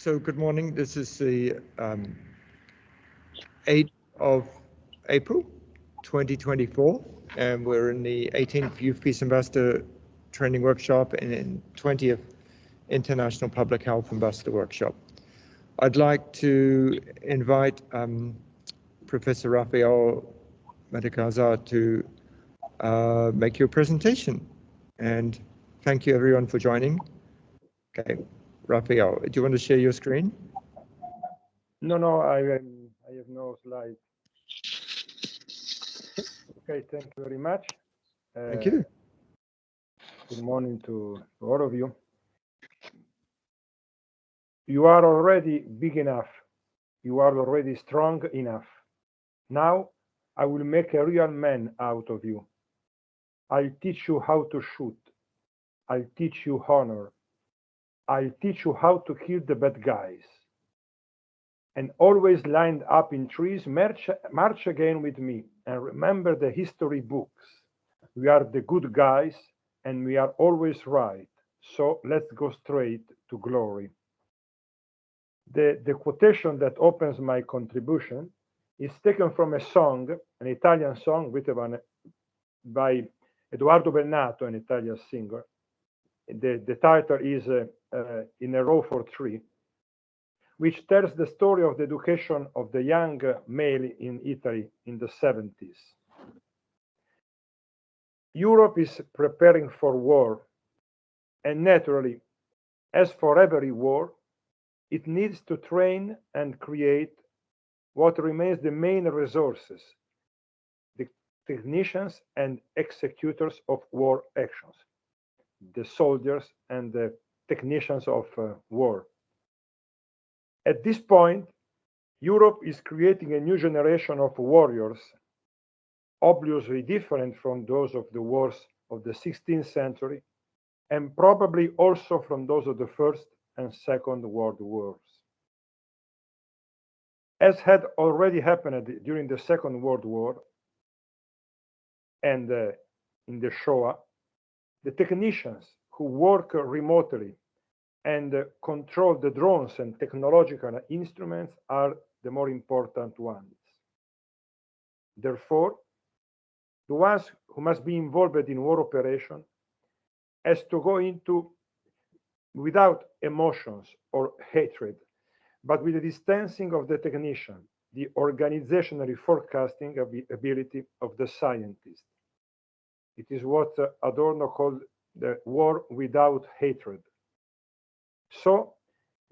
So good morning. This is the 8th of April, 2024, and we're in the 18th Youth Peace Ambassador Training Workshop and in 20th International Public Health Ambassador Workshop. I'd like to invite Professor Raquel R.Mantegazza to make your presentation. And thank you everyone for joining. Okay, Raquel, do you want to share your screen? No, I have no slide. Okay, thank you very much. Thank you. Good morning to all of you. You are already big enough. You are already strong enough. Now I will make a real man out of you. I'll teach you how to shoot. I'll teach you honor. I'll teach you how to kill the bad guys. And always lined up in trees, march again with me and remember the history books. We are the good guys and we are always right. So let's go straight to glory. The quotation that opens my contribution is taken from a song, an Italian song written by Edoardo Bennato, an Italian singer. The title is In a Row for Three, which tells the story of the education of the young male in Italy in the 70s. Europe is preparing for war, and naturally, as for every war, it needs to train and create what remains the main resources, the technicians and executors of war actions, the soldiers and the technicians of war. At this point, Europe is creating a new generation of warriors, obviously different from those of the wars of the 16th century, and probably also from those of the First and Second World Wars. As had already happened during the Second World War and in the Shoah, the technicians who work remotely and control the drones and technological instruments are the more important ones. Therefore, the ones who must be involved in war operation has to go into without emotions or hatred, but with the distancing of the technician, the organizational forecasting ability of the scientist. It is what Adorno called the war without hatred. So,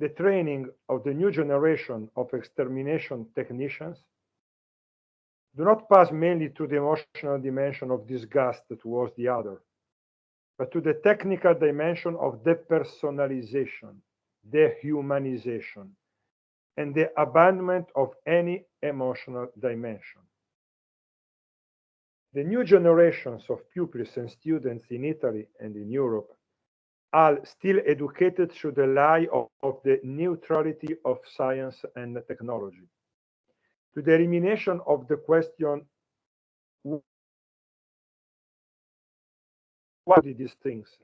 the training of the new generation of extermination technicians do not pass mainly to the emotional dimension of disgust towards the other, but to the technical dimension of depersonalization, dehumanization, and the abandonment of any emotional dimension. The new generations of pupils and students in Italy and in Europe are still educated through the lie of the neutrality of science and technology, to the elimination of the question, what are these things,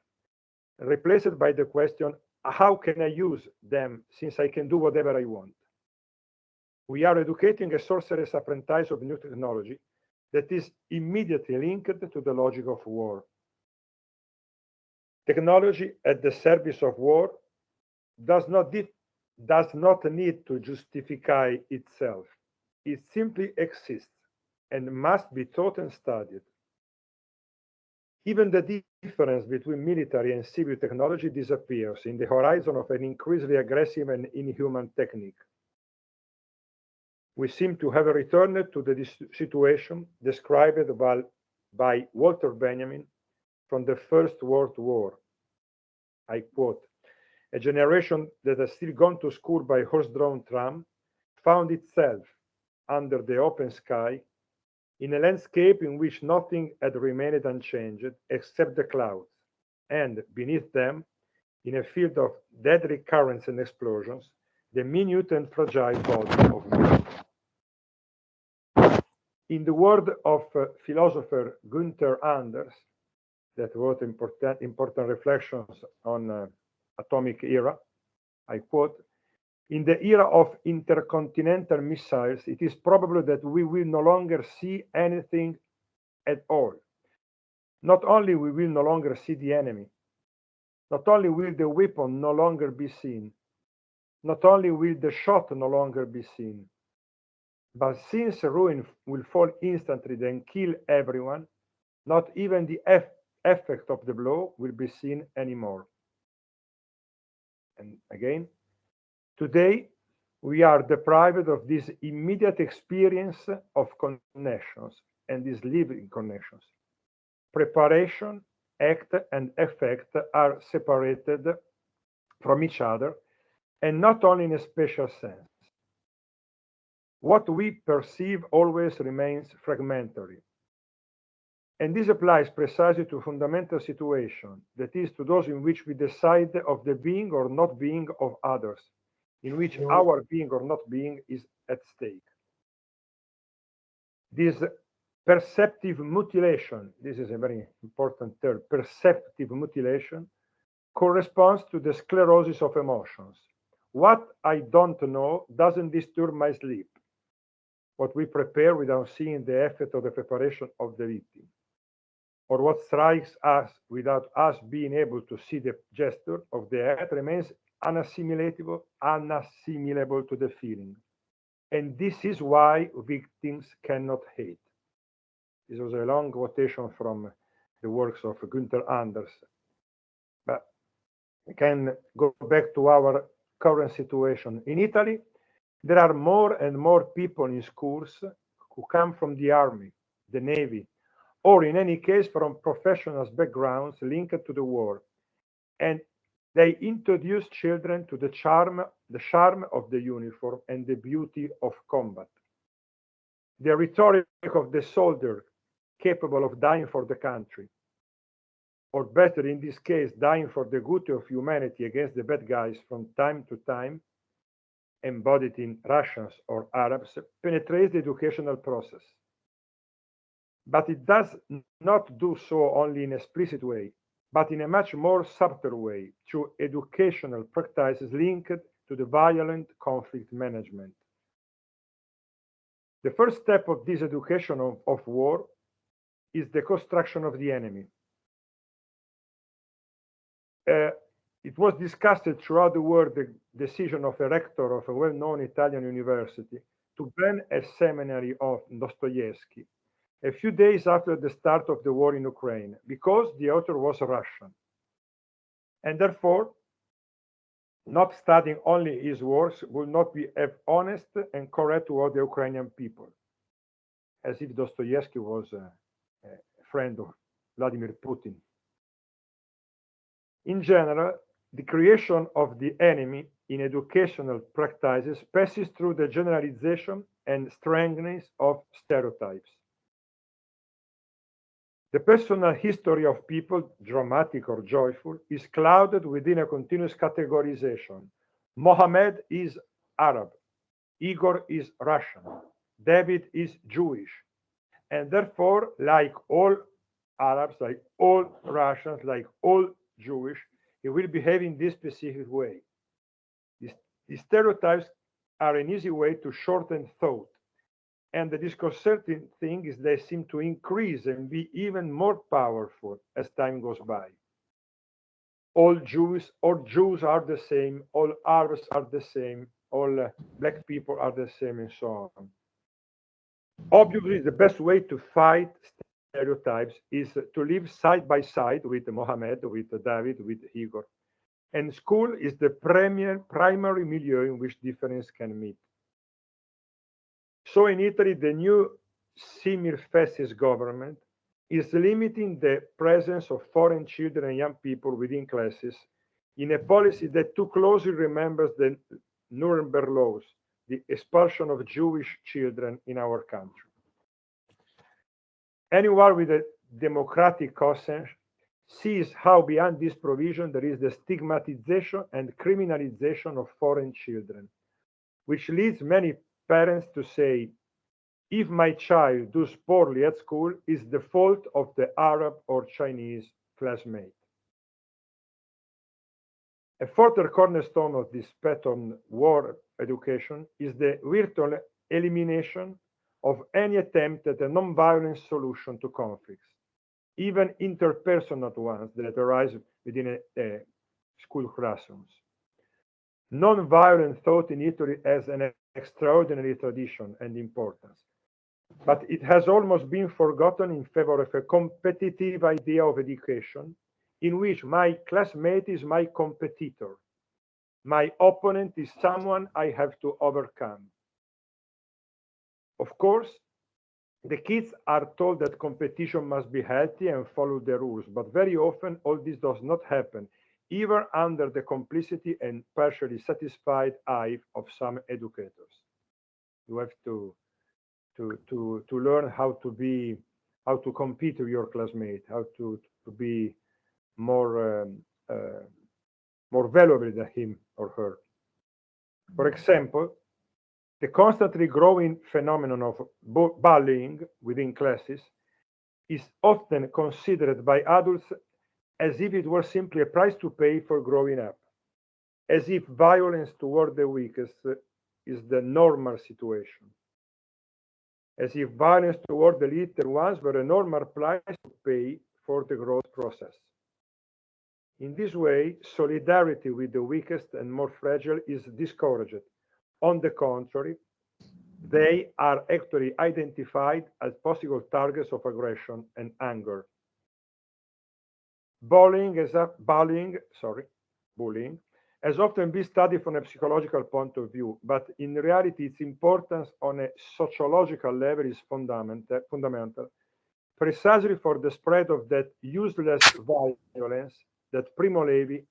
replaced by the question, how can I use them since I can do whatever I want? We are educating a sorcerer's apprentice of new technology that is immediately linked to the logic of war. Technology at the service of war does not need to justify itself. It simply exists and must be taught and studied. Even the difference between military and civil technology disappears in the horizon of an increasingly aggressive and inhuman technique. We seem to have returned to the situation described by Walter Benjamin from the First World War. I quote, "A generation that has still gone to school by horse-drawn tram found itself under the open sky in a landscape in which nothing had remained unchanged except the clouds, and beneath them, in a field of deadly currents and explosions, the minute and fragile body of man." In the word of philosopher Günther Anders, that wrote important reflections on atomic era, I quote, In the era of intercontinental missiles, it is probable that we will no longer see anything at all. Not only we will no longer see the enemy, not only will the weapon no longer be seen, not only will the shot no longer be seen, but since ruin will fall instantly and kill everyone, not even the effect of the blow will be seen anymore. And again, today, we are deprived of this immediate experience of connections and these living connections. Preparation, act, and effect are separated from each other, and not only in a spatial sense. What we perceive always remains fragmentary. And this applies precisely to fundamental situations, that is, to those in which we decide of the being or not being of others, in which our being or not being is at stake. This perceptive mutilation, this is a very important term, perceptive mutilation, corresponds to the sclerosis of emotions. What I don't know doesn't disturb my sleep. What we prepare without seeing the effect of the preparation of the victim, or what strikes us without us being able to see the gesture of the act remains unassimilable to the feeling. And this is why victims cannot hate. This was a long quotation from the works of Günther Anders. But we can go back to our current situation. In Italy, there are more and more people in schools who come from the army, the navy, or in any case from professional backgrounds linked to the war. And they introduce children to the charm of the uniform and the beauty of combat. The rhetoric of the soldier capable of dying for the country, or better in this case, dying for the good of humanity against the bad guys from time to time, embodied in Russians or Arabs, penetrates the educational process. But it does not do so only in an explicit way, but in a much more subtle way, through educational practices linked to the violent conflict management. The first step of this education of war is the construction of the enemy. It was discussed throughout the world the decision of a rector of a well-known Italian university to ban a seminary of Dostoevsky a few days after the start of the war in Ukraine, because the author was Russian. And therefore, not studying only his works would not be honest and correct toward the Ukrainian people, as if Dostoevsky was a friend of Vladimir Putin. In general, the creation of the enemy in educational practices passes through the generalization and strengthening of stereotypes. The personal history of people, dramatic or joyful, is clouded within a continuous categorization. Mohammed is Arab, Igor is Russian, David is Jewish, and therefore, like all Arabs, like all Russians, like all Jewish, he will behave in this specific way. These stereotypes are an easy way to shorten thought. And the disconcerting thing is they seem to increase and be even more powerful as time goes by. All Jews are the same, all Arabs are the same, all black people are the same, and so on. Obviously, the best way to fight stereotypes is to live side by side with Mohammed, with David, with Igor. And school is the primary milieu in which difference can meet. So in Italy, the new Simir-fascist government is limiting the presence of foreign children and young people within classes in a policy that too closely remembers the Nuremberg laws, the expulsion of Jewish children in our country. Anyone with a democratic conscience sees how beyond this provision there is the stigmatization and criminalization of foreign children, which leads many parents to say, if my child does poorly at school, it's the fault of the Arab or Chinese classmate. A further cornerstone of this pattern war education is the virtual elimination of any attempt at a non-violent solution to conflicts, even interpersonal ones that arise within a school classrooms. Non-violent thought in Italy has an extraordinary tradition and importance, but it has almost been forgotten in favor of a competitive idea of education in which my classmate is my competitor. My opponent is someone I have to overcome. Of course, the kids are told that competition must be healthy and follow the rules, but very often all this does not happen, even under the complicity and partially satisfied eye of some educators. You have to learn how to compete with your classmate, how to be more valuable than him or her. For example, the constantly growing phenomenon of bullying within classes is often considered by adults as if it were simply a price to pay for growing up, as if violence toward the weakest is the normal situation, as if violence toward the little ones were a normal price to pay for the growth process. In this way, solidarity with the weakest and more fragile is discouraged. On the contrary, they are actually identified as possible targets of aggression and anger. Bullying has often been studied from a psychological point of view, but in reality its importance on a sociological level is fundamental, precisely for the spread of that useless violence that Primo Levi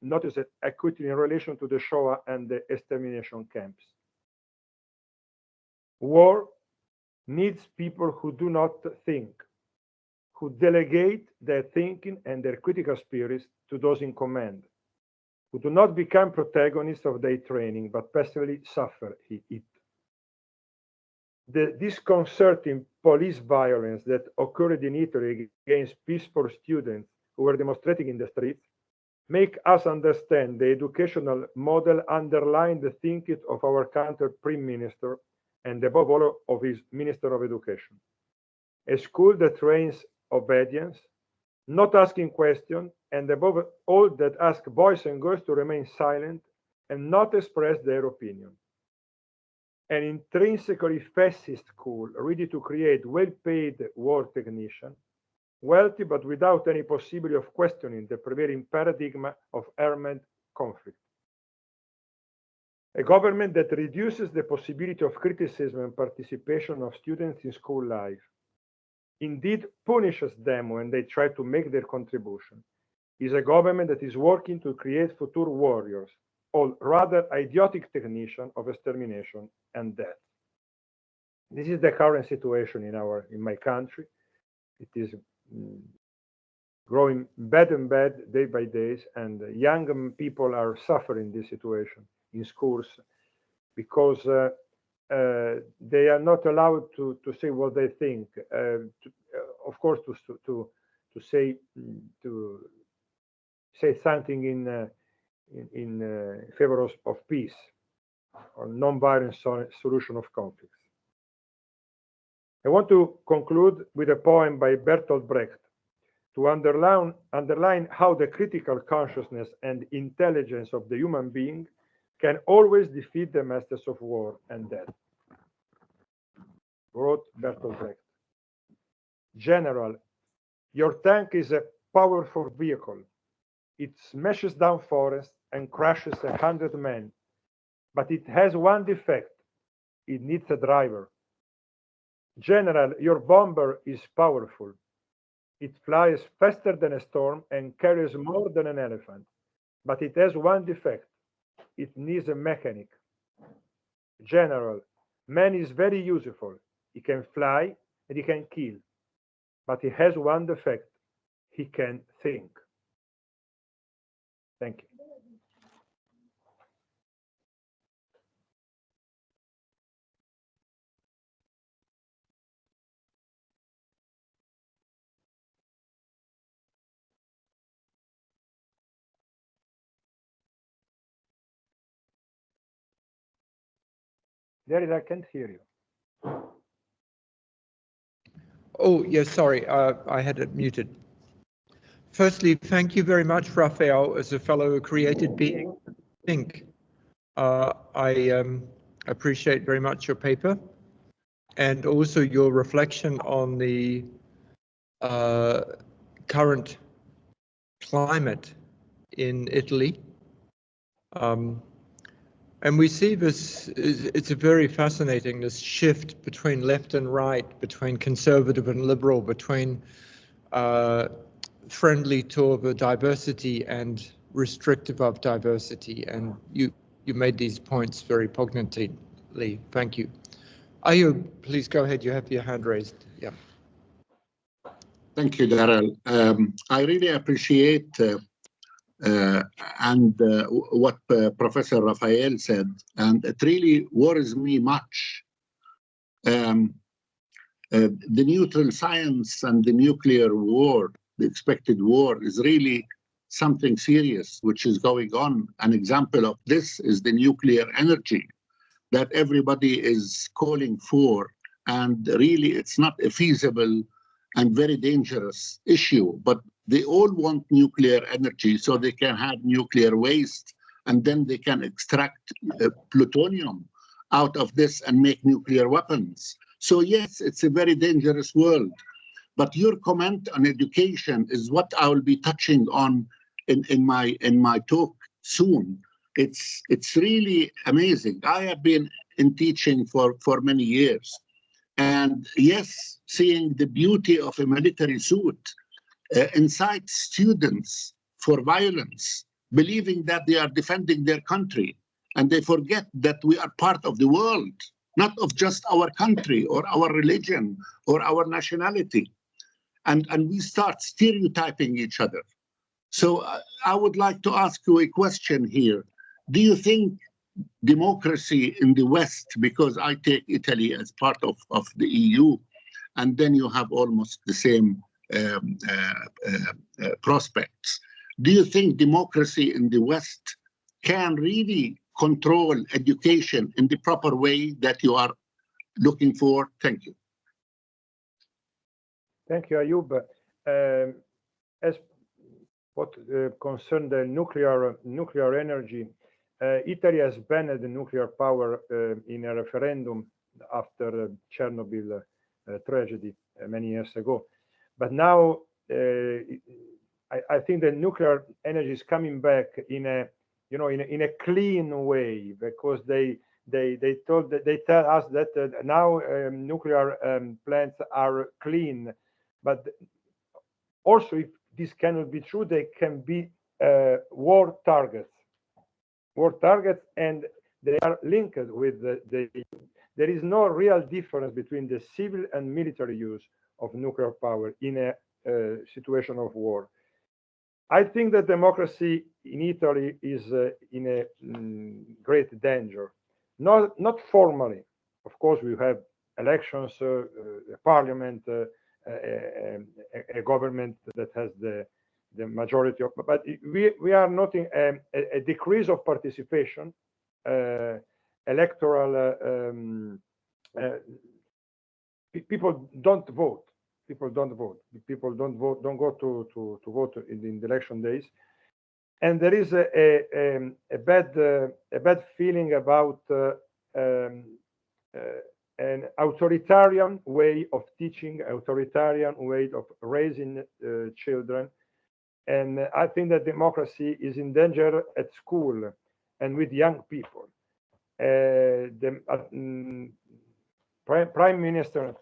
noticed acutely in relation to the Shoah and the extermination camps. War needs people who do not think, who delegate their thinking and their critical spirits to those in command, who do not become protagonists of their training, but passively suffer it. The disconcerting police violence that occurred in Italy against peaceful students who were demonstrating in the streets make us understand the educational model underlying the thinking of our country Prime Minister and above all of his Minister of Education. A school that trains obedience, not asking questions, and above all that asks boys and girls to remain silent and not express their opinion. An intrinsically fascist school ready to create well-paid war technicians, wealthy but without any possibility of questioning the prevailing paradigm of armed conflict. A government that reduces the possibility of criticism and participation of students in school life, indeed punishes them when they try to make their contribution, is a government that is working to create future warriors, or rather idiotic technicians of extermination and death. This is the current situation in my country. It is growing bad and bad day by day, and young people are suffering this situation in schools because they are not allowed to say what they think. Of course, to say something in favor of peace or non-violent solution of conflicts. I want to conclude with a poem by Bertolt Brecht to underline how the critical consciousness and intelligence of the human being can always defeat the masters of war and death. Wrote Bertolt Brecht. General, your tank is a powerful vehicle. It smashes down forests and crushes 100 men, but it has one defect. It needs a driver. General, your bomber is powerful. It flies faster than a storm and carries more than an elephant, but it has one defect. It needs a mechanic. General, man is very useful. He can fly and he can kill, but he has one defect. He can think. Thank you. Daryl, I can't hear you. Oh, yes, sorry, I had it muted. Firstly, thank you very much, Raffaele, as a fellow created being. I appreciate very much your paper and also your reflection on the current climate in Italy. And we see this, it's a very fascinating, this shift between left and right, between conservative and liberal, between friendly to the diversity and restrictive of diversity. And you made these points very poignantly. Thank you. Ayoub, please go ahead. You have your hand raised. Yeah. Thank you, Daryl. I really appreciate what Professor Raffaele said, and it really worries me much. The neutral science and the nuclear war, the expected war, is really something serious which is going on. An example of this is the nuclear energy that everybody is calling for, and really it's not a feasible and very dangerous issue, but they all want nuclear energy so they can have nuclear waste, and then they can extract plutonium out of this and make nuclear weapons. So yes, it's a very dangerous world. But your comment on education is what I will be touching on in my talk soon. It's really amazing. I have been in teaching for many years. And yes, seeing the beauty of a military suit incites students for violence, believing that they are defending their country. And they forget that we are part of the world, not of just our country or our religion or our nationality. And we start stereotyping each other. So I would like to ask you a question here. Do you think democracy in the West, because I take Italy as part of the EU, and then you have almost the same prospects. Do you think democracy in the West can really control education in the proper way that you are looking for? Thank you. Thank you, Ayoub. As what concerns the nuclear energy, Italy has banned the nuclear power in a referendum after Chernobyl tragedy many years ago. But now I think the nuclear energy is coming back in a clean way, because they tell us that now nuclear plants are clean. But also, if this cannot be true, they can be war targets, and they are linked with there is no real difference between the civil and military use of nuclear power in a situation of war. I think that democracy in Italy is in a great danger. Not formally. Of course, we have elections, a parliament, a government that has the majority of, but we are noting a decrease of participation, electoral. People don't vote. People don't go to vote in the election days, and there is a bad feeling about an authoritarian way of teaching, authoritarian way of raising children. And I think that democracy is in danger at school and with young people. The Prime Minister,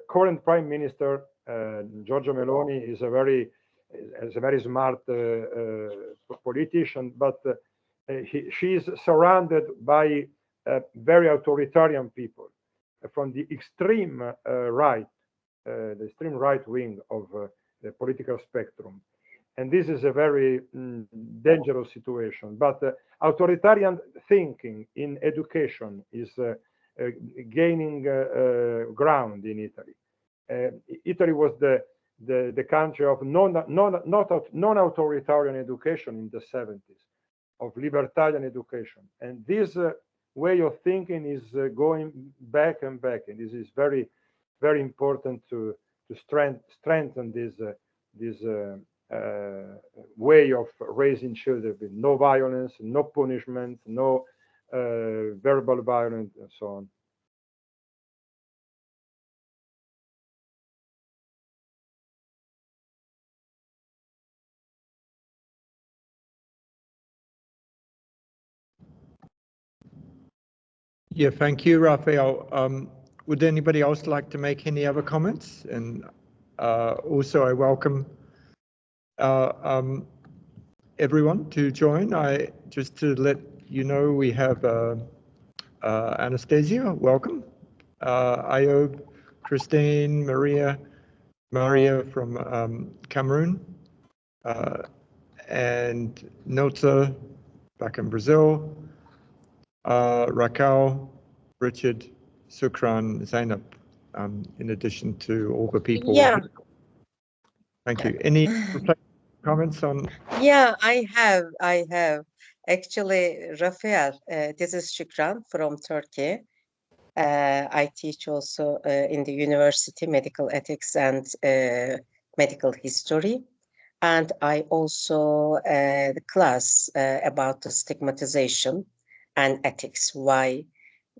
current Prime Minister, Giorgia Meloni, is a very smart politician, but she is surrounded by very authoritarian people from the extreme right, the extreme right wing of the political spectrum. And this is a very dangerous situation. But authoritarian thinking in education is gaining ground in Italy. Italy was the country of non-authoritarian education in the 70s, of libertarian education. And this way of thinking is going back and back, and this is very, very important to strengthen this way of raising children with no violence, no punishment, no verbal violence, and so on. Yeah, thank you, Raphael. Would anybody else like to make any other comments? And also, I welcome everyone to join. Just to let you know, we have Anastasia, welcome. Ayoub, Christine, Maria from Cameroon, and Nilta back in Brazil, Raquel, Richard, Sukran, Zainab, in addition to all the people. Yeah. Thank you. Any comments on? Yeah, I have. Actually, Raffaele, this is Sukran from Turkey. I teach also in the university, medical ethics and medical history. And I also the class about the stigmatization and ethics, why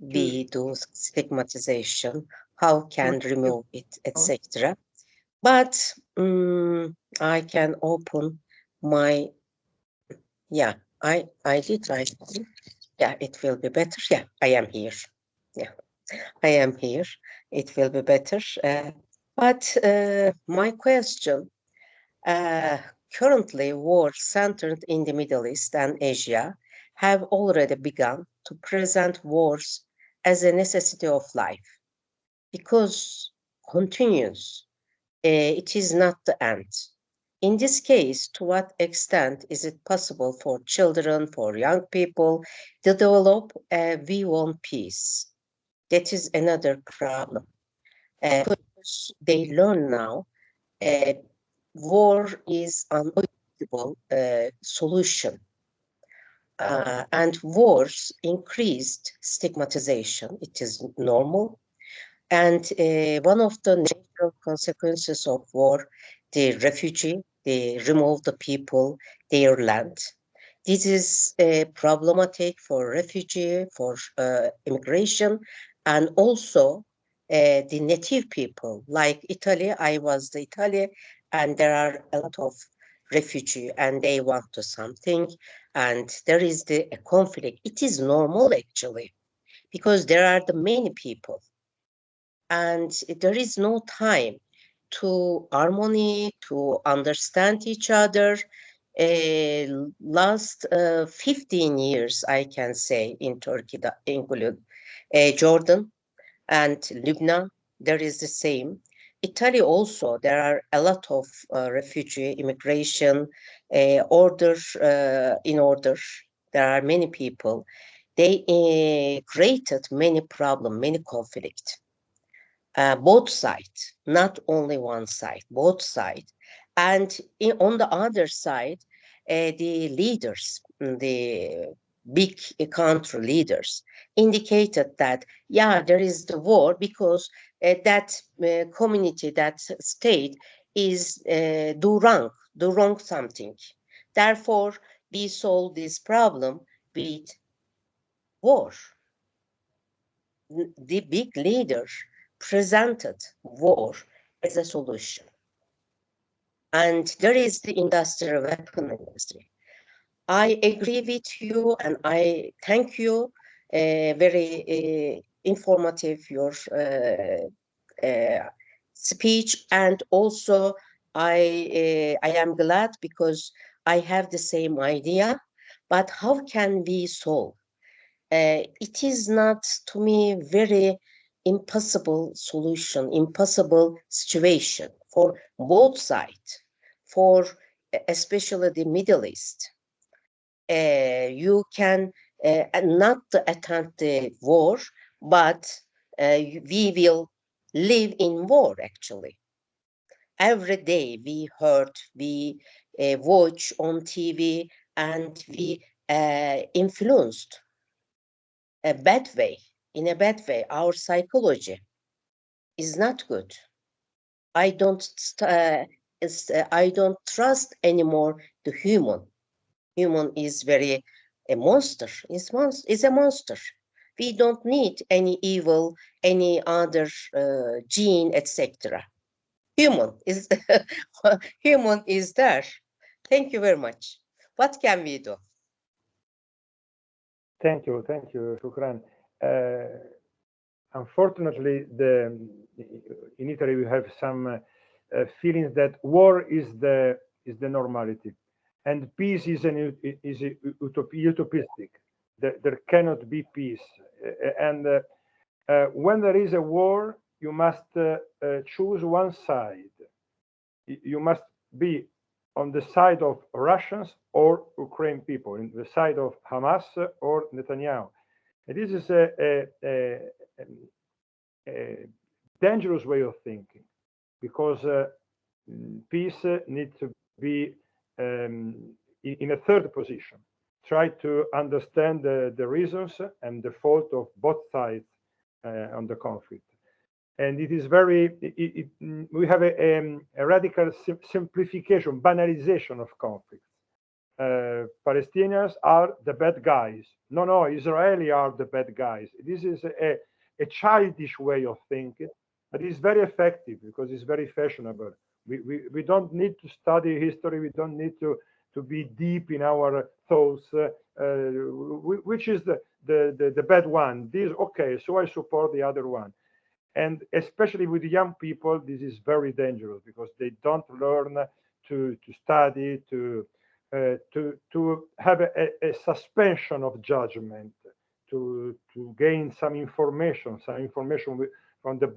we do stigmatization, how can remove it, etc. But I can open my, yeah, I did. Yeah, it will be better. Yeah, I am here. Yeah, I am here. It will be better. But my question, currently wars centered in the Middle East and Asia have already begun to present wars as a necessity of life because continues. It is not the end. In this case, to what extent is it possible for children, for young people to develop a view on peace? That is another problem. Because they learn now war is an unavoidable solution. And wars increased stigmatization. It is normal. And one of the natural consequences of war, the refugee, they remove the people, their land. This is problematic for refugee, for immigration, and also the native people. Like Italy, I was the Italy, and there are a lot of refugee, and they want to something, and there is a conflict. It is normal actually, because there are the many people and there is no time to harmony, to understand each other. Last 15 years, I can say, in Turkey, that include Jordan and Lebanon, there is the same. Italy also, there are a lot of refugee immigration, in order. There are many people. They created many problems, many conflicts. Both sides, not only one side, both sides. And on the other side, the leaders, the big country leaders, indicated that, yeah, there is the war because that community, that state is do wrong something. Therefore, we solve this problem with war. The big leaders presented war as a solution. And there is the industrial weapon industry. I agree with you and I thank you. Very informative, your speech. And also I am glad because I have the same idea. But how can we solve? It is not, to me, very impossible solution, impossible situation for both sides, for especially the Middle East. You can not attempt the war, but we will live in war, actually. Every day we heard, we watch on TV, and we influenced a bad way. In a bad way, our psychology is not good. I don't trust anymore the human. Human is very a monster. Is a monster. We don't need any evil, any other gene, etc. Human is human is there. Thank you very much. What can we do? Thank you, Sukran. Unfortunately, in Italy we have some feelings that war is the normality, and peace is utopistic. There cannot be peace, and when there is a war, you must choose one side. You must be on the side of Russians or Ukraine people, in the side of Hamas or Netanyahu. And this is a dangerous way of thinking, because peace needs to be in a third position. Try to understand the reasons and the fault of both sides on the conflict. And it is very, we have a radical simplification, banalization of conflicts. Palestinians are the bad guys. No, Israelis are the bad guys. This is a childish way of thinking, but it's very effective because it's very fashionable. We don't need to study history. We don't need to be deep in our thoughts, which is the bad one. This, okay, so I support the other one. And especially with young people, this is very dangerous because they don't learn to study, to have a suspension of judgment, to gain some information from the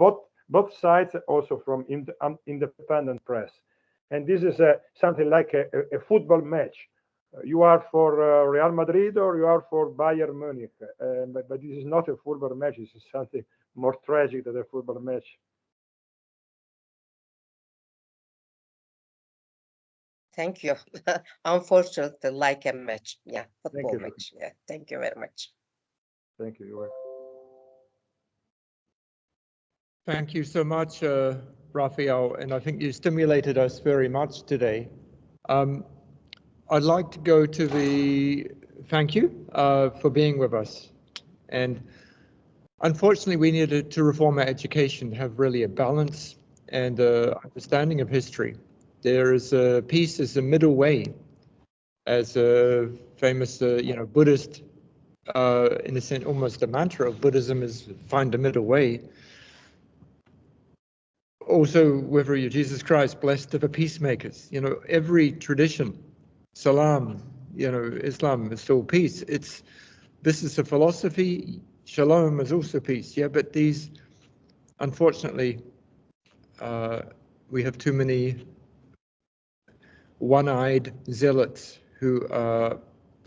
both sides, also from independent press. And this is something like a football match. You are for Real Madrid or you are for Bayern Munich, but this is not a football match. This is something more tragic than a football match. Thank you. Unfortunately, like a match. Yeah, football match. Yeah, thank you very much. Thank you. You're welcome. Thank you so much, Raphael, and I think you stimulated us very much today. I'd like to go to the thank you for being with us. And unfortunately, we needed to reform our education to have really a balance and understanding of history. There is peace is a middle way, as a famous, Buddhist, in a sense, almost a mantra of Buddhism is find a middle way. Also, whether you're Jesus Christ, blessed are the peacemakers. Every tradition, Salam, Islam is still peace. This is a philosophy. Shalom is also peace. Yeah, but these, unfortunately, we have too many one-eyed zealots who are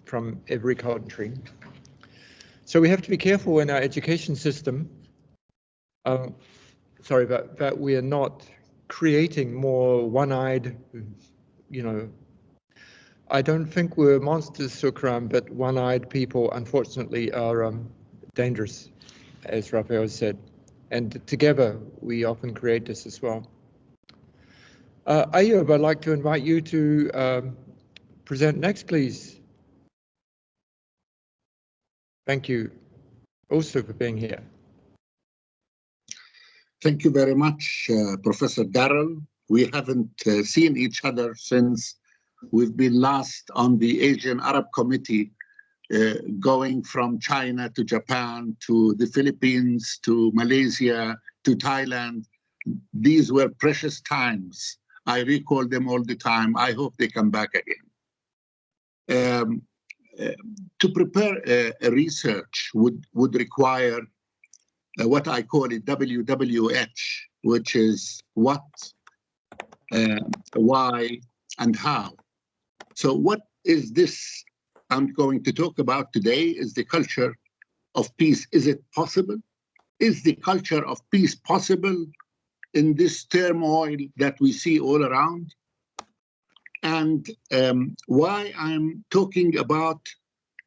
from every country. So we have to be careful in our education system. That we are not creating more one-eyed, I don't think we're monsters, Sukran, but one-eyed people, unfortunately, are dangerous, as Raphael said. And together, we often create this as well. Ayoub, I'd like to invite you to present next, please. Thank you also for being here. Thank you very much, Professor Darrell. We haven't seen each other since we've been last on the Asian Arab Committee, going from China to Japan to the Philippines to Malaysia to Thailand. These were precious times. I recall them all the time. I hope they come back again. To prepare a research would require what I call it WWH, which is what, why, and how. So what is this I'm going to talk about today is the culture of peace. Is it possible? Is the culture of peace possible in this turmoil that we see all around? And why I'm talking about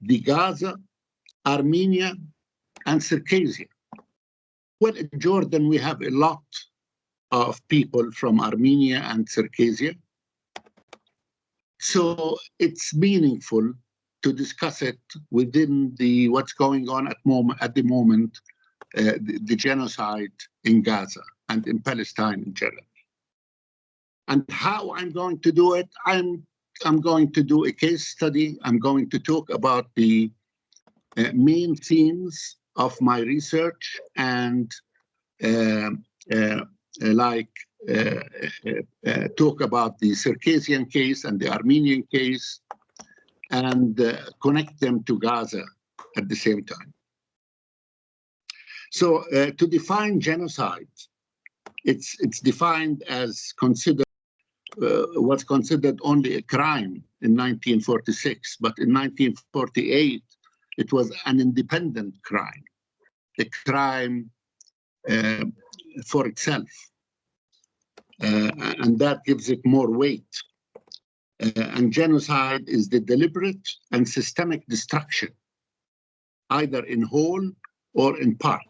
the Gaza, Armenia, and Circassia. Well, in Jordan, we have a lot of people from Armenia and Circassia. So it's meaningful to discuss it within the what's going on at the moment, the genocide in Gaza and in Palestine in general. And how I'm going to do it, I'm going to do a case study. I'm going to talk about the main themes of my research and talk about the Circassian case and the Armenian case and connect them to Gaza at the same time. So to define genocide, it's defined as was considered only a crime in 1946, but in 1948 it was an independent crime, a crime for itself, and that gives it more weight. And genocide is the deliberate and systemic destruction, either in whole or in part,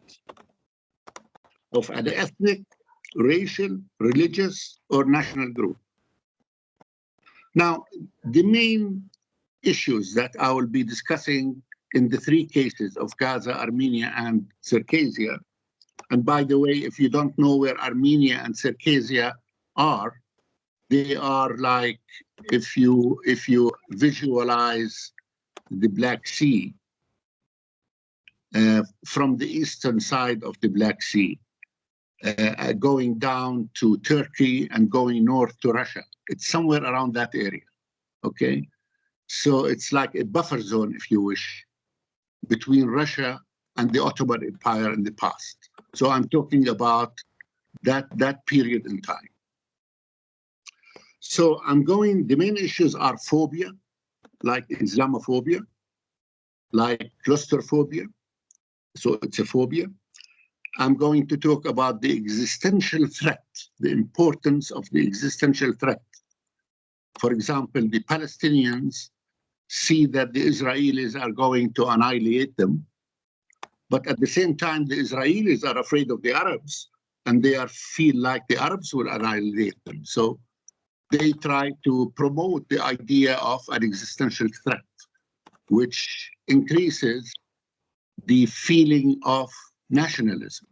of an ethnic, racial, religious, or national group. Now, the main issues that I will be discussing in the three cases of Gaza, Armenia, and Circassia, and by the way, if you don't know where Armenia and Circassia are, they are like if you visualize the Black Sea from the eastern side of the Black Sea, going down to Turkey and going north to Russia. It's somewhere around that area, okay? So it's like a buffer zone, if you wish, between Russia and the Ottoman Empire in the past. So I'm talking about that period in time. So the main issues are phobia, like Islamophobia, like claustrophobia. So it's a phobia. I'm going to talk about the existential threat, the importance of the existential threat. For example, the Palestinians see that the Israelis are going to annihilate them, but at the same time, the Israelis are afraid of the Arabs, and they feel like the Arabs will annihilate them. So they try to promote the idea of an existential threat, which increases the feeling of nationalism,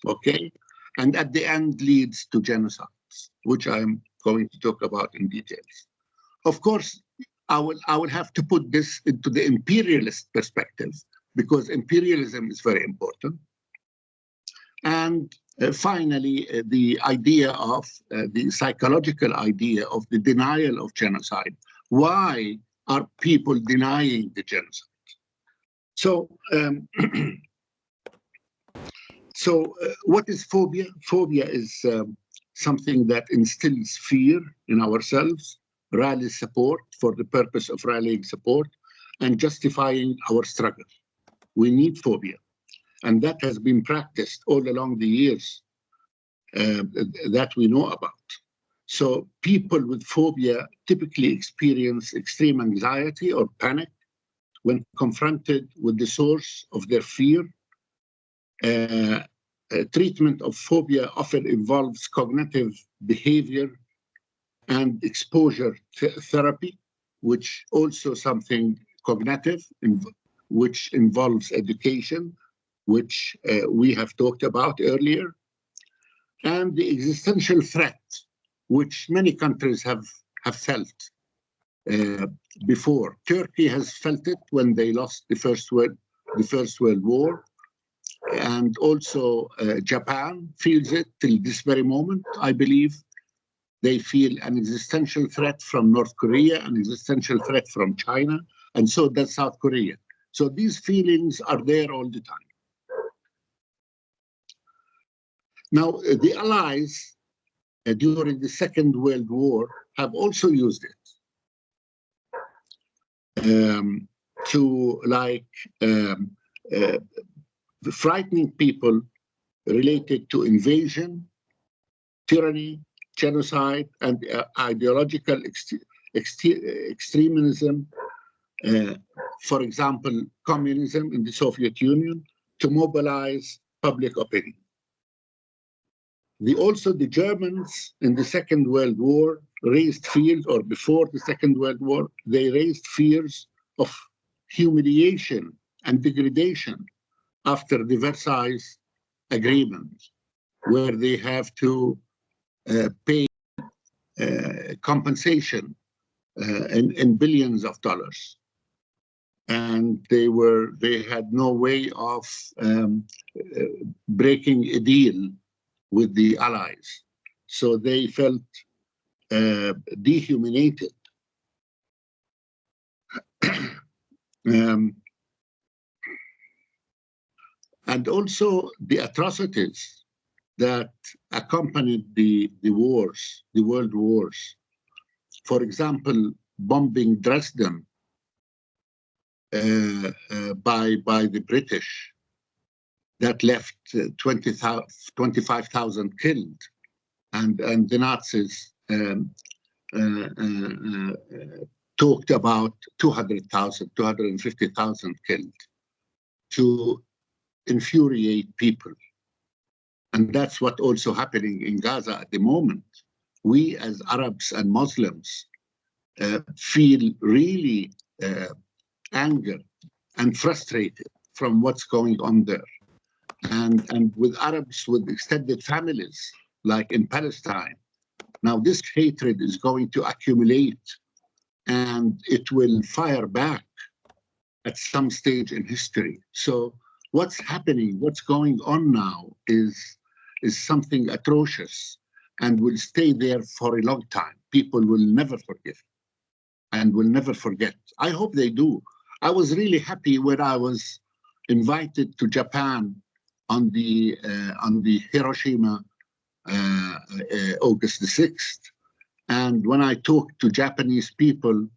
okay? And at the end leads to genocides, which I'm going to talk about in details. Of course, I will have to put this into the imperialist perspective, because imperialism is very important. And finally, the idea of the psychological idea of the denial of genocide. Why are people denying the genocide? So, what is phobia? Phobia is something that instills fear in ourselves, rallies support for the purpose of rallying support, and justifying our struggle. We need phobia. And that has been practiced all along the years that we know about. So people with phobia typically experience extreme anxiety or panic when confronted with the source of their fear. Treatment of phobia often involves cognitive behavior and exposure therapy, which also something cognitive, which involves education, which we have talked about earlier, and the existential threat, which many countries have felt before. Turkey has felt it when they lost the First World War, and also Japan feels it till this very moment, I believe. They feel an existential threat from North Korea, an existential threat from China, and so does South Korea. So these feelings are there all the time. Now, the Allies during the Second World War have also used it to frightening people related to invasion, tyranny, genocide, and ideological extremism, for example, communism in the Soviet Union, to mobilize public opinion. Also, the Germans in the Second World War raised fears, or before the Second World War, they raised fears of humiliation and degradation after the Versailles Agreement, where they have to pay compensation in billions of dollars. And they had no way of breaking a deal with the Allies. So they felt dehumanized. And also the atrocities that accompanied the wars, the world wars. For example, bombing Dresden by the British, that left 25,000 killed, and the Nazis talked about 200,000, 250,000 killed to infuriate people. And that's what also happening in Gaza at the moment. We as Arabs and Muslims feel really angered and frustrated from what's going on there. And with Arabs with extended families, like in Palestine, now this hatred is going to accumulate and it will fire back at some stage in history. So what's happening, what's going on now is something atrocious and will stay there for a long time. People will never forgive and will never forget. I hope they do. I was really happy when I was invited to Japan on the Hiroshima, August the 6th. And when I talked to Japanese people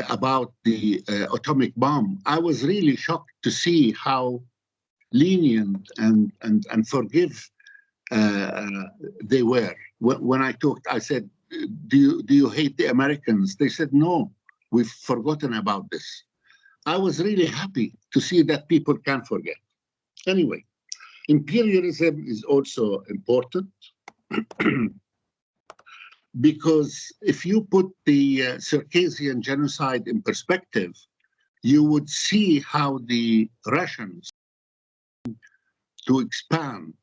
about the atomic bomb, I was really shocked to see how lenient and forgive they were. When I talked, I said, do you hate the Americans? They said, no, we've forgotten about this. I was really happy to see that people can forget. Anyway, imperialism is also important because if you put the Circassian genocide in perspective, you would see how the Russians to expand,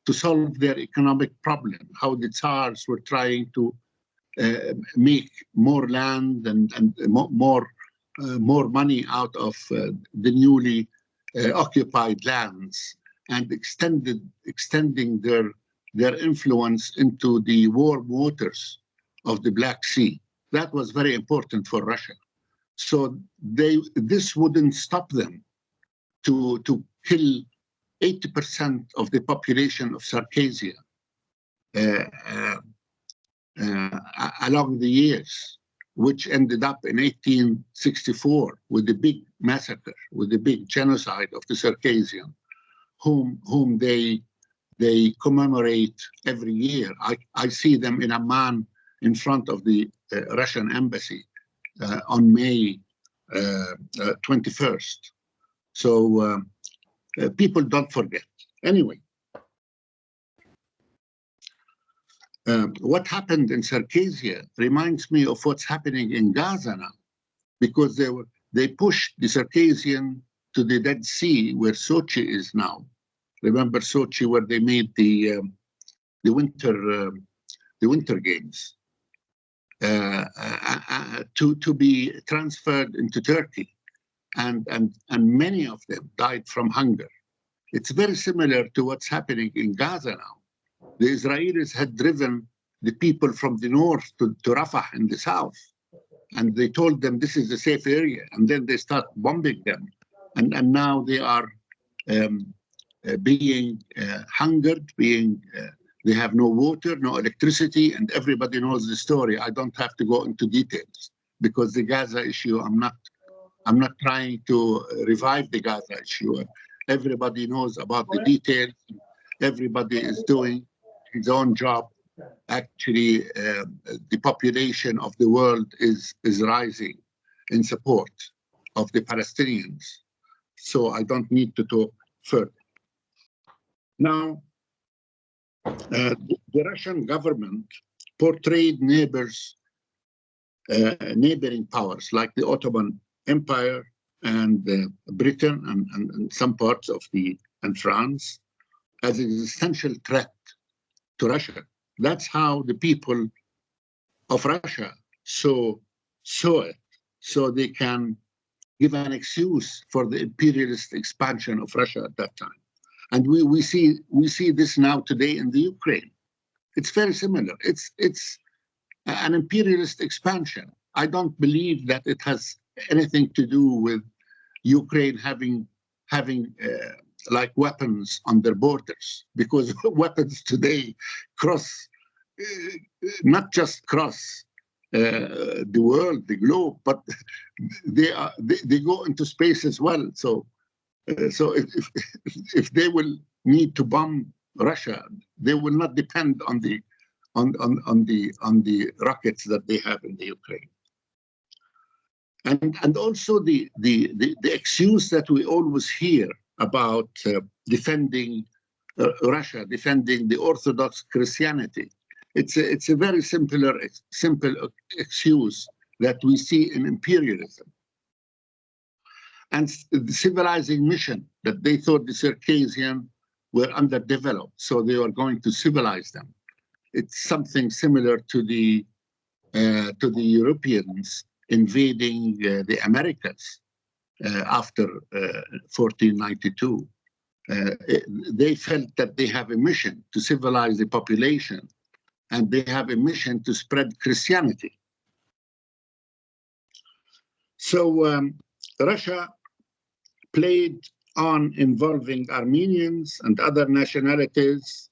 to solve their economic problem, how the Tsars were trying to make more land and more money out of the newly occupied lands, and extending their influence into the warm waters of the Black Sea. That was very important for Russia. So this wouldn't stop them to kill 80% of the population of Circassia along the years, which ended up in 1864 with the big massacre, with the big genocide of the Circassian, whom they commemorate every year. I see them in Amman in front of the Russian embassy on May 21st. So people don't forget. Anyway, what happened in Circassia reminds me of what's happening in Gaza now, because they pushed the Circassian to the Dead Sea, where Sochi is now. Remember Sochi, where they made the Winter Games, to be transferred into Turkey, and many of them died from hunger. It's very similar to what's happening in Gaza now. The Israelis had driven the people from the north to Rafah in the south, and they told them this is a safe area, and then they start bombing them, and now they are being hungered, they have no water, no electricity, and everybody knows the story. I don't have to go into details because the Gaza issue, I'm not trying to revive the Gaza issue. Everybody knows about the details. Everybody is doing his own job. Actually, the population of the world is rising in support of the Palestinians. So I don't need to talk further. Now, the Russian government portrayed neighboring powers like the Ottoman Empire and Britain and some parts of and France as an existential threat to Russia. That's how the people of Russia saw it, so they can give an excuse for the imperialist expansion of Russia at that time. And we see this now today in the Ukraine. It's very similar. It's an imperialist expansion. I don't believe that it has anything to do with Ukraine having like weapons on their borders, because weapons today cross, not just cross the world, the globe, but they go into space as well. So if they will need to bomb Russia, they will not depend on the rockets that they have in the Ukraine. And also the excuse that we always hear about defending Russia, defending the Orthodox Christianity. It's a very simple excuse that we see in imperialism. And the civilizing mission that they thought the Circassians were underdeveloped, so they were going to civilize them. It's something similar to the Europeans invading the Americas after 1492. They felt that they have a mission to civilize the population, and they have a mission to spread Christianity. So Russia played on involving Armenians and other nationalities,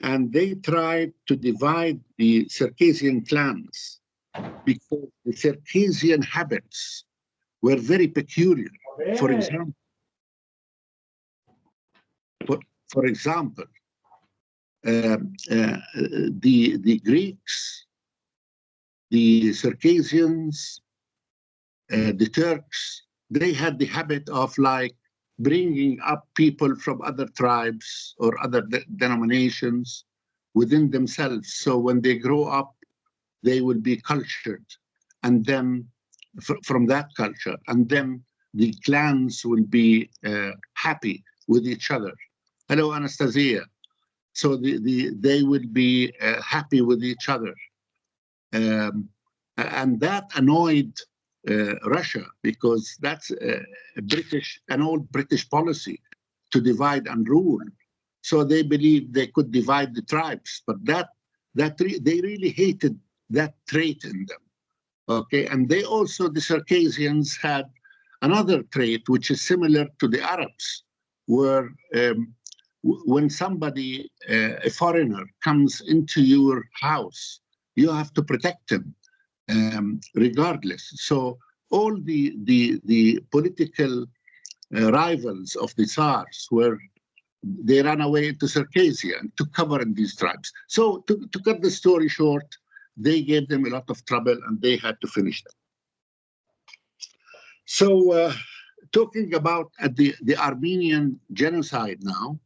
and they tried to divide the Circassian clans because the Circassian habits were very peculiar. For example, the Greeks, the Circassians, the Turks, they had the habit of like bringing up people from other tribes or other denominations within themselves. So when they grow up, they will be cultured, and then from that culture, and then the clans will be happy with each other. Hello, Anastasia. So they will be happy with each other. And that annoyed Russia, because that's an old British policy to divide and rule. So they believed they could divide the tribes, but they really hated that trait in them. Okay, and they also, the Circassians, had another trait which is similar to the Arabs, where when somebody, a foreigner, comes into your house, you have to protect him. Regardless. So all the political rivals of the Tsars they ran away to Circassia to cover in these tribes. So to cut the story short, they gave them a lot of trouble and they had to finish them. So talking about the Armenian genocide now,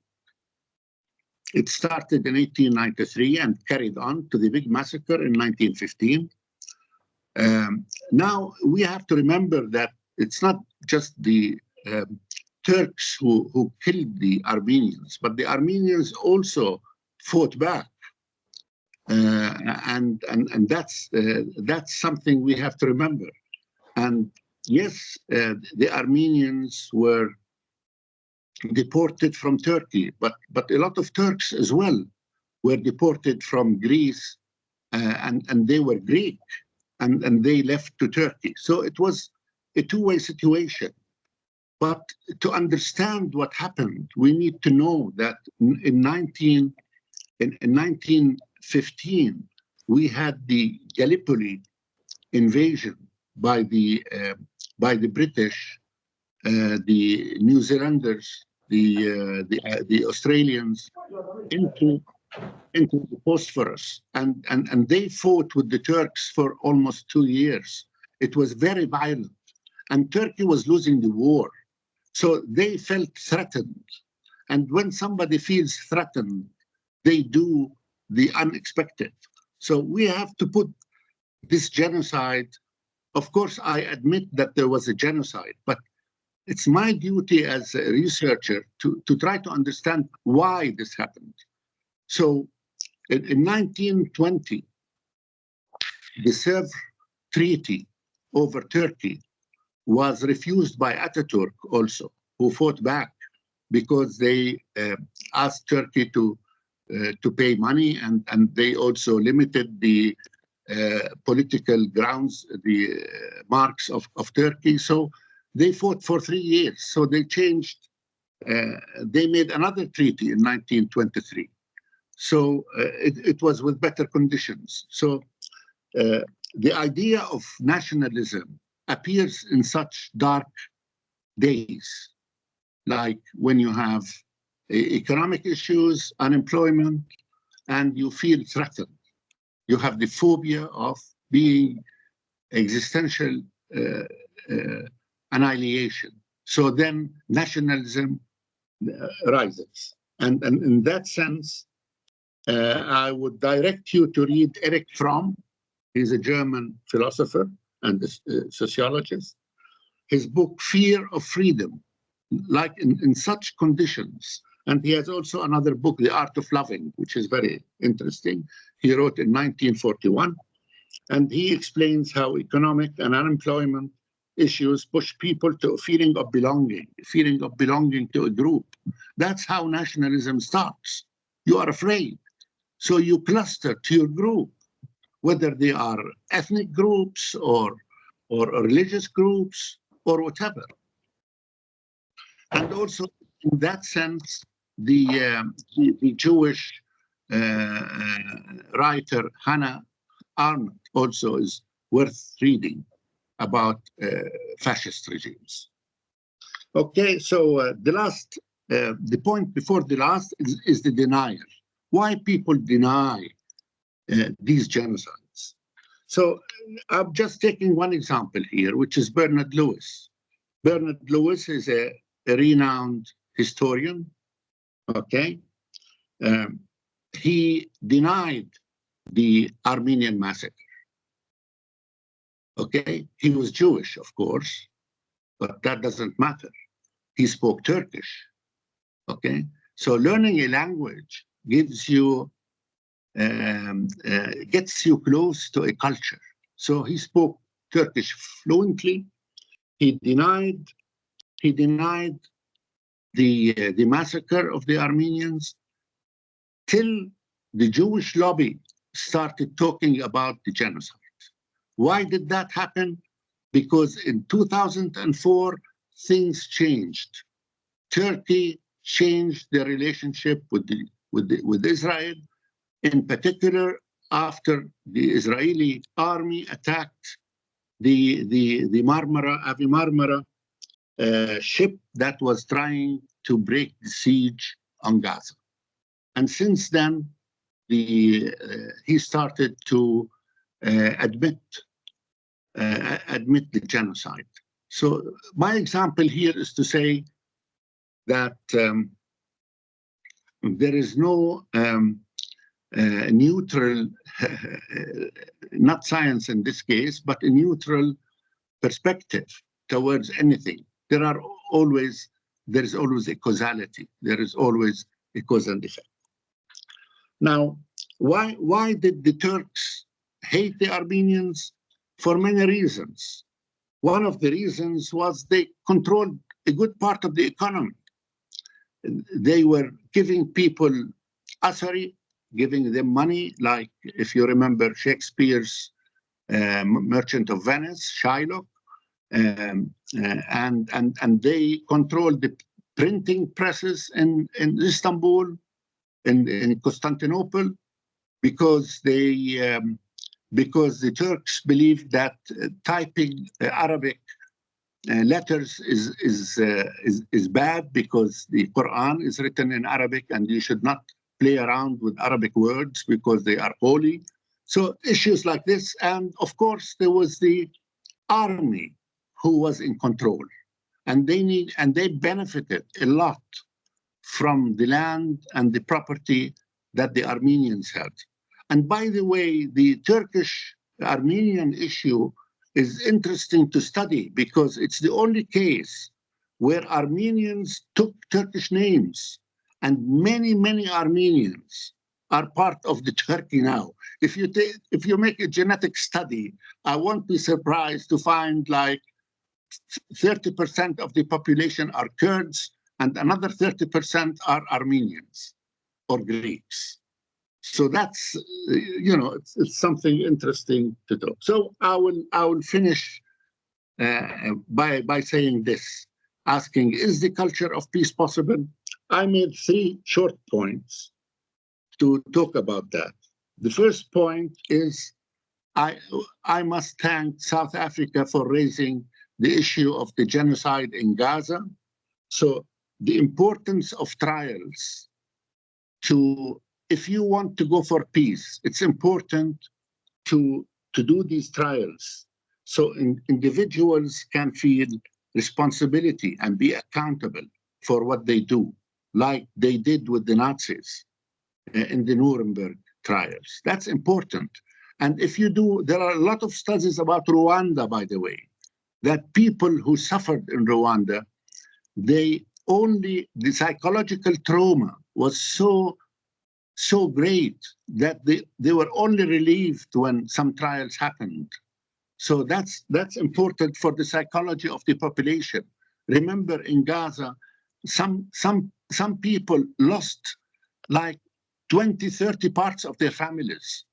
it started in 1893 and carried on to the big massacre in 1915. Now, we have to remember that it's not just the Turks who killed the Armenians, but the Armenians also fought back. And that's something we have to remember. And yes, the Armenians were deported from Turkey, but a lot of Turks as well were deported from Greece, and they were Greek. And they left to Turkey. So it was a two-way situation. But to understand what happened, we need to know that in 1915, we had the Gallipoli invasion by the British, the New Zealanders, the Australians into the Bosphorus, and they fought with the Turks for almost 2 years. It was very violent, and Turkey was losing the war. So they felt threatened. And when somebody feels threatened, they do the unexpected. So we have to put this genocide. Of course, I admit that there was a genocide, but it's my duty as a researcher to try to understand why this happened. So in 1920, the Sevr Treaty over Turkey was refused by Ataturk also, who fought back because they asked Turkey to pay money, and they also limited the political grounds, the marks of Turkey. So they fought for 3 years. So they changed, they made another treaty in 1923. So it was with better conditions. So the idea of nationalism appears in such dark days, like when you have economic issues, unemployment, and you feel threatened. You have the phobia of being existential annihilation. So then nationalism rises. And in that sense, I would direct you to read Erich Fromm. He's a German philosopher and a sociologist. His book, Fear of Freedom, like in such conditions. And he has also another book, The Art of Loving, which is very interesting. He wrote in 1941. And he explains how economic and unemployment issues push people to a feeling of belonging to a group. That's how nationalism starts. You are afraid. So you cluster to your group, whether they are ethnic groups or religious groups or whatever. And also, in that sense, the Jewish writer Hannah Arendt also is worth reading about fascist regimes. Okay, so the point before the last is the denial. Why people deny these genocides? So I'm just taking one example here, which is Bernard Lewis. Bernard Lewis is a renowned historian, okay? He denied the Armenian massacre, okay? He was Jewish, of course, but that doesn't matter. He spoke Turkish, okay? So learning a language gives you, gets you close to a culture. So he spoke Turkish fluently. He denied the massacre of the Armenians till the Jewish lobby started talking about the genocide. Why did that happen? Because in 2004, things changed. Turkey changed their relationship with Israel, in particular after the Israeli army attacked the Avi Marmara ship that was trying to break the siege on Gaza. And since then, he started to admit the genocide. So my example here is to say that there is no neutral, not science in this case, but a neutral perspective towards anything. There is always a causality. There is always a cause and effect. Now, why did the Turks hate the Armenians? For many reasons. One of the reasons was they controlled a good part of the economy. They were giving people asari, giving them money, like if you remember Shakespeare's Merchant of Venice, Shylock, and they controlled the printing presses in Istanbul, in Constantinople, because the Turks believed that typing Arabic letters is bad, because the Quran is written in Arabic and you should not play around with Arabic words because they are holy. So issues like this. And of course, there was the army who was in control. And they benefited a lot from the land and the property that the Armenians had. And by the way, the Turkish-Armenian issue is interesting to study because it's the only case where Armenians took Turkish names, and many, many Armenians are part of the Turkey now. If you make a genetic study, I won't be surprised to find like 30% of the population are Kurds and another 30% are Armenians or Greeks. So that's, it's something interesting to do. So I will finish by saying this, asking, is the culture of peace possible? I made 3 short points to talk about that. The first point is I must thank South Africa for raising the issue of the genocide in Gaza. So the importance of trials if you want to go for peace, it's important to do these trials so individuals can feel responsibility and be accountable for what they do, like they did with the Nazis in the Nuremberg trials. That's important. And if you do, there are a lot of studies about Rwanda, by the way, that people who suffered in Rwanda, the psychological trauma was so great that they were only relieved when some trials happened. So that's important for the psychology of the population. Remember, in Gaza, some people lost like 20, 30 parts of their families.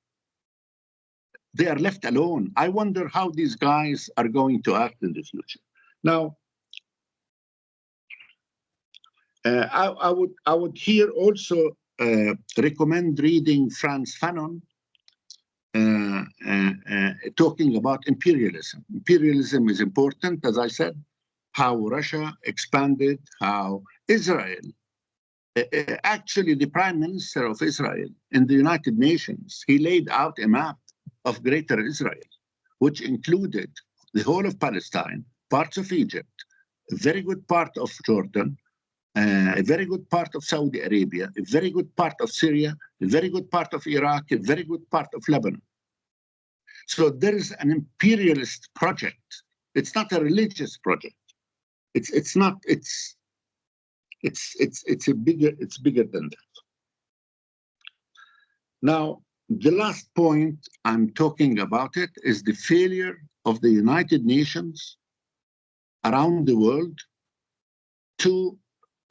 They are left alone. I wonder how these guys are going to act in the future. Now, I would here also recommend reading Frantz Fanon talking about imperialism. Imperialism is important, as I said, how Russia expanded, how Israel, actually the Prime Minister of Israel in the United Nations, he laid out a map of Greater Israel, which included the whole of Palestine, parts of Egypt, a very good part of Jordan, a very good part of Saudi Arabia, a very good part of Syria, a very good part of Iraq, a very good part of Lebanon. So there is an imperialist project. It's not a religious project. It's bigger than that. Now, the last point I'm talking about it is the failure of the United Nations around the world to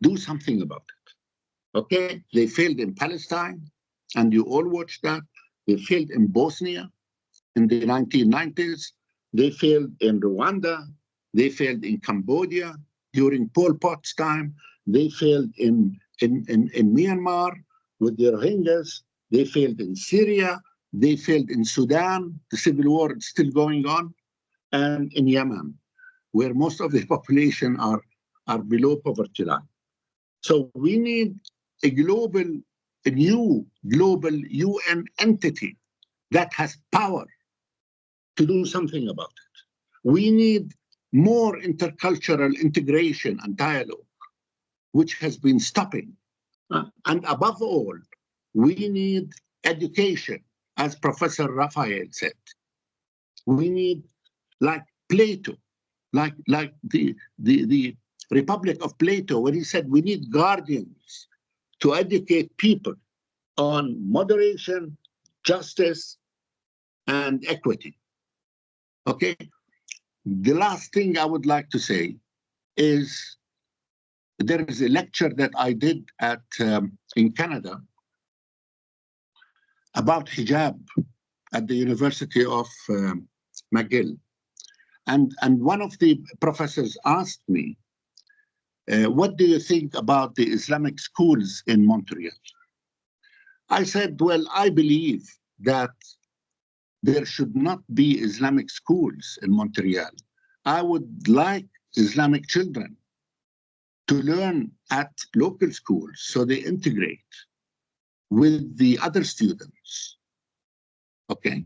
do something about it. Okay, they failed in Palestine, and you all watched that. They failed in Bosnia in the 1990s. They failed in Rwanda. They failed in Cambodia during Pol Pot's time. They failed in Myanmar with the Rohingyas. They failed in Syria. They failed in Sudan. The civil war is still going on. And in Yemen, where most of the population are below poverty line. So we need a new global UN entity that has power to do something about it. We need more intercultural integration and dialogue, which has been stopping. And above all, we need education, as Professor Raffaele said. We need, like Plato, like the Republic of Plato, when he said we need guardians to educate people on moderation, justice, and equity. Okay? The last thing I would like to say is there is a lecture that I did in Canada about hijab at the University of McGill. And one of the professors asked me, what do you think about the Islamic schools in Montreal? I said, well, I believe that there should not be Islamic schools in Montreal. I would like Islamic children to learn at local schools so they integrate with the other students. Okay.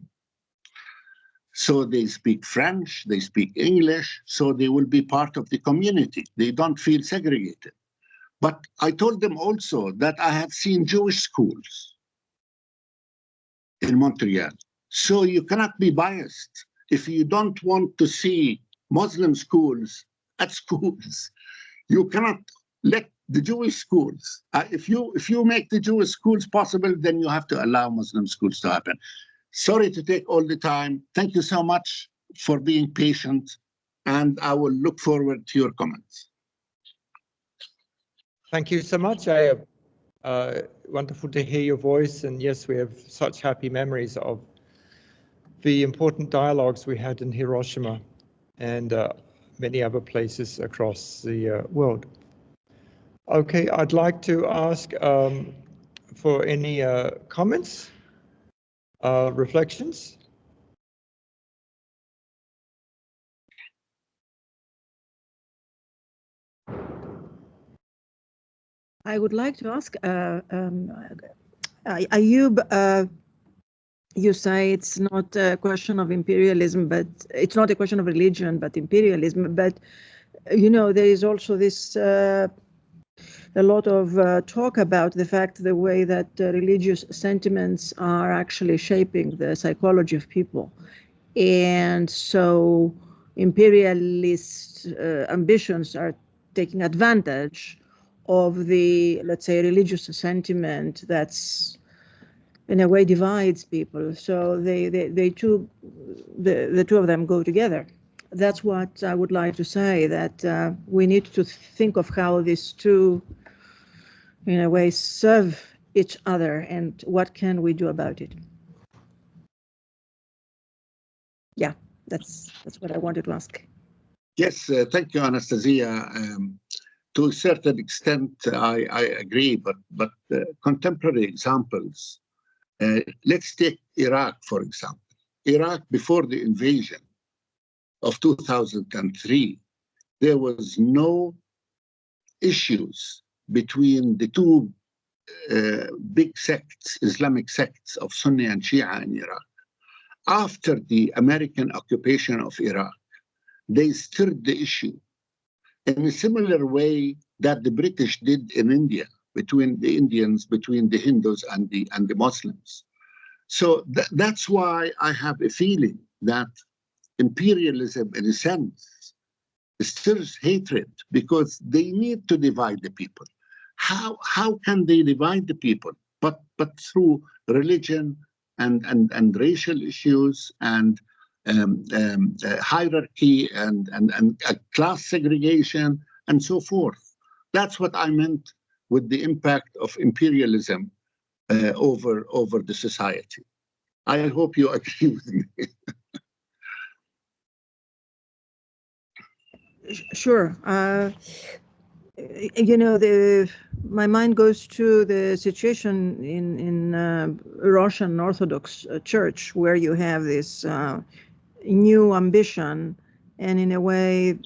So they speak French, they speak English, so they will be part of the community. They don't feel segregated. But I told them also that I have seen Jewish schools in Montreal. So you cannot be biased. If you don't want to see Muslim schools at schools, you cannot let the Jewish schools. If you make the Jewish schools possible, then you have to allow Muslim schools to happen. Sorry to take all the time. Thank you so much for being patient, and I will look forward to your comments. Thank you so much, Ayoub. Wonderful to hear your voice, and yes, we have such happy memories of the important dialogues we had in Hiroshima and many other places across the world. Okay, I'd like to ask for any comments, reflections. I would like to ask, Ayoub, you say it's not a question of imperialism, but it's not a question of religion, but imperialism. But, you know, there is also this, a lot of talk about the fact, the way that religious sentiments are actually shaping the psychology of people. And so imperialist ambitions are taking advantage of the, let's say, religious sentiment that's in a way divides people. So the two of them go together. That's what I would like to say, that we need to think of how these two, in a way, serve each other and what can we do about it. Yeah, that's what I wanted to ask. Yes, thank you, Anastasia. To a certain extent, I agree, but contemporary examples. Let's take Iraq, for example. Iraq, before the invasion of 2003, there was no issues between the two big sects, Islamic sects of Sunni and Shia in Iraq. After the American occupation of Iraq, they stirred the issue in a similar way that the British did in India, between the Indians, between the Hindus and the Muslims. So that's why I have a feeling that imperialism, in a sense, stirs hatred, because they need to divide the people. How can they divide the people? But through religion and racial issues and hierarchy and class segregation and so forth. That's what I meant with the impact of imperialism over the society. I hope you agree with me. Sure. You know, my mind goes to the situation in Russian Orthodox Church, where you have this new ambition, and in a way,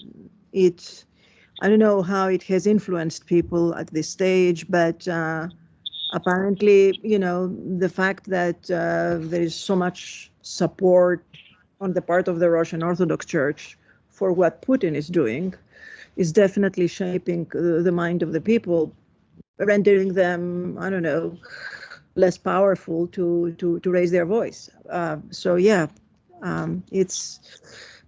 I don't know how it has influenced people at this stage, but apparently, you know, the fact that there is so much support on the part of the Russian Orthodox Church for what Putin is doing is definitely shaping the mind of the people, rendering them, I don't know, less powerful to raise their voice. So yeah,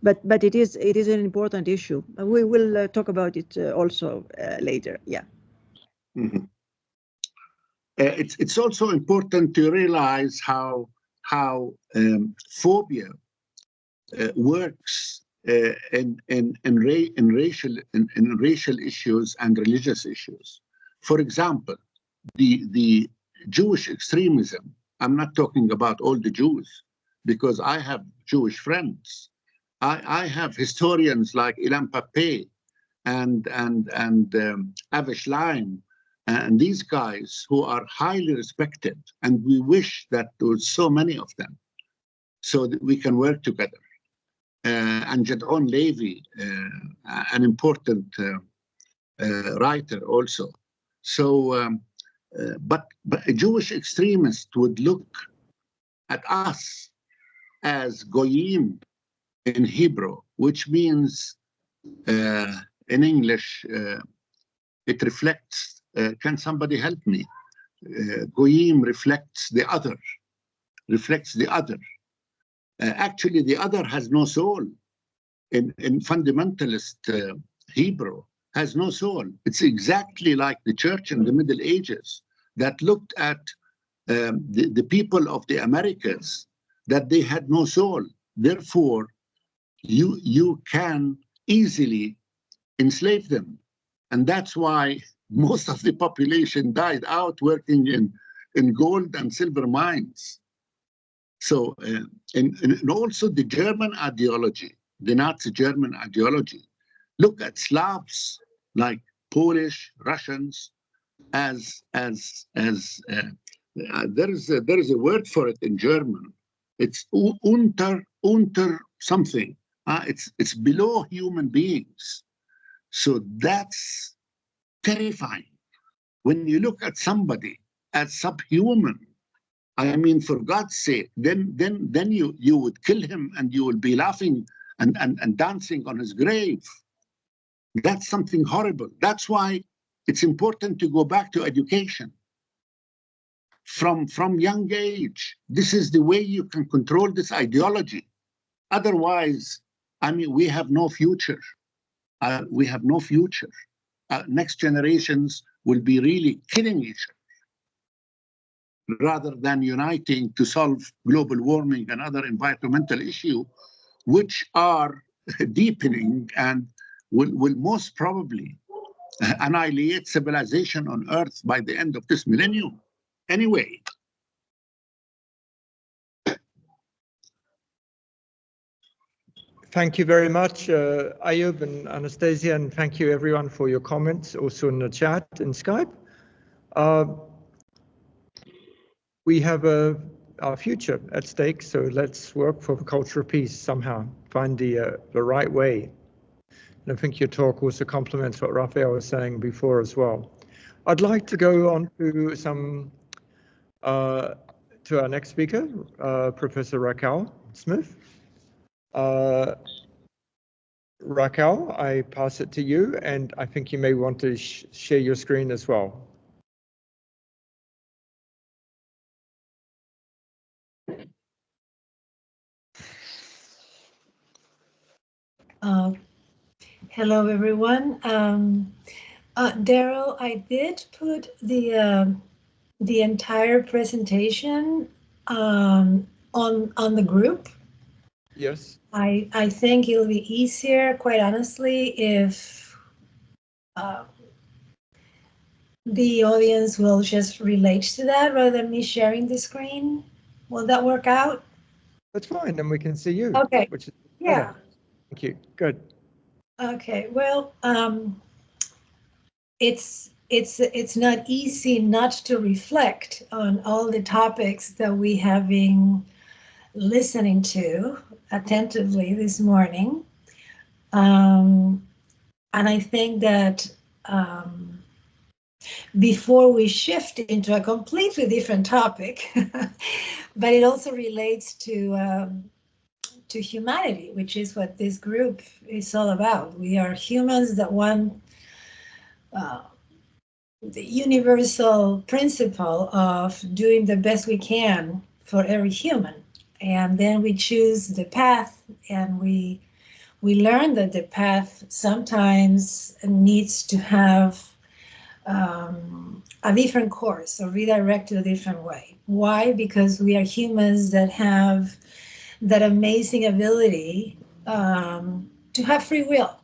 but it is an important issue. We will talk about it also later. Yeah. Mm-hmm. It's also important to realize how phobia works in racial issues and religious issues. For example, the Jewish extremism. I'm not talking about all the Jews, because I have Jewish friends. I have historians like Ilan Pape and Avish Laim, and these guys who are highly respected, and we wish that there were so many of them, so that we can work together. And Jadon Levy, an important writer also. So, but a Jewish extremist would look at us as goyim, in Hebrew, which means in English, it reflects, can somebody help me? Goyim reflects the other, actually, the other has no soul. In fundamentalist Hebrew, has no soul. It's exactly like the church in the Middle Ages that looked at the people of the Americas, that they had no soul. Therefore, you can easily enslave them. And that's why most of the population died out working in gold and silver mines. So, and also the German ideology, the Nazi German ideology, look at Slavs like Polish, Russians, there is a word for it in German. It's unter something. It's below human beings. So that's terrifying. When you look at somebody as subhuman, I mean, for God's sake, then you would kill him and you will be laughing and dancing on his grave. That's something horrible. That's why it's important to go back to education. From young age, this is the way you can control this ideology. Otherwise, I mean, we have no future. We have no future. Next generations will be really killing each other rather than uniting to solve global warming and other environmental issues, which are deepening and will most probably annihilate civilization on Earth by the end of this millennium. Anyway. Thank you very much, Ayoub and Anastasia, and thank you everyone for your comments, also in the chat and Skype. We have our future at stake, so let's work for the culture of peace somehow, find the right way. And I think your talk also complements what Raffaele was saying before as well. I'd like to go on to to our next speaker, Professor Raquel Smith. Raquel, I pass it to you, and I think you may want to share your screen as well. Hello, everyone. Daryl, I did put the entire presentation on the group. Yes. I think it'll be easier, quite honestly, if the audience will just relate to that rather than me sharing the screen. Will that work out? That's fine, and we can see you. Okay. Which is yeah. better. Thank you. Good. Okay. Well, it's not easy not to reflect on all the topics that we have been listening to attentively this morning. And I think that before we shift into a completely different topic, but it also relates to humanity, which is what this group is all about. We are humans that want the universal principle of doing the best we can for every human. And then we choose the path, and we learn that the path sometimes needs to have a different course or redirected a different way. Why? Because we are humans that have that amazing ability to have free will.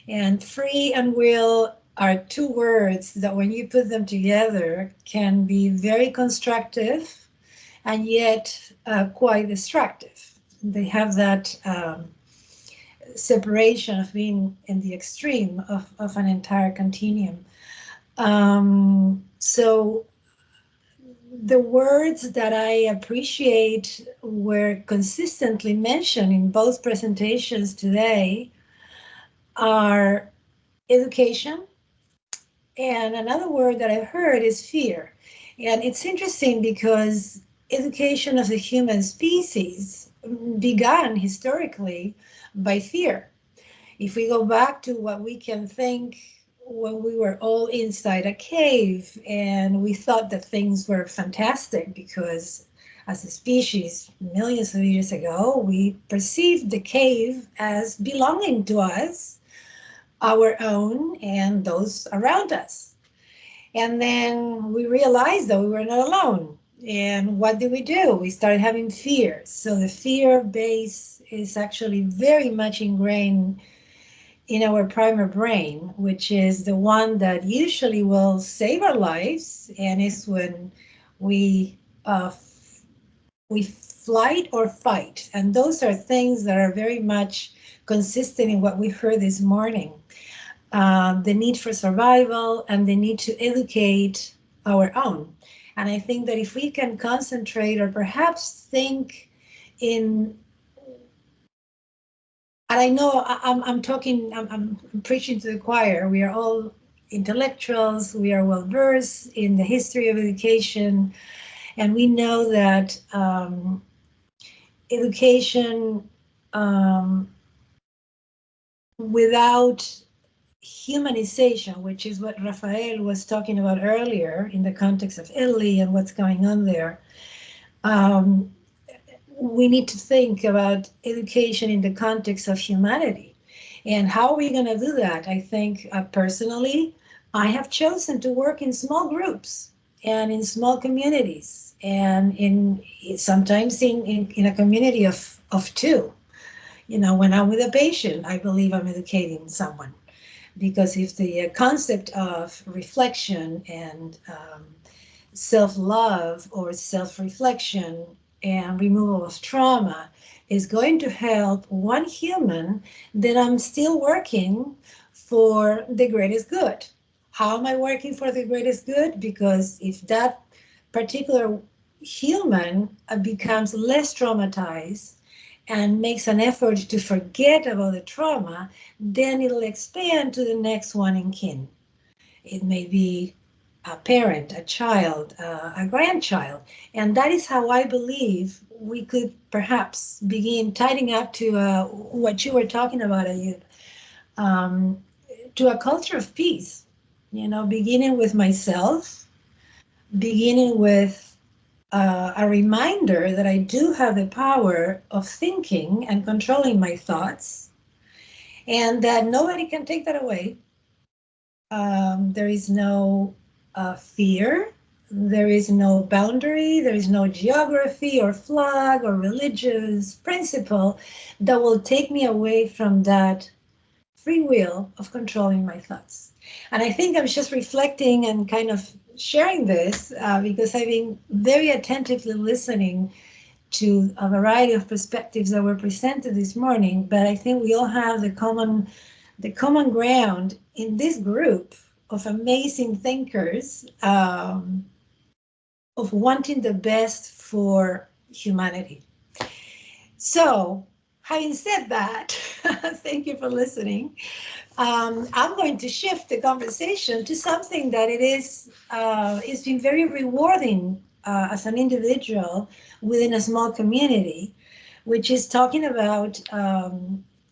And free and will are two words that when you put them together can be very constructive and yet quite destructive. They have that separation of being in the extreme of an entire continuum. So the words that I appreciate were consistently mentioned in both presentations today are education, and another word that I've heard is fear. And it's interesting because education of the human species began historically by fear. If we go back to what we can think when we were all inside a cave and we thought that things were fantastic because as a species, millions of years ago, we perceived the cave as belonging to us, our own, and those around us. And then we realized that we were not alone. And what did? We started having fear. So the fear base is actually very much ingrained in our primal brain, which is the one that usually will save our lives, and is when we flight or fight. And those are things that are very much consistent in what we heard this morning. The need for survival and the need to educate our own. And I think that if we can concentrate or perhaps think in, and I know I'm preaching to the choir, we are all intellectuals, we are well versed in the history of education, and we know that education without humanization, which is what Raffaele was talking about earlier in the context of Italy and what's going on there, we need to think about education in the context of humanity. And how are we going to do that? I think personally, I have chosen to work in small groups and in small communities, and sometimes in a community of two. You know, when I'm with a patient, I believe I'm educating someone. Because if the concept of reflection and self-love or self-reflection and removal of trauma is going to help one human, then I'm still working for the greatest good. How am I working for the greatest good? Because if that particular human becomes less traumatized and makes an effort to forget about the trauma, then it'll expand to the next one in kin. It may be a parent, a child, a grandchild. And that is how I believe we could perhaps begin tidying up to what you were talking about, Ayoub, to a culture of peace, you know, beginning with myself, beginning with a reminder that I do have the power of thinking and controlling my thoughts, and that nobody can take that away. There is no fear, there is no boundary, there is no geography or flag or religious principle that will take me away from that free will of controlling my thoughts. And I think I'm just reflecting and kind of sharing this because I've been very attentively listening to a variety of perspectives that were presented this morning, but I think we all have the common ground in this group of amazing thinkers of wanting the best for humanity. So, having said that, thank you for listening. I'm going to shift the conversation to something that it's been very rewarding as an individual within a small community, which is talking about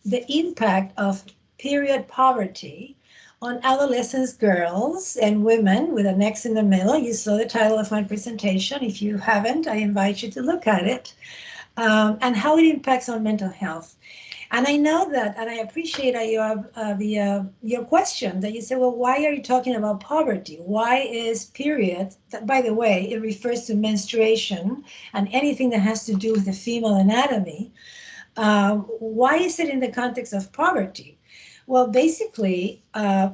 the impact of period poverty on adolescents, girls, and women with an X in the middle. You saw the title of my presentation. If you haven't, I invite you to look at it, and how it impacts on mental health. And I know that, and I appreciate your question that you said, well, why are you talking about poverty? Why is period, by the way, it refers to menstruation and anything that has to do with the female anatomy. Why is it in the context of poverty? Well, basically,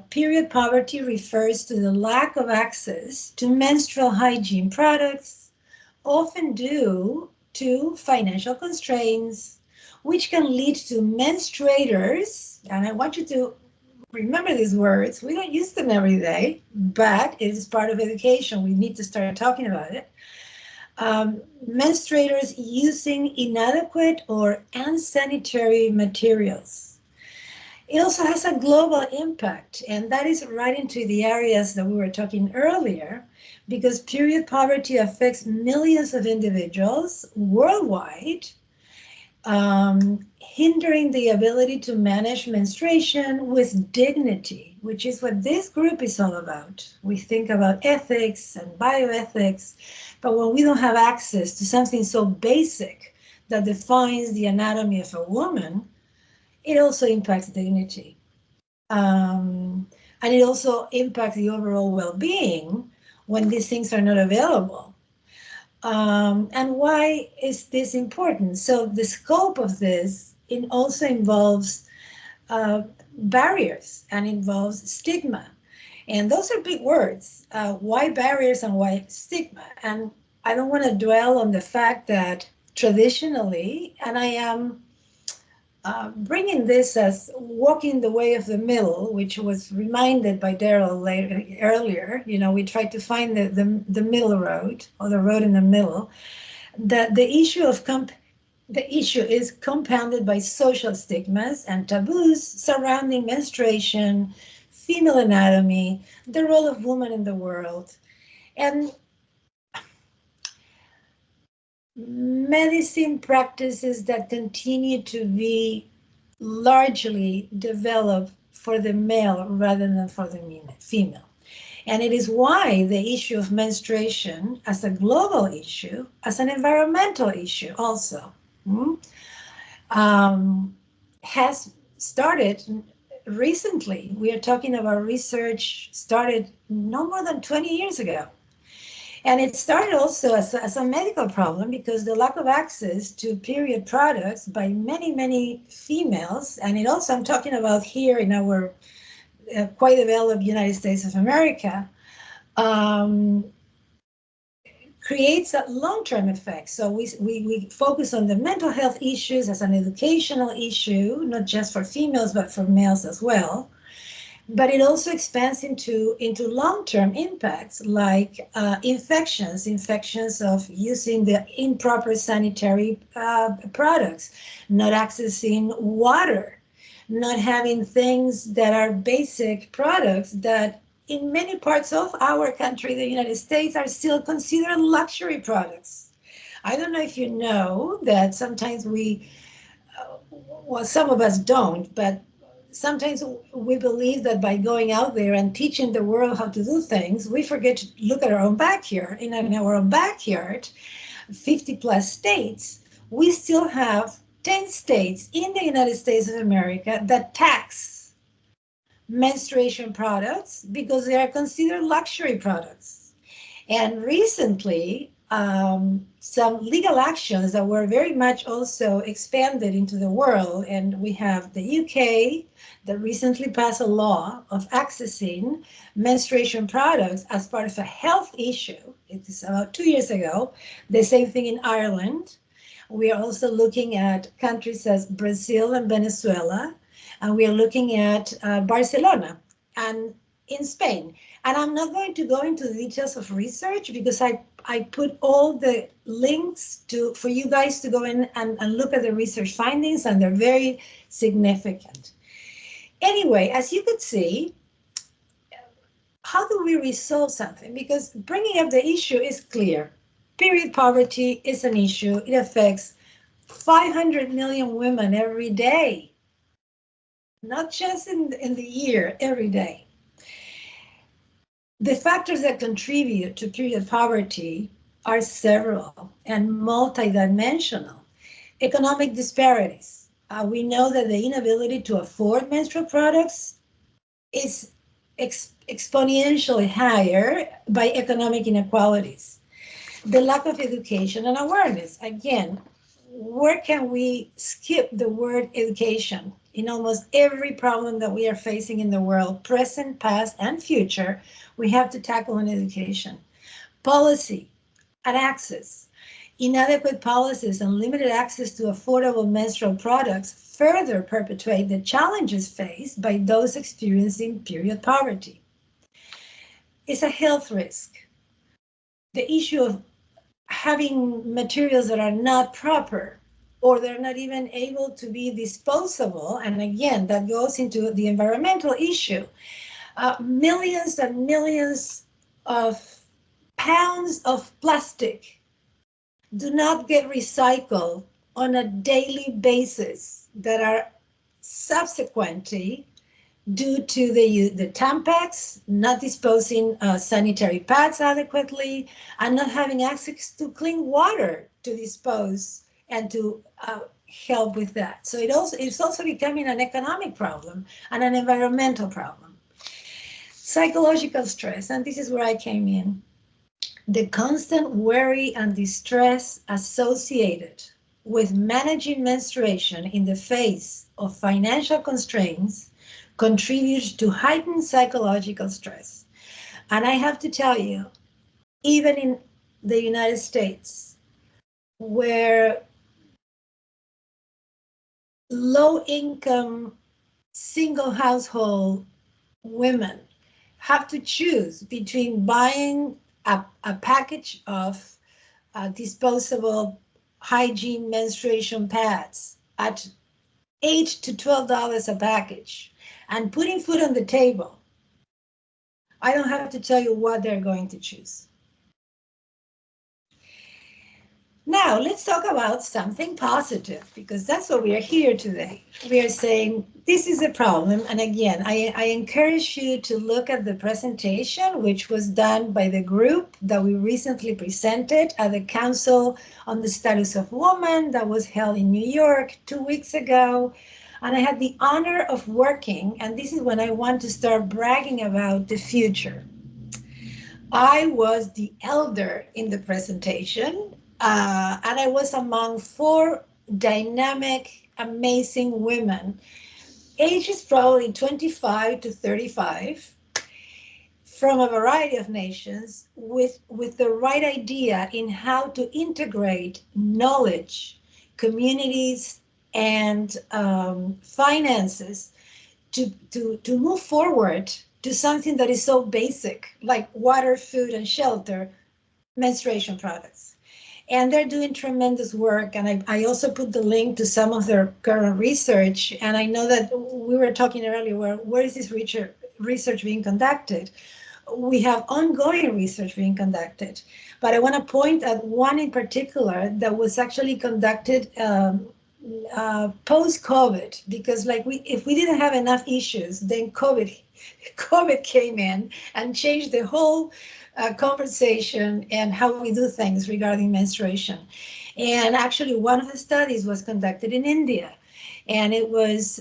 period poverty refers to the lack of access to menstrual hygiene products, often due to financial constraints, which can lead to menstruators, and I want you to remember these words. We don't use them every day, but it is part of education. We need to start talking about it. Menstruators using inadequate or unsanitary materials. It also has a global impact, and that is right into the areas that we were talking earlier, because period poverty affects millions of individuals worldwide. hindering the ability to manage menstruation with dignity, which is what this group is all about. We think about ethics and bioethics, but when we don't have access to something so basic that defines the anatomy of a woman, it also impacts dignity. And it also impacts the overall well-being when these things are not available. And why is this important? So the scope of this, it also involves barriers and involves stigma. And those are big words. Why barriers and why stigma? And I don't want to dwell on the fact that traditionally, and I am bringing this as walking the way of the middle, which was reminded by Daryl earlier. You know, we tried to find the middle road, or the road in the middle. That the issue is compounded by social stigmas and taboos surrounding menstruation, female anatomy, the role of women in the world, and medicine practices that continue to be largely developed for the male rather than for the female. And it is why the issue of menstruation as a global issue, as an environmental issue also, has started recently. We are talking about research started no more than 20 years ago. And it started also as a medical problem because the lack of access to period products by many, many females, and it also, I'm talking about here in our quite developed United States of America, creates a long-term effect. So we focus on the mental health issues as an educational issue, not just for females, but for males as well. But it also expands into long-term impacts like infections of using the improper sanitary products, not accessing water, not having things that are basic products that in many parts of our country, the United States, are still considered luxury products. I don't know if you know that sometimes well, some of us don't, but sometimes we believe that by going out there and teaching the world how to do things, we forget to look at our own backyard. In our own backyard, 50 plus states, we still have 10 states in the United States of America that tax menstruation products because they are considered luxury products. And recently, some legal actions that were very much also expanded into the world. And we have the UK that recently passed a law of accessing menstruation products as part of a health issue. It is about 2 years ago. The same thing in Ireland. We are also looking at countries as Brazil and Venezuela. And we are looking at Barcelona and in Spain. And I'm not going to go into the details of research because I put all the links for you guys to go in and look at the research findings, and they're very significant. Anyway, as you could see, how do we resolve something? Because bringing up the issue is clear. Period poverty is an issue. It affects 500 million women every day, not just in the year, every day. The factors that contribute to period poverty are several and multidimensional. Economic disparities. We know that the inability to afford menstrual products is exponentially higher by economic inequalities. The lack of education and awareness. Again, where can we skip the word education? In almost every problem that we are facing in the world, present, past, and future, we have to tackle on education. Policy and access. Inadequate policies and limited access to affordable menstrual products further perpetuate the challenges faced by those experiencing period poverty. It's a health risk. The issue of having materials that are not proper, or they're not even able to be disposable. And again, that goes into the environmental issue. Millions and millions of pounds of plastic do not get recycled on a daily basis that are subsequently due to the Tampax, not disposing sanitary pads adequately, and not having access to clean water to dispose and to help with that. So it's also becoming an economic problem and an environmental problem. Psychological stress, and this is where I came in. The constant worry and distress associated with managing menstruation in the face of financial constraints contributes to heightened psychological stress. And I have to tell you, even in the United States, where low-income single household women have to choose between buying a package of disposable hygiene menstruation pads at $8 to $12 a package and putting food on the table, I don't have to tell you what they're going to choose. Now, let's talk about something positive, because that's what we are here today. We are saying this is a problem. And again, I encourage you to look at the presentation, which was done by the group that we recently presented at the Council on the Status of Women that was held in New York 2 weeks ago. And I had the honor of working, and this is when I want to start bragging about the future. I was the elder in the presentation. And I was among 4 dynamic, amazing women, ages probably 25 to 35, from a variety of nations, with the right idea in how to integrate knowledge, communities, and finances to move forward to something that is so basic, like water, food, and shelter, menstruation products. And they're doing tremendous work. And I also put the link to some of their current research. And I know that we were talking earlier, where is this research being conducted? We have ongoing research being conducted. But I want to point at one in particular that was actually conducted post-COVID, because if we didn't have enough issues, then COVID came in and changed the whole conversation and how we do things regarding menstruation. And actually, one of the studies was conducted in India, and it was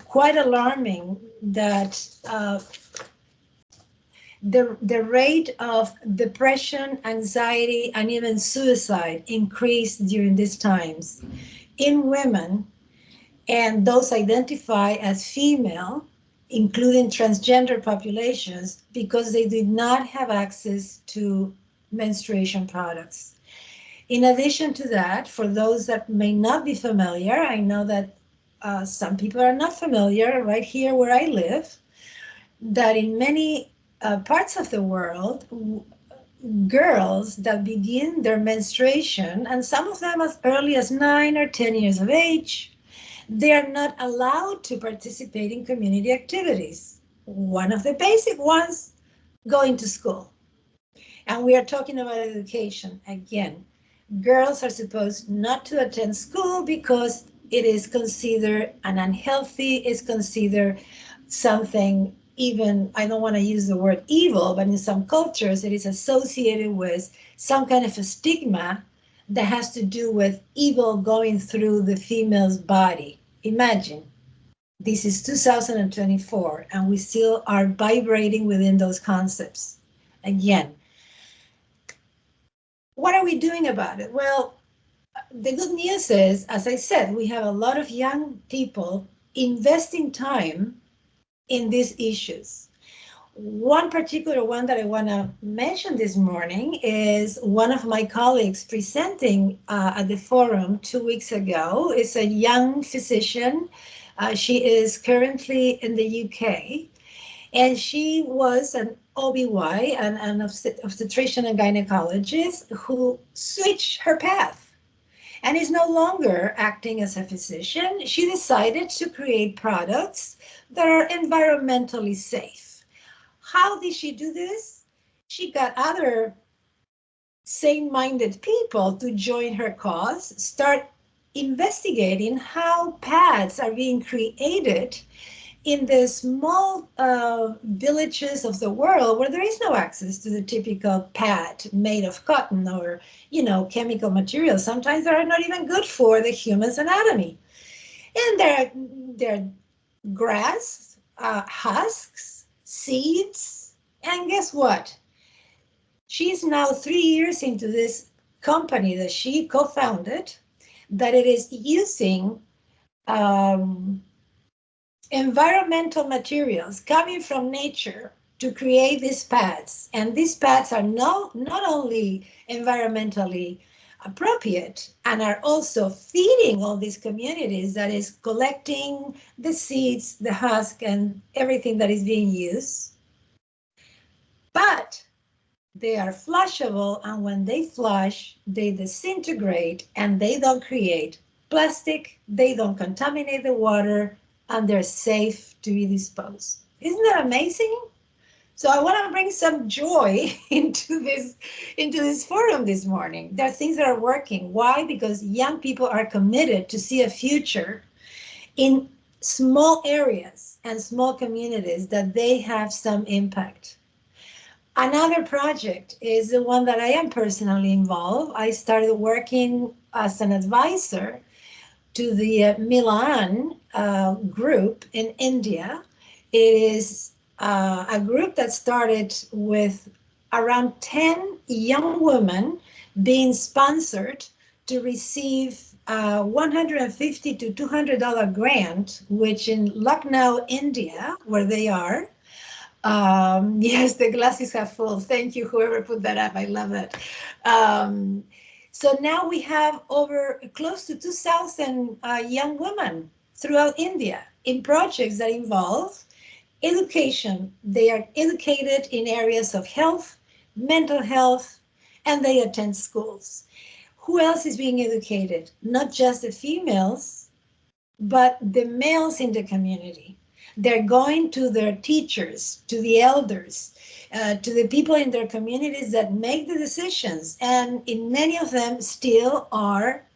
quite alarming that the rate of depression, anxiety, and even suicide increased during these times in women and those identified as female, including transgender populations, because they did not have access to menstruation products. In addition to that, for those that may not be familiar, I know that some people are not familiar right here where I live, that in many parts of the world, girls that begin their menstruation, and some of them as early as 9 or 10 years of age, they are not allowed to participate in community activities. One of the basic ones, going to school. And we are talking about education. Again, girls are supposed not to attend school because it is considered an unhealthy, is considered something, even, I don't want to use the word evil, but in some cultures it is associated with some kind of a stigma that has to do with evil going through the female's body. Imagine, this is 2024, and we still are vibrating within those concepts. Again, what are we doing about it? Well, the good news is, as I said, we have a lot of young people investing time in these issues. One particular one that I want to mention this morning is one of my colleagues presenting at the forum 2 weeks ago. Is a young physician. She is currently in the UK, and she was an OBY, an obstetrician and gynecologist, who switched her path and is no longer acting as a physician. She decided to create products that are environmentally safe. How did she do this? She got other sane-minded people to join her cause, start investigating how paths are being created in the small villages of the world where there is no access to the typical pad made of cotton or, chemical materials. Sometimes they are not even good for the human's anatomy. And they're grass, husks, seeds, and guess what? She's now 3 years into this company that she co-founded, that it is using environmental materials coming from nature to create these pads. And these pads are not only environmentally appropriate and are also feeding all these communities that is collecting the seeds, the husk, and everything that is being used. But they are flushable, and when they flush, they disintegrate and they don't create plastic, they don't contaminate the water, and they're safe to be disposed. Isn't that amazing? So I want to bring some joy into this forum this morning. There are things that are working. Why? Because young people are committed to see a future in small areas and small communities that they have some impact. Another project is the one that I am personally involved. I started working as an advisor to the Milan group in India. It is a group that started with around 10 young women being sponsored to receive a $150 to $200 grant, which in Lucknow, India, where they are. Yes, the glasses are full. Thank you, whoever put that up. I love it. So now we have over close to 2,000 young women throughout India in projects that involve education. They are educated in areas of health, mental health, and they attend schools. Who else is being educated? Not just the females, but the males in the community. They're going to their teachers, to the elders, to the people in their communities that make the decisions. And in many of them still are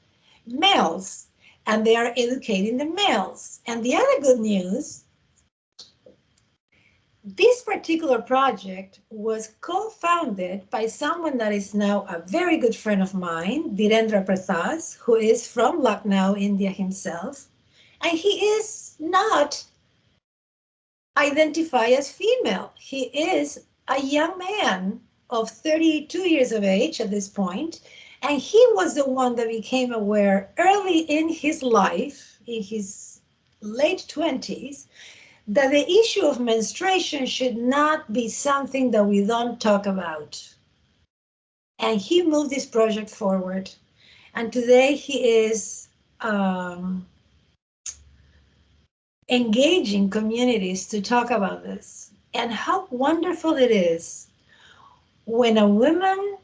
males, and they are educating the males. And the other good news, this particular project was co-founded by someone that is now a very good friend of mine, Dhirendra Prasad, who is from Lucknow, India himself. And he is not identified as female. He is a young man of 32 years of age at this point, and he was the one that became aware early in his life, in his late 20s, that the issue of menstruation should not be something that we don't talk about. And he moved this project forward. And today he is engaging communities to talk about this. And how wonderful it is when a woman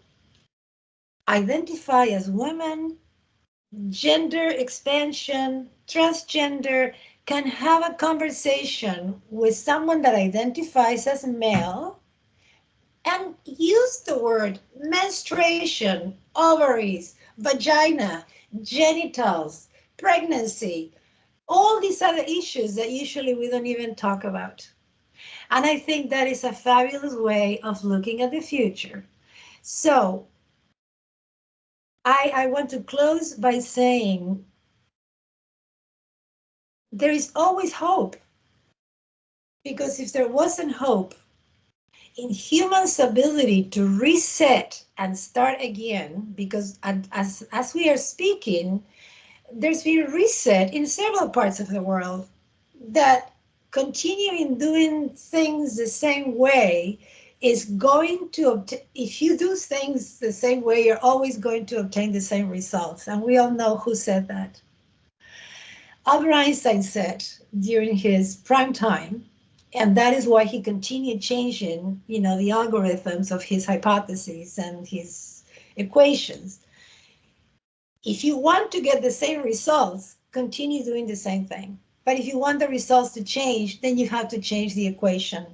identify as woman, gender expansion, transgender, can have a conversation with someone that identifies as male and use the word menstruation, ovaries, vagina, genitals, pregnancy, all these other issues that usually we don't even talk about. And I think that is a fabulous way of looking at the future. So I want to close by saying there is always hope, because if there wasn't hope in humans' ability to reset and start again, because as we are speaking, there's been reset in several parts of the world, that continuing doing things the same way is going to, if you do things the same way, you're always going to obtain the same results. And we all know who said that. Albert Einstein said during his prime time, and that is why he continued changing, the algorithms of his hypotheses and his equations. If you want to get the same results, continue doing the same thing. But if you want the results to change, then you have to change the equation.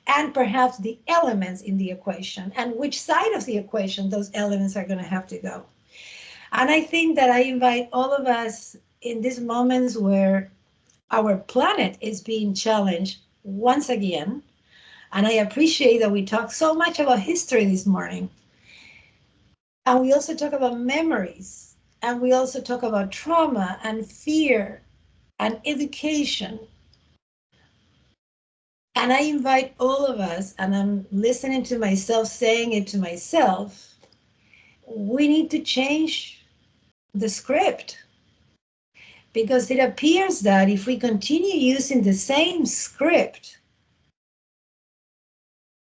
and perhaps the elements in the equation, and which side of the equation those elements are going to have to go. And I think that I invite all of us in these moments where our planet is being challenged once again, and I appreciate that we talk so much about history this morning, and we also talk about memories, and we also talk about trauma and fear and education. And I invite all of us, and I'm listening to myself saying it to myself, we need to change the script. Because it appears that if we continue using the same script,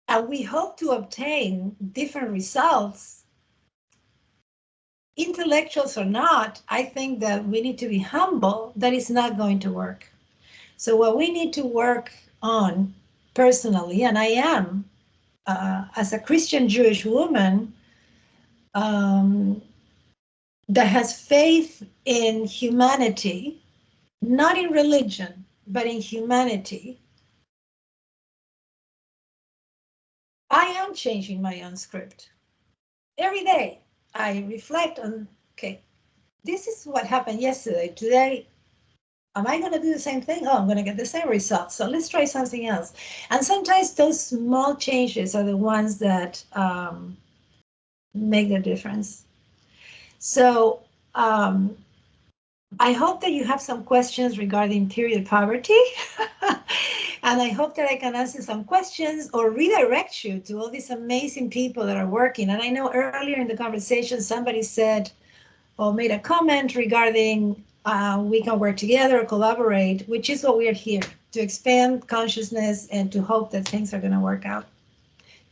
and we hope to obtain different results, intellectuals or not, I think that we need to be humble that it's not going to work. So what we need to work on personally, and I am, as a Christian Jewish woman, that has faith in humanity, not in religion, but in humanity, I am changing my own script. Every day I reflect on, okay, this is what happened yesterday. Today, am I going to do the same thing? Oh, I'm going to get the same results. So let's try something else. And sometimes those small changes are the ones that make the difference. So I hope that you have some questions regarding period poverty. And I hope that I can answer some questions or redirect you to all these amazing people that are working. And I know earlier in the conversation, somebody said or made a comment regarding we can work together or collaborate, which is what we are here, to expand consciousness and to hope that things are going to work out.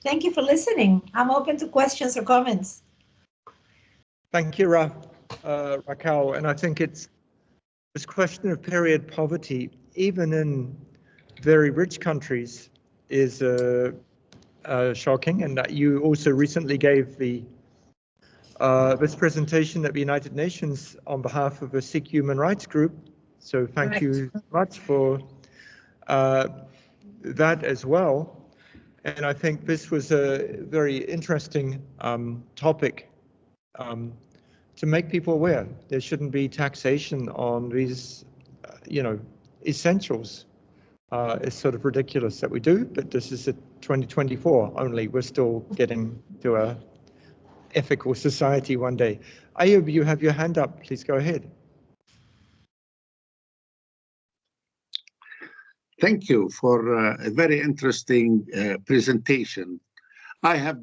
Thank you for listening. I'm open to questions or comments. Thank you, Raquel. And I think it's this question of period poverty, even in very rich countries, is shocking. And that you also recently gave the this presentation at the United Nations on behalf of a Sikh human rights group. So thank you much for that as well. And I think this was a very interesting topic to make people aware. There shouldn't be taxation on these, essentials. It's sort of ridiculous that we do, but this is a 2024 only. We're still getting to a ethical society one day. Ayoub, you have your hand up. Please go ahead. Thank you for a very interesting presentation. I have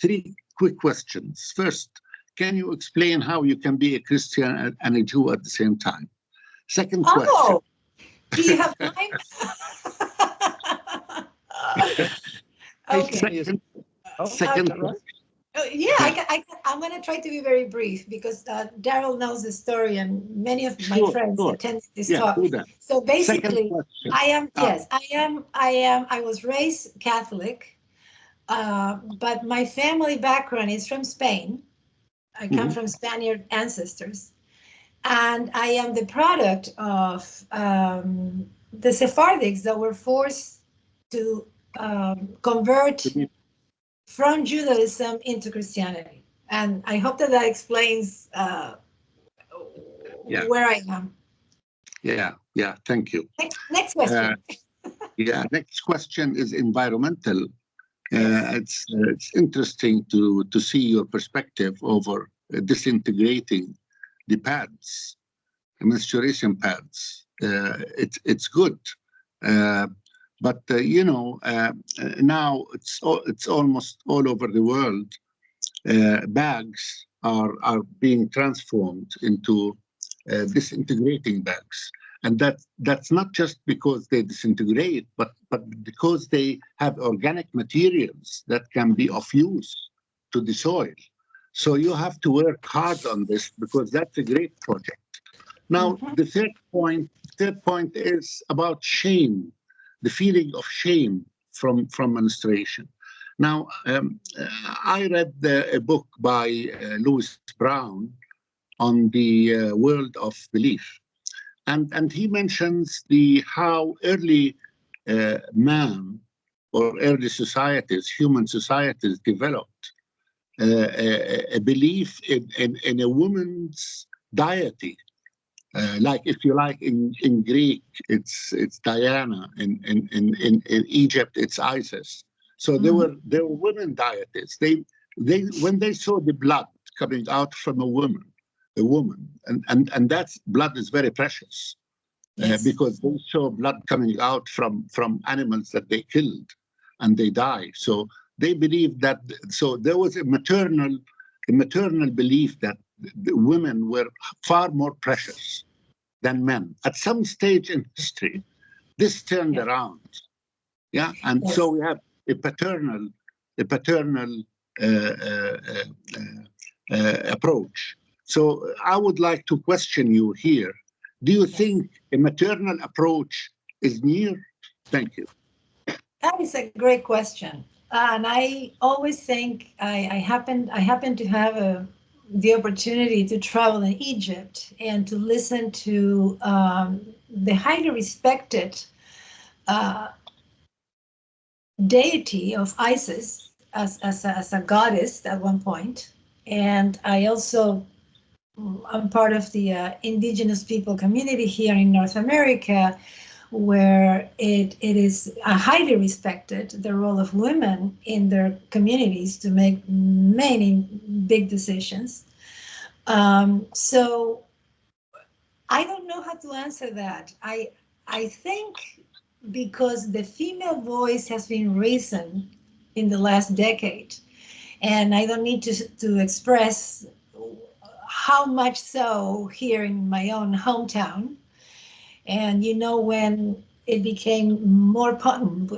3 quick questions. First, can you explain how you can be a Christian and a Jew at the same time? Second question. Do you have time? Okay. Second question. I'm going to try to be very brief because Daryl knows the story and many of my friends attended this talk. So basically, I was raised Catholic, but my family background is from Spain. I come from Spaniard ancestors, and I am the product of the Sephardics that were forced to convert from Judaism into Christianity. And I hope that that explains where I am. Yeah, thank you. Next question. Next question is environmental. It's interesting to see your perspective over disintegrating the pads, the menstruation pads. It's good. But now it's almost all over the world. Bags are being transformed into disintegrating bags, and that's not just because they disintegrate, but because they have organic materials that can be of use to the soil. So you have to work hard on this because that's a great project. Now, the third point is about shame. The feeling of shame from menstruation. Now, I read a book by Lewis Brown on the world of belief, and he mentions how early man or early societies, human societies, developed a belief in a woman's deity. Like, if you like, in Greek, it's Diana. In Egypt, it's Isis. So there were women deities. They when they saw the blood coming out from a woman, and that blood is very precious, because they saw blood coming out from animals that they killed, and they die. So they believed that. So there was a maternal belief that the women were far more precious than men. At some stage in history, this turned around. Yeah, and so we have a paternal approach. So I would like to question you here. Do you think a maternal approach is near? Thank you. That is a great question. And I always think I happen to have the opportunity to travel in Egypt and to listen to the highly respected deity of Isis as a goddess at one point. And I also, I'm part of the indigenous people community here in North America, where it is highly respected, the role of women in their communities to make many big decisions. So I don't know how to answer that. I think because the female voice has been risen in the last decade, and I don't need to express how much so here in my own hometown. And you know, when it became more potent,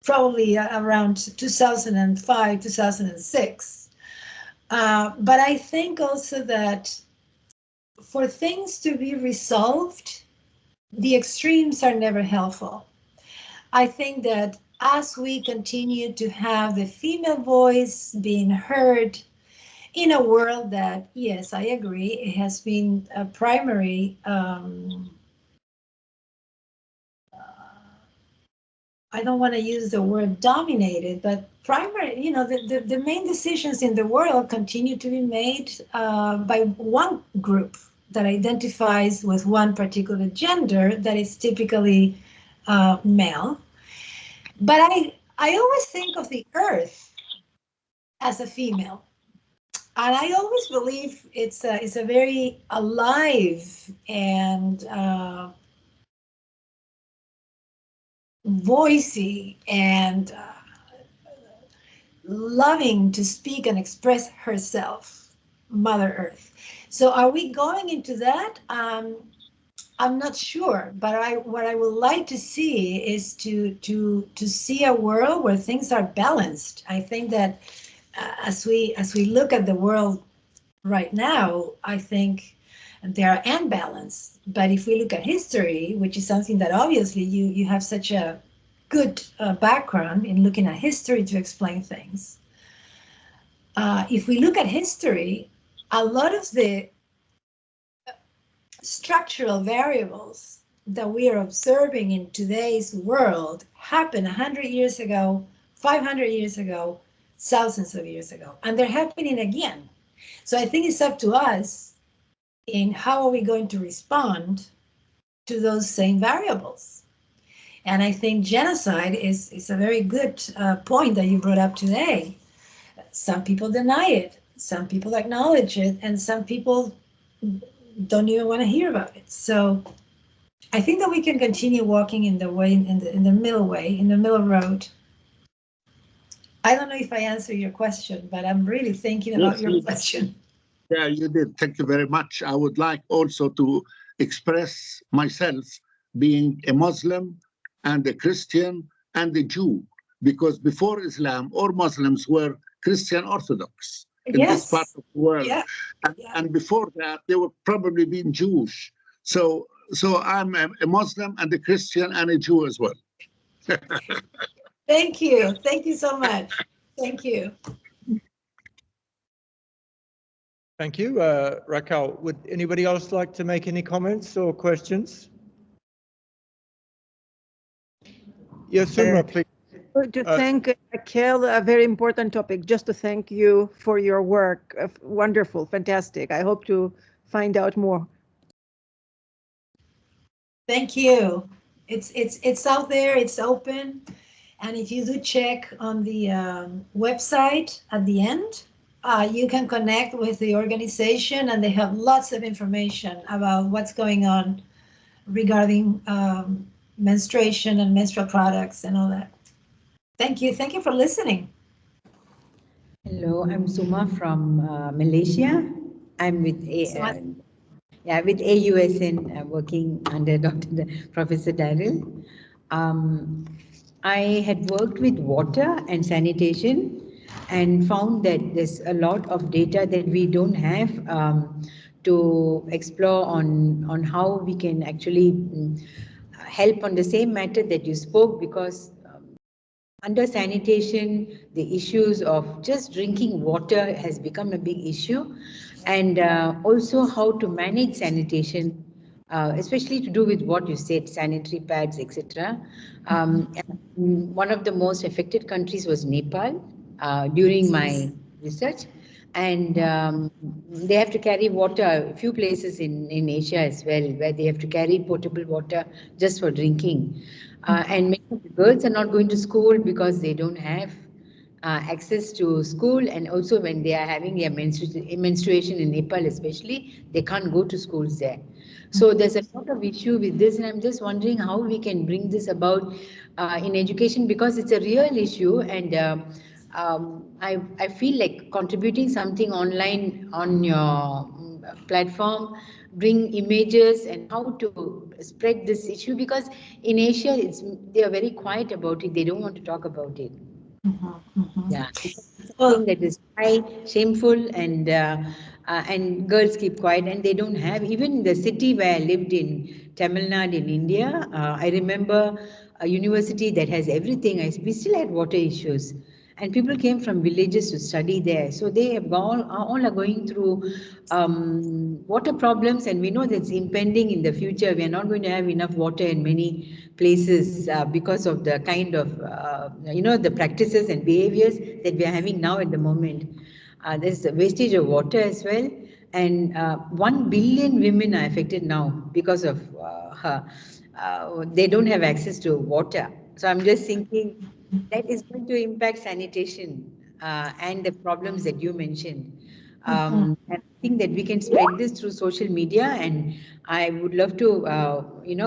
probably around 2005, 2006. But I think also that for things to be resolved, the extremes are never helpful. I think that as we continue to have the female voice being heard in a world that, yes, I agree, it has been a primary I don't want to use the word dominated, but primary, you know, the main decisions in the world continue to be made by one group that identifies with one particular gender that is typically male. But I always think of the earth as a female. And I always believe it's a very alive and voicey and loving to speak and express herself, Mother Earth. So are we going into that? I'm not sure, but what I would like to see is to see a world where things are balanced. I think that as we look at the world right now, I think they are unbalanced. But if we look at history, which is something that obviously you have such a good background in looking at history to explain things. If we look at history, a lot of the structural variables that we are observing in today's world happened 100 years ago, 500 years ago, thousands of years ago, and they're happening again. So I think it's up to us in how are we going to respond to those same variables. And I think genocide is a very good point that you brought up today. Some people deny it, some people acknowledge it, and some people don't even want to hear about it. So I think that we can continue walking in the way, in the middle way, in the middle road. I don't know if I answered your question, but I'm really thinking about your question. Yeah, you did. Thank you very much. I would like also to express myself being a Muslim and a Christian and a Jew, because before Islam, all Muslims were Christian Orthodox in this part of the world. Yeah. And before that, they were probably being Jewish. So I'm a Muslim and a Christian and a Jew as well. Thank you. Thank you so much. Thank you. Thank you, Raquel. Would anybody else like to make any comments or questions? Yes, Sumra, please. To thank Raquel, a very important topic, just to thank you for your work. Wonderful, fantastic. I hope to find out more. Thank you. It's out there, it's open. And if you do check on the website at the end, you can connect with the organization, and they have lots of information about what's going on regarding menstruation and menstrual products and all that. Thank you. Thank you for listening. Hello, I'm Suma from Malaysia. I'm with with AUSN, working under Professor Daryl. I had worked with water and sanitation and found that there's a lot of data that we don't have to explore on how we can actually help on the same matter that you spoke, because under sanitation, the issues of just drinking water has become a big issue, and also how to manage sanitation, especially to do with what you said, sanitary pads, etc. One of the most affected countries was Nepal during my research, and they have to carry water, a few places in Asia as well, where they have to carry potable water just for drinking. And many of the girls are not going to school because they don't have access to school, and also when they are having their menstruation in Nepal especially, they can't go to schools there. So there's a lot of issue with this, and I'm just wondering how we can bring this about in education, because it's a real issue, and I feel like contributing something online on your platform, bring images and how to spread this issue, because in Asia they are very quiet about it. They don't want to talk about it. Yeah, it's something that is quite shameful, and girls keep quiet, and they don't have, even the city where I lived in Tamil Nadu in India, I remember a university that has everything. We still had water issues, and people came from villages to study there. So they have all are going through water problems, and we know that's impending in the future. We are not going to have enough water in many places because of the kind of the practices and behaviors that we are having now at the moment. There's a wastage of water as well, and 1 billion women are affected now because of they don't have access to water. So I'm just thinking that is going to impact sanitation and the problems that you mentioned. And I think that we can spread this through social media, and I would love to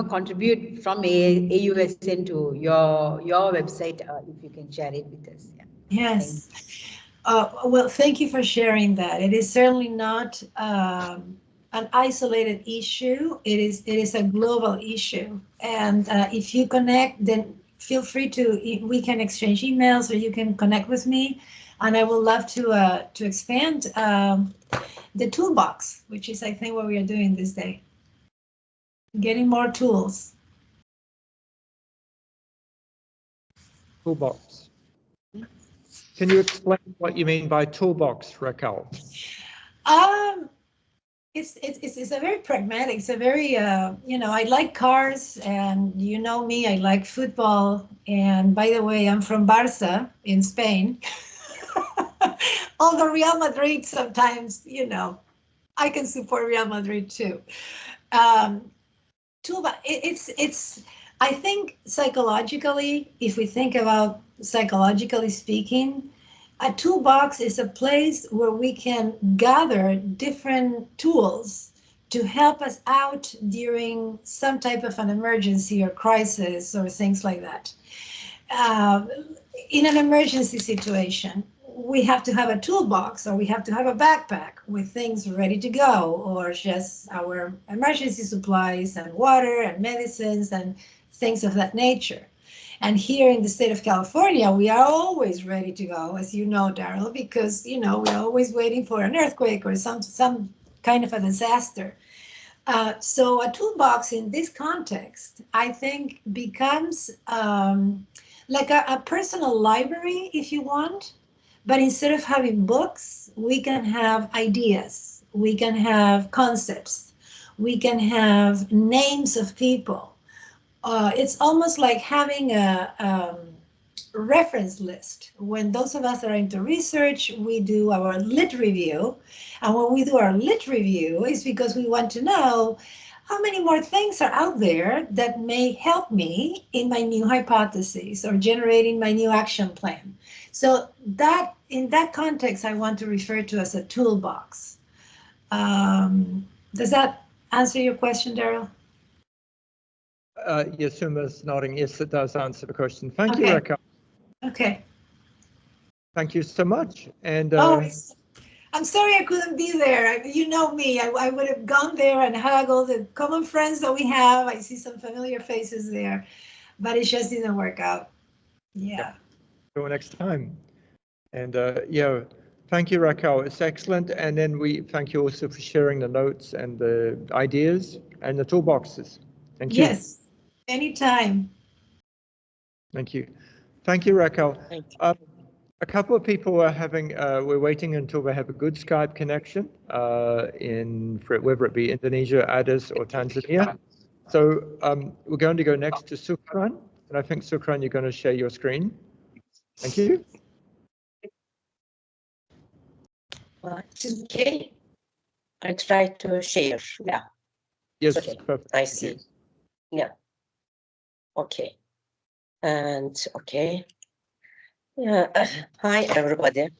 contribute from AUSN to your website if you can share it with us. Yeah. Yes. Well, thank you for sharing that. It is certainly not an isolated issue. It is a global issue, and if you connect, then feel free to. We can exchange emails, or you can connect with me, and I would love to expand the toolbox, which is, I think, what we are doing this day. Getting more tools. Toolbox. Can you explain what you mean by toolbox, Raquel? It's a very pragmatic. It's a very I like cars, and you know me, I like football. And by the way, I'm from Barça in Spain. Although Real Madrid sometimes, I can support Real Madrid too. It's I think psychologically, if we think about psychologically speaking, a toolbox is a place where we can gather different tools to help us out during some type of an emergency or crisis or things like that. In an emergency situation, we have to have a toolbox, or we have to have a backpack with things ready to go, or just our emergency supplies and water and medicines and things of that nature. And here in the state of California, we are always ready to go, as you know, Daryl, because, we're always waiting for an earthquake or some kind of a disaster. So a toolbox in this context, I think, becomes like a personal library, if you want. But instead of having books, we can have ideas, we can have concepts, we can have names of people. It's almost like having reference list. When those of us that are into research, we do our lit review. And when we do our lit review, it's because we want to know how many more things are out there that may help me in my new hypotheses or generating my new action plan. So that, in that context, I want to refer to as a toolbox. Does that answer your question, Daryl? Yes, Suma's nodding. Yes, it does answer the question. Thank you, Okay. Raquel. Okay. Thank you so much. And I'm sorry I couldn't be there. You know me. I would have gone there and hugged all the common friends that we have. I see some familiar faces there, but it just didn't work out. Yeah. Till next time. And yeah, thank you, Raquel. It's excellent. And then we thank you also for sharing the notes and the ideas and the toolboxes. Thank you. Yes, anytime. Thank you. Thank you, Raquel. Thank you. A couple of people are having, we're waiting until they have a good Skype connection whether it be Indonesia, Addis, or Tanzania. So we're going to go next to Sukran. And I think, Sukran, you're going to share your screen. Thank you. It's okay. I try to share. Yeah. Yes, okay. perfect. I see. Yeah. Okay. And okay. Yeah. Hi, everybody.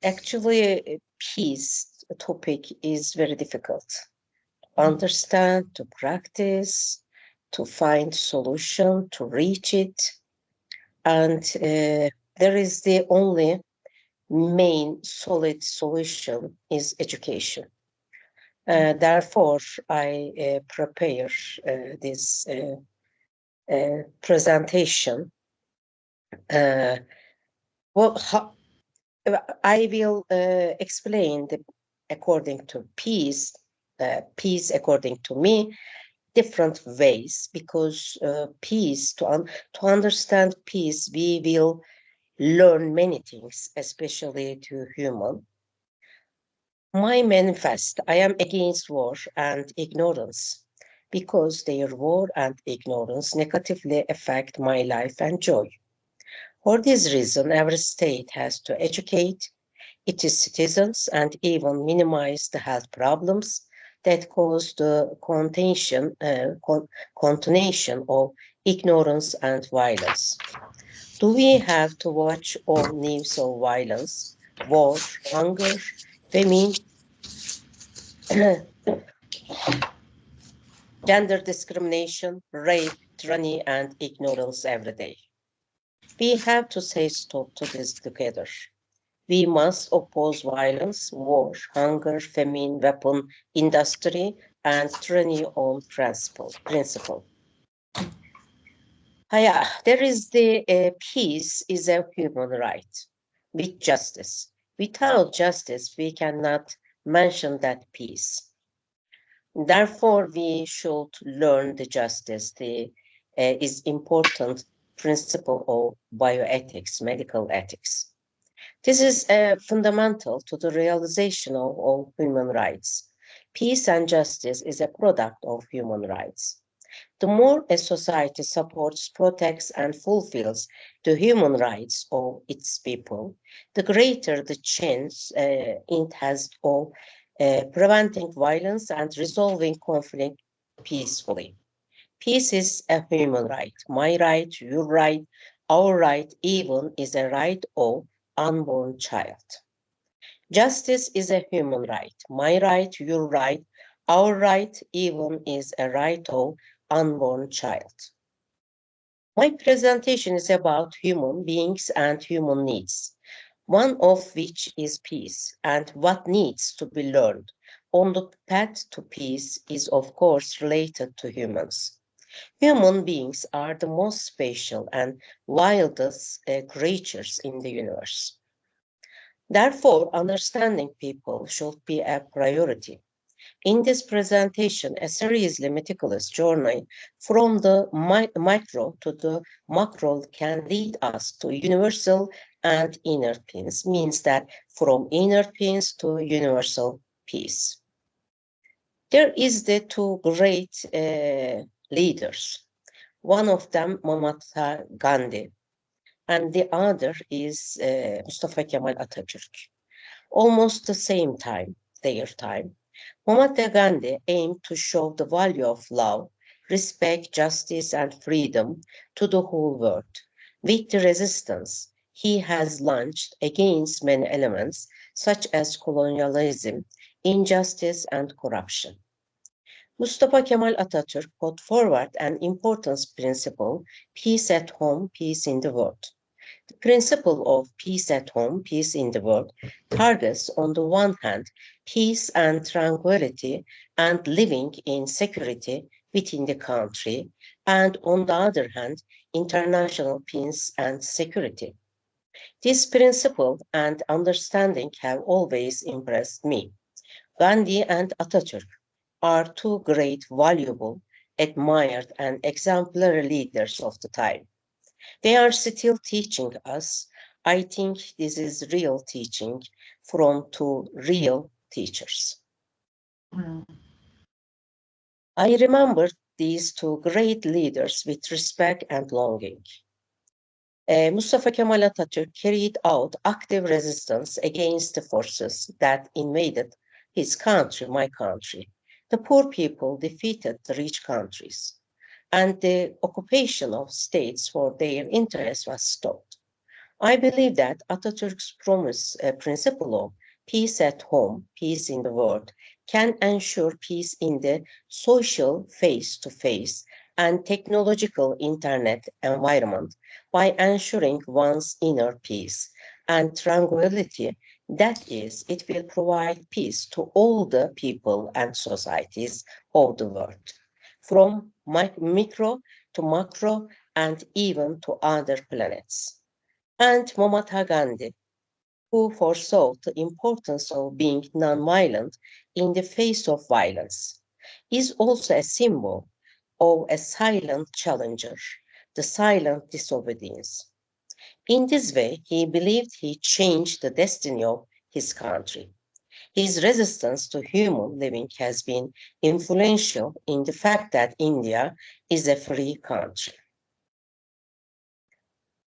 Actually, peace topic is very difficult to understand, to practice, to find solution, to reach it. And there is the only main solid solution is education. Therefore, I prepare this presentation. I will explain according to peace according to me, different ways, because peace, to understand peace, we will learn many things, especially to human. My manifest, I am against war and ignorance, because their war and ignorance negatively affect my life and joy. For this reason, every state has to educate its citizens and even minimize the health problems that cause the continuation of ignorance and violence. Do we have to watch all news of violence, war, hunger, famine, gender discrimination, rape, tyranny, and ignorance every day? We have to say stop to this together. We must oppose violence, war, hunger, famine, weapon industry, and tyranny on principle. There is the peace is a human right with justice. Without justice, we cannot mention that peace. Therefore, we should learn the justice. Is important principle of bioethics, medical ethics. This is fundamental to the realization of human rights. Peace and justice is a product of human rights. The more a society supports, protects, and fulfills the human rights of its people, the greater the chance it has of preventing violence and resolving conflict peacefully. Peace is a human right. My right, your right, our right, even is a right of unborn child. Justice is a human right. My right, your right, our right, even is a right of unborn child. My presentation is about human beings and human needs, one of which is peace, and what needs to be learned on the path to peace is, of course, related to humans. Human beings are the most special and wildest creatures in the universe. Therefore, understanding people should be a priority. In this presentation, a seriously meticulous journey from the micro to the macro can lead us to universal and inner peace, means that from inner peace to universal peace. There is the two great leaders. One of them, Mahatma Gandhi. and the other is Mustafa Kemal Atatürk. Almost the same time, their time, Mahatma Gandhi aimed to show the value of love, respect, justice, and freedom to the whole world. With the resistance he has launched against many elements such as colonialism, injustice, and corruption. Mustafa Kemal Atatürk put forward an important principle: peace at home, peace in the world. The principle of peace at home, peace in the world targets, on the one hand, peace and tranquility and living in security within the country, and on the other hand, international peace and security. This principle and understanding have always impressed me. Gandhi and Atatürk are two great, valuable, admired, and exemplary leaders of the time. They are still teaching us. I think this is real teaching from two real teachers. I remember these two great leaders with respect and longing. Mustafa Kemal Atatürk carried out active resistance against the forces that invaded his country, my country. The poor people defeated the rich countries, and the occupation of states for their interests was stopped. I believe that Atatürk's principle of peace at home, peace in the world, can ensure peace in the social face-to-face and technological internet environment by ensuring one's inner peace and tranquility. That is, it will provide peace to all the people and societies of the world, from micro to macro and even to other planets. And Mahatma Gandhi, who foresaw the importance of being non-violent in the face of violence, is also a symbol of a silent challenger, the silent disobedience. In this way, he believed he changed the destiny of his country. His resistance to human living has been influential in the fact that India is a free country.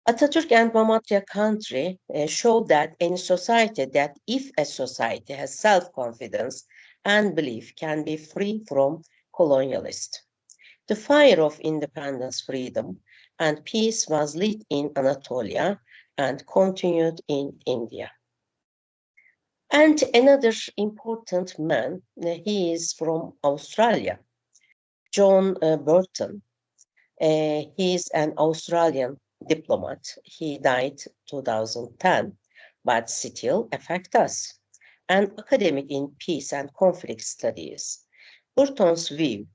Atatürk and Mahatma Gandhi showed that any society, that if a society has self-confidence and belief, can be free from colonialists. The fire of independence, freedom, and peace was lit in Anatolia and continued in India. And another important man, he is from Australia, John Burton. He is an Australian diplomat. He died 2010, but still affects us. An academic in peace and conflict studies. Burton's view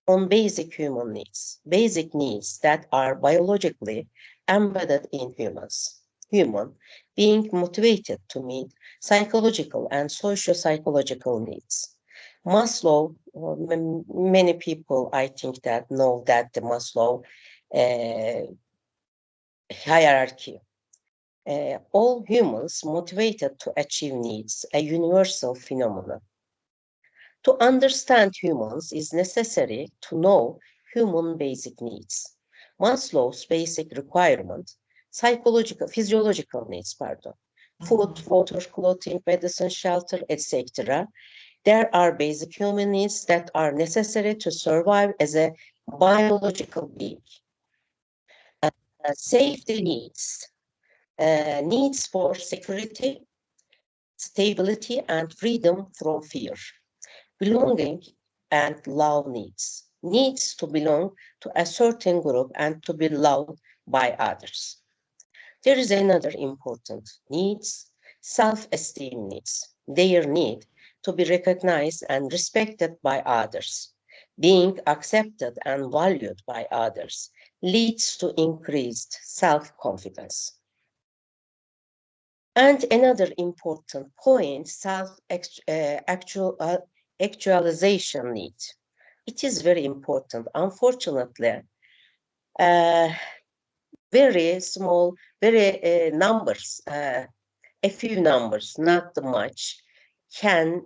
on basic human needs, basic needs that are biologically embedded in humans, human being motivated to meet psychological and socio-psychological needs. Maslow, many people I think that know that the Maslow hierarchy. All humans motivated to achieve needs, a universal phenomenon. To understand humans is necessary to know human basic needs. Maslow's basic requirement, physiological needs, food, water, clothing, medicine, shelter, etc. There are basic human needs that are necessary to survive as a biological being. Safety needs, needs for security, stability, and freedom from fear. Belonging and love needs, needs to belong to a certain group and to be loved by others. There is another important needs, self-esteem needs, their need to be recognized and respected by others. Being accepted and valued by others leads to increased self-confidence. And another important point, self-actualization need. It is very important. Unfortunately, very small, very numbers, a few numbers, not much, can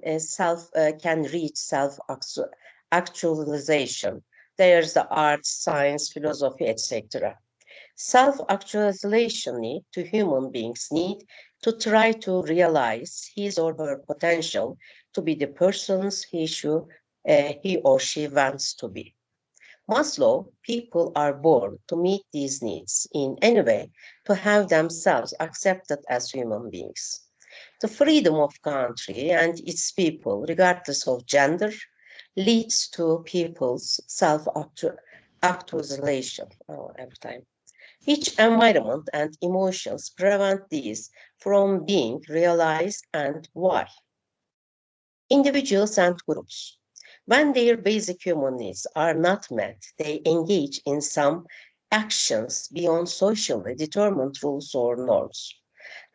reach self-actualization. There's the arts, science, philosophy, etc. Self-actualization need to human beings need to try to realize his or her potential to be the persons he or she wants to be. Maslow, people are born to meet these needs in any way to have themselves accepted as human beings. The freedom of country and its people, regardless of gender, leads to people's self-actualization every time. Each environment and emotions prevent these from being realized, and why? Individuals and groups. When their basic human needs are not met, they engage in some actions beyond socially determined rules or norms.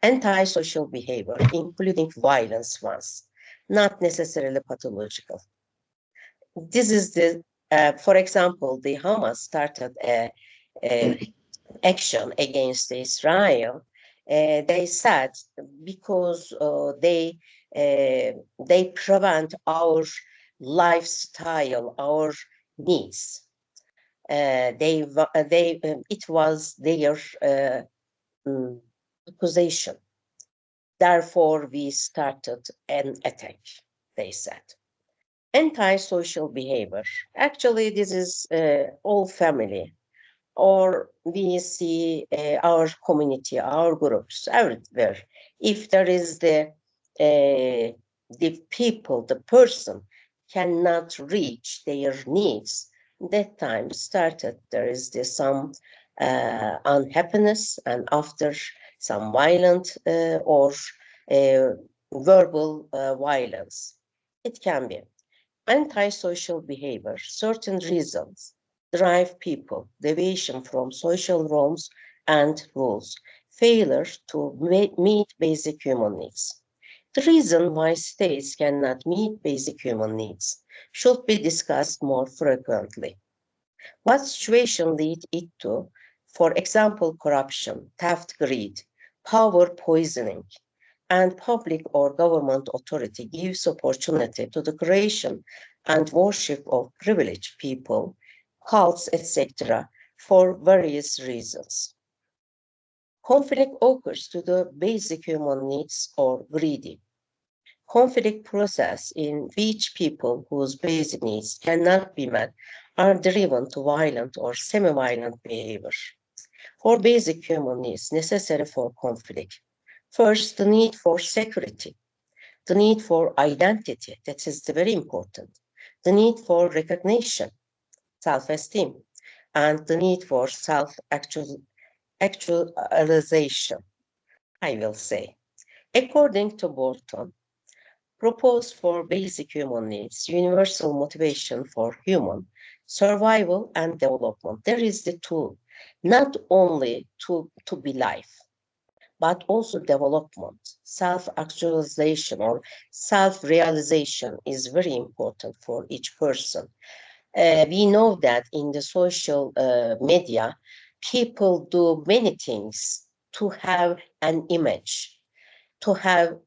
Antisocial behavior, including violence ones, not necessarily pathological. This is for example, the Hamas started a action against Israel. They said because they prevent our lifestyle, our needs. It was their accusation. Therefore, we started an attack, they said. Antisocial behavior. Actually, this is all family, or we see our community, our groups, everywhere. If there is the people, the person cannot reach their needs, that time started, there is some unhappiness, and after some violent or verbal violence. It can be antisocial behavior, certain reasons drive people, deviation from social norms and rules, failure to meet basic human needs. The reason why states cannot meet basic human needs should be discussed more frequently. What situation lead it to? For example, corruption, theft, greed, power poisoning, and public or government authority gives opportunity to the creation and worship of privileged people, cults, etc., for various reasons. Conflict occurs to the basic human needs or greedy. Conflict process in which people whose basic needs cannot be met are driven to violent or semi-violent behavior. For basic human needs necessary for conflict, first, the need for security, the need for identity, that is very important, the need for recognition, self-esteem, and the need for self-actualization, I will say. According to Bolton, proposed for basic human needs, universal motivation for human survival and development. There is the tool, not only to be life, but also development, self-actualization or self-realization is very important for each person. We know that in the social media, people do many things to have an image, to have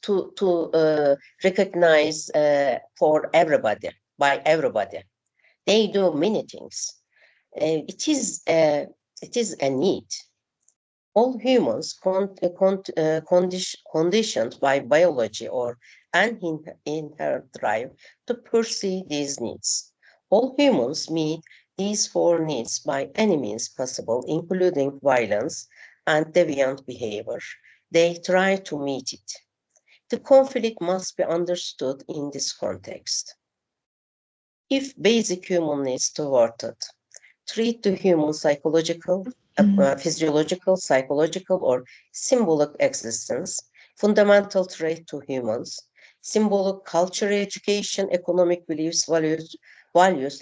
to recognize for everybody, by everybody. They do many things. It is a need. All humans conditioned by biology or an inherent drive to pursue these needs. All humans meet these four needs by any means possible, including violence and deviant behavior. They try to meet it. The conflict must be understood in this context. If basic human needs thwarted, treat the human psychological, physiological, psychological, or symbolic existence, fundamental trait to humans, symbolic culture, education, economic beliefs, values,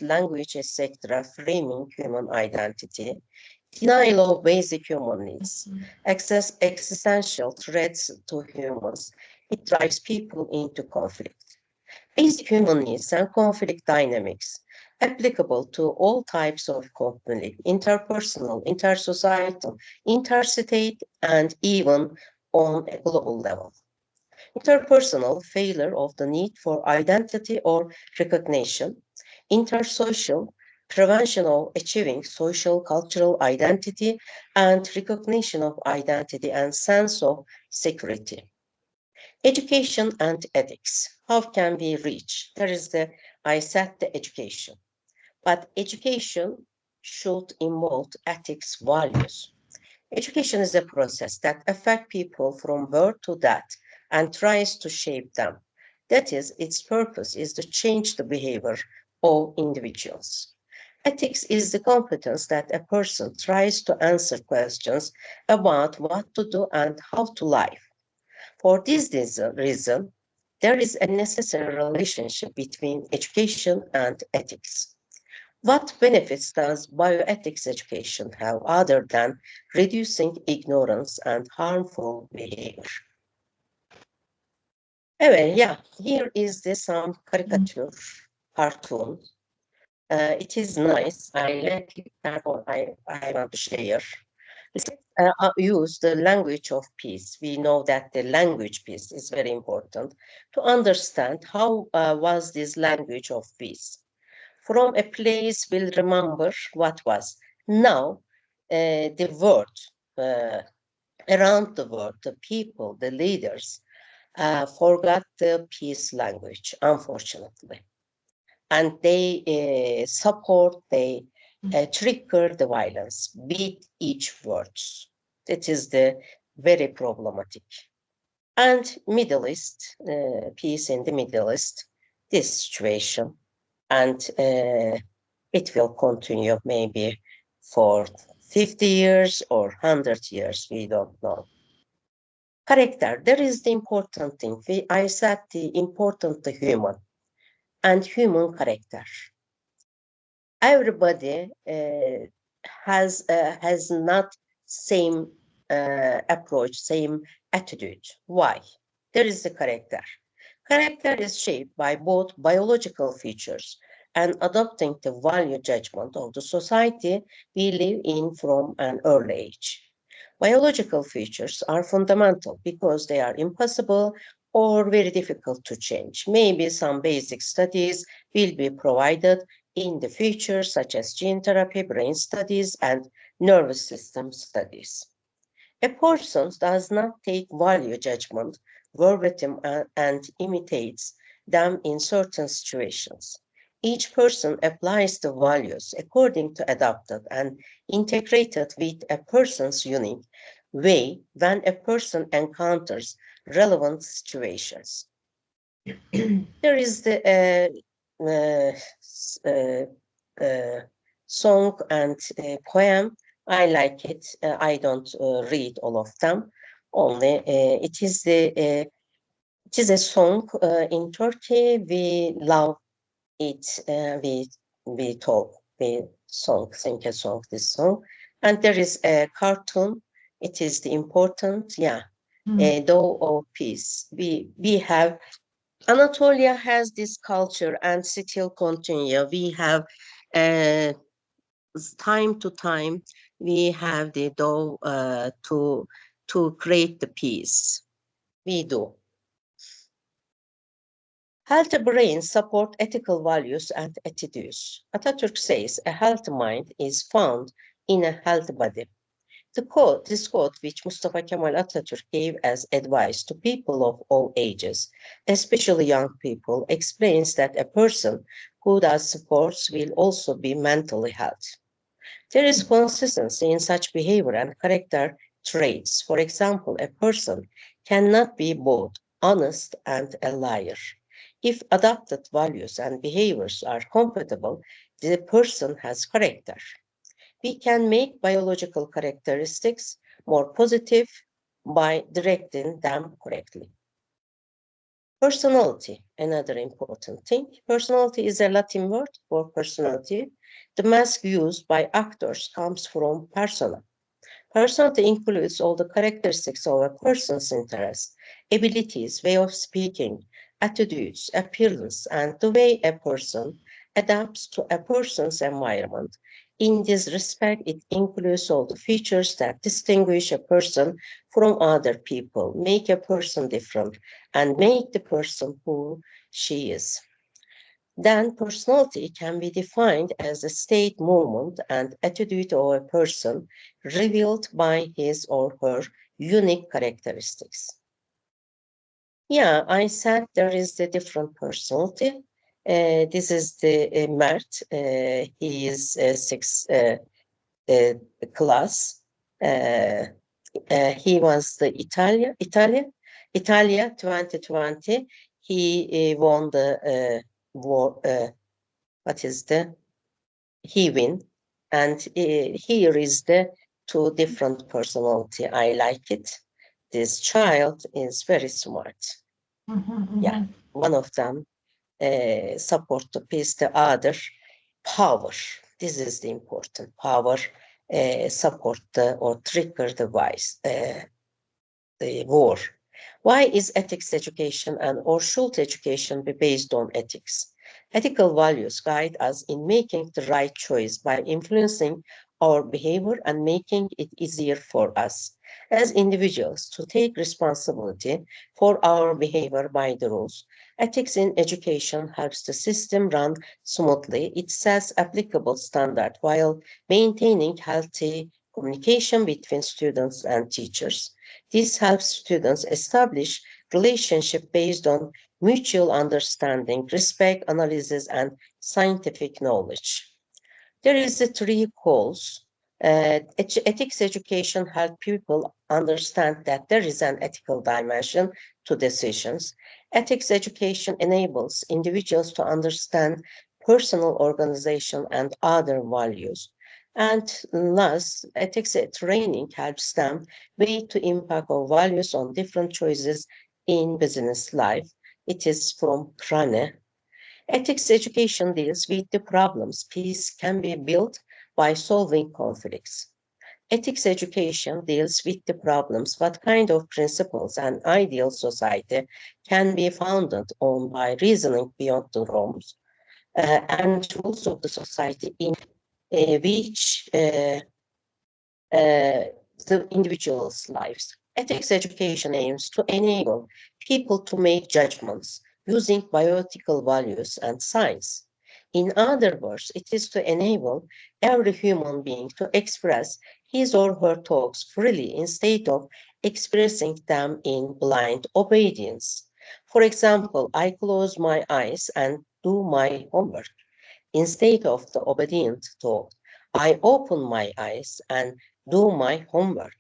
language, etc., framing human identity, denial of basic human needs, existential threats to humans. It drives people into conflict. Basic human needs and conflict dynamics applicable to all types of conflict, interpersonal, intersocietal, interstate, and even on a global level. Interpersonal, failure of the need for identity or recognition. Intersocial, prevention of achieving social cultural identity, and recognition of identity and sense of security. Education and ethics. How can we reach? There is I said the education, but education should involve ethics values. Education is a process that affects people from birth to death and tries to shape them. That is, its purpose is to change the behavior of individuals. Ethics is the competence that a person tries to answer questions about what to do and how to live. For this reason, there is a necessary relationship between education and ethics. What benefits does bioethics education have other than reducing ignorance and harmful behavior? Evet, yeah, here is some caricature cartoon. It is nice. I like it, therefore I want to share. Let's use the language of peace. We know that the language piece is very important to understand how was this language of peace. From a place we'll remember what was. Now, the world, around the world, the people, the leaders, forgot the peace language, unfortunately. And they support, they trigger the violence with each words. That is the very problematic. And Middle East, peace in the Middle East, this situation, and it will continue maybe for 50 years or 100 years, we don't know. Character, there is the important thing. I said the important, the human, and human character. Everybody has not same approach, same attitude. Why? There is the character. Character is shaped by both biological features and adopting the value judgment of the society we live in from an early age. Biological features are fundamental because they are impossible or very difficult to change. Maybe some basic studies will be provided in the future, such as gene therapy, brain studies, and nervous system studies. A person does not take value judgment verbatim and imitates them in certain situations. Each person applies the values according to adopted and integrated with a person's unique way when a person encounters relevant situations. There is the song and poem. I like it. I don't read all of them. Only it is a song in Turkey. We love it. We talk. We sing a song. This song, and there is a cartoon. It is the important. Yeah, Dough of Peace. We have. Anatolia has this culture and still continue. We have time to time, we have the dough to create the peace. We do. Healthy brains support ethical values and attitudes. Atatürk says a healthy mind is found in a healthy body. This quote, which Mustafa Kemal Atatürk gave as advice to people of all ages, especially young people, explains that a person who does sports will also be mentally healthy. There is consistency in such behavior and character traits. For example, a person cannot be both honest and a liar. If adopted values and behaviors are compatible, the person has character. We can make biological characteristics more positive by directing them correctly. Personality, another important thing. Personality is a Latin word for personality. The mask used by actors comes from persona. Personality includes all the characteristics of a person's interests, abilities, way of speaking, attitudes, appearance, and the way a person adapts to a person's environment. In this respect, it includes all the features that distinguish a person from other people, make a person different, and make the person who she is. then personality can be defined as a state, movement, and attitude of a person revealed by his or her unique characteristics. Yeah, I said there is the different personality. This is the Mert. He is sixth class. He was the Italia 2020. He won the he win, and here is the two different personality. I like it. This child is very smart. Yeah, one of them support the peace, the other power. This is the important power. Support or trigger the war. Why is ethics education or should education be based on ethics? Ethical values guide us in making the right choice by influencing our behavior and making it easier for us as individuals to take responsibility for our behavior by the rules. Ethics in education helps the system run smoothly. It sets applicable standards while maintaining healthy communication between students and teachers. This helps students establish relationships based on mutual understanding, respect, analysis, and scientific knowledge. There is the three goals. Ethics education helps people understand that there is an ethical dimension to decisions. Ethics education enables individuals to understand personal organization and other values. And last, ethics training helps them weigh the impact of values on different choices in business life. It is from Krane. Ethics education deals with the problems peace can be built by solving conflicts. Ethics education deals with the problems what kind of principles and ideal society can be founded on by reasoning beyond the norms and rules of the society in which the individual's lives. Ethics education aims to enable people to make judgments using bioethical values and science. In other words, it is to enable every human being to express his or her thoughts freely instead of expressing them in blind obedience. For example, I close my eyes and do my homework. Instead of the obedient thought, I open my eyes and do my homework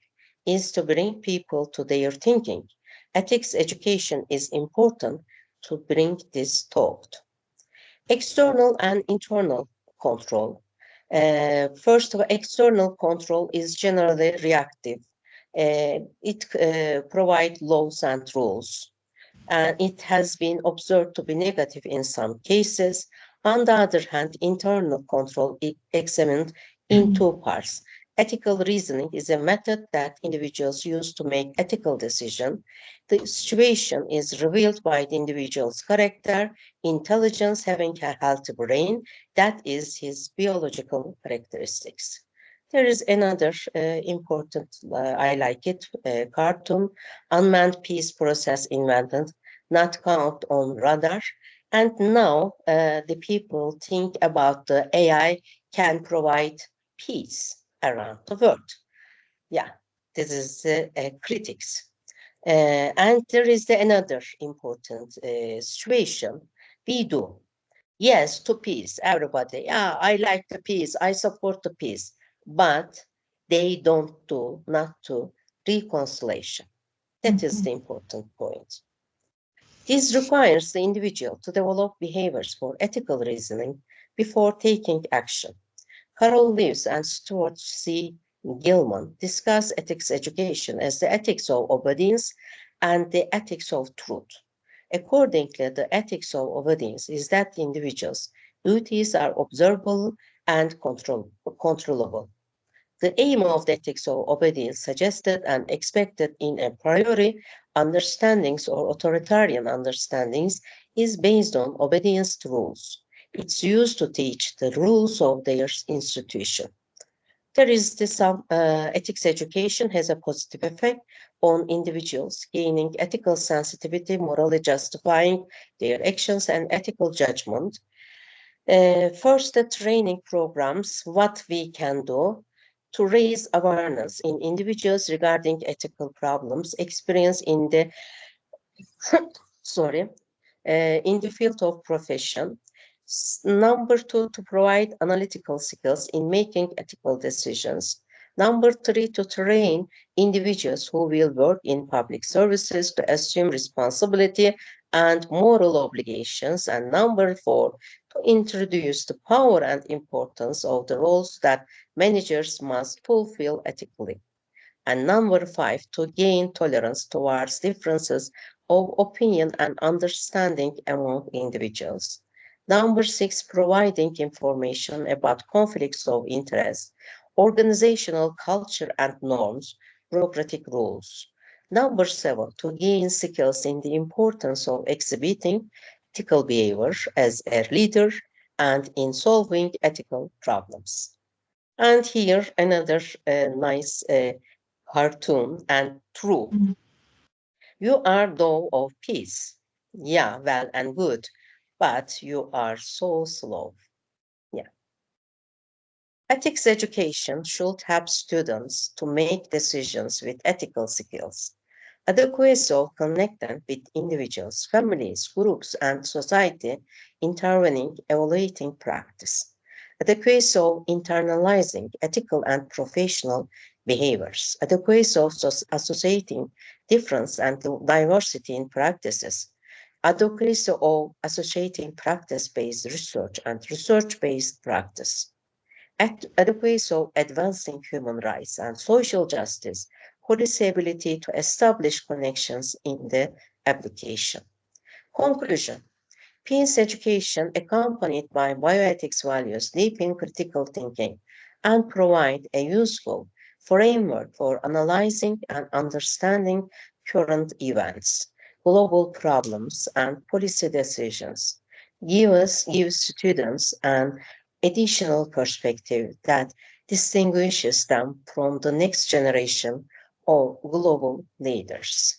is to bring people to their thinking. Ethics education is important to bring this thought. External and internal control. First, external control is generally reactive. It provides laws and rules. And it has been observed to be negative in some cases. On the other hand, internal control is examined in two parts. Ethical reasoning is a method that individuals use to make ethical decisions. The situation is revealed by the individual's character, intelligence, having a healthy brain, that is his biological characteristics. There is another important, I like it, cartoon, unmanned peace process invented, not count on radar. And now the people think about the AI can provide peace around the world. Yeah, this is critics. And there is another important situation. We do. Yes, to peace, everybody. Yeah, I like the peace. I support the peace. But they don't do, not to reconciliation. That is the important point. This requires the individual to develop behaviors for ethical reasoning before taking action. Carol Lewis and Stuart C. Gilman discuss ethics education as the ethics of obedience and the ethics of truth. Accordingly, the ethics of obedience is that the individual's duties are observable and controllable. The aim of the ethics of obedience suggested and expected in a priori understandings or authoritarian understandings is based on obedience to rules. It's used to teach the rules of their institution. There is some ethics education has a positive effect on individuals gaining ethical sensitivity, morally justifying their actions and ethical judgment. First, the training programs, what we can do to raise awareness in individuals regarding ethical problems experienced in the in the field of profession. Number two, to provide analytical skills in making ethical decisions. Number three, to train individuals who will work in public services to assume responsibility and moral obligations. And number four, to introduce the power and importance of the roles that managers must fulfill ethically. And number five, to gain tolerance towards differences of opinion and understanding among individuals. Number six, providing information about conflicts of interest, organizational culture and norms, bureaucratic rules. Number seven, to gain skills in the importance of exhibiting ethical behavior as a leader and in solving ethical problems. And here another nice cartoon and true. You are though of peace. Yeah, well and good, but you are so slow. Yeah. Ethics education should help students to make decisions with ethical skills. Adequacy of connecting with individuals, families, groups, and society, intervening, evaluating practice. Adequacy of internalizing ethical and professional behaviors. Adequacy of associating difference and diversity in practices. Adequacy of associating practice-based research and research-based practice. Adequacy of advancing human rights and social justice, policy ability to establish connections in the application. Conclusion. Peace education accompanied by bioethics values deepen critical thinking and provide a useful framework for analyzing and understanding current events, global problems, and policy decisions. Gives students an additional perspective that distinguishes them from the next generation of global leaders.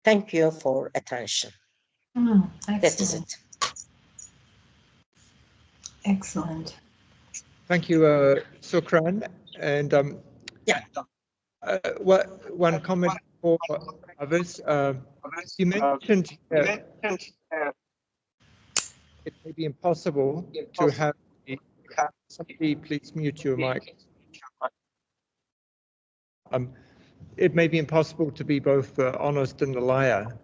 Thank you for attention. That is it. Excellent. Thank you, Sukran. And one comment for others. You mentioned it may be impossible to have somebody please mute your mic. It may be impossible to be both honest and a liar.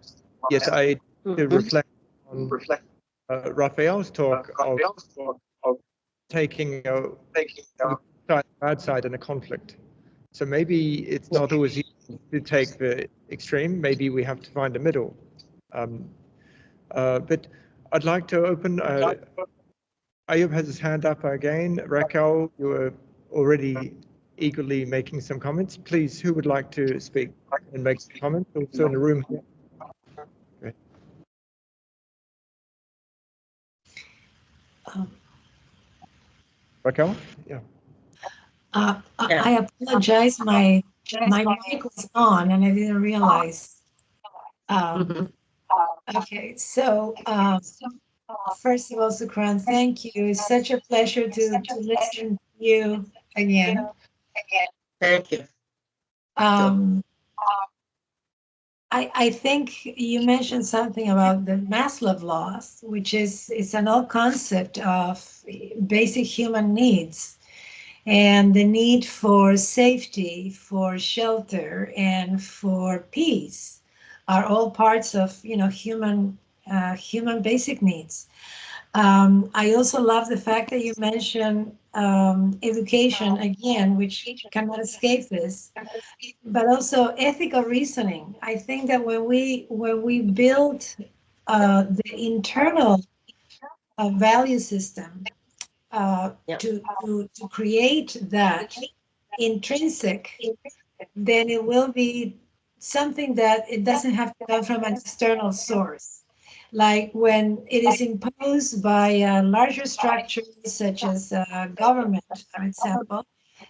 Yet I reflect on Raffaele's talk of taking the bad side in a conflict. So maybe it's not always easy to take the extreme. Maybe we have to find a middle. But I'd like to open. Ayoub has his hand up again. Raquel, you were already eagerly making some comments. Please, who would like to speak and make some comments? Also in the room here. Okay. Raquel? Yeah. I apologize. My mic was on and I didn't realize. Okay, so first of all, Sukran, thank you. It's such a pleasure to listen to you again. Thank you. I think you mentioned something about the Maslow laws, which it's an old concept of basic human needs. And the need for safety, for shelter, and for peace are all parts of human basic needs. I also love the fact that you mentioned education again, which cannot escape this, but also ethical reasoning. I think that when we build the internal value system. To create that intrinsic, then it will be something that it doesn't have to come from an external source. Like when it is imposed by larger structures such as government, for example,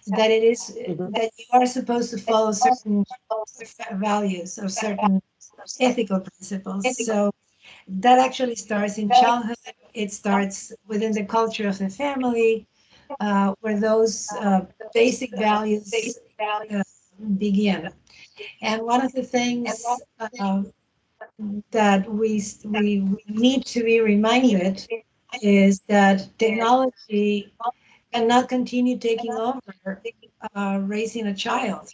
that it is that you are supposed to follow certain values or certain ethical principles. So that actually starts in childhood it starts within the culture of the family, where those basic values begin. And one of the things that we need to be reminded is that technology cannot continue taking over raising a child.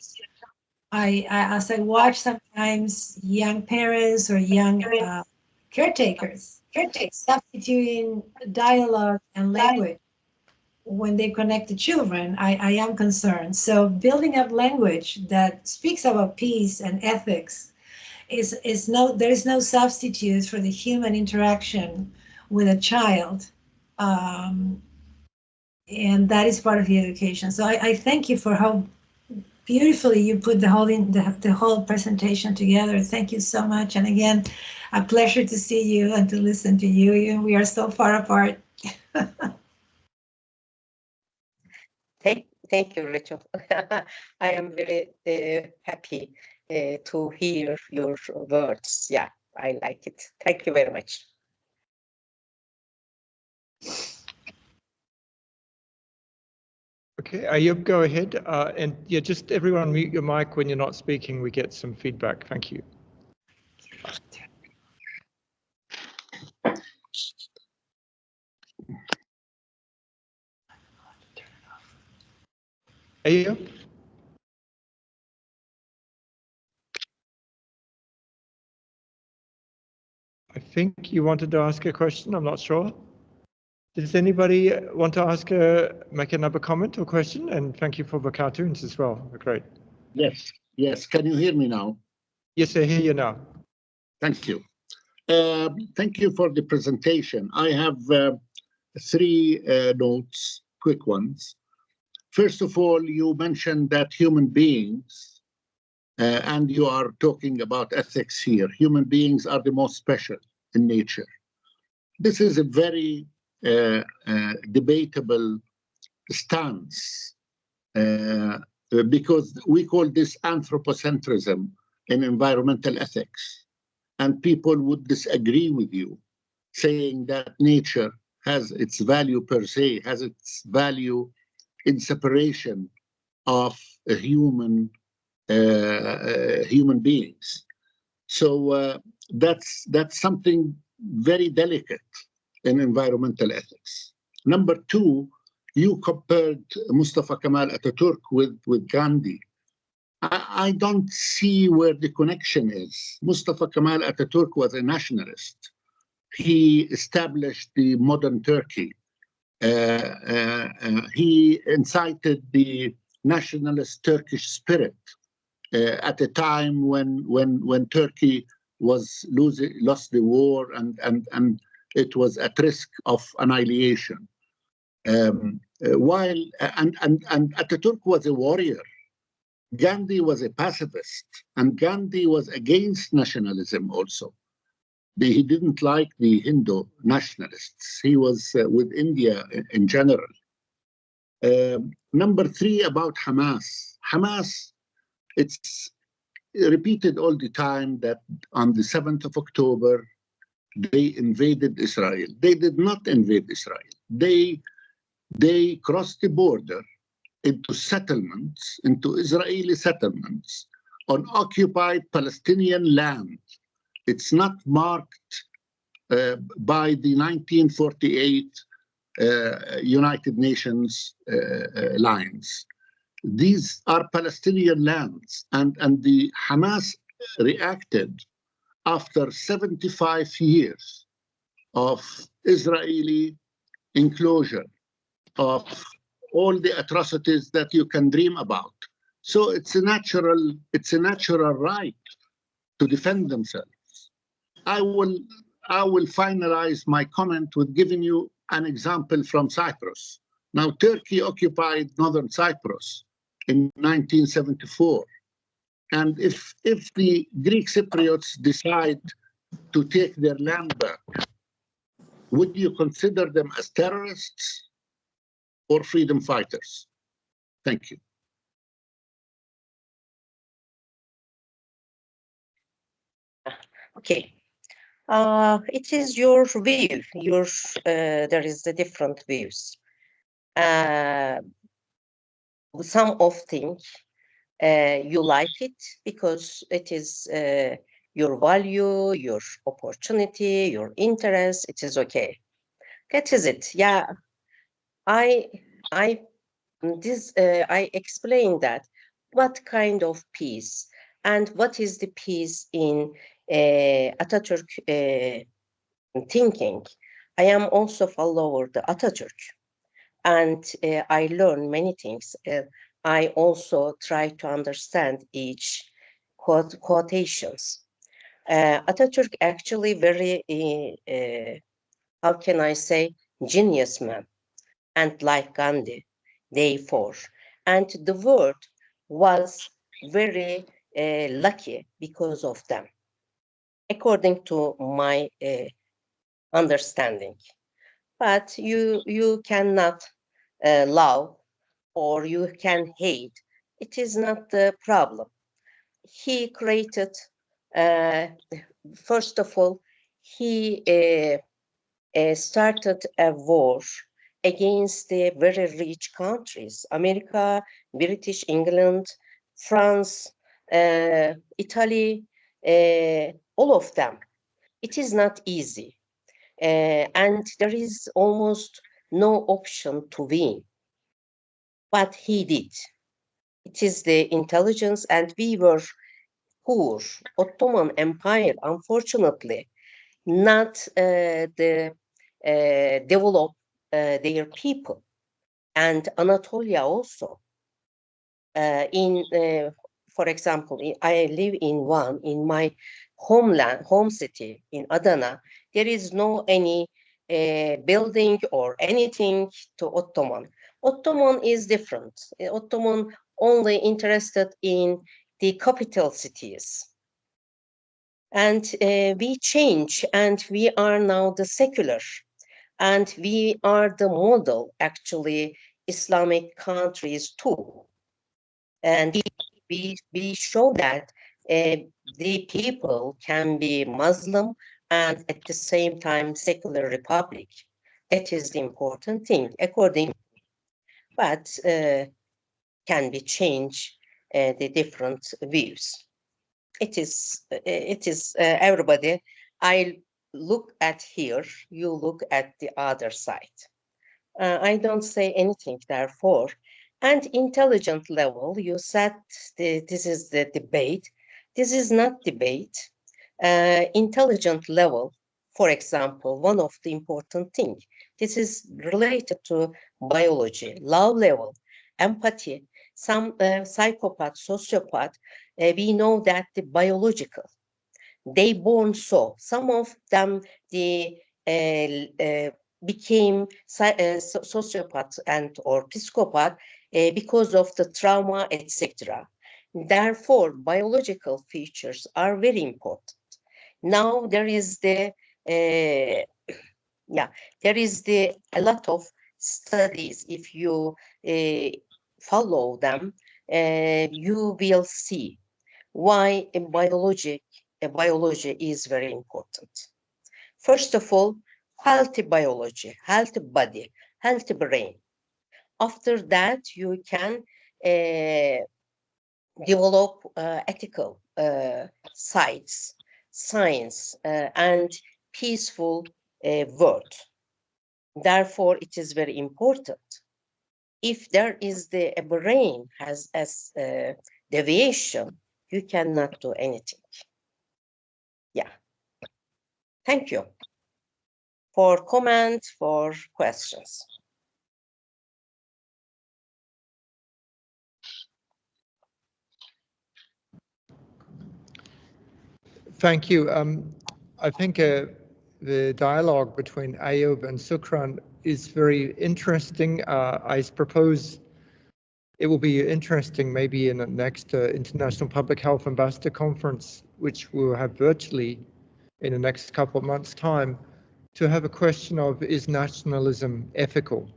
As I watch sometimes young parents or young caretakers substituting dialogue and language when they connect to children, I am concerned. So building up language that speaks about peace and ethics there is no substitute for the human interaction with a child. And that is part of the education. So I thank you for how beautifully you put the whole presentation together. Thank you so much. And again, a pleasure to see you and to listen to you. We are so far apart. Thank you, Rachel. I am very happy to hear your words. Yeah, I like it. Thank you very much. Okay, Ayoub, go ahead. And yeah, just everyone mute your mic when you're not speaking. We get some feedback. Thank you. Ayoub? I think you wanted to ask a question. I'm not sure. Does anybody want to make another comment or question? And thank you for the cartoons as well. They're great. Yes, yes. Can you hear me now? Yes, I hear you now. Thank you. Thank you for the presentation. I have 3 notes, quick ones. First of all, you mentioned that human beings, and you are talking about ethics here, human beings are the most special in nature. This is a very debatable stance because we call this anthropocentrism in environmental ethics. And people would disagree with you, saying that nature has its value per se, has its value in separation of human beings. So that's something very delicate in environmental ethics. Number 2, you compared Mustafa Kemal Ataturk with Gandhi. I don't see where the connection is. Mustafa Kemal Ataturk was a nationalist. He established the modern Turkey. He incited the nationalist Turkish spirit at a time when Turkey lost the war and it was at risk of annihilation. And Ataturk was a warrior. Gandhi was a pacifist, and Gandhi was against nationalism also. He didn't like the Hindu nationalists. He was with India in general. Number 3, about Hamas. Hamas, it's repeated all the time that on the 7th of October, they invaded Israel. They did not invade Israel. They crossed the border into settlements, into Israeli settlements on occupied Palestinian land. It's not marked by the 1948 United Nations lines. These are Palestinian lands, and the Hamas reacted after 75 years of Israeli enclosure, of all the atrocities that you can dream about. So it's a natural right to defend themselves. I will finalize my comment with giving you an example from Cyprus. Now, Turkey occupied northern Cyprus in 1974. And if the Greek Cypriots decide to take their land back, would you consider them as terrorists or freedom fighters? Thank you. Okay. It is your view. There is the different views. Some of think you like it because it is your value, your opportunity, your interest. It is okay. That is it. Yeah, I explained that what kind of peace and what is the peace in Atatürk thinking. I am also follower the Atatürk, and I learn many things. I also try to understand each quotations. Atatürk actually very, how can I say, genius man, and like Gandhi, therefore. And the world was very lucky because of them, according to my understanding. But you cannot love or you can hate. It is not the problem. He created, first of all, he started a war against the very rich countries, America, British England, France, Italy, all of them. It is not easy. And there is almost no option to win. But he did. It is the intelligence, and we were poor. Ottoman Empire, unfortunately, not develop their people, and Anatolia also. For example, I live in my home city in Adana. There is no any building or anything to Ottoman. Ottoman is different. Ottoman only interested in the capital cities. And we change, and we are now the secular, and we are the model, actually, Islamic countries too. And we show that the people can be Muslim and at the same time secular republic. That is the important thing, according, but can be changed the different views. It is everybody. I look at here, you look at the other side. I don't say anything, therefore. And intelligent level, you said this is the debate. This is not debate. Intelligent level, for example, one of the important things. This is related to biology, love level, empathy. Some psychopath, sociopath, we know that the biological, they born so. Some of them, became sociopath and or psychopath because of the trauma, etc. Therefore, biological features are very important. Now there is a lot of studies. If you follow them, you will see why biology is very important. First of all, healthy biology, healthy body, healthy brain. After that, you can develop ethical science, and peaceful world. Therefore, it is very important. If there is a brain has as deviation, you cannot do anything. Yeah. Thank you for comments, for questions. Thank you. I think the dialogue between Ayoub and Sukran is very interesting. I propose it will be interesting maybe in the next International Public Health Ambassador Conference, which we'll have virtually in the next couple of months' time, to have a question of, is nationalism ethical?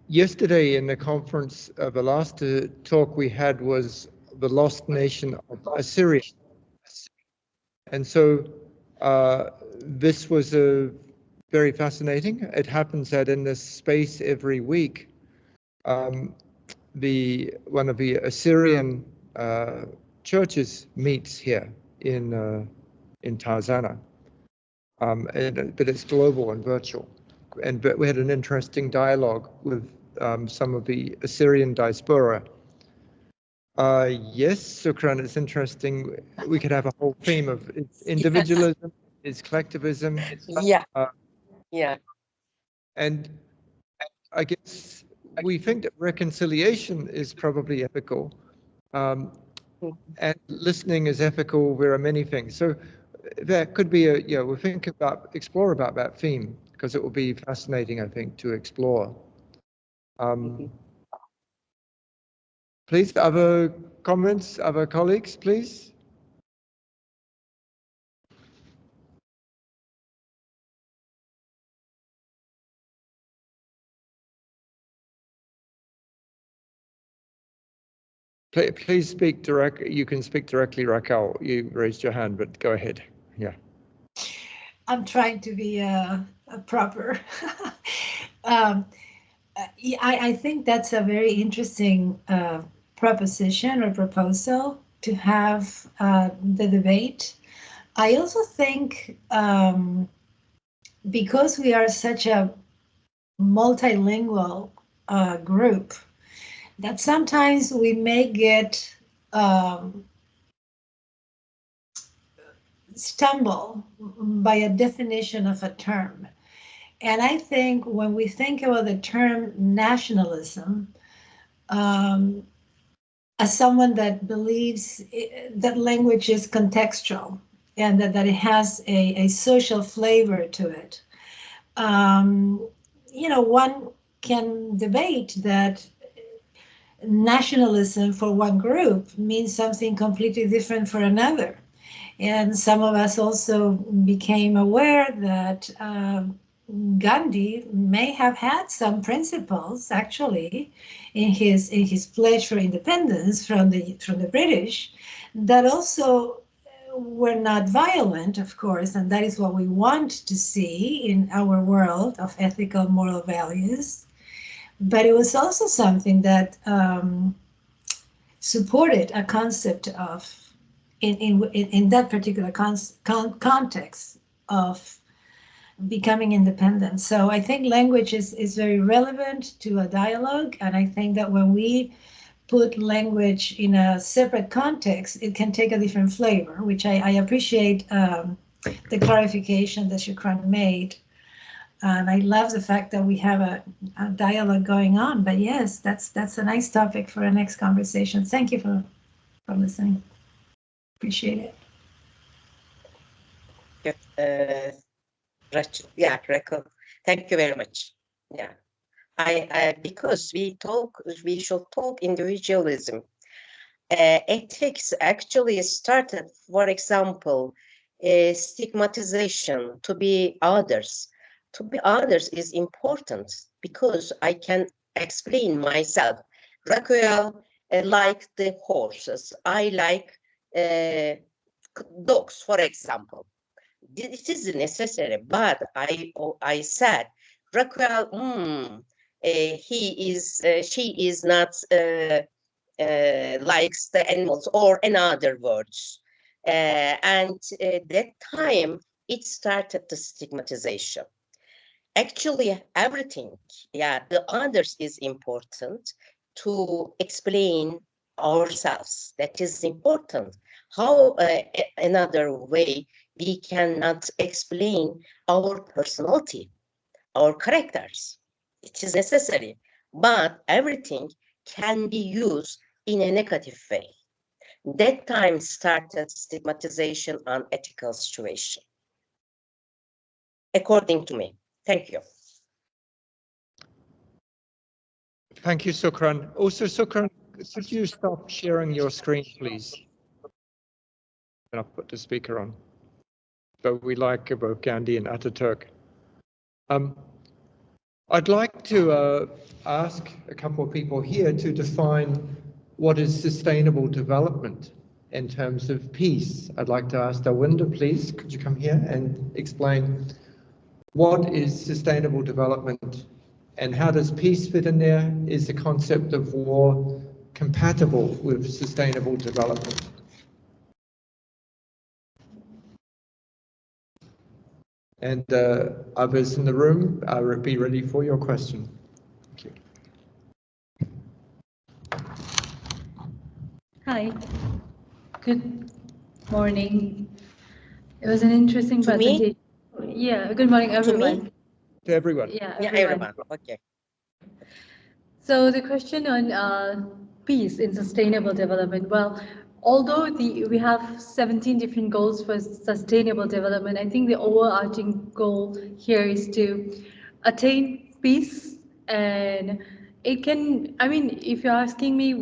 Yesterday in the conference, the last talk we had was the lost nation of Assyria. And so this was very fascinating. It happens that in this space every week, one of the Assyrian churches meets here in Tarzana, but it's global and virtual. But we had an interesting dialogue with some of the Assyrian diaspora. Yes, Sukran, it's interesting. We could have a whole theme of individualism, it's collectivism. Yeah. Yeah. And I guess we think that reconciliation is probably ethical, and listening is ethical. There are many things. So that could be we'll explore about that theme, because it will be fascinating, I think, to explore. Please, other comments, other colleagues, please. Please speak directly. You can speak directly, Raquel. You raised your hand, but go ahead. Yeah. I'm trying to be a proper. I think that's a very interesting proposition or proposal to have the debate. I also think because we are such a multilingual group, that sometimes we may get stumble by a definition of a term. And I think when we think about the term nationalism, as someone that believes that language is contextual and that it has a social flavor to it, one can debate that nationalism for one group means something completely different for another. And some of us also became aware that Gandhi may have had some principles actually in his pledge for independence from the British that also were not violent, of course, and that is what we want to see in our world of ethical moral values. But it was also something that supported a concept of, in that particular context of becoming independent. So I think language is very relevant to a dialogue, and I think that when we put language in a separate context, it can take a different flavor, which I appreciate the clarification that Sukran made. And I love the fact that we have a dialogue going on. But yes, that's a nice topic for our next conversation. Thank you for listening. Appreciate it. Yeah, Raquel, thank you very much. Yeah, because we should talk individualism. Ethics actually started, for example, stigmatization to be others. To be others is important because I can explain myself. Raquel liked the horses. I like dogs, for example. It is necessary, but I said, Raquel, she is not likes the animals, or in other words. And that time, it started the stigmatization. Actually, everything, the others is important to explain ourselves. That is important. How another way we cannot explain our personality, our characters. It is necessary, but everything can be used in a negative way. That time started stigmatization on ethical situation, according to me. Thank you. Thank you, Sukran. Also, Sukran, could you stop sharing your screen, please? And I'll put the speaker on. But we like both Gandhi and Ataturk. I'd like to ask a couple of people here to define what is sustainable development. in terms of peace. I'd like to ask Dawinda, please, could you come here and explain what is sustainable development and how does peace fit in there? Is the concept of war compatible with sustainable development? And others in the room, be ready for your question. Thank you. Hi, good morning. It was an interesting presentation. Yeah, good morning, everyone. To everyone. Yeah, everyone. Okay. So the question on peace in sustainable development. Well, although we have 17 different goals for sustainable development, I think the overarching goal here is to attain peace. And it can, I mean, if you're asking me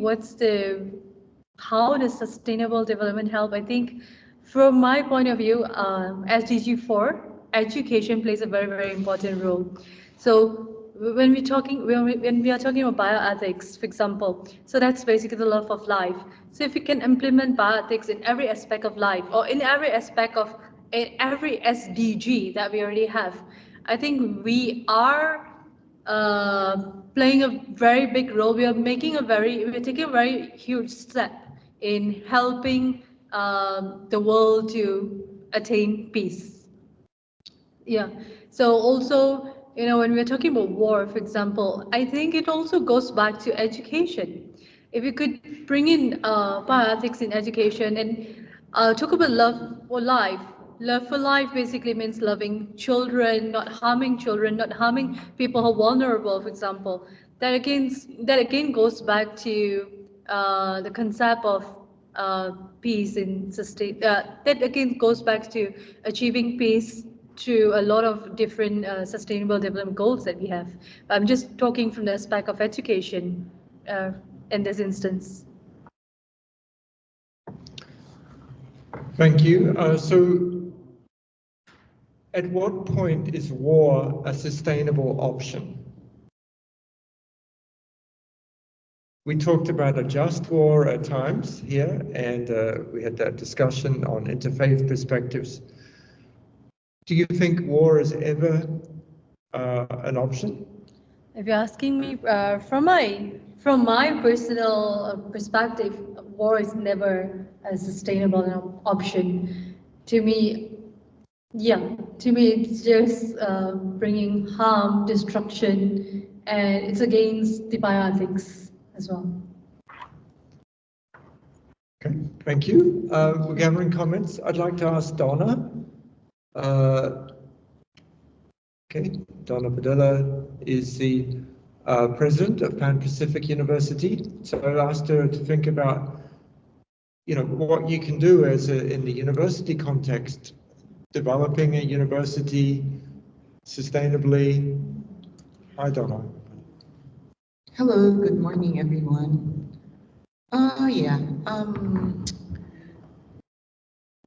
how does sustainable development help, I think from my point of view, SDG 4, education plays a very, very important role. So when we are talking about bioethics, for example, so that's basically the love of life. So if we can implement bioethics in every aspect of life, or in every aspect of every SDG that we already have, I think we are playing a very big role. We're taking a very huge step in helping the world to attain peace. Yeah. So also, when we're talking about war, for example, I think it also goes back to education. If you could bring in bioethics in education and talk about love for life. Love for life basically means loving children, not harming people who are vulnerable, for example. That again goes back to the concept of peace in sustain. That again goes back to achieving peace through a lot of different sustainable development goals that we have. I'm just talking from the aspect of education in this instance. Thank you. So at what point is war a sustainable option? We talked about a just war at times here, and we had that discussion on interfaith perspectives. Do you think war is ever an option? If you're asking me from my personal perspective, war is never a sustainable option. To me, it's just bringing harm, destruction, and it's against the bioethics as well. Okay, thank you. We're gathering comments. I'd like to ask Donna. Donna Padilla is the president of Pan Pacific University. So I asked her to think about, what you can do in the university context, developing a university sustainably. Hi, Donna. Hello, good morning, everyone.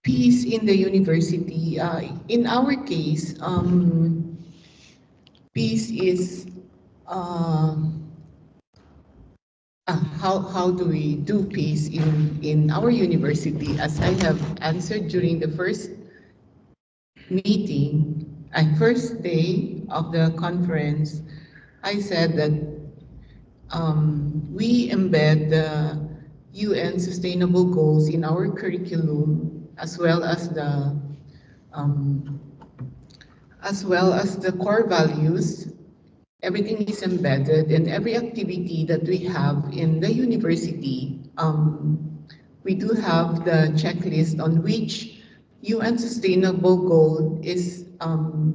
Peace in the university. In our case, peace is how do we do peace in our university? As I have answered during the first meeting and first day of the conference, I said that we embed the UN Sustainable Goals in our curriculum, as well as the core values. Everything is embedded, and every activity that we have in the university, we do have the checklist on which UN Sustainable Goal is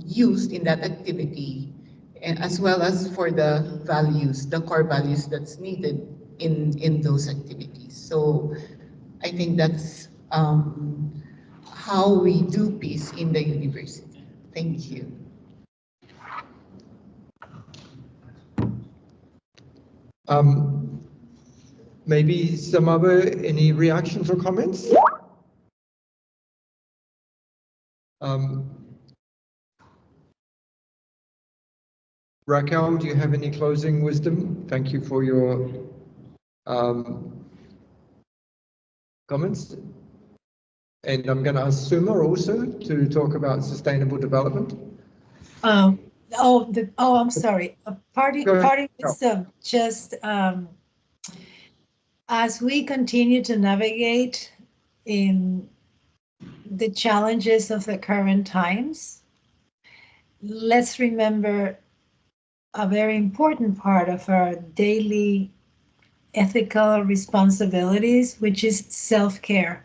used in that activity, and as well as for the values, the core values that's needed in those activities. So I think that's how we do peace in the university. Thank you. Maybe any reactions or comments? Raquel, do you have any closing wisdom? Thank you for your Comments? And I'm going to ask Suma also to talk about sustainable development. I'm sorry. Parting wisdom. Just as we continue to navigate in the challenges of the current times, let's remember a very important part of our daily ethical responsibilities, which is self-care.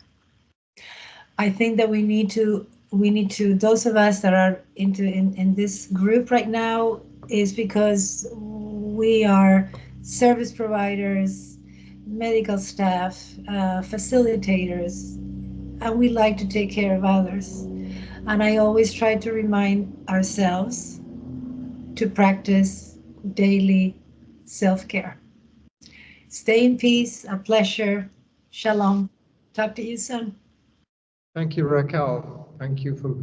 I think that we need to, those of us that are in this group right now, is because we are service providers, medical staff, facilitators, and we like to take care of others. And I always try to remind ourselves to practice daily self-care. Stay in peace, a pleasure. Shalom. Talk to you soon. Thank you, Raquel. Thank you for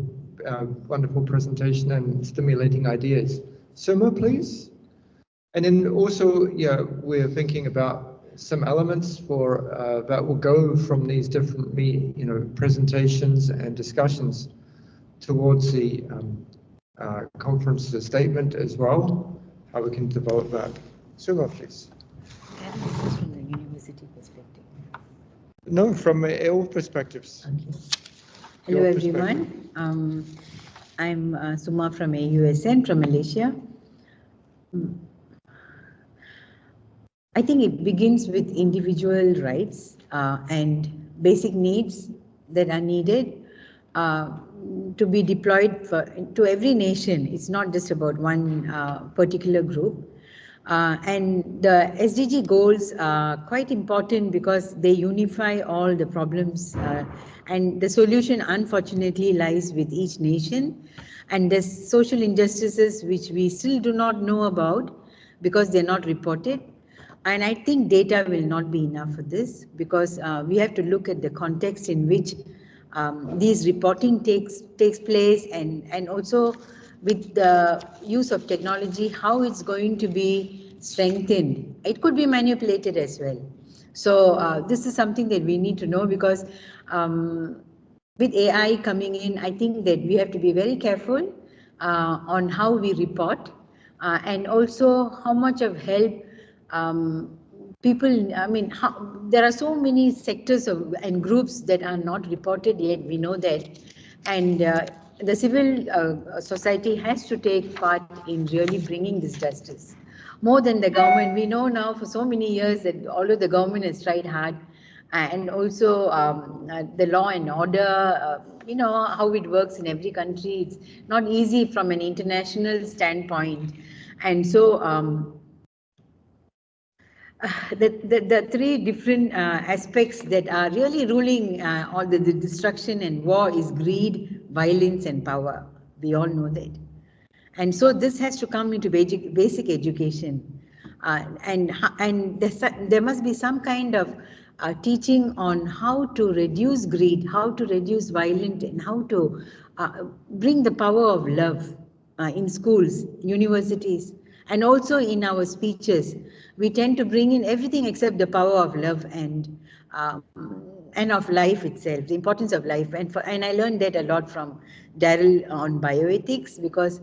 a wonderful presentation and stimulating ideas. Suma, please. And then also, yeah, we're thinking about some elements for that will go from these different, presentations and discussions towards the conference statement as well. How we can develop that. Suma, please. This is from the university perspective. No, from all perspectives. Okay. Hello, everyone. I'm Suma from AUSN from Malaysia. I think it begins with individual rights and basic needs that are needed to be deployed to every nation. It's not just about one particular group. And the SDG goals are quite important because they unify all the problems and the solution unfortunately lies with each nation. And there's social injustices which we still do not know about because they're not reported. And I think data will not be enough for this because we have to look at the context in which these reporting takes place and also with the use of technology, how it's going to be strengthened. It could be manipulated as well. So this is something that we need to know because with AI coming in, I think that we have to be very careful on how we report and also how much of help people, there are so many sectors and groups that are not reported yet, we know that. And the civil society has to take part in really bringing this justice. More than the government, we know now for so many years that although the government has tried hard, and also the law and order, how it works in every country, it's not easy from an international standpoint. And so the three different aspects that are really ruling all the destruction and war is greed, violence, and power. We all know that. And so this has to come into basic education. And there must be some kind of teaching on how to reduce greed, how to reduce violence, and how to bring the power of love in schools, universities, and also in our speeches. We tend to bring in everything except the power of love and of life itself, the importance of life. And I learned that a lot from Daryl on bioethics, because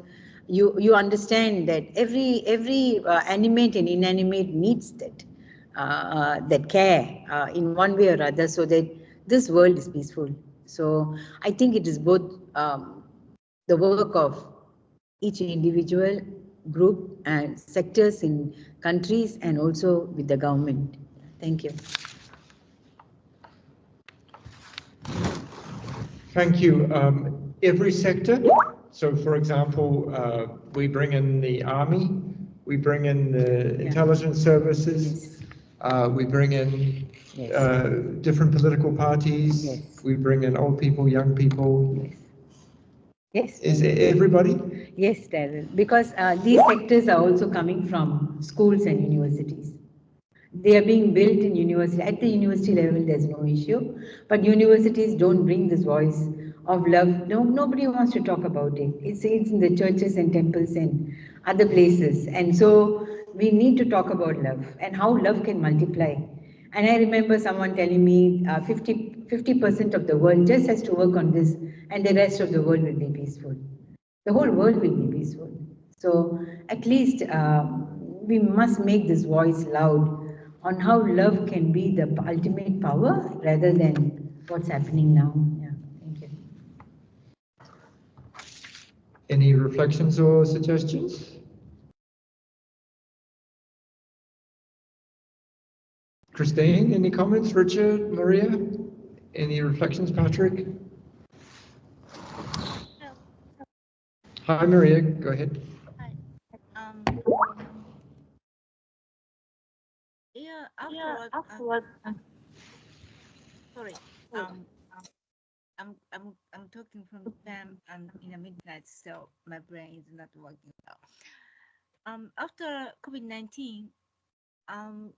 you understand that every animate and inanimate needs that care in one way or other, so that this world is peaceful. So I think it is both the work of each individual group and sectors in countries and also with the government. Thank you. Thank you. Every sector, so for example, we bring in the army, we bring in the intelligence services, we bring in different political parties, we bring in old people, young people. Yes. Is it everybody? Yes, Daryl, because these sectors are also coming from schools and universities. They are being built in university. At the university level, there's no issue, but universities don't bring this voice of love. No, nobody wants to talk about it. It's in the churches and temples and other places. And so we need to talk about love and how love can multiply. And I remember someone telling me 50% of the world just has to work on this, and the rest of the world will be peaceful. The whole world will be peaceful. So at least we must make this voice loud on how love can be the ultimate power rather than what's happening now. Yeah, thank you. Any reflections or suggestions? Christine, any comments? Richard, Maria? Any reflections, Patrick? Hi, Maria, go ahead. Hi. Yeah, afterwards, sorry. I'm talking from Japan and in the midnight, so my brain is not working well. After COVID-19,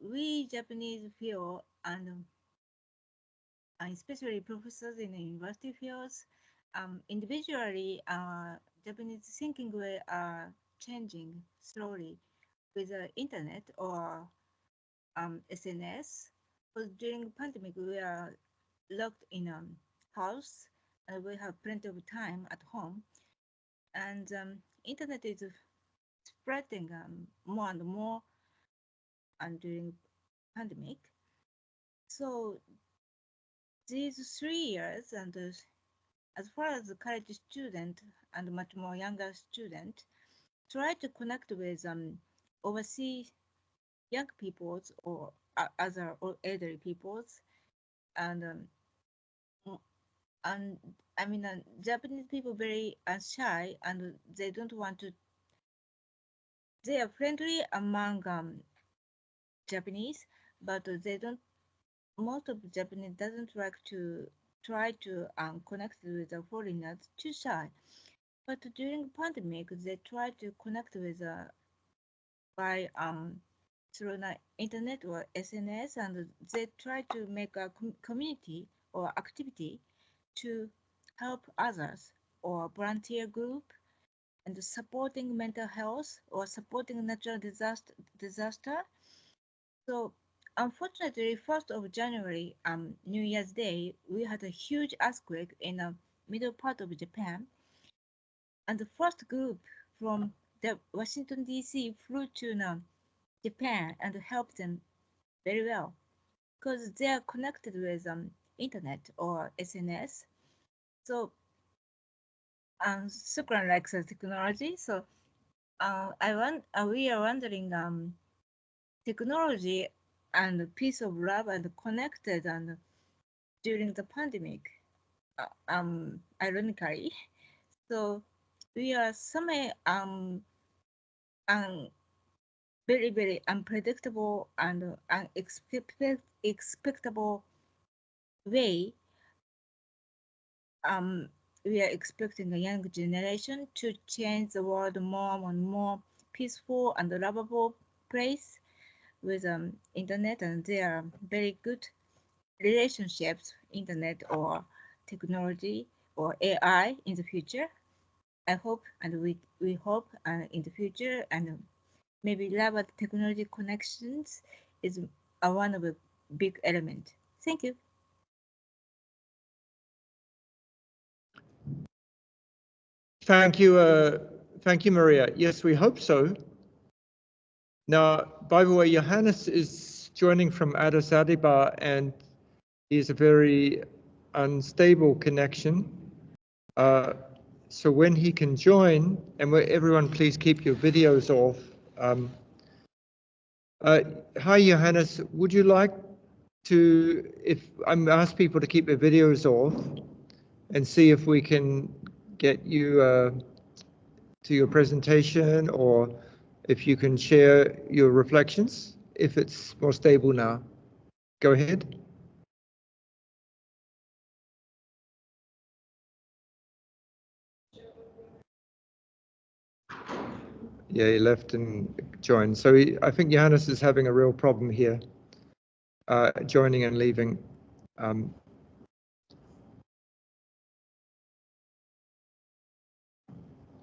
we Japanese feel and especially professors in the university fields, individually, Japanese thinking way are changing slowly with the internet or SNS. Because during the pandemic, we are locked in a house and we have plenty of time at home. And internet is spreading more and more and during pandemic. So these 3 years, and as far as the college student and much more younger student, try to connect with overseas young peoples or other or elderly peoples, and I mean Japanese people very shy and they don't want to. They are friendly among Japanese, but they don't. Most of the Japanese doesn't like to try to connect with the foreigners, too shy. But during pandemic, they try to connect with by through the internet or SNS, and they try to make a community or activity to help others or volunteer group and supporting mental health or supporting natural disaster. So unfortunately, 1st of January, New Year's Day, we had a huge earthquake in the middle part of Japan. And the first group from the Washington, D.C. flew to Japan and helped them very well because they are connected with internet or SNS. So Sukran likes the technology. So we are wondering technology and peace of love and connected and during the pandemic, ironically. So we are somewhere very, very unpredictable and unexpectable way. We are expecting a young generation to change the world more and more peaceful and lovable place with internet, and there are very good relationships, internet or technology or AI in the future. I hope, and we hope in the future, and maybe lab and technology connections is one of the big element. Thank you. Thank you, Maria. Yes, we hope so. Now, by the way, Johannes is joining from Addis Ababa, and he has a very unstable connection. So when he can join, and everyone please keep your videos off. Hi, Johannes, would you like to, if I'm ask people to keep their videos off and see if we can get you to your presentation, or if you can share your reflections, if it's more stable now. Go ahead. Yeah, he left and joined. So I think Johannes is having a real problem here, joining and leaving.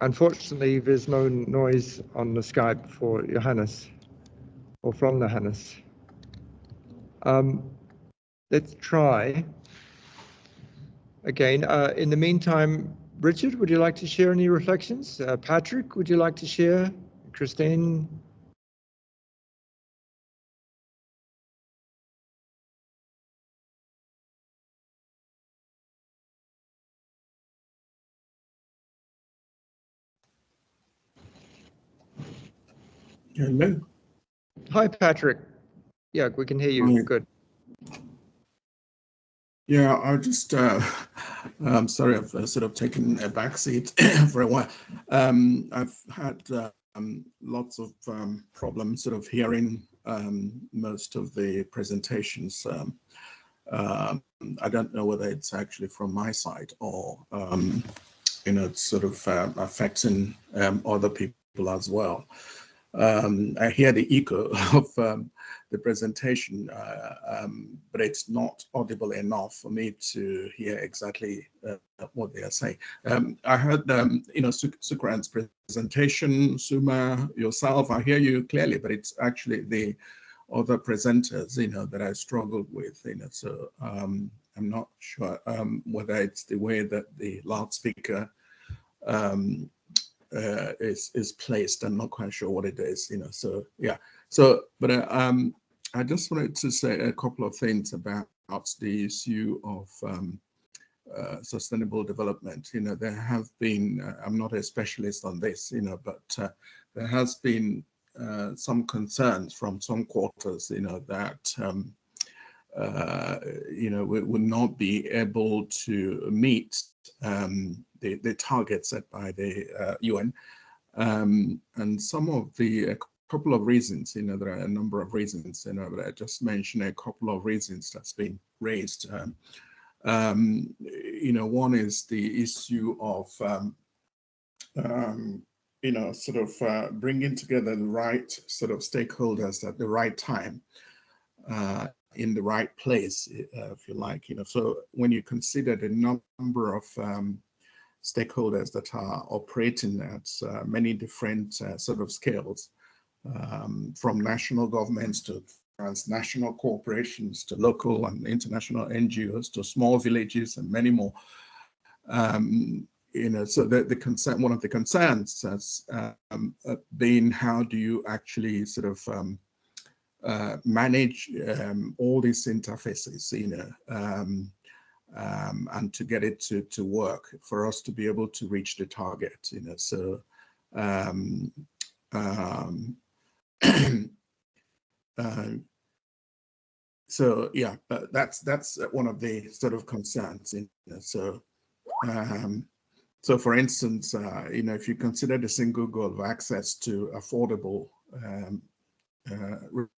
Unfortunately, there's no noise on the Skype for Johannes or from Johannes. Let's try again. In the meantime, Richard, would you like to share any reflections? Patrick, would you like to share? Christine? Hello. Hi, Patrick. Yeah, we can hear you. Hi. Good. Yeah, I just, I'm sorry, I've sort of taken a back seat for a while. I've had lots of problems sort of hearing most of the presentations. I don't know whether it's actually from my side or, you know, it's sort of affecting other people as well. I hear the echo of the presentation, but it's not audible enough for me to hear exactly what they are saying. I heard, you know, Sukran's presentation, Suma, yourself, I hear you clearly, but it's actually the other presenters, you know, that I struggled with, you know, so I'm not sure whether it's the way that the loudspeaker is placed. I'm not quite sure what it is, you know, so yeah. So, but I just wanted to say a couple of things about the issue of sustainable development. You know, there have been, I'm not a specialist on this, you know, but there has been some concerns from some quarters, you know, that, you know, we would not be able to meet the targets set by the UN. And some of the, a couple of reasons, you know, there are a number of reasons, you know, but I just mentioned a couple of reasons that's been raised. You know, one is the issue of, you know, sort of bringing together the right sort of stakeholders at the right time, in the right place, if you like, you know. So when you consider the number of stakeholders that are operating at many different sort of scales, from national governments to transnational corporations to local and international NGOs to small villages and many more. You know, so the concern, one of the concerns has been, how do you actually sort of manage all these interfaces, you know, and to get it to work for us to be able to reach the target, you know. So so yeah, that's one of the sort of concerns, you know. So so for instance, you know, if you consider the single goal of access to affordable,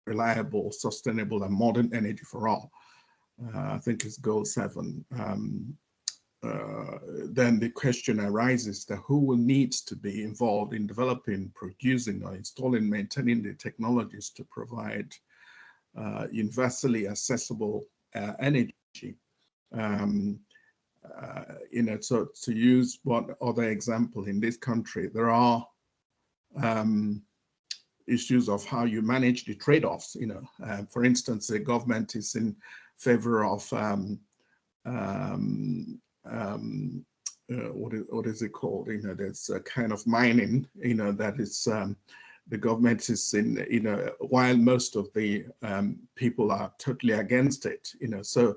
reliable, sustainable and modern energy for all, I think it's goal 7, then the question arises that who will need to be involved in developing, producing or installing, maintaining the technologies to provide universally accessible energy. You know, so to use one other example, in this country, there are issues of how you manage the trade-offs, you know. For instance, the government is in favor of what is it called? You know, there's a kind of mining, you know, that is the government is in, you know, while most of the people are totally against it, you know. So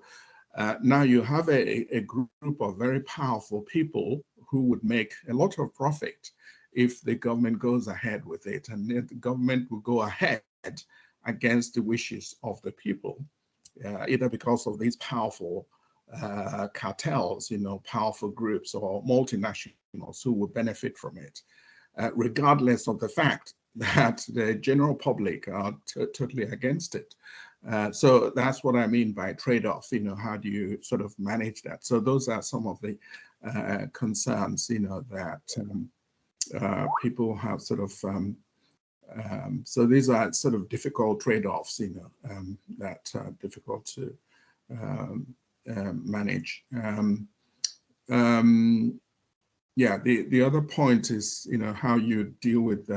now you have a group of very powerful people who would make a lot of profit if the government goes ahead with it, and the government will go ahead against the wishes of the people, either because of these powerful cartels, you know, powerful groups or multinationals who will benefit from it, regardless of the fact that the general public are totally against it. So that's what I mean by trade-off, you know, how do you sort of manage that? So those are some of the concerns, you know, that people have sort of, so these are sort of difficult trade-offs, you know, that are difficult to manage. Yeah, the other point is, you know, how you deal with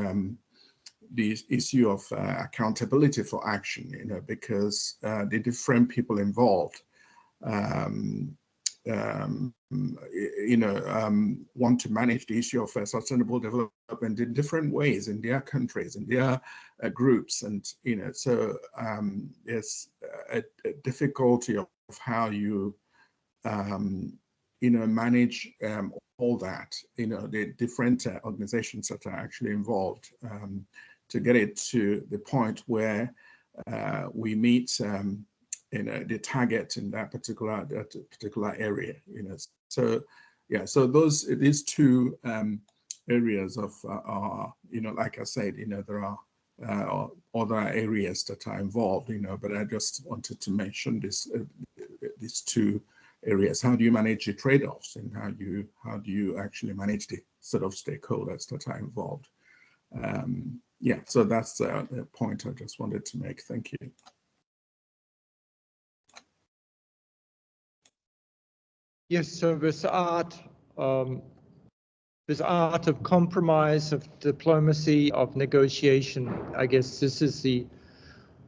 the issue of accountability for action, because the different people involved, want to manage the issue of sustainable development in different ways in their countries, in their groups, and so there's a difficulty of how you manage all that, the different organizations that are actually involved, to get it to the point where we meet the target in that particular area. So yeah, so these two areas of like I said, there are other areas that are involved, but I just wanted to mention these two areas. How do you manage the trade-offs, and how do you actually manage the sort of stakeholders that are involved? Yeah, so that's the point I just wanted to make. Thank you. Yes, so this art of compromise, of diplomacy, of negotiation, I guess this is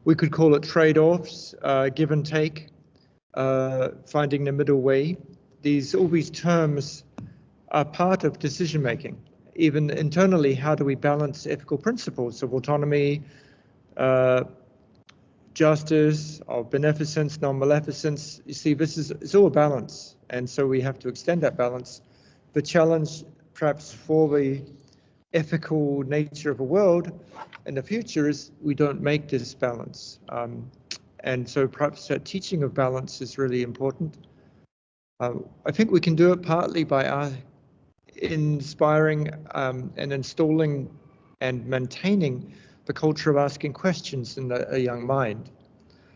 we could call it trade-offs, give and take, finding the middle way. All these terms are part of decision making. Even internally, how do we balance ethical principles of autonomy, justice, of beneficence, non-maleficence? You see, it's all a balance, and so we have to extend that balance. The challenge, perhaps, for the ethical nature of a world in the future is we don't make this balance. And so perhaps that teaching of balance is really important. I think we can do it partly by inspiring and installing and maintaining the culture of asking questions in a young mind.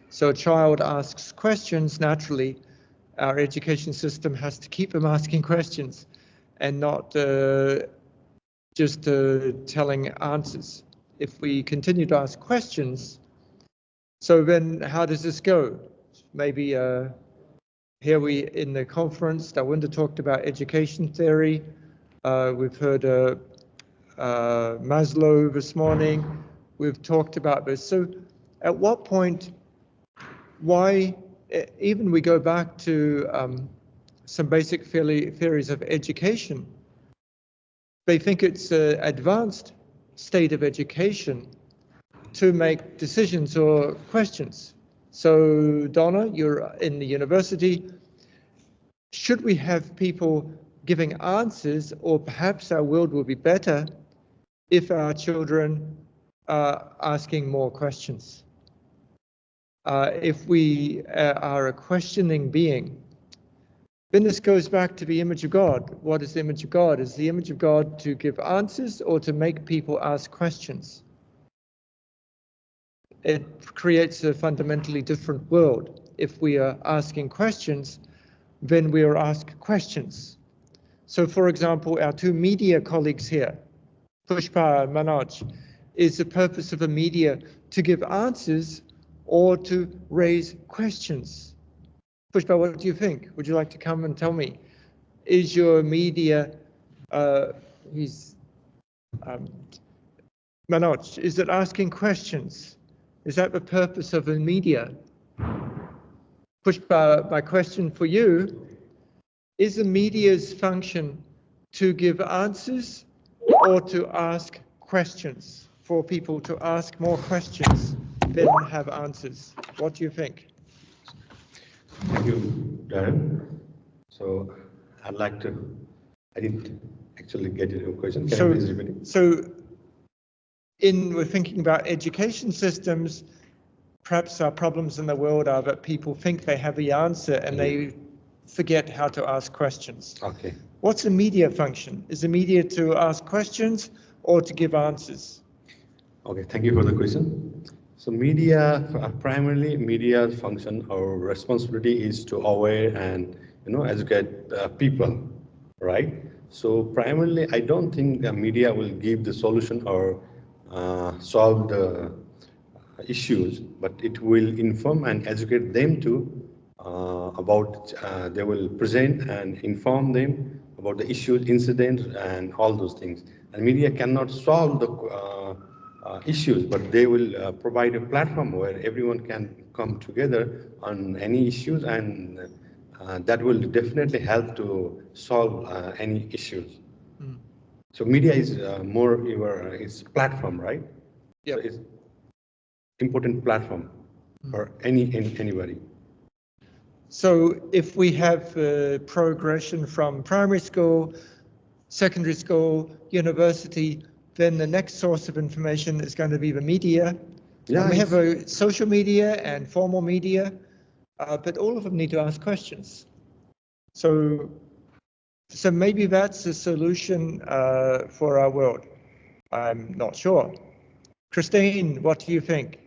So a child asks questions naturally. Our education system has to keep them asking questions and not just telling answers. If we continue to ask questions, so then how does this go? Maybe here in the conference, Dawinda talked about education theory. We've heard Maslow this morning. We've talked about this. So at what point, why, even we go back to some basic theories of education, they think it's an advanced state of education to make decisions or questions. So Donna, you're in the university. Should we have people giving answers, or perhaps our world will be better if our children are asking more questions? If we are a questioning being, then this goes back to the image of God. What is the image of God? Is the image of God to give answers or to make people ask questions? It creates a fundamentally different world. If we are asking questions, then we are asked questions. So for example, our two media colleagues here, Pushpa and Manoj, is the purpose of a media to give answers or to raise questions? Pushpa, what do you think? Would you like to come and tell me? Is your media, Manoj, is it asking questions? Is that the purpose of the media? Pushpa, my question for you, is the media's function to give answers or to ask questions, for people to ask more questions than have answers? What do you think? Thank you, Darren. So I didn't actually get your question. Can you please repeat it? So we're thinking about education systems, perhaps our problems in the world are that people think they have the answer and they forget how to ask questions. Okay. What's the media function? Is the media to ask questions or to give answers? Okay, thank you for the question. So primarily media's function or responsibility is to aware and educate people, right? So primarily, I don't think the media will give the solution or solve the issues, but it will inform and educate them they will present and inform them about the issues, incidents, and all those things. And media cannot solve the issues, but they will provide a platform where everyone can come together on any issues, and that will definitely help to solve any issues. So media is more it's platform, right? Yeah, so it's important platform for anybody. So if we have progression from primary school, secondary school, university, then the next source of information is going to be the media. Yeah, and we have a social media and formal media, but all of them need to ask questions. So maybe that's a solution for our world. I'm not sure. Christine, what do you think?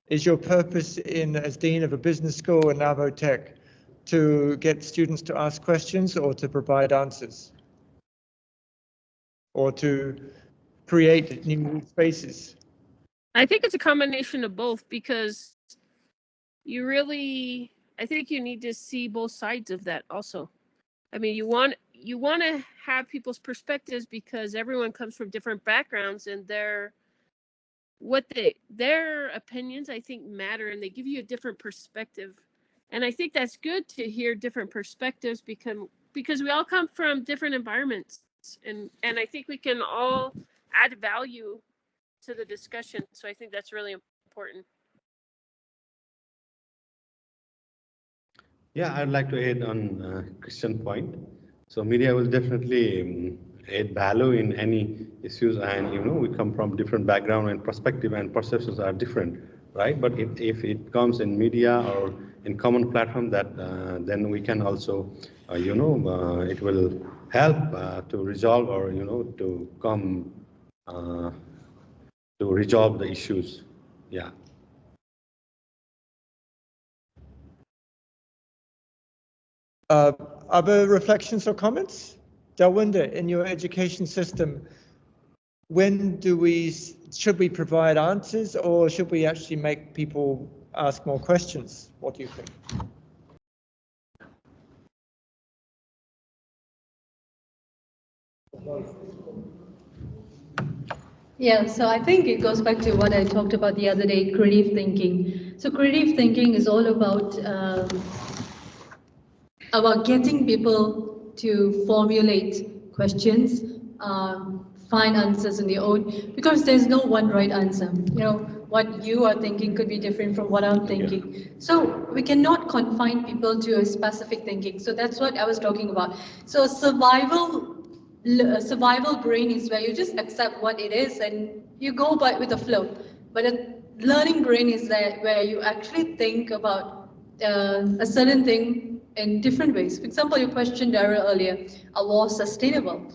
Is your purpose as Dean of a business school in Navotech to get students to ask questions or to provide answers? Or to create new spaces? I think it's a combination of both, because I think you need to see both sides of that also. I mean, you want to have people's perspectives, because everyone comes from different backgrounds, and their opinions, I think, matter, and they give you a different perspective. And I think that's good to hear different perspectives, because we all come from different environments, and I think we can all add value to the discussion. So I think that's really important. Yeah, I'd like to add on Christian's point. So media will definitely add value in any issues, and we come from different background and perspective, and perceptions are different, right? But if it comes in media or in common platform, that then we can also, it will help to resolve, or to come to resolve the issues. Yeah. Other reflections or comments? Dalwinder, in your education system, should we provide answers, or should we actually make people ask more questions? What do you think? Yeah, so I think it goes back to what I talked about the other day, creative thinking. So creative thinking is all about getting people to formulate questions, find answers on their own, because there's no one right answer. What you are thinking could be different from what I'm thinking. Yeah. So we cannot confine people to a specific thinking. So that's what I was talking about. So survival brain is where you just accept what it is and you go by with the flow. But a learning brain is where you actually think about a certain thing in different ways. For example, you questioned Daryl earlier, are wars sustainable?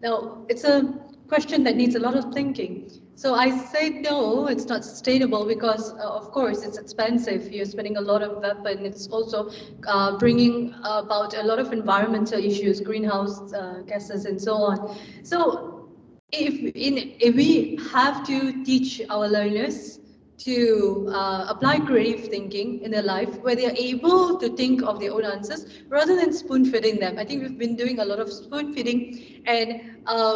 Now, it's a question that needs a lot of thinking. So I say no, it's not sustainable, because of course it's expensive. You're spending a lot of weapon. It's also bringing about a lot of environmental issues, greenhouse gases and so on. So if we have to teach our learners to apply creative thinking in their life, where they're able to think of their own answers rather than spoon-feeding them. I think we've been doing a lot of spoon-feeding, and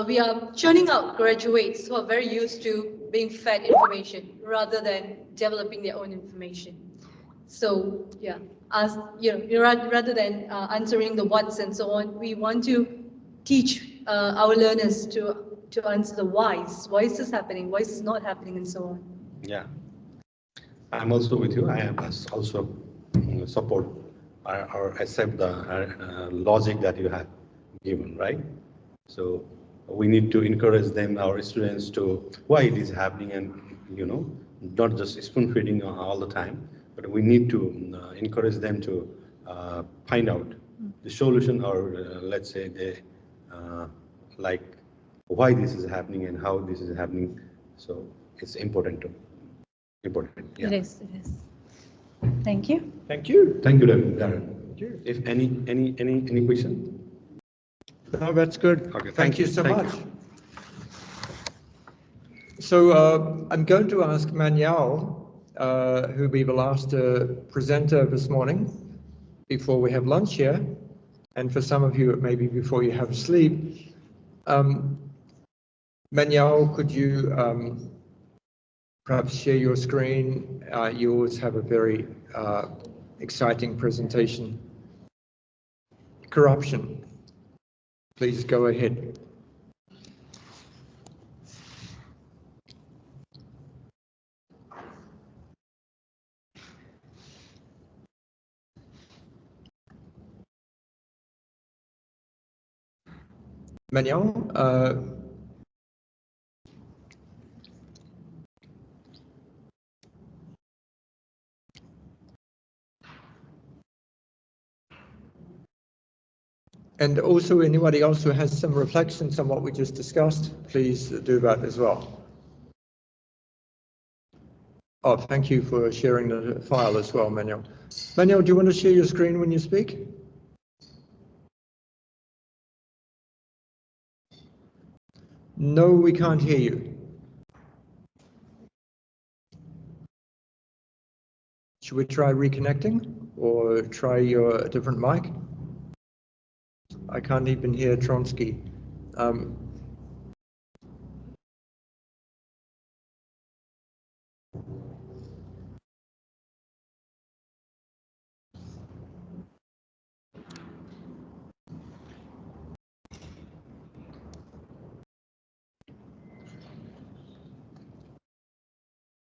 we are churning out graduates who are very used to being fed information rather than developing their own information. So yeah, rather than answering the whats and so on, we want to teach our learners to answer the whys. Why is this happening? Why is this not happening, and so on. Yeah. I'm also with you. I am also support or accept the logic that you have given, right? So we need to encourage them, our students, to why it is happening, and not just spoon feeding all the time, but we need to encourage them to find out the solution, or let's say like why this is happening and how this is happening. So it's important. Yeah. It is. Thank you. Thank you. Thank you, Darren. If any question? No, that's good. Okay. Thank you so much. So I'm going to ask Manuel, who we will ask to present this morning before we have lunch here, and for some of you, it may be before you have sleep. Manuel, could you perhaps share your screen. You always have a very exciting presentation. Corruption. Please go ahead. Manuel, and also anybody else who has some reflections on what we just discussed, please do that as well. Oh, thank you for sharing the file as well, Manuel. Manuel, do you want to share your screen when you speak? No, we can't hear you. Should we try reconnecting or try your different mic? I can't even hear Tronsky.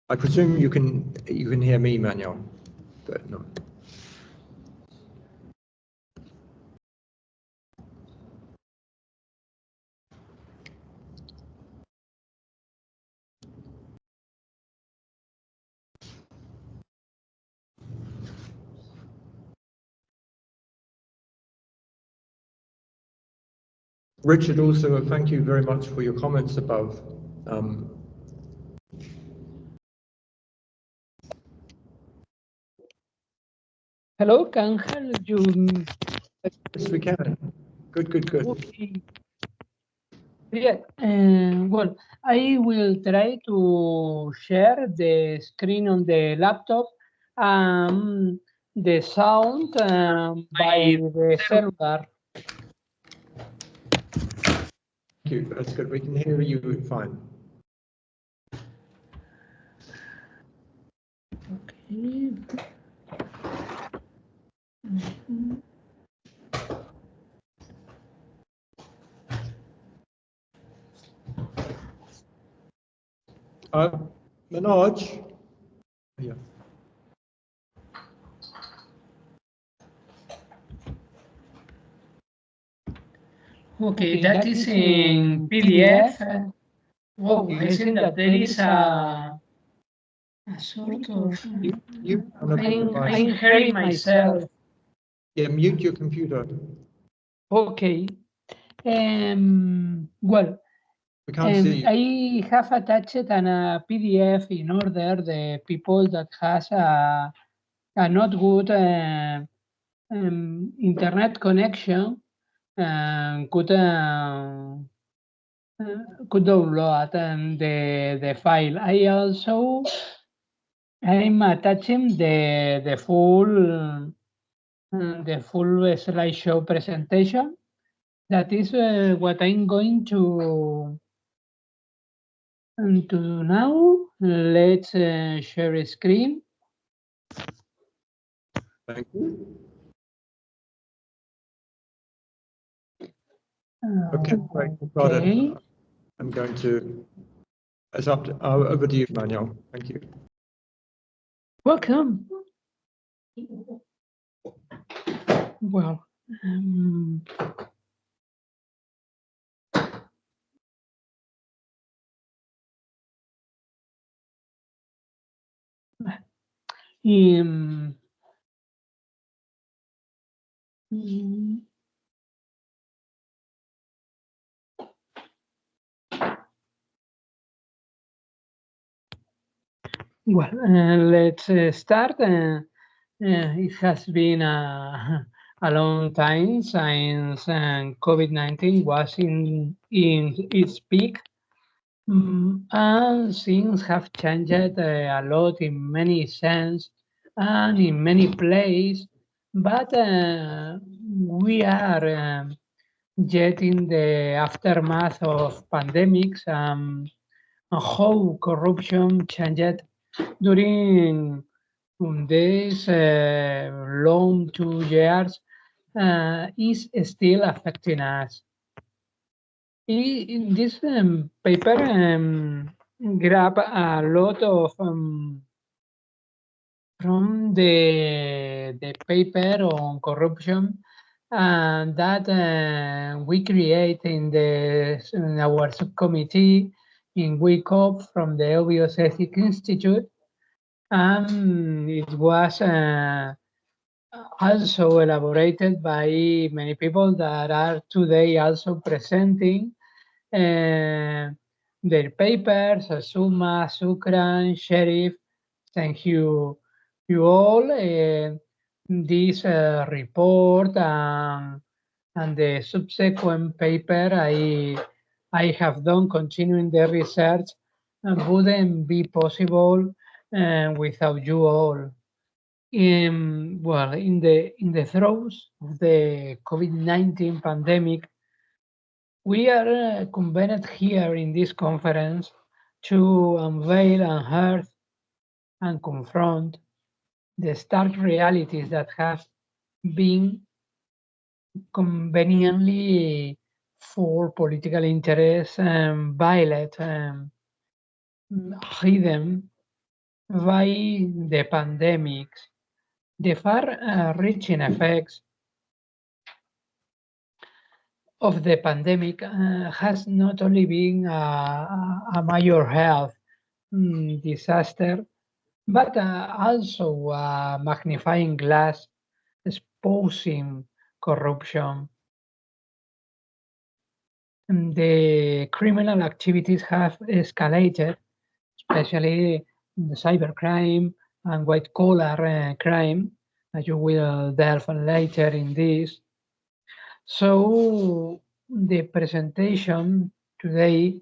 I presume you can hear me, Manuel, but no. Richard, also thank you very much for your comments above. Hello, can I help you? Yes, we can. Good. Okay. Yeah, well, I will try to share the screen on the laptop, the sound by the cellular. Thank you, that's good. We can hear you fine. Okay. Manoj? Yeah. Okay, that is in PDF. Oh, I think that there is a sort of. I'm hearing myself. Yeah, mute your computer. Okay. Well, we can't see you. I have attached a PDF in order the people that has a not good internet connection could download the file. I'm attaching the full slideshow presentation. That is what I'm going to do now. Let's share a screen. Thank you. Okay, great. Got it. I'm going to. It's up to, over to you, Manuel. Thank you. Welcome. Well. Well, let's start. It has been a long time since COVID-19 was in its peak. And things have changed a lot in many sense and in many places, but we are yet in the aftermath of pandemics. how corruption changed during these long 2 years is still affecting us. In this paper grab a lot of from the paper on corruption that we create in our subcommittee in YPA18 from the Obvious Ethics Institute. It was also elaborated by many people that are today also presenting their papers, Suma, Sukran, Sheriff. Thank you all. This report and the subsequent paper I have done continuing the research wouldn't be possible without you all. Well, in the throes of the COVID-19 pandemic, we are convened here in this conference to unveil, unearth, and confront the stark realities that have been conveniently for political interests violent hidden by the pandemics. The far-reaching effects of the pandemic has not only been a major health disaster, but also a magnifying glass exposing corruption. The criminal activities have escalated, especially the cybercrime and white-collar crime, as you will delve later in this. So the presentation today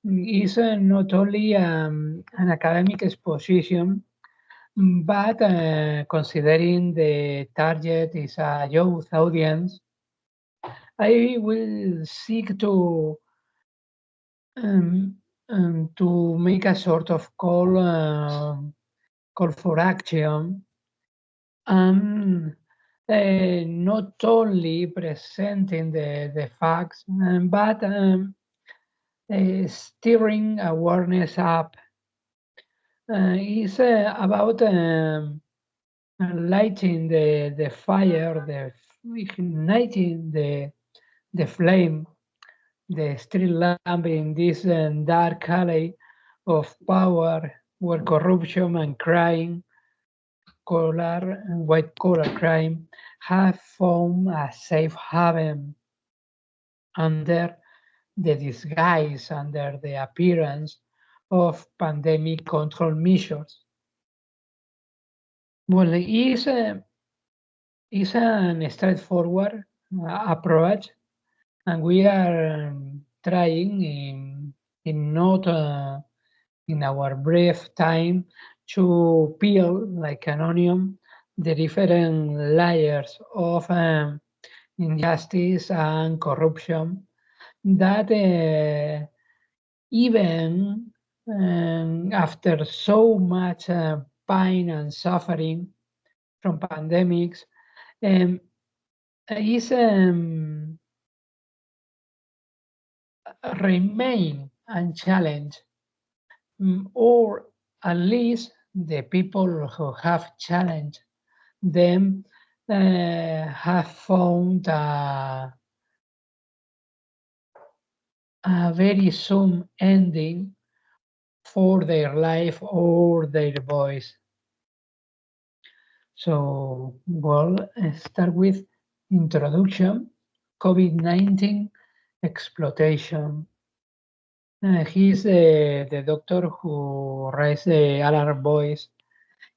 is not only an academic exposition, but considering the target is a youth audience, I will seek to make a sort of call for action, not only presenting the facts, but stirring awareness up. It's about lighting the fire, igniting the flame, the street lamp in this dark alley of power where corruption and crime, collar and white-collar crime, have found a safe haven under the disguise, under the appearance of pandemic control measures. Well, it's a straightforward approach, and we are trying in our brief time to peel like an onion the different layers of injustice and corruption that even after so much pain and suffering from pandemics is remain unchallenged, or at least the people who have challenged them have found a very soon ending for their life or their voice. So, well, start with introduction, COVID-19 exploitation. He's the doctor who raised the alarm voice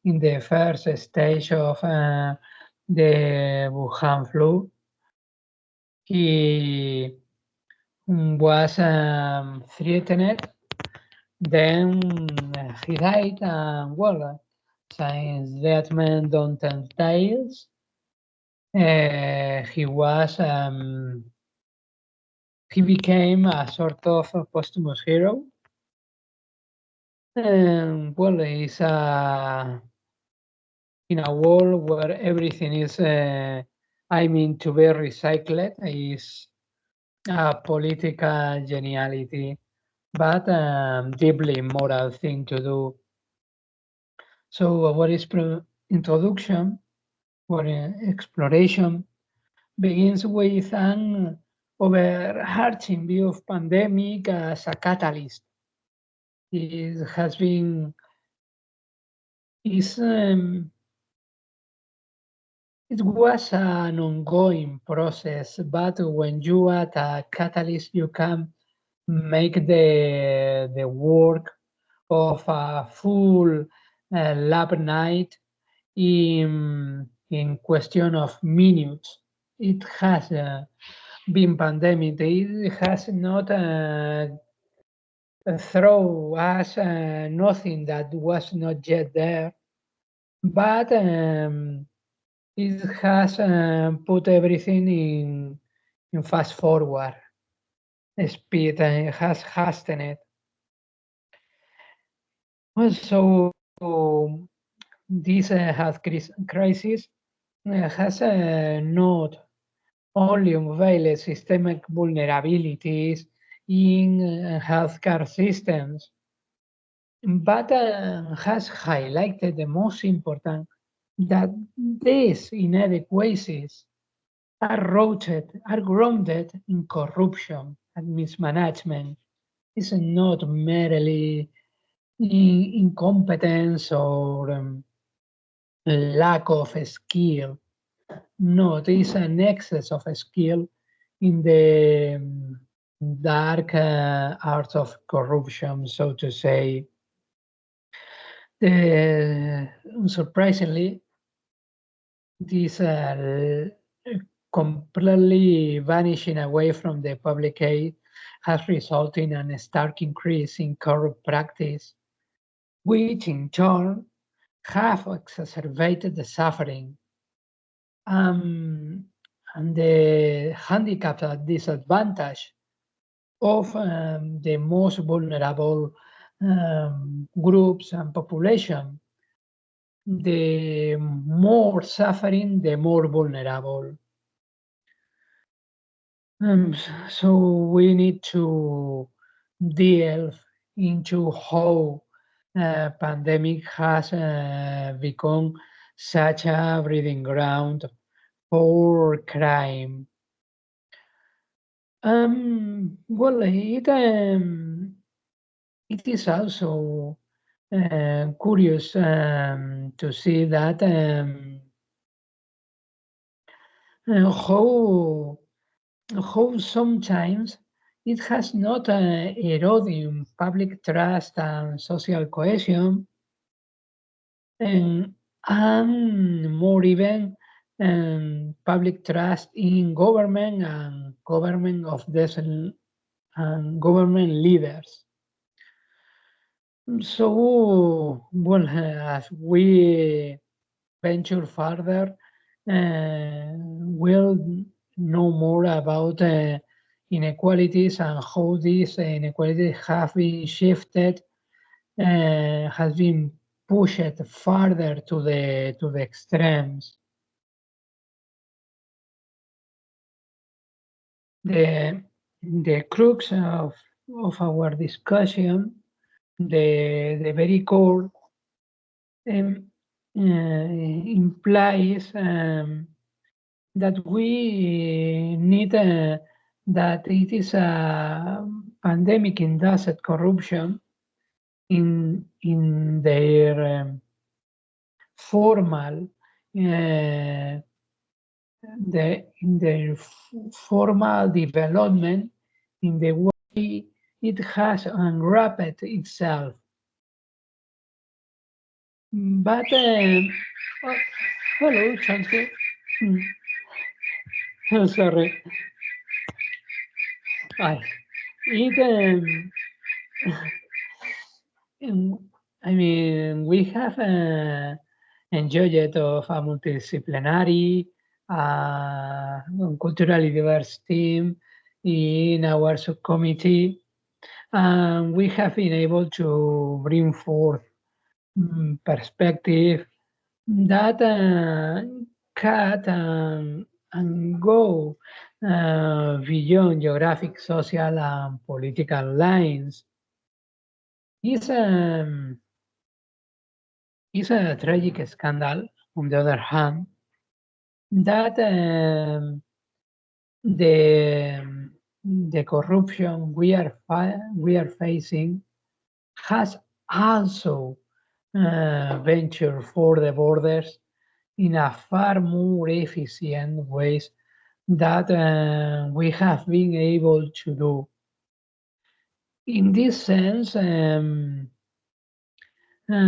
in the first stage of the Wuhan flu. He was threatened, then he died, and well, since that man don't tell tales, he became a sort of a posthumous hero. Well, it's in a world where everything is, to be recycled, is a political geniality, but deeply moral thing to do. So what is introduction, or exploration, begins with an overarching view of pandemic as a catalyst. It has been, it was an ongoing process, but when you add a catalyst, you can make the work of a full lab night in question of minutes. It has been pandemic. It has not thrown us nothing that was not yet there, but it has put everything in fast forward speed, and it has hastened it. Well, so this health crisis has not only unveiled systemic vulnerabilities in healthcare systems, but has highlighted the most important, that these inadequacies are grounded in corruption and mismanagement. It's not merely incompetence or lack of skill. No, there is an excess of skill in the dark art of corruption, so to say. Surprisingly, this completely vanishing away from the public aid has resulted in a stark increase in corrupt practice, which in turn have exacerbated the suffering and the handicap and disadvantage of the most vulnerable groups and population. The more suffering, the more vulnerable. So we need to delve into how pandemic has become such a breeding ground for crime. Well, it is also curious to see that how sometimes it has not eroded public trust and social cohesion, and more even public trust in government and government leaders. So, well, as we venture further, we'll know more about inequalities and how these inequalities have been shifted, has been pushed further to the extremes. The crux of our discussion, the very core, implies that we need that it is a pandemic induced corruption in their formal formal development, in the way it has unwrapped itself. But hello, Chansky. Sorry. I mean, we have enjoyed it of a multidisciplinary, culturally diverse team in our subcommittee, And we have been able to bring forth perspective that cut and go beyond geographic, social, and political lines. It's a tragic scandal, on the other hand, that the corruption we are facing has also ventured for the borders in a far more efficient ways that we have been able to do. In this sense,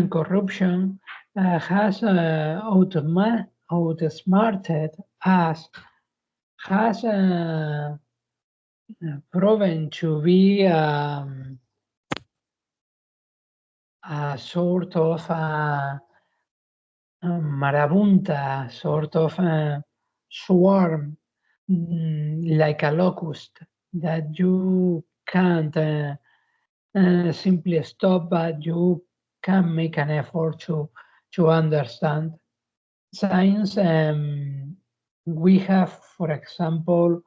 corruption has outsmarted us, has proven to be a sort of marabunta, sort of swarm, like a locust that you can't simply stop, but you can make an effort to understand. Science, we have, for example,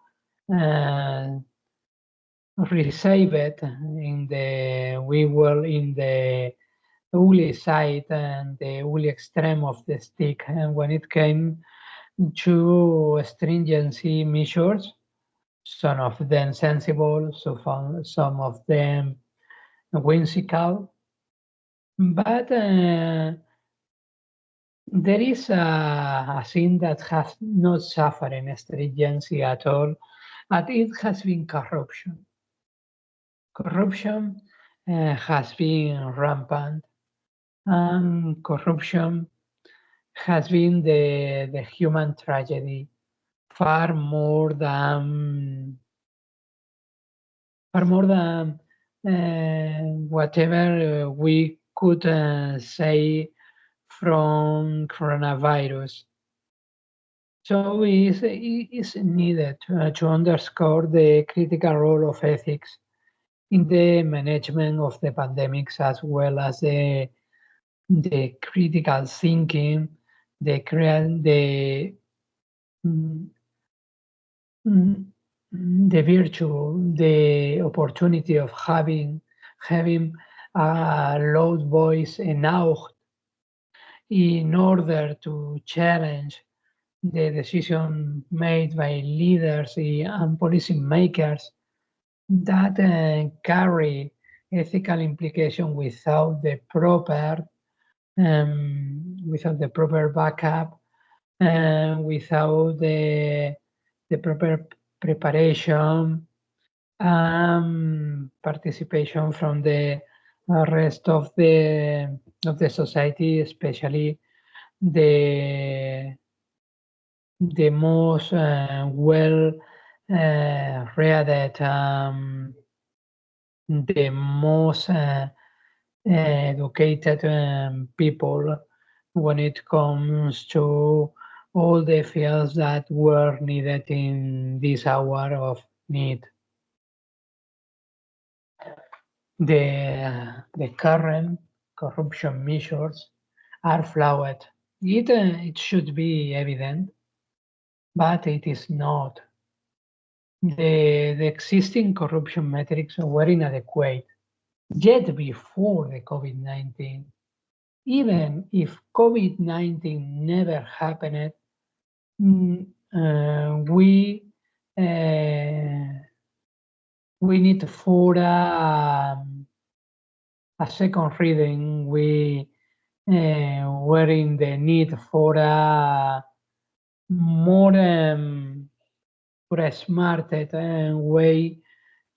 received in the ugly side and the ugly extreme of the stick, and when it came to stringency measures, some of them sensible, some of them whimsical, but there is a thing that has not suffered in stringency at all, and it has been corruption. Corruption has been rampant, and corruption has been the human tragedy far more than whatever we could say from coronavirus. So it is needed to underscore the critical role of ethics in the management of the pandemics, as well as the critical thinking, the virtue, the opportunity of having a loud voice enough in order to challenge the decision made by leaders and policy makers that carry ethical implication without the proper backup, without the proper preparation, participation from the rest of the society, especially the most well read, the most educated people when it comes to all the fields that were needed in this hour of need. The current corruption measures are flawed. It should be evident, but it is not. The existing corruption metrics were inadequate yet before the COVID-19. Even if COVID-19 never happened, we need for a second reading. We were in the need for a more for a smarted way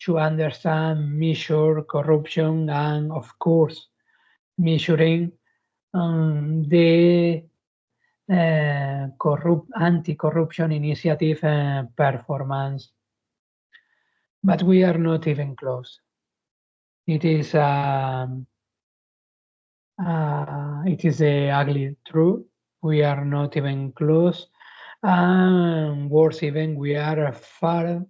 to understand, measure corruption, and of course, measuring the anti-corruption initiative performance. But we are not even close. It is the ugly truth. We are not even close. And worse even, we are far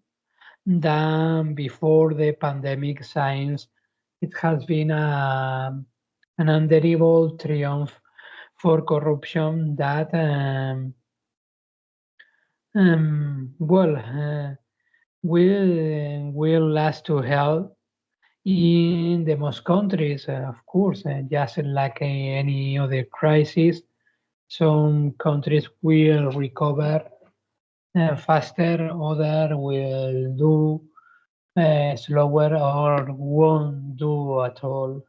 than before the pandemic. Science it has been an undeniable triumph for corruption that will last to hell in the most countries, of course, just like any other crisis. Some countries will recover faster, others will do slower or won't do at all.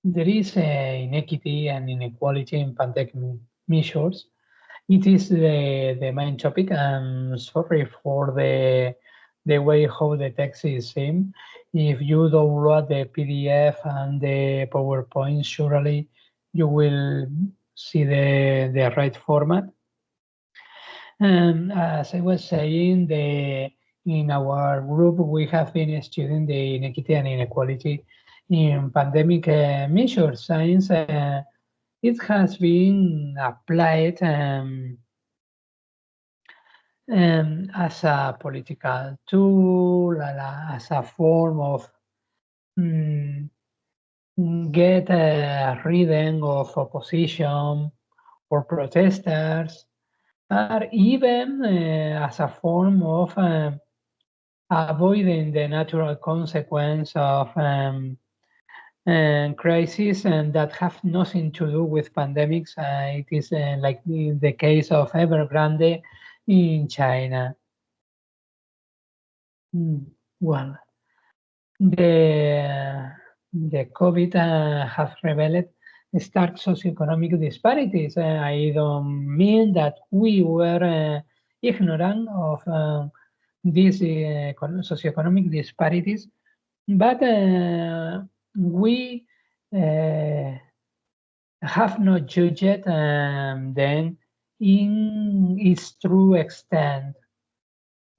There is inequity and inequality in pandemic measures. It is the main topic. I'm sorry for the way how the text is seen. If you download the PDF and the PowerPoint, surely you will see the right format. And as I was saying, in our group, we have been studying the inequity and inequality in pandemic measures. Since it has been applied as a political tool, as a form of get rid of opposition or protesters, or even as a form of avoiding the natural consequence of crises and that have nothing to do with pandemics. It is like the case of Evergrande in China. Well, the COVID has revealed stark socioeconomic disparities. I don't mean that we were ignorant of these socioeconomic disparities, but we have not judged them in its true extent.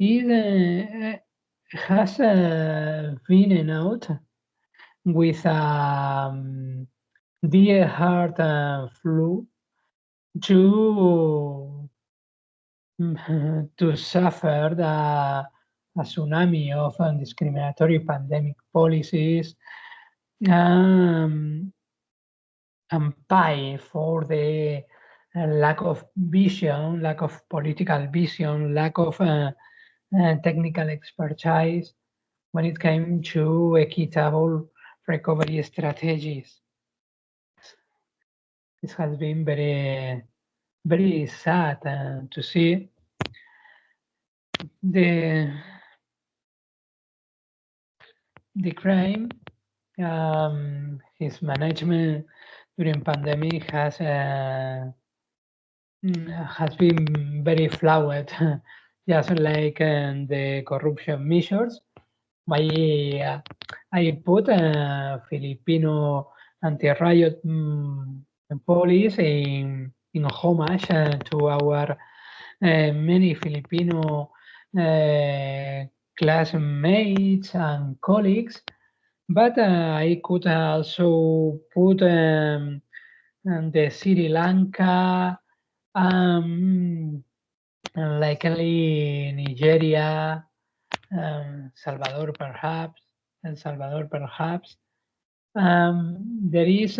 It has been announced with the heart flu to suffer a tsunami of discriminatory pandemic policies and pay for the lack of vision, lack of political vision, lack of technical expertise when it came to equitable recovery strategies. This has been very, very sad to see. The crime, his management during pandemic has been very flawed, just like the corruption measures. I put Filipino anti-riot police in homage to our many Filipino classmates and colleagues, but I could also put the Sri Lanka, likely Nigeria, Salvador perhaps, El Salvador perhaps. There is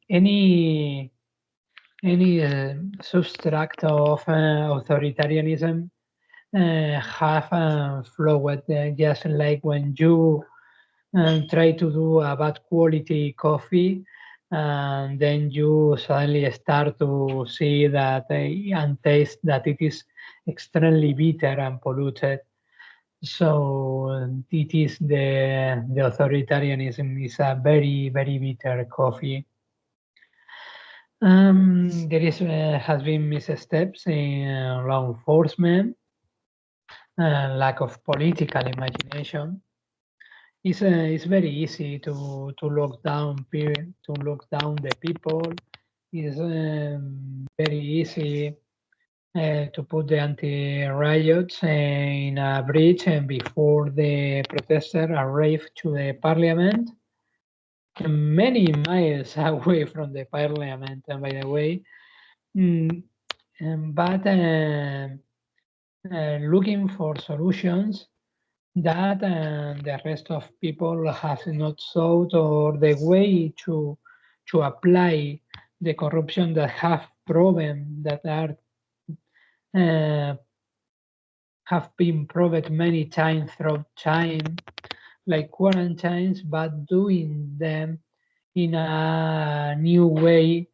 any substract of authoritarianism have flowed, just like when you try to do a bad quality coffee, and then you suddenly start to see that and taste that it is extremely bitter and polluted. So it is the authoritarianism is a very, very bitter coffee. There is has been missteps in law enforcement, lack of political imagination. It's very easy to lock down the people. It's very easy to put the anti-riots in a bridge and before the protesters arrive to the parliament, many miles away from the parliament, by the way. But looking for solutions that the rest of people have not thought, or the way to apply the corruption that have proven that are have been proved many times throughout time, like quarantines, but doing them in a new way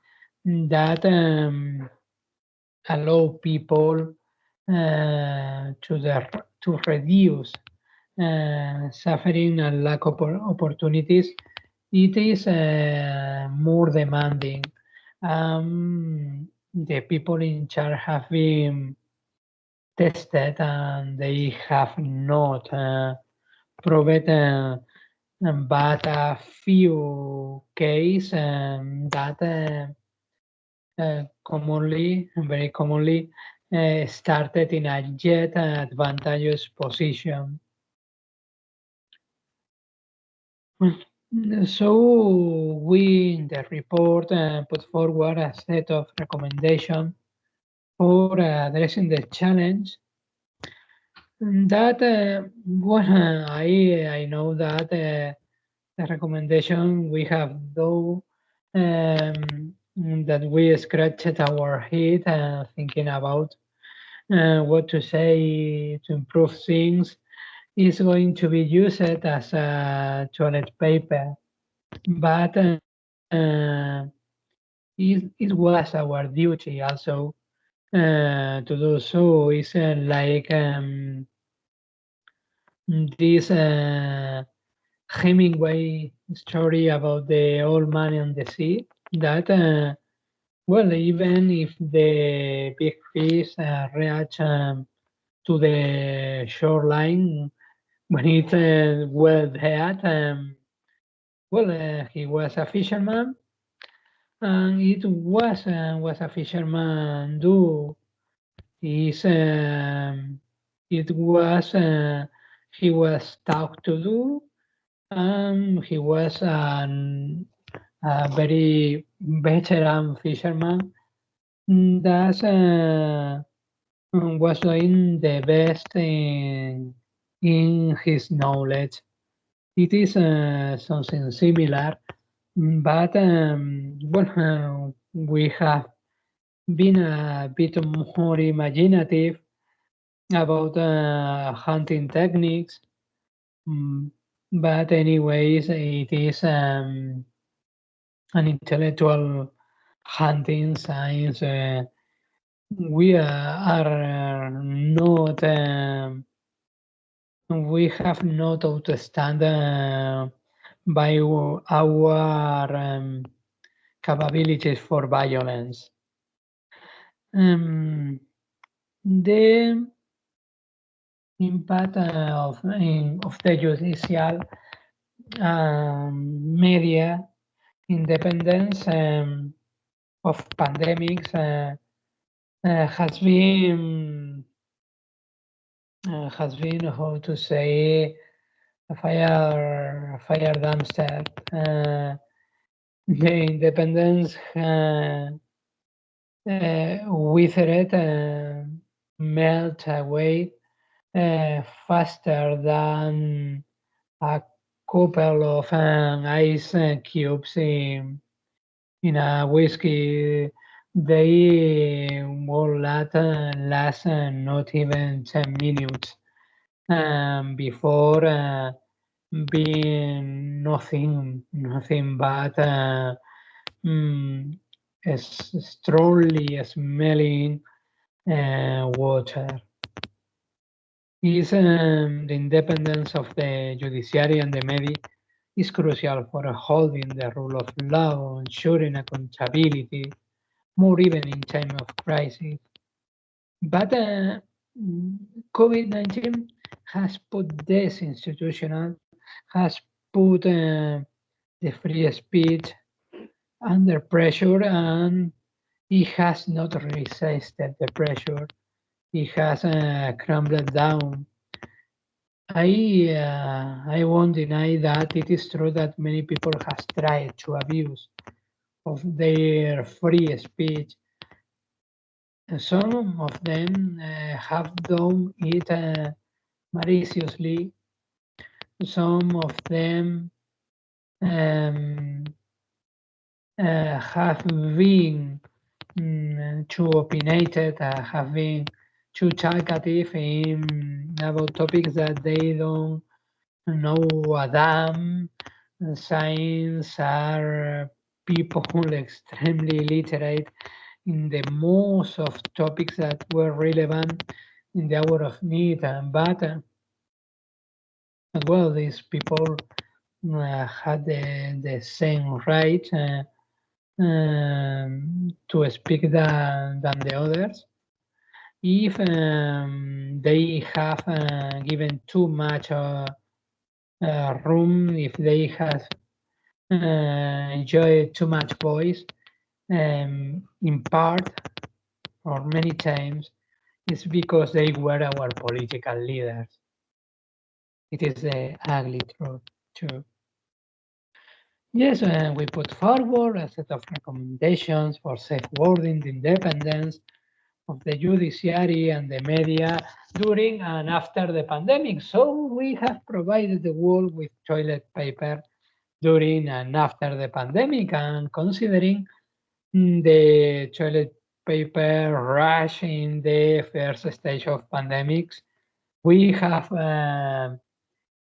that allow people to reduce suffering and lack of opportunities. It is more demanding. The people in charge have been tested and they have not proved but a few cases that very commonly started in a yet advantageous position. So we in the report put forward a set of recommendations for addressing the challenge. That I know that the recommendation we have, though, that we scratched our head thinking about what to say to improve things, is going to be used as a toilet paper. But it was our duty also to do so. It's like this Hemingway story about the old man and the sea, that well, even if the big fish reach to the shoreline, when it well dead, well, he was a fisherman, and it was a fisherman do. Is it was he was taught to do. He was a very veteran fisherman that was doing the best in his knowledge. It is something similar, but well, we have been a bit more imaginative about hunting techniques. But anyways, it is an intellectual hunting science. We are not, we have not outstand by our capabilities for violence. The impact of the judicial media independence of pandemics has been how to say a fire dumpster. The independence withered melt away faster than a couple of ice cubes in a whiskey. They will last not even 10 minutes before being nothing but strongly smelling water. Is the independence of the judiciary and the media is crucial for holding the rule of law, ensuring accountability, more even in time of crisis. But COVID-19 has put this institutional, has put the free speech under pressure, and it has not resisted the pressure. It has crumbled down. I won't deny that it is true that many people have tried to abuse of their free speech, Some of them have done it maliciously. Some of them have been too opinionated, have been too talkative about topics that they don't know a damn. Science are people extremely literate in the most of topics that were relevant in the hour of need, but well, these people had the same right to speak than the others. If they have given too much room, if they have enjoyed too much voice, in part or many times, it's because they were our political leaders. It is the ugly truth, too. Yes, we put forward a set of recommendations for safeguarding the independence of the judiciary and the media during and after the pandemic. So we have provided the world with toilet paper during and after the pandemic, and considering the toilet paper rush in the first stage of pandemics, we have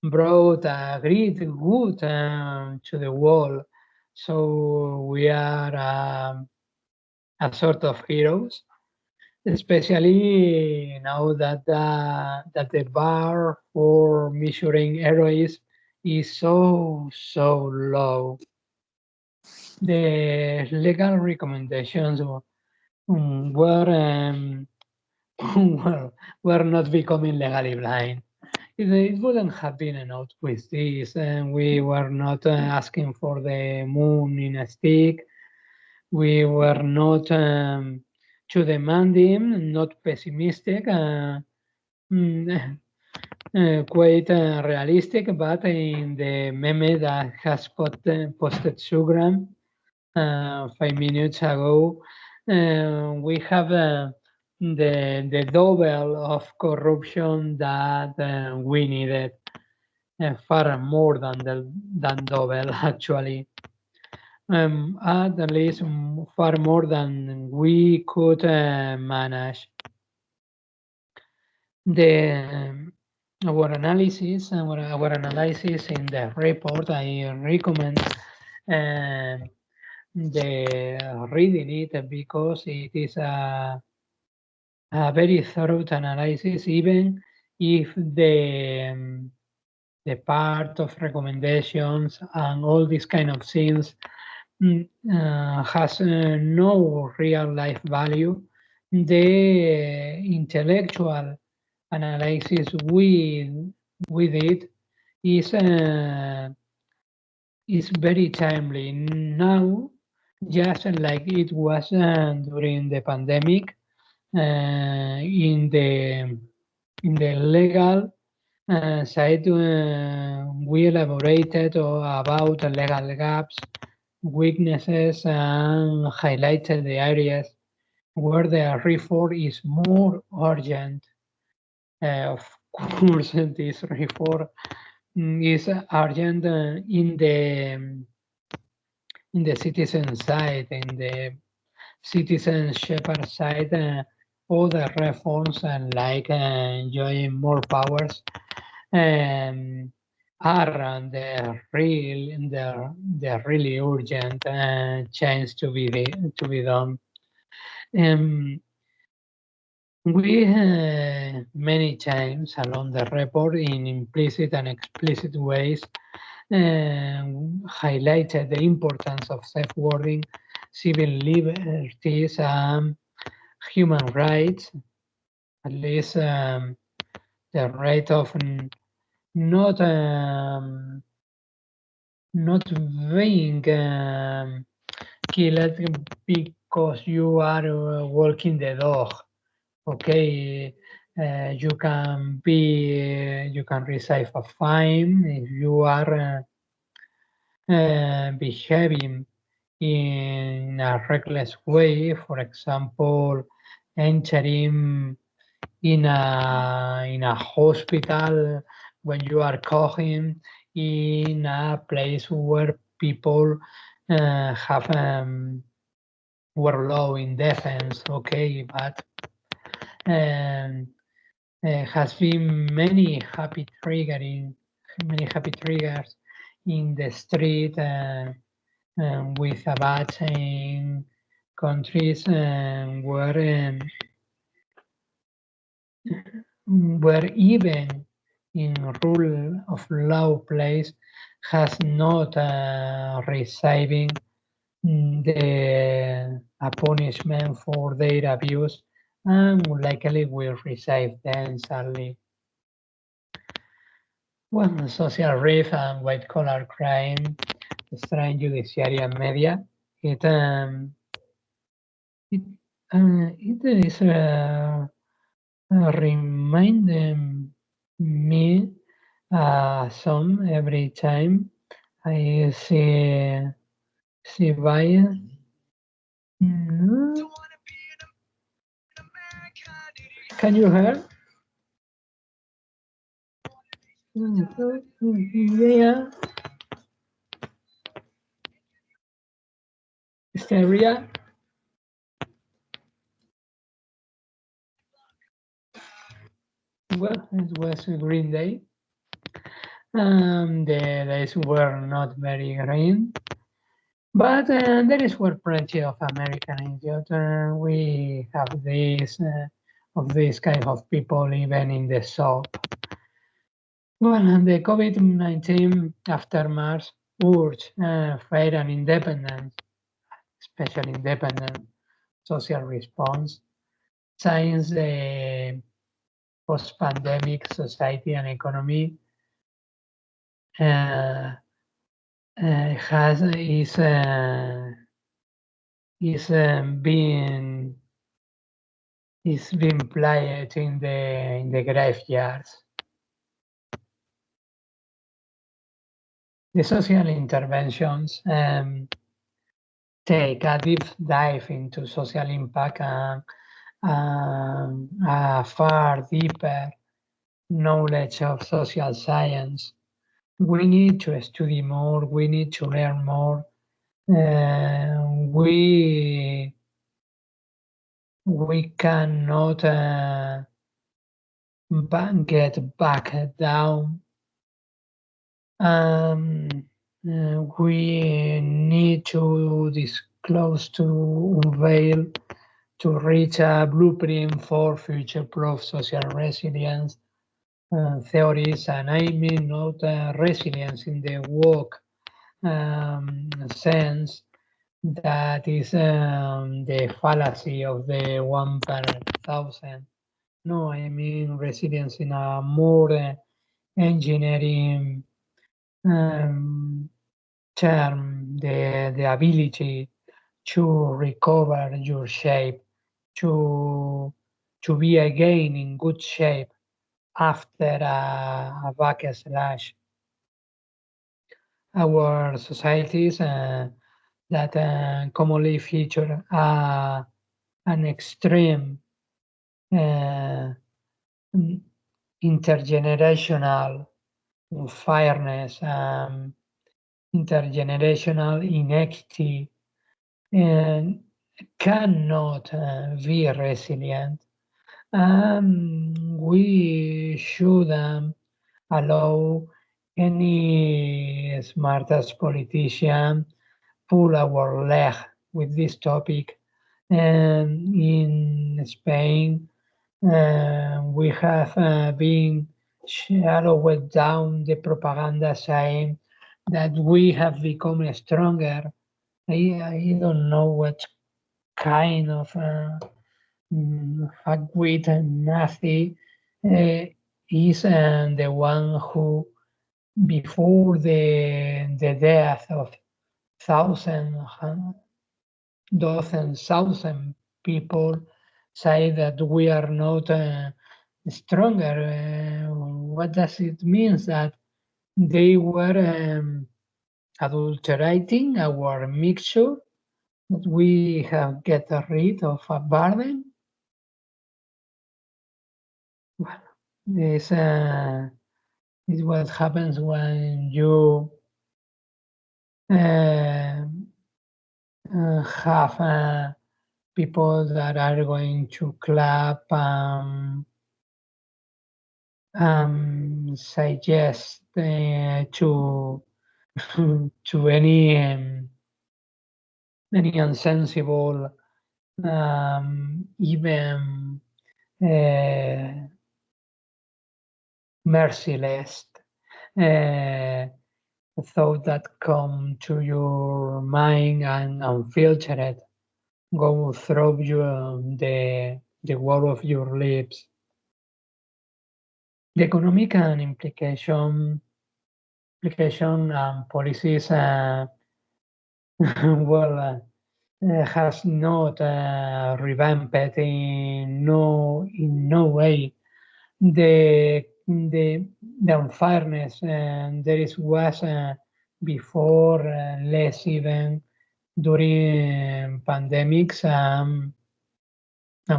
brought a great good to the world. So we are a sort of heroes, especially now that the bar for measuring heroism is so low. The legal recommendations were not becoming legally blind. It wouldn't have been enough with this, and we were not asking for the moon in a stick. We were not too demanding, not pessimistic, quite realistic, but in the meme that has posted Sukran 5 minutes ago, we have the double of corruption that we needed, far more than double actually, at least far more than we could manage. Our analysis in the report, I recommend the reading it because it is a very thorough analysis, even if the part of recommendations and all these kind of things has no real life value. The intellectual analysis we did is very timely now, just like it was during the pandemic. In the legal side, we elaborated about legal gaps, weaknesses, and highlighted the areas where the reform is more urgent. Of course, this reform is urgent in the citizen side, in the citizenship side. Other reforms like enjoying more powers are the really urgent change to be done. We many times along the report, in implicit and explicit ways, highlighted the importance of safeguarding civil liberties and human rights, at least the right of not being killed because you are walking the dog. Okay, you can receive a fine if you are behaving in a reckless way. For example, entering in a hospital when you are coughing, in a place where people were low in defense, okay, but has been many happy triggers in the street with abats in countries where even in rule of law place has not receiving a punishment for their abuse, and likely will receive them sadly. Well, social rift and white collar crime, strain judiciary and media, it is reminding me some every time I see violence. Can you hear? Yeah. Hysteria. Well, it was a green day. The days were not very green, but there is were plenty of American idiots. We have this kind of people even in the South. Well, the COVID-19 aftermath urged fair and independent, especially independent social response, since the post-pandemic society and economy is being played in the graveyards. The social interventions take a deep dive into social impact and a far deeper knowledge of social science. We need to study more, we need to learn more. We cannot get back down. We need to disclose, to unveil, to reach a blueprint for future-proof social resilience theories, and I mean not resilience in the work sense that is the fallacy of the 1 per 1,000. No, I mean resilience in a more engineering term, the ability to recover your shape, to be again in good shape after a backslash. Our societies that commonly feature an extreme intergenerational fairness, intergenerational inequity, and cannot be resilient. We should allow any smartest politician pull our leg with this topic. And in Spain, we have been shadowed down the propaganda saying that we have become stronger. I don't know what kind of fuckwit and Nazi is the one who, before the death of thousand people, say that we are not stronger. What does it mean? That they were adulterating our mixture, that we have get rid of a burden? well, this is what happens when you have people that are going to clap say yes to to any unsensible, even merciless thought that come to your mind and unfiltered go through the wall of your lips. The economic and implication policies well has not revamped in no way the unfairness there was before, less even during pandemics. And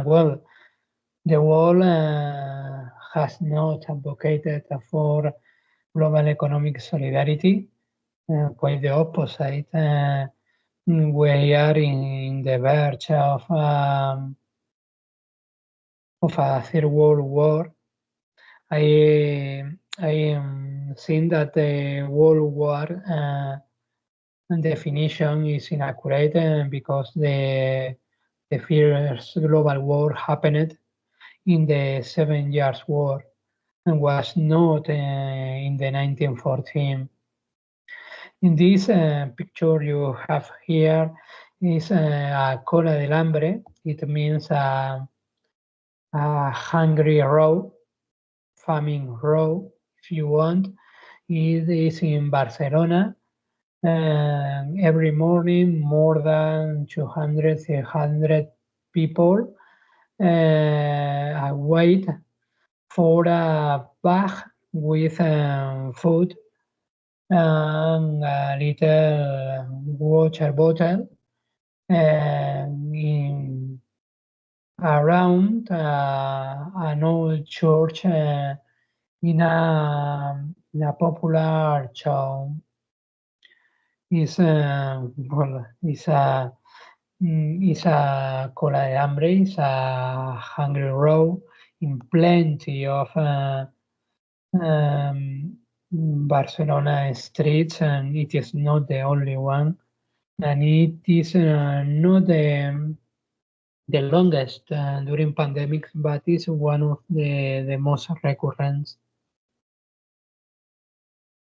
well, the world has not advocated for global economic solidarity. Quite the opposite. We are in the verge of a third world war. I am seeing that the World War definition is inaccurate because the first global war happened in the 7 Years' War and was not in the 1914. In this picture you have here is a cola del hambre. It means a hungry row, famine row, if you want. It is in Barcelona. Every morning, more than 200, 300 people wait for a bag with food and a little water bottle in around an old church in a popular town. Is well, is a cola de hambre, is a hungry row in plenty of Barcelona streets, and it is not the only one, and it is not the longest during pandemics, but is one of the most recurrent.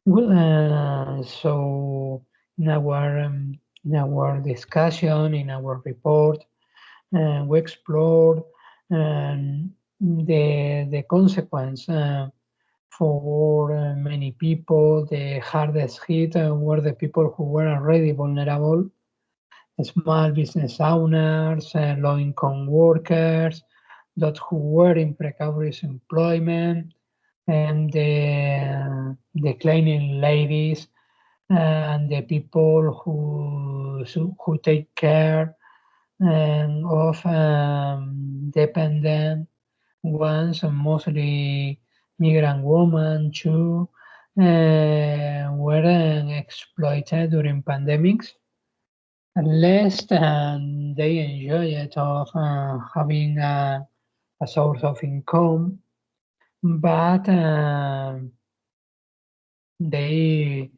Well, so in our discussion, in our report, we explored the consequence for many people. The hardest hit were the people who were already vulnerable, small business owners, low-income workers, those who were in precarious employment, and the cleaning ladies, and the people who take care of dependent ones, mostly migrant women too, were exploited during pandemics. Unless they enjoy it of having a source of income, but they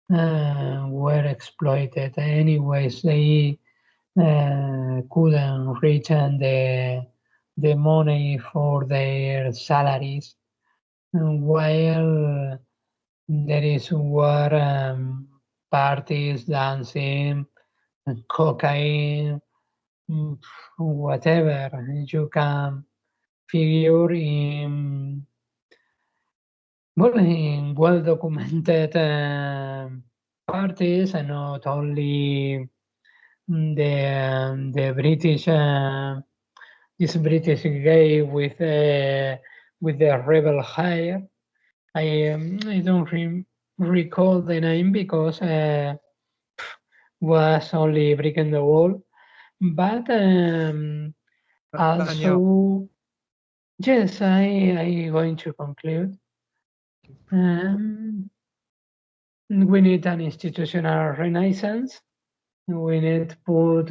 were exploited anyways. They couldn't return the money for their salaries, while there is war, parties, dancing, cocaine, whatever you can figure in well-documented parties, and not only the British, this British gay with the rebel hair. I don't recall the name because was only breaking the wall, but also Yes, I going to conclude. We need an institutional renaissance. We need to put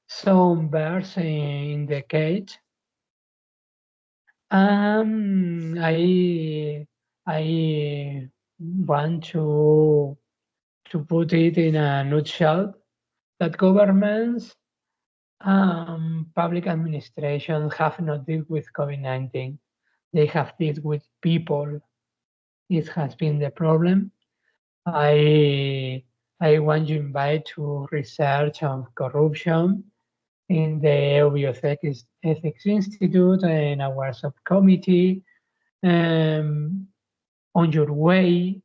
some birds in the cage. I want to put it in a nutshell that governments, public administration have not dealt with COVID-19. They have dealt with people. It has been the problem. I want to invite to research on corruption in the Bioethics Institute and our subcommittee on your way,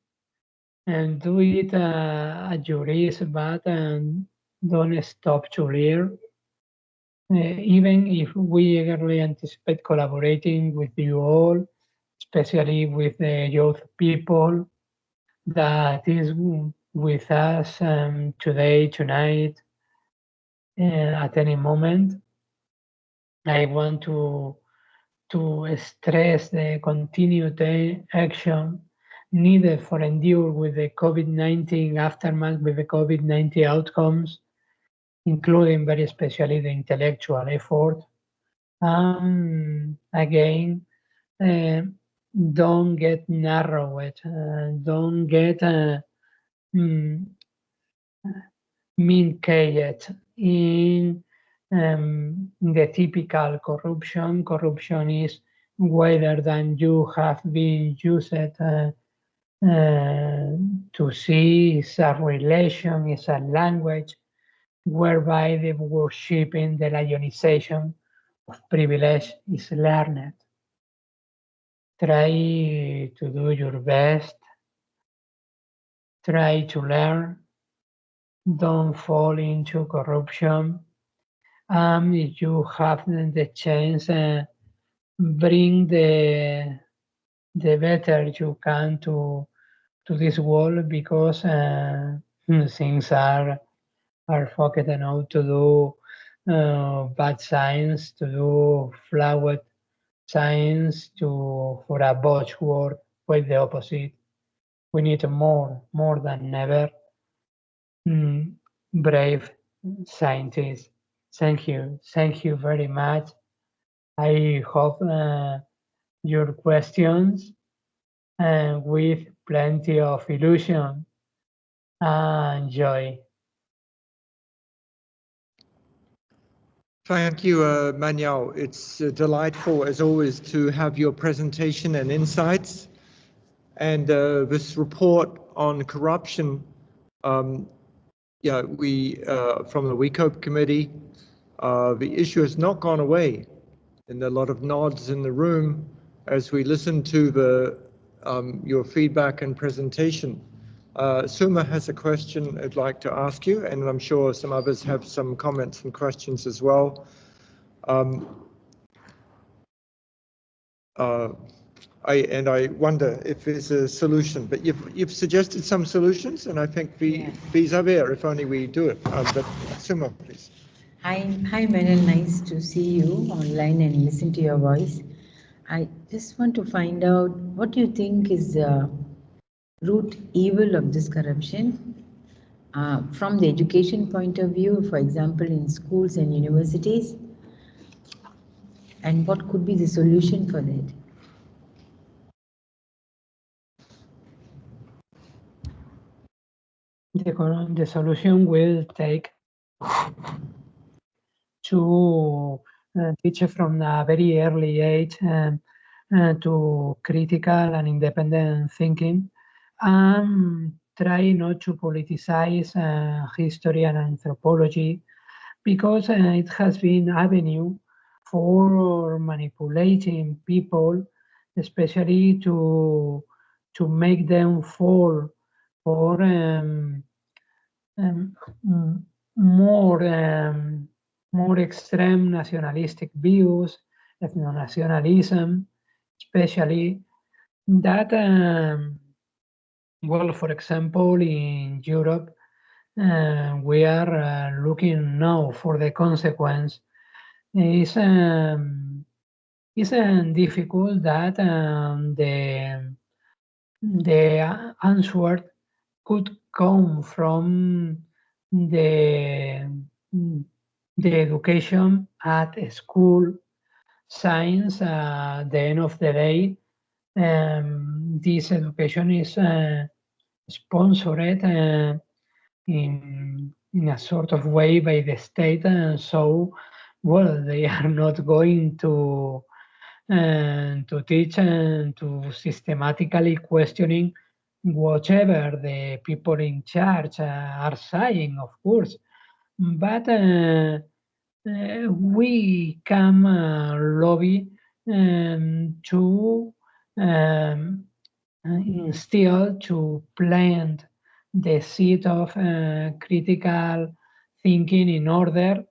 and do it at your ease, but don't stop to learn. Even if we eagerly anticipate collaborating with you all, especially with the youth people that is with us today, tonight, at any moment. I want to stress the continued action needed for endure with the COVID-19 aftermath, with the COVID-19 outcomes, including very especially the intellectual effort. Again, don't get narrowed, don't get mean-caged in the typical corruption. Corruption is whether than you have been used to see, is a relation, is a language, whereby the worshipping, the lionization of privilege is learned. Try to do your best. Try to learn. Don't fall into corruption. If you have the chance, bring the better you can to this world, because things are fucked enough to do bad science, to do flawed science, for a botched world, quite the opposite. We need more than ever brave scientists. Thank you very much. I hope your questions with plenty of illusion and joy. Thank you, Manuel. It's delightful, as always, to have your presentation and insights. And this report on corruption, we, from the WeCope committee, the issue has not gone away. And a lot of nods in the room as we listen to your feedback and presentation. Suma has a question I'd like to ask you, and I'm sure some others have some comments and questions as well. I wonder if there's a solution, but you've suggested some solutions, and I think these are there if only we do it. But Suma, please. Hi, Manuel. Nice to see you online and listen to your voice. I just want to find out, what do you think is the root evil of this corruption from the education point of view, for example, in schools and universities, and what could be the solution for that? The solution will take to teach from a very early age to critical and independent thinking, and try not to politicize history and anthropology, because it has been avenue for manipulating people, especially to make them fall for more extreme nationalistic views, ethno-nationalism, especially that, well, for example, in Europe, we are looking now for the consequence is it's difficult that the answer could come from the education at school, science. At the end of the day, this education is sponsored in a sort of way by the state, and so, well, they are not going to teach and to systematically questioning whatever the people in charge are saying, of course. But we can lobby to instill, to plant the seed of critical thinking in order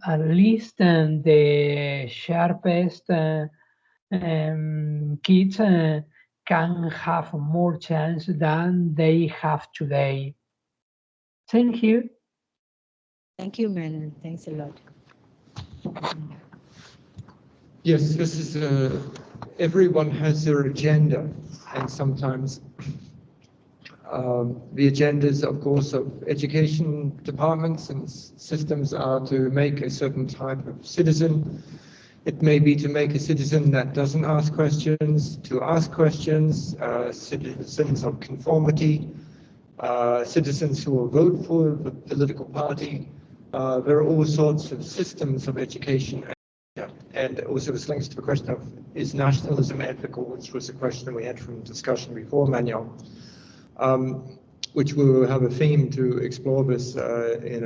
at least the sharpest kids can have more chance than they have today. Thank you. Thank you, Manuel. Thanks a lot. Yes, this is everyone has their agenda, and sometimes the agendas, of course, of education departments and systems are to make a certain type of citizen. It may be to make a citizen that doesn't ask questions, to ask questions, citizens of conformity, citizens who will vote for the political party. There are all sorts of systems of education. And also this links to the question of, is nationalism ethical, which was a question we had from discussion before, Manuel, which we will have a theme to explore this in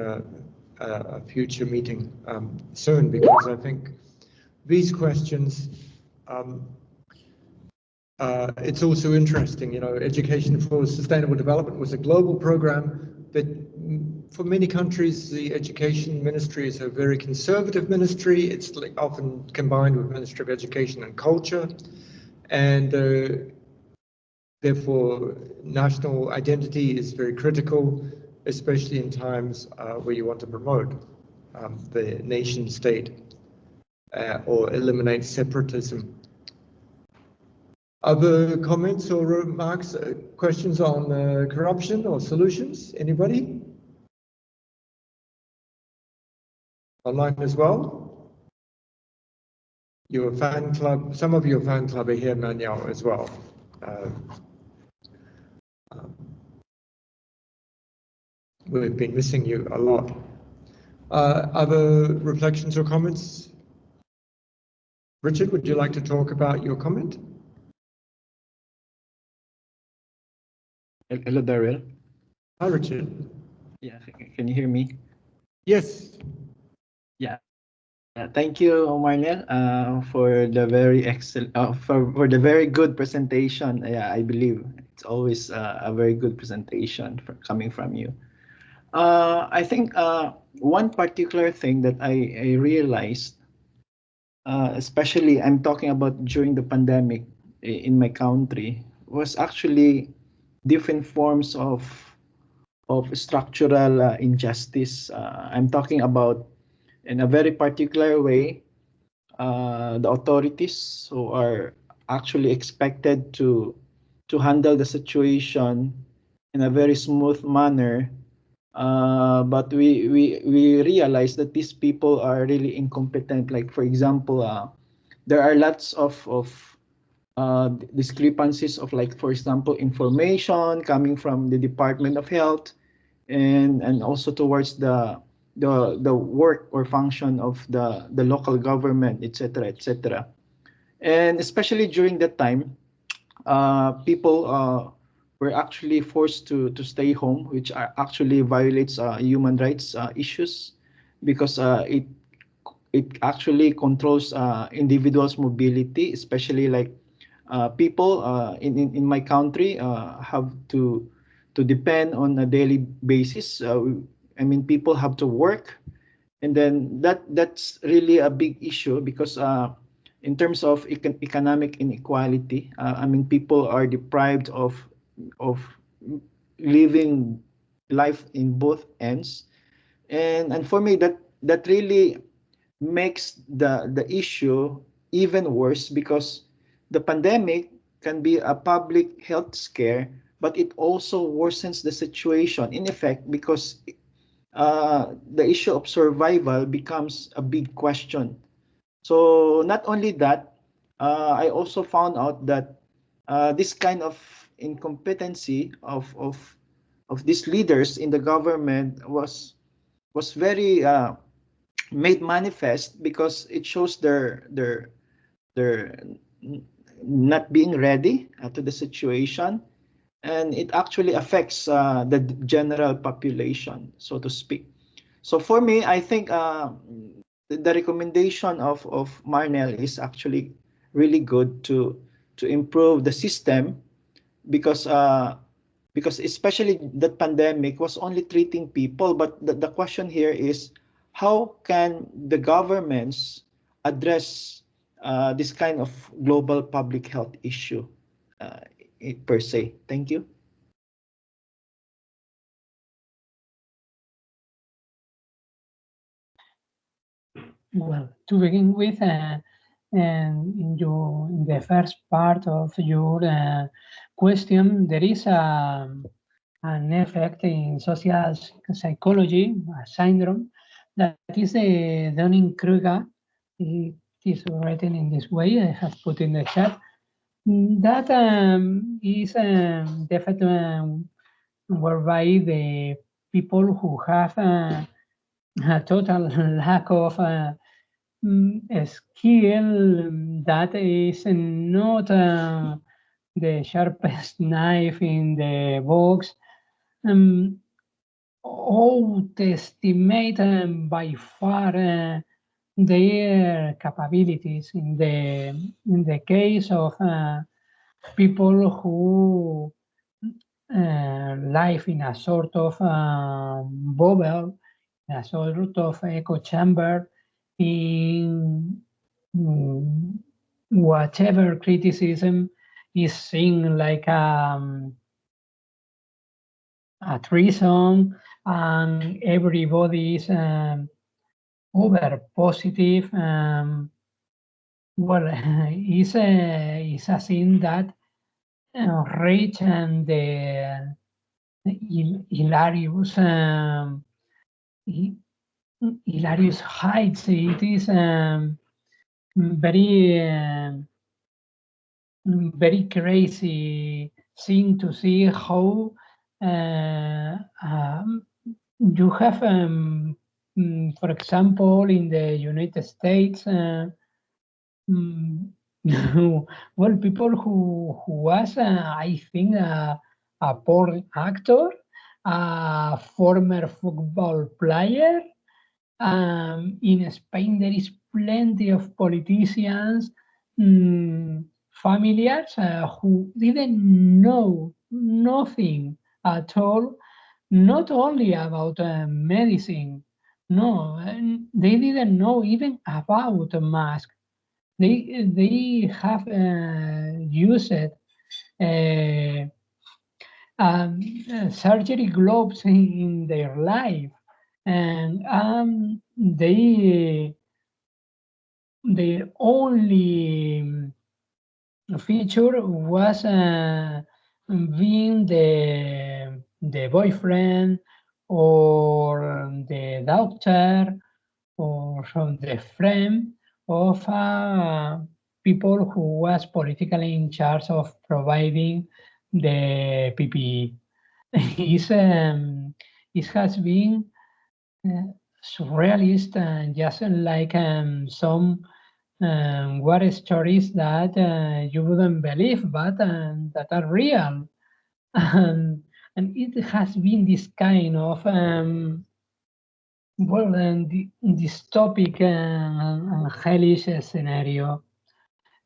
a future meeting soon, because I think these questions, it's also interesting, you know, Education for Sustainable Development was a global program, but for many countries, the education ministry is a very conservative ministry. It's often combined with Ministry of Education and Culture, and therefore national identity is very critical, especially in times where you want to promote the nation state or eliminate separatism. Other comments or remarks, questions on corruption or solutions? Anybody? Online as well? Your fan club, some of your fan club are here, Manuel, as well. We've been missing you a lot. Other reflections or comments? Richard, would you like to talk about your comment? Hello, Daryl. Hi, Richard. Yeah, can you hear me? Yes. Yeah. Thank you, Manuel, for the very excellent, for the very good presentation. Yeah, I believe it's always a very good presentation coming from you. I think one particular thing that I realized, especially I'm talking about during the pandemic in my country, was actually different forms of structural injustice. I'm talking about, in a very particular way, the authorities who are actually expected to handle the situation in a very smooth manner, but we realize that these people are really incompetent. Like, for example, there are lots of discrepancies of, like, for example, information coming from the Department of Health and also towards the work or function of the local government, etc., etc. And especially during that time, people were actually forced to stay home, which actually violates human rights issues, because it actually controls individuals' mobility, especially like people in my country have to depend on a daily basis. I mean, people have to work, and then that's really a big issue, because in terms of economic inequality, I mean, people are deprived of living life in both ends, and for me that really makes the issue even worse because the pandemic can be a public health scare, but it also worsens the situation in effect because the issue of survival becomes a big question. So not only that, I also found out that this kind of incompetency of these leaders in the government was very made manifest because it shows their not being ready to the situation, and it actually affects the general population, so to speak. So for me, I think the recommendation of Manuel is actually really good to improve the system because especially the pandemic was only treating people, but the question here is how can the governments address this kind of global public health issue per se. Thank you. Well, to begin with, in the first part of your question, there is an effect in social psychology, a syndrome, that is the Dunning-Kruger. It is written in this way, I have put in the chat. That is the effect whereby the people who have a total lack of skill that is not the sharpest knife in the box, outestimate by far their capabilities. In the case of people who live in a sort of bubble, a sort of echo chamber, in whatever criticism is seen like a treason, and everybody is over positive. Well, it's a sin that rage and the hilarious hilarious heights. It is very crazy thing to see how you have, for example, in the United States, well, people who was, I think, a porn actor, a former football player. In Spain, there is plenty of politicians, familiars who didn't know nothing at all, not only about medicine. No, they didn't know even about a mask. They have used surgery gloves in their life, and their only feature was being the boyfriend or the doctor or the friend of people who was politically in charge of providing the PPE. It has been surrealist, and just like some war stories that you wouldn't believe, but that are real. And it has been this kind of dystopic and hellish scenario.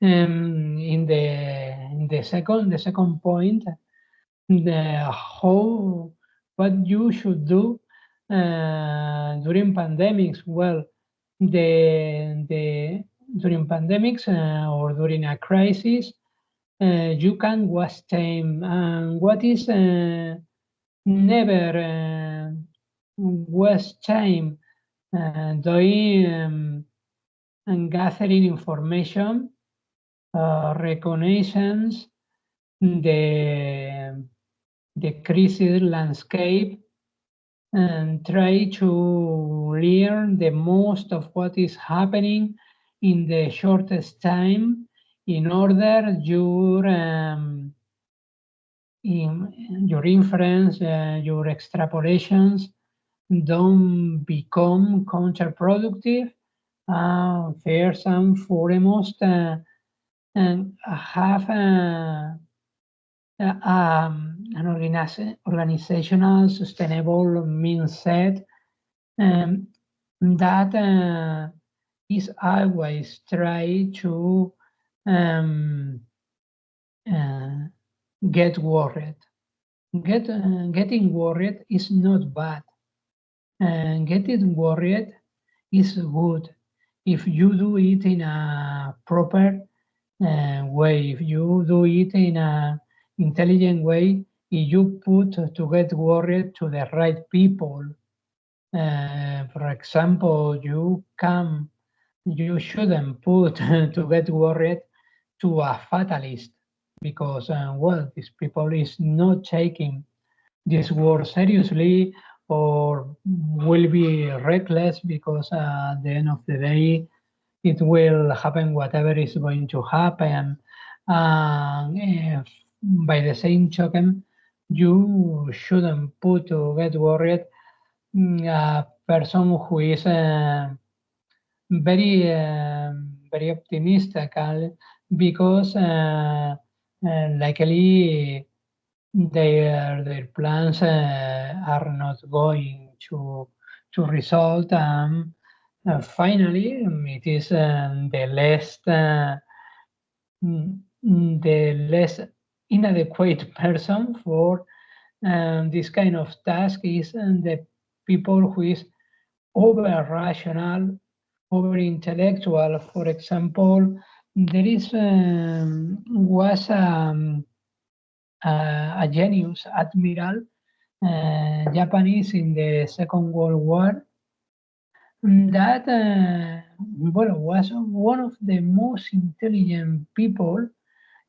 In the second point, what you should do during pandemics. Well, during pandemics or during a crisis, you can waste time. And what is never waste time doing and gathering information, reconnaissance, the crisis landscape, and try to learn the most of what is happening in the shortest time in order your inference, your extrapolations don't become counterproductive. First and foremost, and have an organizational sustainable mindset that is always try to get worried. Getting worried is not bad. Getting worried is good if you do it in a proper way, if you do it in an intelligent way, if you put to get worried to the right people. For example, you shouldn't put to get worried to a fatalist, because well, these people is not taking this war seriously, or will be reckless, because at the end of the day it will happen whatever is going to happen. By the same token, you shouldn't put to get worried a person who is very optimistic, because likely their plans are not going to result. Finally, it is the less inadequate person for this kind of task is the people who is over rational, over intellectual. For example, there was a genius admiral, Japanese in the Second World War, that well, was one of the most intelligent people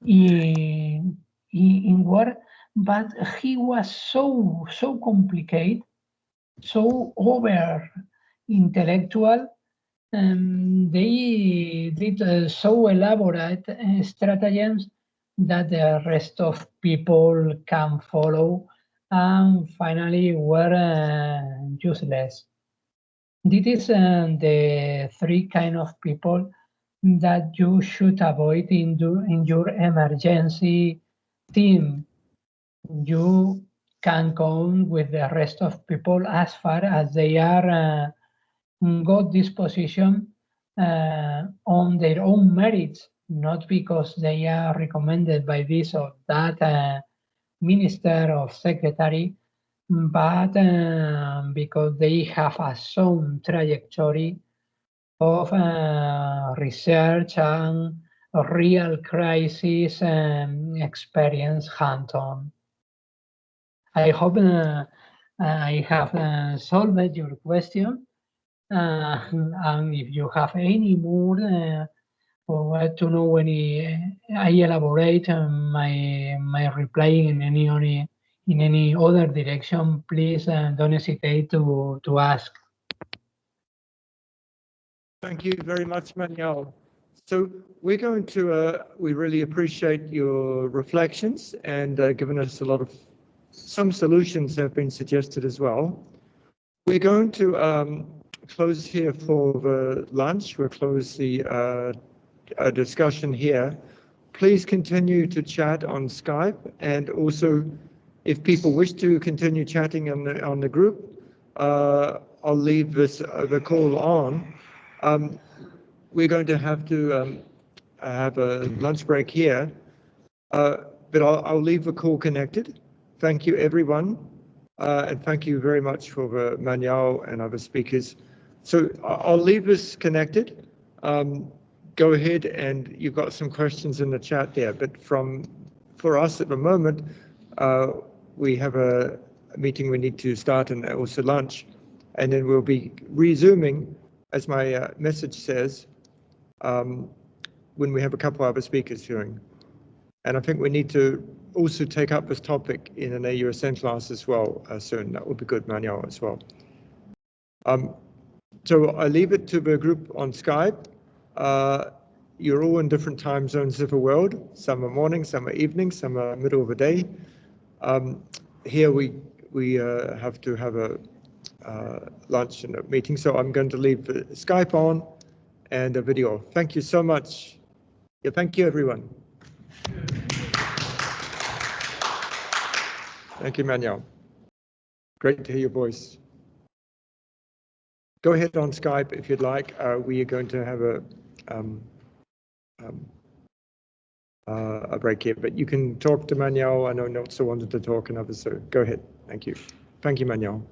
in war, but he was so complicated, so over intellectual. They did so elaborate stratagems that the rest of people can follow, and finally were useless. This is the three kind of people that you should avoid in your emergency team. You can count with the rest of people as far as they are got this position on their own merits, not because they are recommended by this or that minister or secretary, but because they have a sound trajectory of research and real crisis experience hands-on. I hope I have solved your question. And if you have any more or to know when I elaborate my reply in any other direction, please don't hesitate to ask. Thank you very much, Manuel. So we're going to, we really appreciate your reflections and giving us a lot of, some solutions have been suggested as well. We're going to close here for the lunch. We'll close the discussion here. Please continue to chat on Skype, and also if people wish to continue chatting on the group, I'll leave this the call on. We're going to have a lunch break here, but I'll leave the call connected. Thank you, everyone, and thank you very much for Manuel and other speakers. So I'll leave this connected. Go ahead, and you've got some questions in the chat there, but for us at the moment, we have a meeting we need to start and also lunch, and then we'll be resuming, as my message says, when we have a couple other speakers during. And I think we need to also take up this topic in an AUSN class as well soon. That would be good, Manuel, as well. So I leave it to the group on Skype. You're all in different time zones of the world. Some are morning, some are evening, some are middle of the day. Here we have to have a lunch and a meeting, so I'm going to leave the Skype on and a video. Thank you so much. Yeah, thank you, everyone. Thank you, Manuel. Great to hear your voice. Go ahead on Skype if you'd like. We are going to have a break here, but you can talk to Manuel. I know Nelson wanted to talk and others, so go ahead. Thank you. Thank you, Manuel.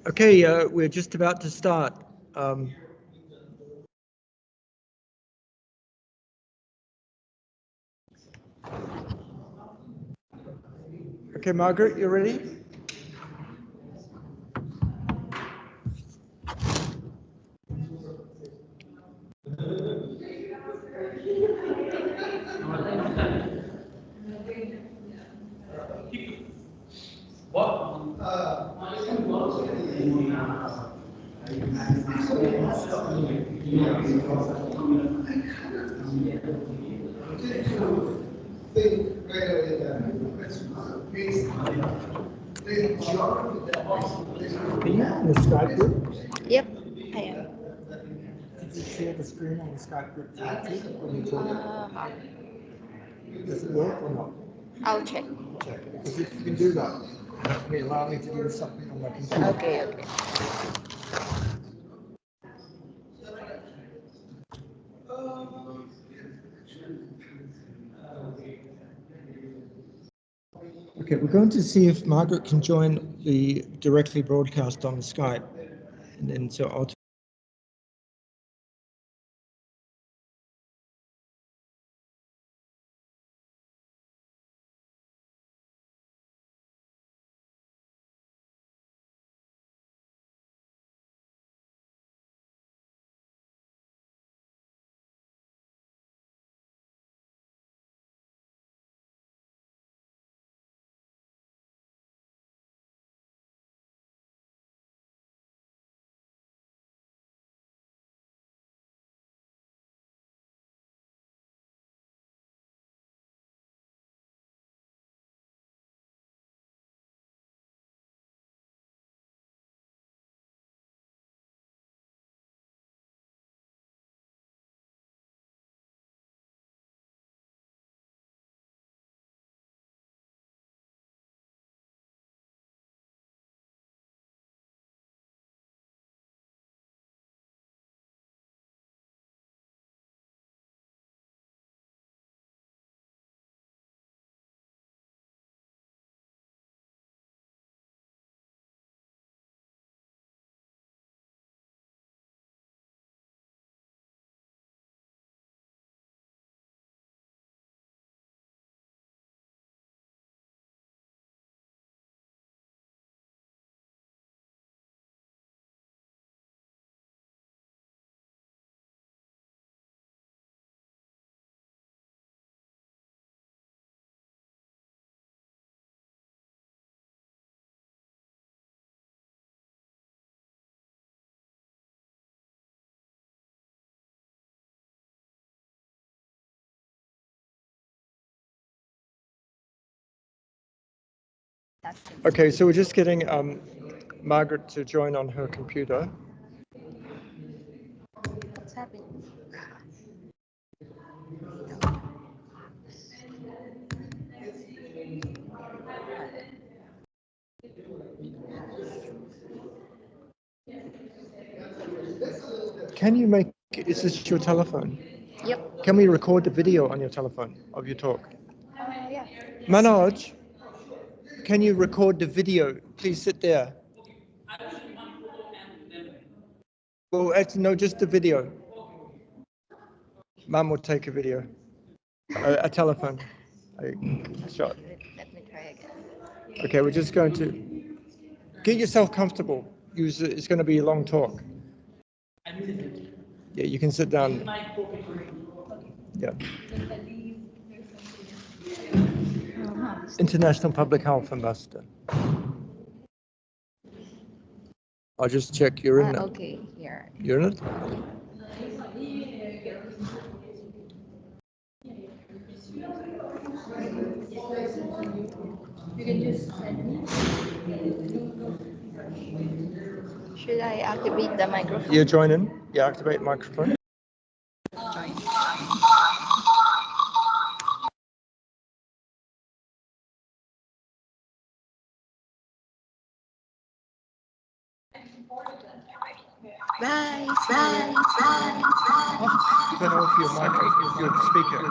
Okay, we're just about to start. Okay, Margaret, you ready? Are you in the Skype group? Yep, I am. Did you share the screen on the Skype group when you talk? Does it work or not? I'll check. Check, because if you can do that, that may allow me to do something on my computer. Okay, okay. Okay, we're going to see if Margaret can join the directly broadcast on Skype, and then so I'll. Okay, so we're just getting Margaret to join on her computer. What's happening? Can you make, is this your telephone? Yep. Can we record the video on your telephone of your talk? Yeah. Manoj, can you record the video? Please sit there. Well, no, just the video. Mum will take a video. A telephone. A shot. Let me try again. Okay, we're just going to get yourself comfortable. It's going to be a long talk. Yeah, you can sit down. Yeah. International Public Health Ambassador. I'll just check you're in it. Okay, here. You're in it? Should I activate the microphone? You join in. Yeah, activate microphone. Join. Bye. Bye. Bye. Turn off your microphone, your speaker.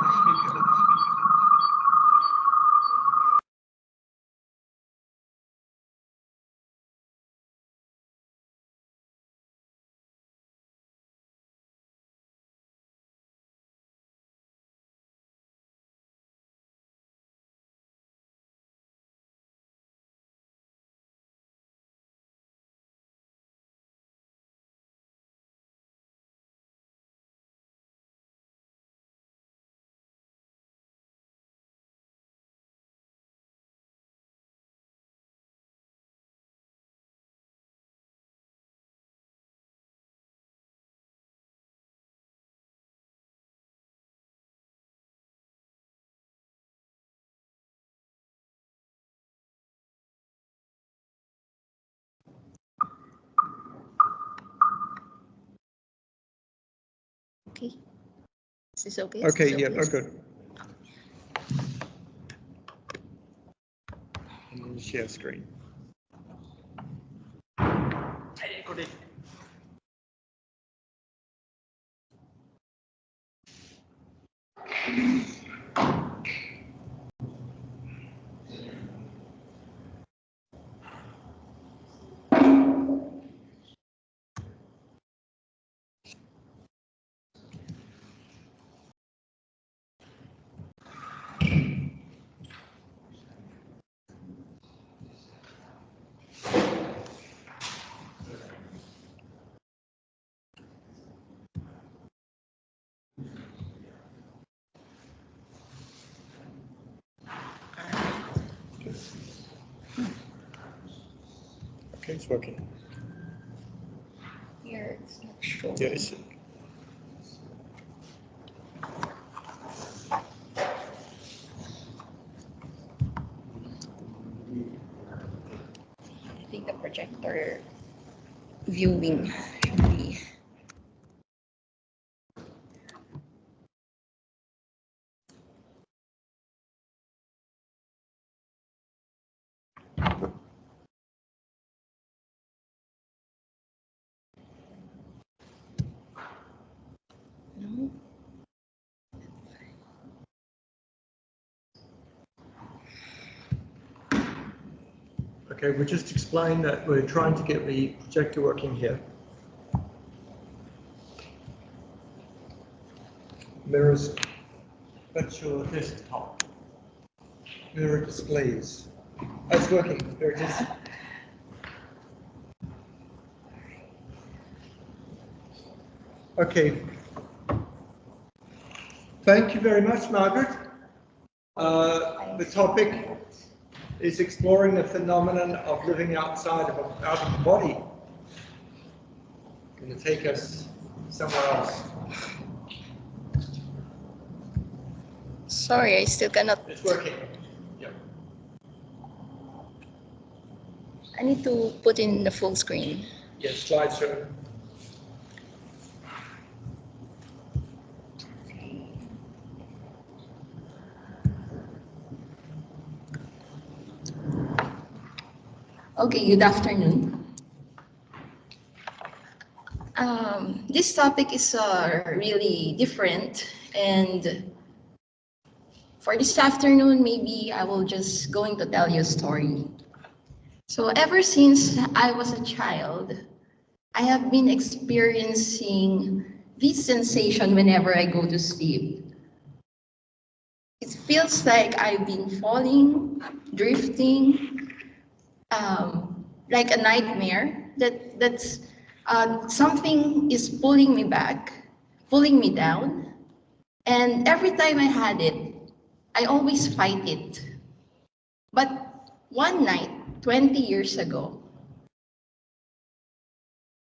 Okay. Is this okay? Okay, yeah, oh, good. And then share screen. Okay, it's working. Here it's not showing. Yes. I think the projector viewing should be. No. Okay, we'll just explain that we're trying to get the projector working here. Mirrors, that's your desktop. Mirror displays. Oh, it's working, there it is. Okay. Thank you very much, Margaret. The topic is exploring the phenomenon of living outside of the body. Going to take us somewhere else. Sorry, I still cannot. It's working. Yeah. I need to put in the full screen. Yes, slideshow. Okay, good afternoon. This topic is really different, and for this afternoon, maybe I will just going to tell you a story. So ever since I was a child, I have been experiencing this sensation whenever I go to sleep. It feels like I've been falling, drifting, like a nightmare, that's something is pulling me back, pulling me down. And every time I had it, I always fight it. But one night, 20 years ago,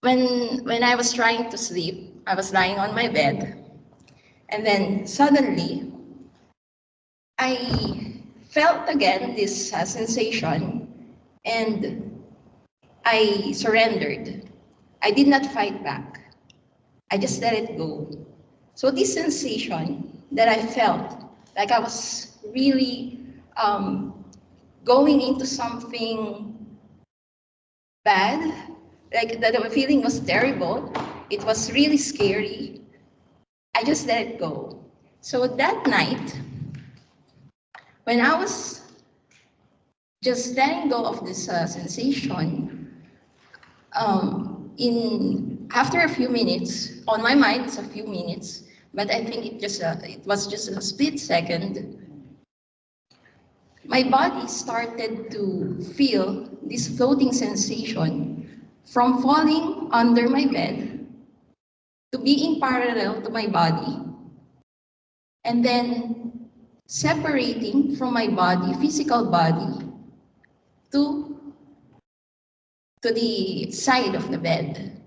when I was trying to sleep, I was lying on my bed, and then suddenly, I felt again this sensation, and I surrendered. I did not fight back. I just let it go. So this sensation that I felt, like I was really going into something bad, like that the feeling was terrible. It was really scary. I just let it go. So that night, when I was just letting go of this sensation, after a few minutes, on my mind it's a few minutes, but I think it was just a split second, my body started to feel this floating sensation from falling under my bed to being parallel to my body, and then separating from my body, physical body, to the side of the bed.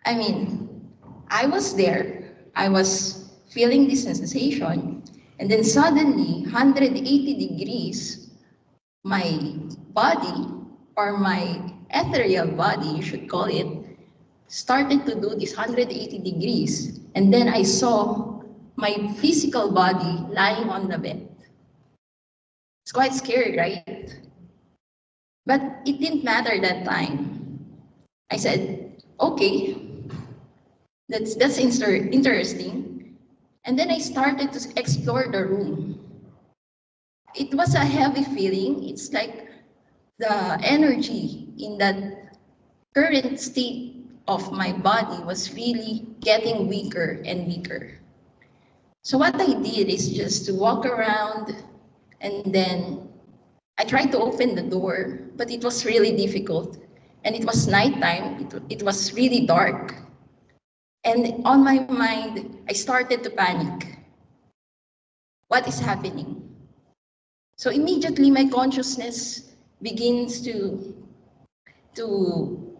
I mean, I was there, I was feeling this sensation, and then suddenly, 180 degrees, my body, or my ethereal body, you should call it, started to do this 180 degrees, and then I saw my physical body lying on the bed. It's quite scary, right? But it didn't matter that time. I said, okay, that's interesting. And then I started to explore the room. It was a heavy feeling. It's like the energy in that current state of my body was really getting weaker and weaker. So what I did is just to walk around, and then I tried to open the door, but it was really difficult. And it was nighttime, it was really dark. And on my mind, I started to panic. What is happening? So immediately my consciousness begins to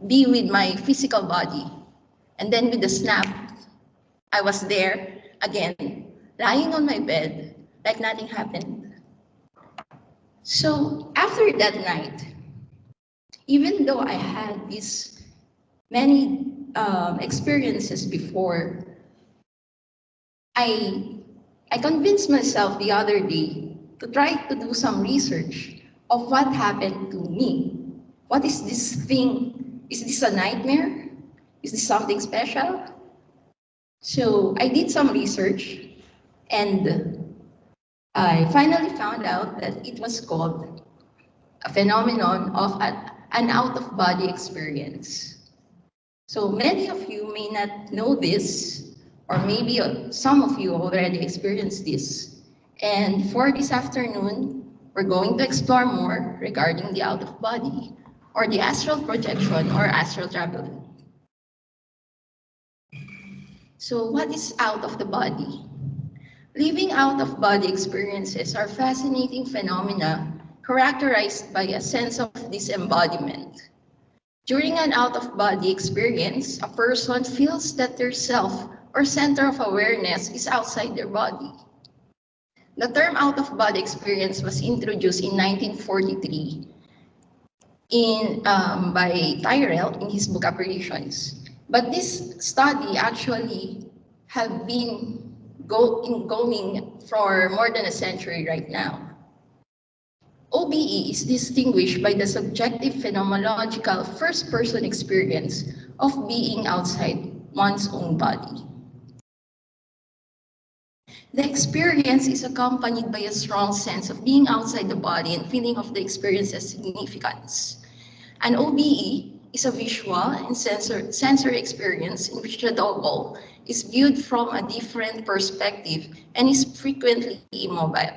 be with my physical body. And then with a snap, I was there again, lying on my bed like nothing happened. So after that night, even though I had these many experiences before, I convinced myself the other day to try to do some research of what happened to me. What is this thing? Is this a nightmare? Is this something special? So I did some research, and I finally found out that it was called a phenomenon of an out-of-body experience. So many of you may not know this, or maybe some of you already experienced this. And for this afternoon, we're going to explore more regarding the out-of-body, or the astral projection, or astral traveling. So what is out of the body? Living out-of-body experiences are fascinating phenomena characterized by a sense of disembodiment. During an out-of-body experience, a person feels that their self or center of awareness is outside their body. The term out-of-body experience was introduced in 1943 by Tyrrell in his book Apparitions. But this study actually have been going for more than a century right now. OBE is distinguished by the subjective phenomenological first-person experience of being outside one's own body. The experience is accompanied by a strong sense of being outside the body and feeling of the experience's significance. An OBE is a visual and sensory experience in which the double is viewed from a different perspective and is frequently immobile.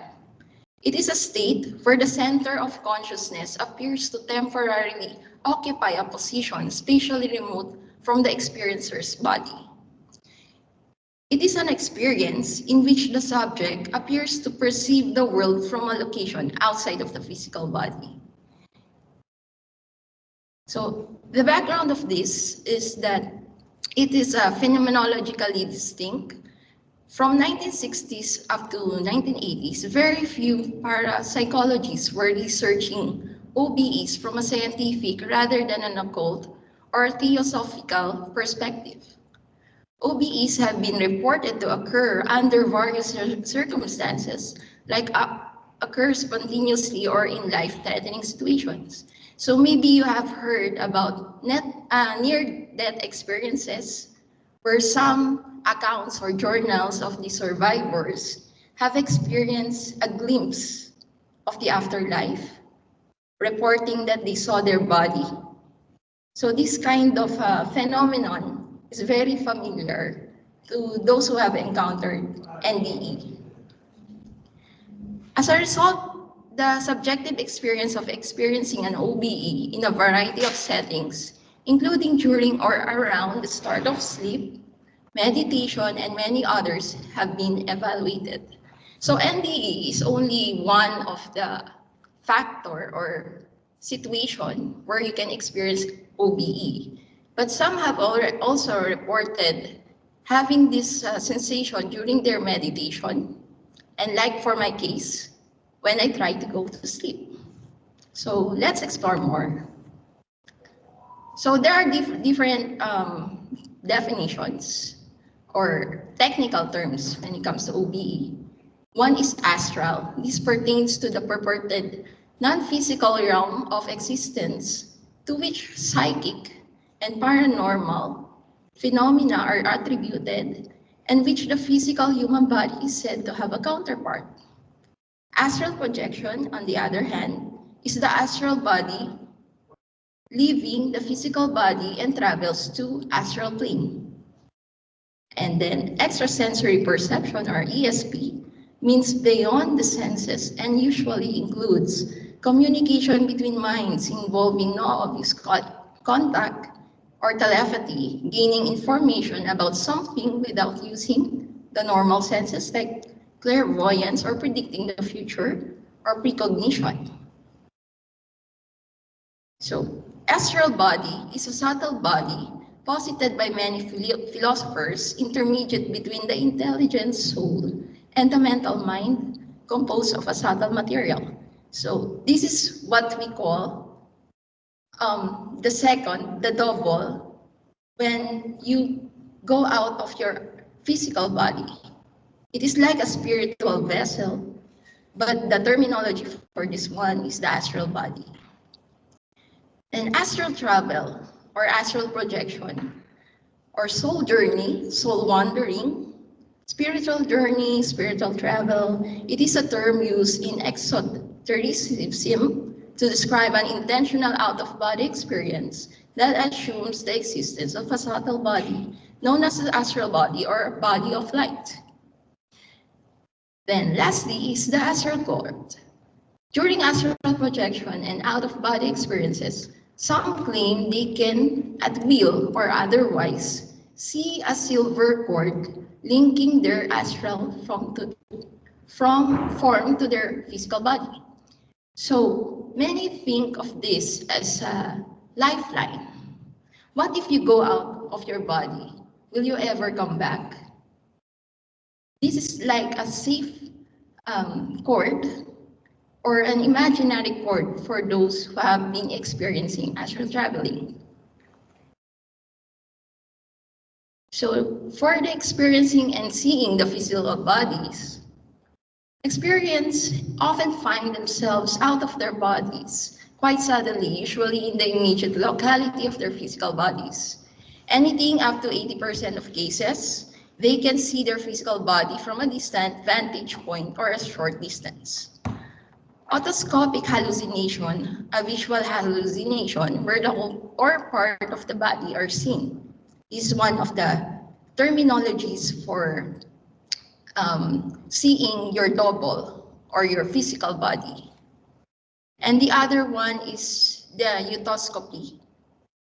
It is a state where the center of consciousness appears to temporarily occupy a position spatially remote from the experiencer's body. It is an experience in which the subject appears to perceive the world from a location outside of the physical body. So the background of this is that it is phenomenologically distinct. From 1960s up to 1980s, very few parapsychologists were researching OBEs from a scientific rather than an occult or theosophical perspective. OBEs have been reported to occur under various circumstances, like occur spontaneously or in life-threatening situations. So maybe you have heard about near-death experiences where some accounts or journals of the survivors have experienced a glimpse of the afterlife, reporting that they saw their body. So this kind of phenomenon is very familiar to those who have encountered NDE. As a result, the subjective experience of experiencing an OBE in a variety of settings, including during or around the start of sleep, meditation, and many others have been evaluated. So NDE is only one of the factor or situation where you can experience OBE. But some have also reported having this sensation during their meditation, and like for my case, when I try to go to sleep. So let's explore more. So there are different definitions or technical terms when it comes to OBE. One is astral. This pertains to the purported non-physical realm of existence to which psychic and paranormal phenomena are attributed and which the physical human body is said to have a counterpart. Astral projection, on the other hand, is the astral body leaving the physical body and travels to astral plane. And then extrasensory perception, or ESP, means beyond the senses and usually includes communication between minds involving no obvious contact or telepathy, gaining information about something without using the normal senses like clairvoyance or predicting the future or precognition. So, astral body is a subtle body posited by many philosophers intermediate between the intelligent soul and the mental mind composed of a subtle material. So this is what we call the double, when you go out of your physical body. It is like a spiritual vessel, but the terminology for this one is the astral body. And astral travel, or astral projection, or soul journey, soul wandering, spiritual journey, spiritual travel, it is a term used in exotericism to describe an intentional out-of-body experience that assumes the existence of a subtle body, known as the astral body or a body of light. Then lastly is the astral court. During astral projection and out-of-body experiences, some claim they can, at will or otherwise, see a silver cord linking their astral form to their physical body. So many think of this as a lifeline. What if you go out of your body? Will you ever come back? This is like a safe cord or an imaginary cord for those who have been experiencing astral traveling. So for the experiencing and seeing the physical bodies, experience often find themselves out of their bodies quite suddenly, usually in the immediate locality of their physical bodies. Anything up to 80% of cases, they can see their physical body from a distant vantage point or a short distance. Otoscopic hallucination, a visual hallucination where the whole or part of the body are seen, is one of the terminologies for seeing your double or your physical body. And the other one is the otoscopy,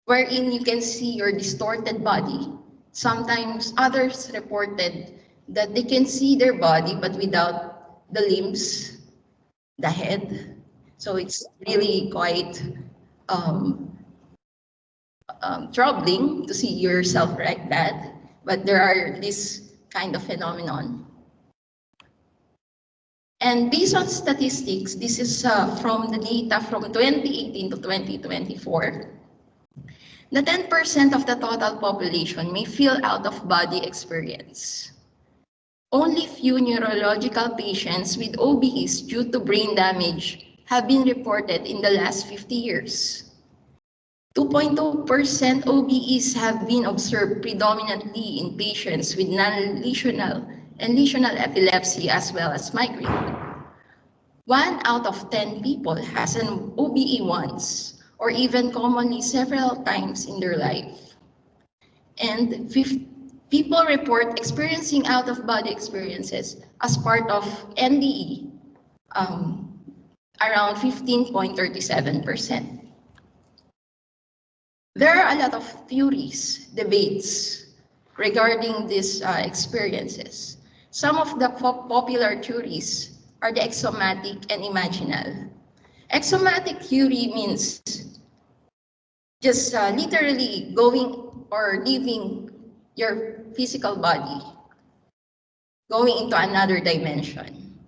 wherein you can see your distorted body. Sometimes others reported that they can see their body but without the limbs, the head. So it's really quite troubling to see yourself like that, but there are this kind of phenomenon. And based on statistics, this is from the data from 2018 to 2024. The 10% of the total population may feel out-of-body experience. Only few neurological patients with OBEs due to brain damage have been reported in the last 50 years. 2.2% OBEs have been observed predominantly in patients with non-lesional and lesional epilepsy as well as migraine. 1 out of 10 people has an OBE once, or even commonly several times in their life. And people report experiencing out-of-body experiences as part of NDE, around 15.37%. There are a lot of theories, debates regarding these experiences. Some of the popular theories are the exomatic and imaginal. Exomatic theory means just literally going or leaving your physical body, going into another dimension.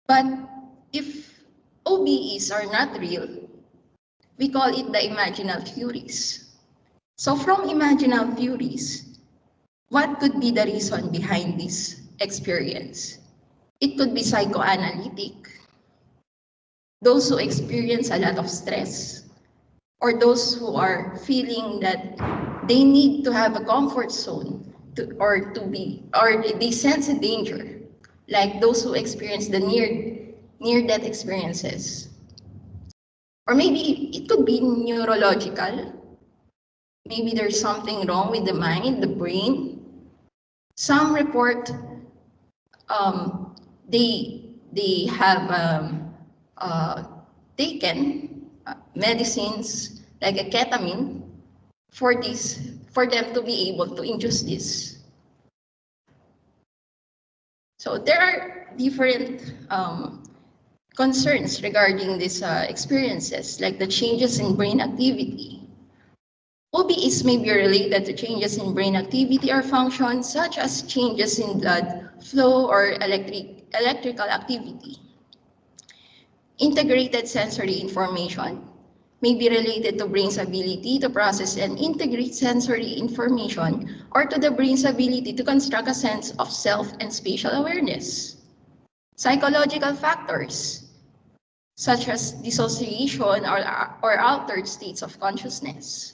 But if OBEs are not real, we call it the imaginal theories. So from imaginal theories, what could be the reason behind this experience? It could be psychoanalytic, those who experience a lot of stress, or those who are feeling that they need to have a comfort zone or they sense a danger, like those who experience the near-death experiences. Or maybe it could be neurological. Maybe there's something wrong with the mind, the brain. Some report they have taken medicines like a ketamine for them to be able to induce this. So there are different concerns regarding these experiences, like the changes in brain activity. OBEs may be related to changes in brain activity or function, such as changes in blood flow or electrical activity. Integrated sensory information may be related to brain's ability to process and integrate sensory information, or to the brain's ability to construct a sense of self and spatial awareness. Psychological factors, such as dissociation or altered states of consciousness.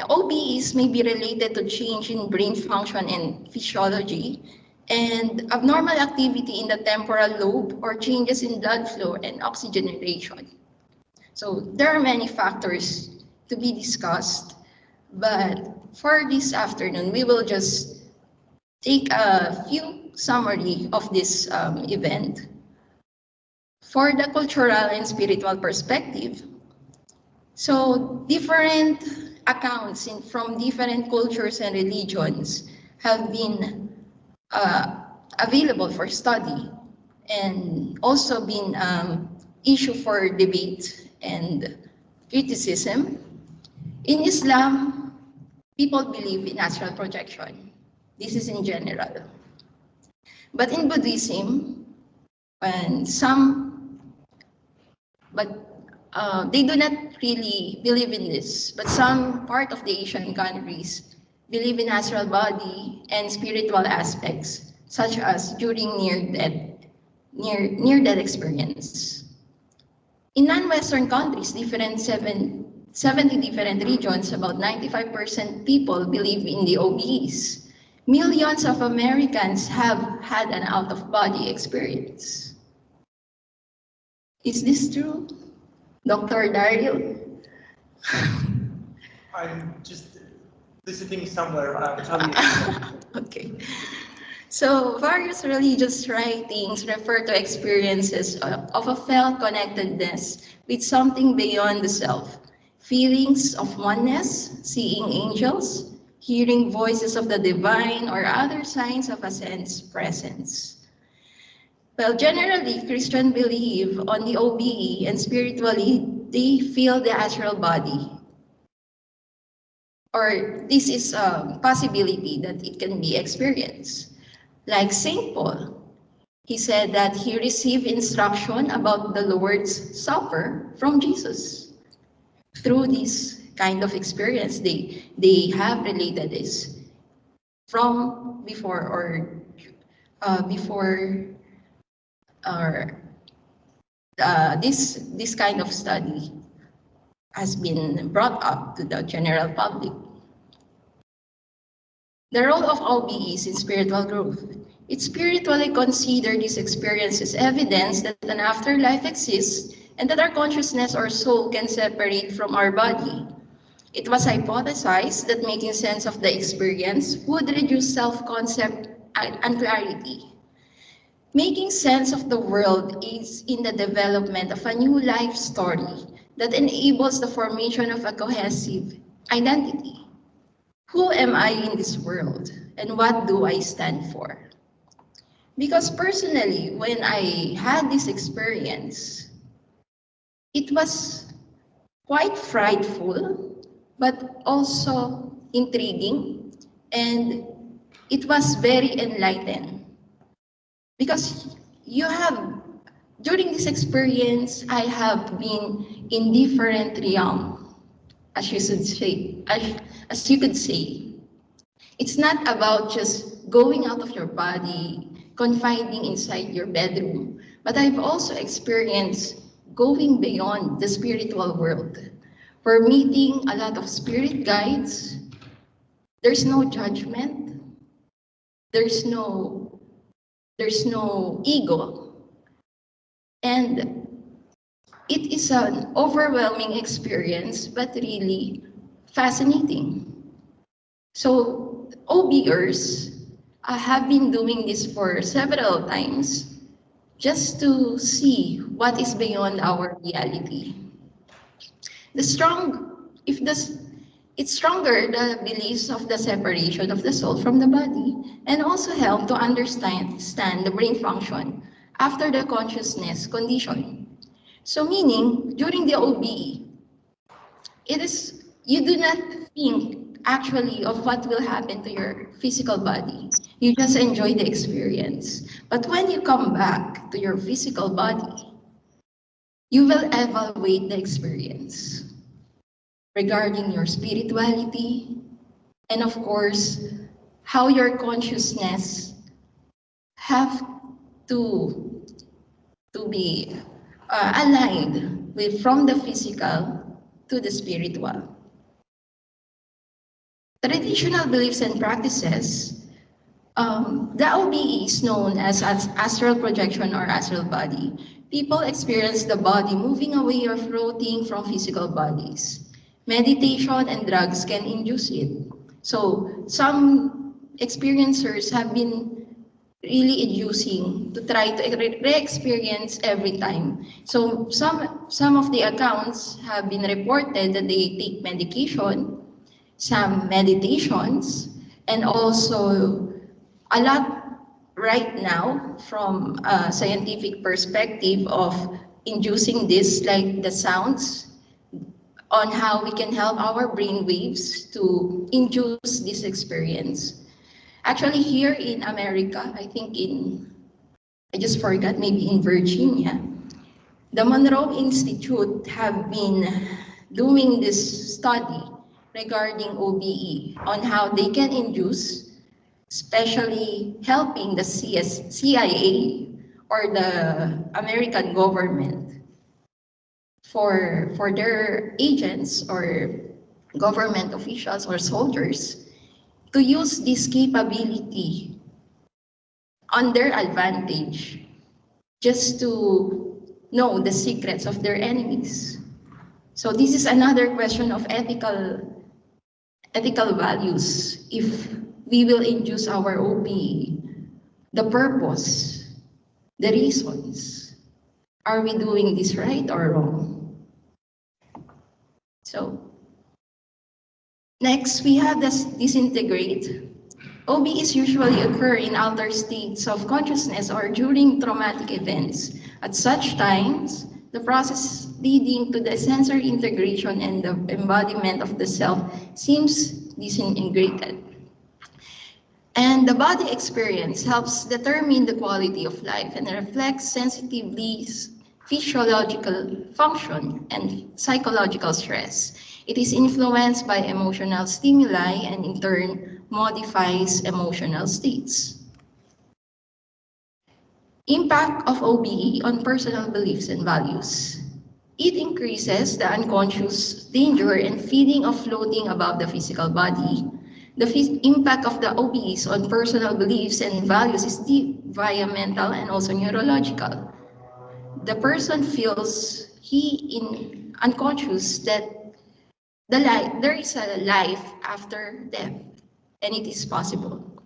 OBEs may be related to change in brain function and physiology, and abnormal activity in the temporal lobe, or changes in blood flow and oxygenation. So there are many factors to be discussed, but for this afternoon, we will just take a few summary of this event. For the cultural and spiritual perspective, so different accounts from different cultures and religions have been available for study and also been issue for debate and criticism. In Islam, people believe in astral projection. This is in general. But in Buddhism, they do not really believe in this, but some part of the Asian countries believe in astral body and spiritual aspects, such as during near-death experience. In non-Western countries, 70 different regions, about 95% people believe in the OBEs. Millions of Americans have had an out-of-body experience. Is this true, Dr. Daryl? I'm just visiting somewhere. I'll tell you. Okay. So various religious writings refer to experiences of a felt connectedness with something beyond the self, feelings of oneness, seeing angels, hearing voices of the divine, or other signs of a sense presence. Well, generally, Christians believe on the OBE, and spiritually, they feel the astral body. Or this is a possibility that it can be experienced. Like St. Paul, he said that he received instruction about the Lord's Supper from Jesus. Through this kind of experience, they have related this from before this kind of study has been brought up to the general public. The role of OBEs in spiritual growth. It spiritually considered these experiences evidence that an afterlife exists and that our consciousness or soul can separate from our body. It was hypothesized that making sense of the experience would reduce self-concept and clarity. Making sense of the world is in the development of a new life story that enables the formation of a cohesive identity. Who am I in this world, and what do I stand for? Because personally, when I had this experience, it was quite frightful, but also intriguing, and it was very enlightening. Because during this experience, I have been in different realms. as you should say, as you could say. It's not about just going out of your body, confining inside your bedroom, but I've also experienced going beyond the spiritual world. For meeting a lot of spirit guides, there's no judgment, there's no ego, and it is an overwhelming experience, but really fascinating. So OBers have been doing this for several times just to see what is beyond our reality. It's stronger, the beliefs of the separation of the soul from the body, and also help to understand the brain function after the consciousness condition. So meaning, during the OBE, you do not think actually of what will happen to your physical body. You just enjoy the experience. But when you come back to your physical body, you will evaluate the experience regarding your spirituality, and of course, how your consciousness have to be aligned from the physical to the spiritual. Traditional beliefs and practices, the OBE is known as astral projection or astral body. People experience the body moving away or floating from physical bodies. Meditation and drugs can induce it. So some experiencers have been really inducing to try to re-experience every time. So some of the accounts have been reported that they take medication, some meditations, and also a lot right now from a scientific perspective of inducing this, like the sounds, on how we can help our brain waves to induce this experience. Actually, here in America, I think I just forgot, maybe in Virginia, the Monroe Institute have been doing this study regarding OBE on how they can induce, especially helping the CIA or the American government for their agents or government officials or soldiers to use this capability on their advantage, just to know the secrets of their enemies. So this is another question of ethical values. If we will induce our OBE, the purpose, the reasons, are we doing this right or wrong? So next, we have this disintegrate. OBEs usually occur in altered states of consciousness or during traumatic events. At such times, the process leading to the sensory integration and the embodiment of the self seems disintegrated. And the body experience helps determine the quality of life and reflects sensitively physiological function and psychological stress. It is influenced by emotional stimuli and in turn modifies emotional states. Impact of OBE on personal beliefs and values. It increases the unconscious danger and feeling of floating above the physical body. The impact of the OBEs on personal beliefs and values is deep, environmental, and also neurological. The person feels unconscious that there is a life after death, and it is possible.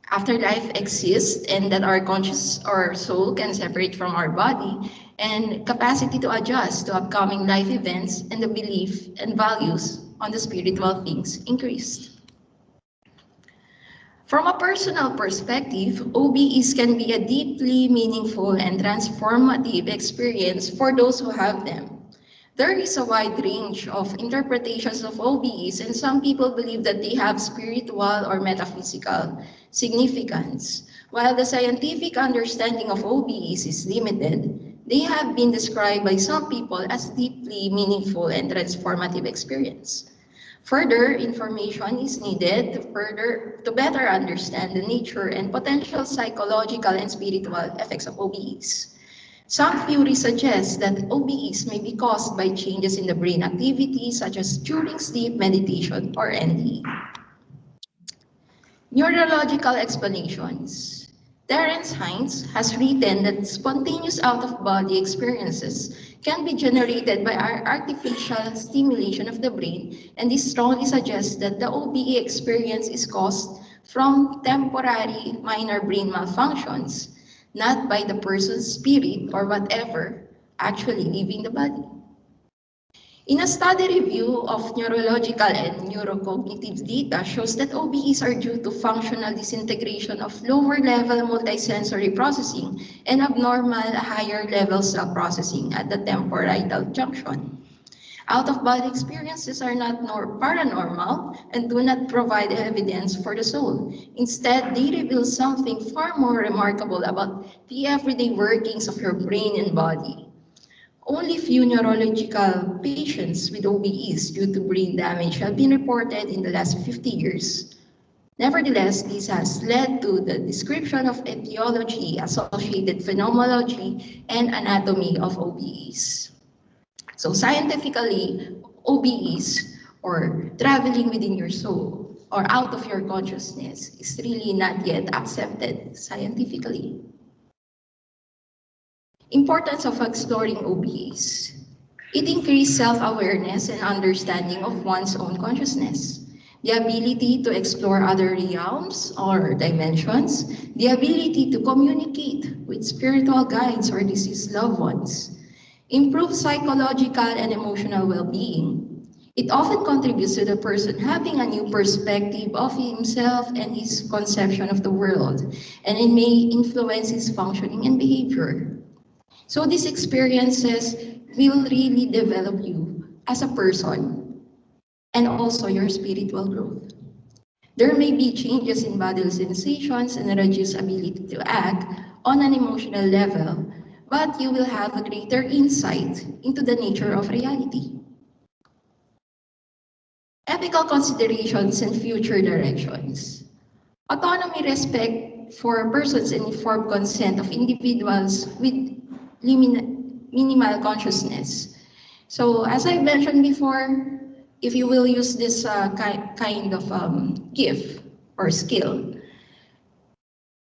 Afterlife exists, and that our conscious or soul can separate from our body, and capacity to adjust to upcoming life events and the belief and values on the spiritual things increased. From a personal perspective, OBEs can be a deeply meaningful and transformative experience for those who have them. There is a wide range of interpretations of OBEs, and some people believe that they have spiritual or metaphysical significance. While the scientific understanding of OBEs is limited, they have been described by some people as deeply meaningful and transformative experience. Further information is needed to better understand the nature and potential psychological and spiritual effects of OBEs. Some theories suggest that OBEs may be caused by changes in the brain activity, such as during sleep, meditation, or NDE. Neurological explanations. Terence Hines has written that spontaneous out-of-body experiences can be generated by our artificial stimulation of the brain, and this strongly suggests that the OBE experience is caused from temporary minor brain malfunctions, not by the person's spirit or whatever actually leaving the body. In a study review of neurological and neurocognitive data shows that OBEs are due to functional disintegration of lower-level multisensory processing and abnormal higher-level cell processing at the temporal junction. Out-of-body experiences are not paranormal and do not provide evidence for the soul. Instead, they reveal something far more remarkable about the everyday workings of your brain and body. Only few neurological patients with OBEs due to brain damage have been reported in the last 50 years. Nevertheless, this has led to the description of etiology, associated phenomenology, and anatomy of OBEs. So scientifically, OBEs, or traveling within your soul, or out of your consciousness, is really not yet accepted scientifically. Importance of exploring OBEs. It increased self-awareness and understanding of one's own consciousness, the ability to explore other realms or dimensions, the ability to communicate with spiritual guides or deceased loved ones, improve psychological and emotional well-being. It often contributes to the person having a new perspective of himself and his conception of the world, and it may influence his functioning and behavior. So these experiences will really develop you as a person and also your spiritual growth. There may be changes in bodily sensations and a reduced ability to act on an emotional level, but you will have a greater insight into the nature of reality. Ethical considerations and future directions. Autonomy, respect for persons, and informed consent of individuals with minimal consciousness. So as I mentioned before, if you will use this kind of gift or skill,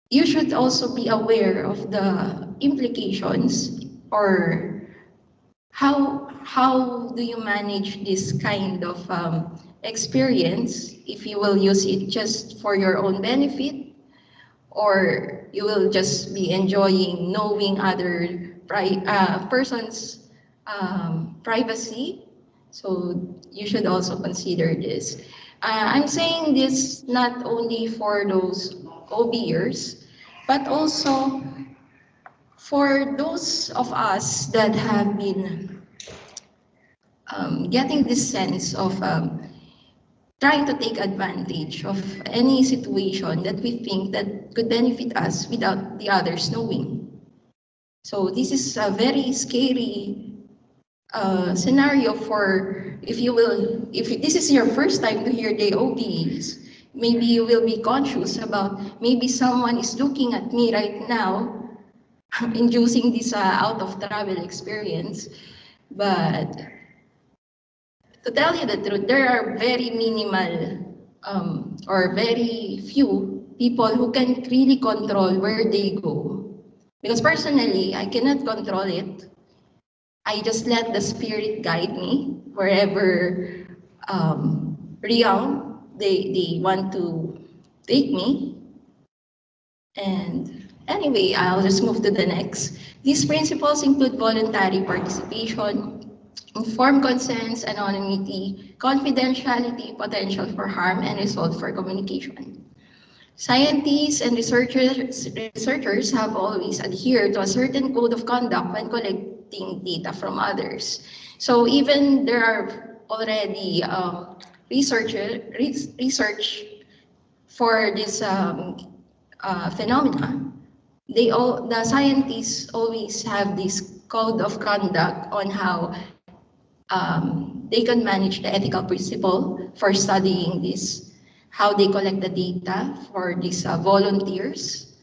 you should also be aware of the implications, or how do you manage this kind of experience, if you will use it just for your own benefit, or you will just be enjoying knowing other person's privacy. So you should also consider this. I'm saying this not only for those OBers, but also for those of us that have been getting this sense of trying to take advantage of any situation that we think that could benefit us without the others knowing. So this is a very scary scenario for, if this is your first time to hear the OBEs, maybe you will be conscious about maybe someone is looking at me right now inducing this out of travel experience. But to tell you the truth, there are very minimal or very few people who can really control where they go. Because personally, I cannot control it. I just let the spirit guide me wherever realm they want to take me. And anyway, I'll just move to the next. These principles include voluntary participation, informed consents, anonymity, confidentiality, potential for harm, and result for communication. Scientists and researchers have always adhered to a certain code of conduct when collecting data from others. So even there are already research for this phenomena, the scientists always have this code of conduct on how they can manage the ethical principle for studying this, how they collect the data for these volunteers,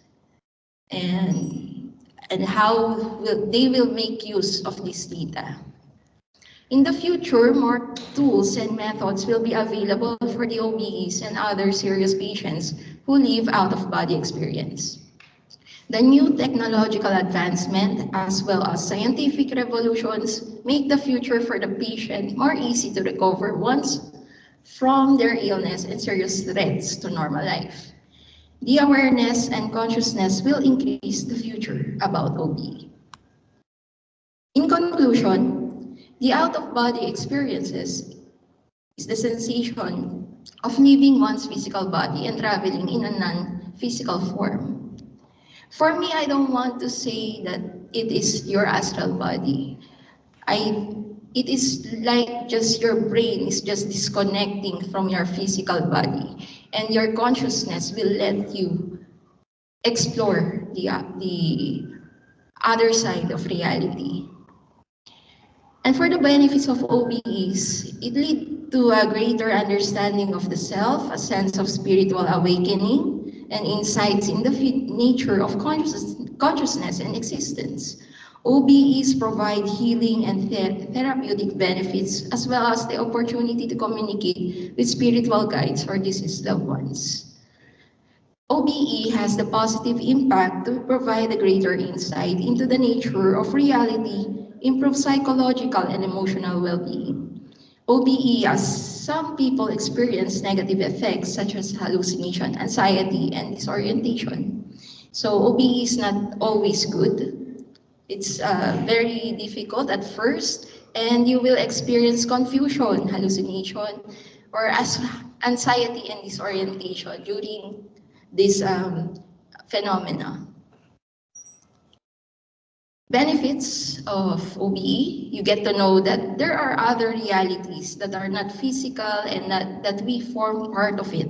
and how they will make use of this data. In the future, more tools and methods will be available for the OBEs and other serious patients who live out-of-body experience. The new technological advancement as well as scientific revolutions make the future for the patient more easy to recover once from their illness and serious threats to normal life. The awareness and consciousness will increase the future about OBE. In conclusion, the out-of-body experiences is the sensation of leaving one's physical body and traveling in a non-physical form. For me, I don't want to say that it is your astral body. It is like just your brain is just disconnecting from your physical body, and your consciousness will let you explore the other side of reality. And for the benefits of OBEs, it leads to a greater understanding of the self, a sense of spiritual awakening, and insights in the nature of consciousness and existence. OBEs provide healing and therapeutic benefits, as well as the opportunity to communicate with spiritual guides or deceased loved ones. OBE has the positive impact to provide a greater insight into the nature of reality, improve psychological and emotional well-being. OBE, as some people experience negative effects such as hallucination, anxiety, and disorientation. So OBE is not always good. It's very difficult at first, and you will experience confusion, hallucination, or anxiety and disorientation during this phenomena. Benefits of OBE, you get to know that there are other realities that are not physical and that we form part of it.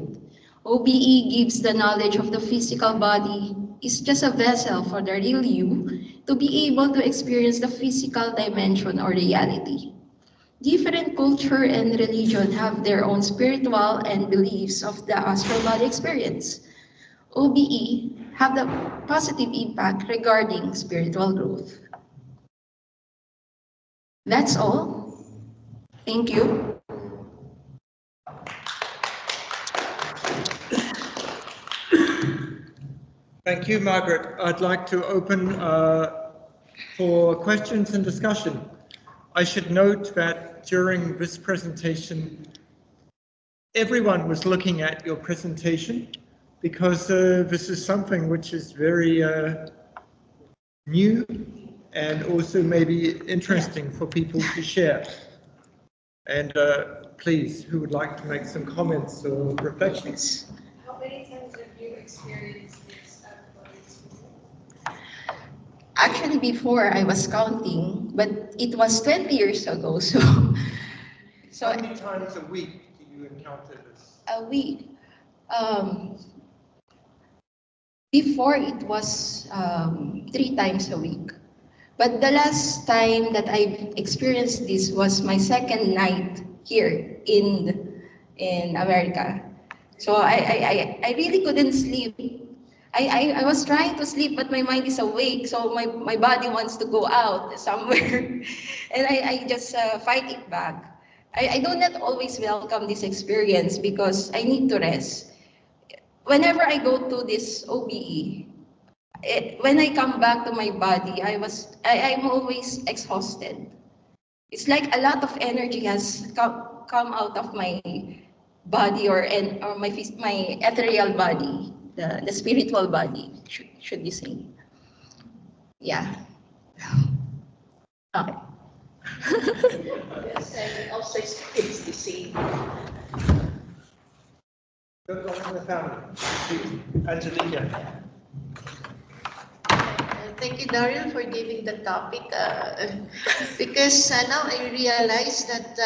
OBE gives the knowledge of the physical body is just a vessel for the real you to be able to experience the physical dimension or reality. Different culture and religion have their own spiritual and beliefs of the astral body experience. OBE have the positive impact regarding spiritual growth. That's all. Thank you. Thank you, Margaret. I'd like to open for questions and discussion. I should note that during this presentation, everyone was looking at your presentation because this is something which is very new and also maybe interesting for people to share. And please, who would like to make some comments or reflections? How many times have you experienced this? Actually, before I was counting, but it was 20 years ago, so How many times a week do you encounter this? A week. Before it was 3 times a week. But the last time that I experienced this was my second night here in America. So I really couldn't sleep. I was trying to sleep, but my mind is awake, so my body wants to go out somewhere. And I just fight it back. I do not always welcome this experience because I need to rest. Whenever I go to this OBE, when I come back to my body, I'm always exhausted. It's like a lot of energy has come out of my body or my ethereal body, the spiritual body, should you say? Yeah. Okay. Yes, I also experience the same. Angelica. Thank you, Daryl, for giving the topic because now I realize that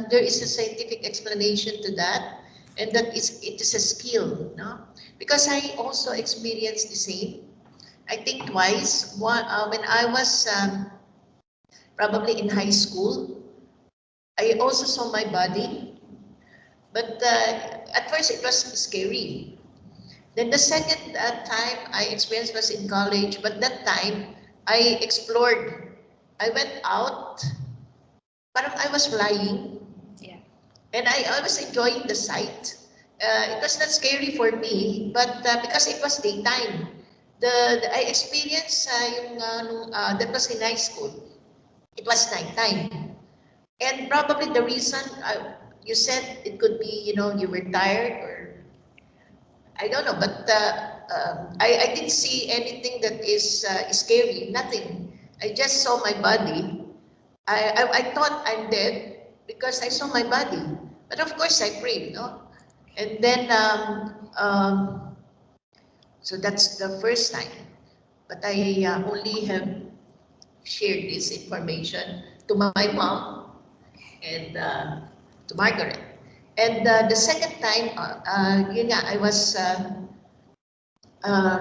there is a scientific explanation to that, and that it is a skill, no? Because I also experienced the same. I think twice. One, when I was probably in high school, I also saw my body, but at first it was scary. Then the second time I experienced was in college, but that time I explored. I went out, parang I was flying, and I was enjoying the sight. It was not scary for me, but because it was daytime, I experienced that was in high school. It was nighttime, and probably the reason you said it could be, you know, you were tired or I don't know, but I didn't see anything that is scary. Nothing. I just saw my body. I thought I'm dead because I saw my body, but of course I prayed, no. And then so that's the first time. But I only have shared this information to my mom and to Margaret. And the second time, yun nga, I was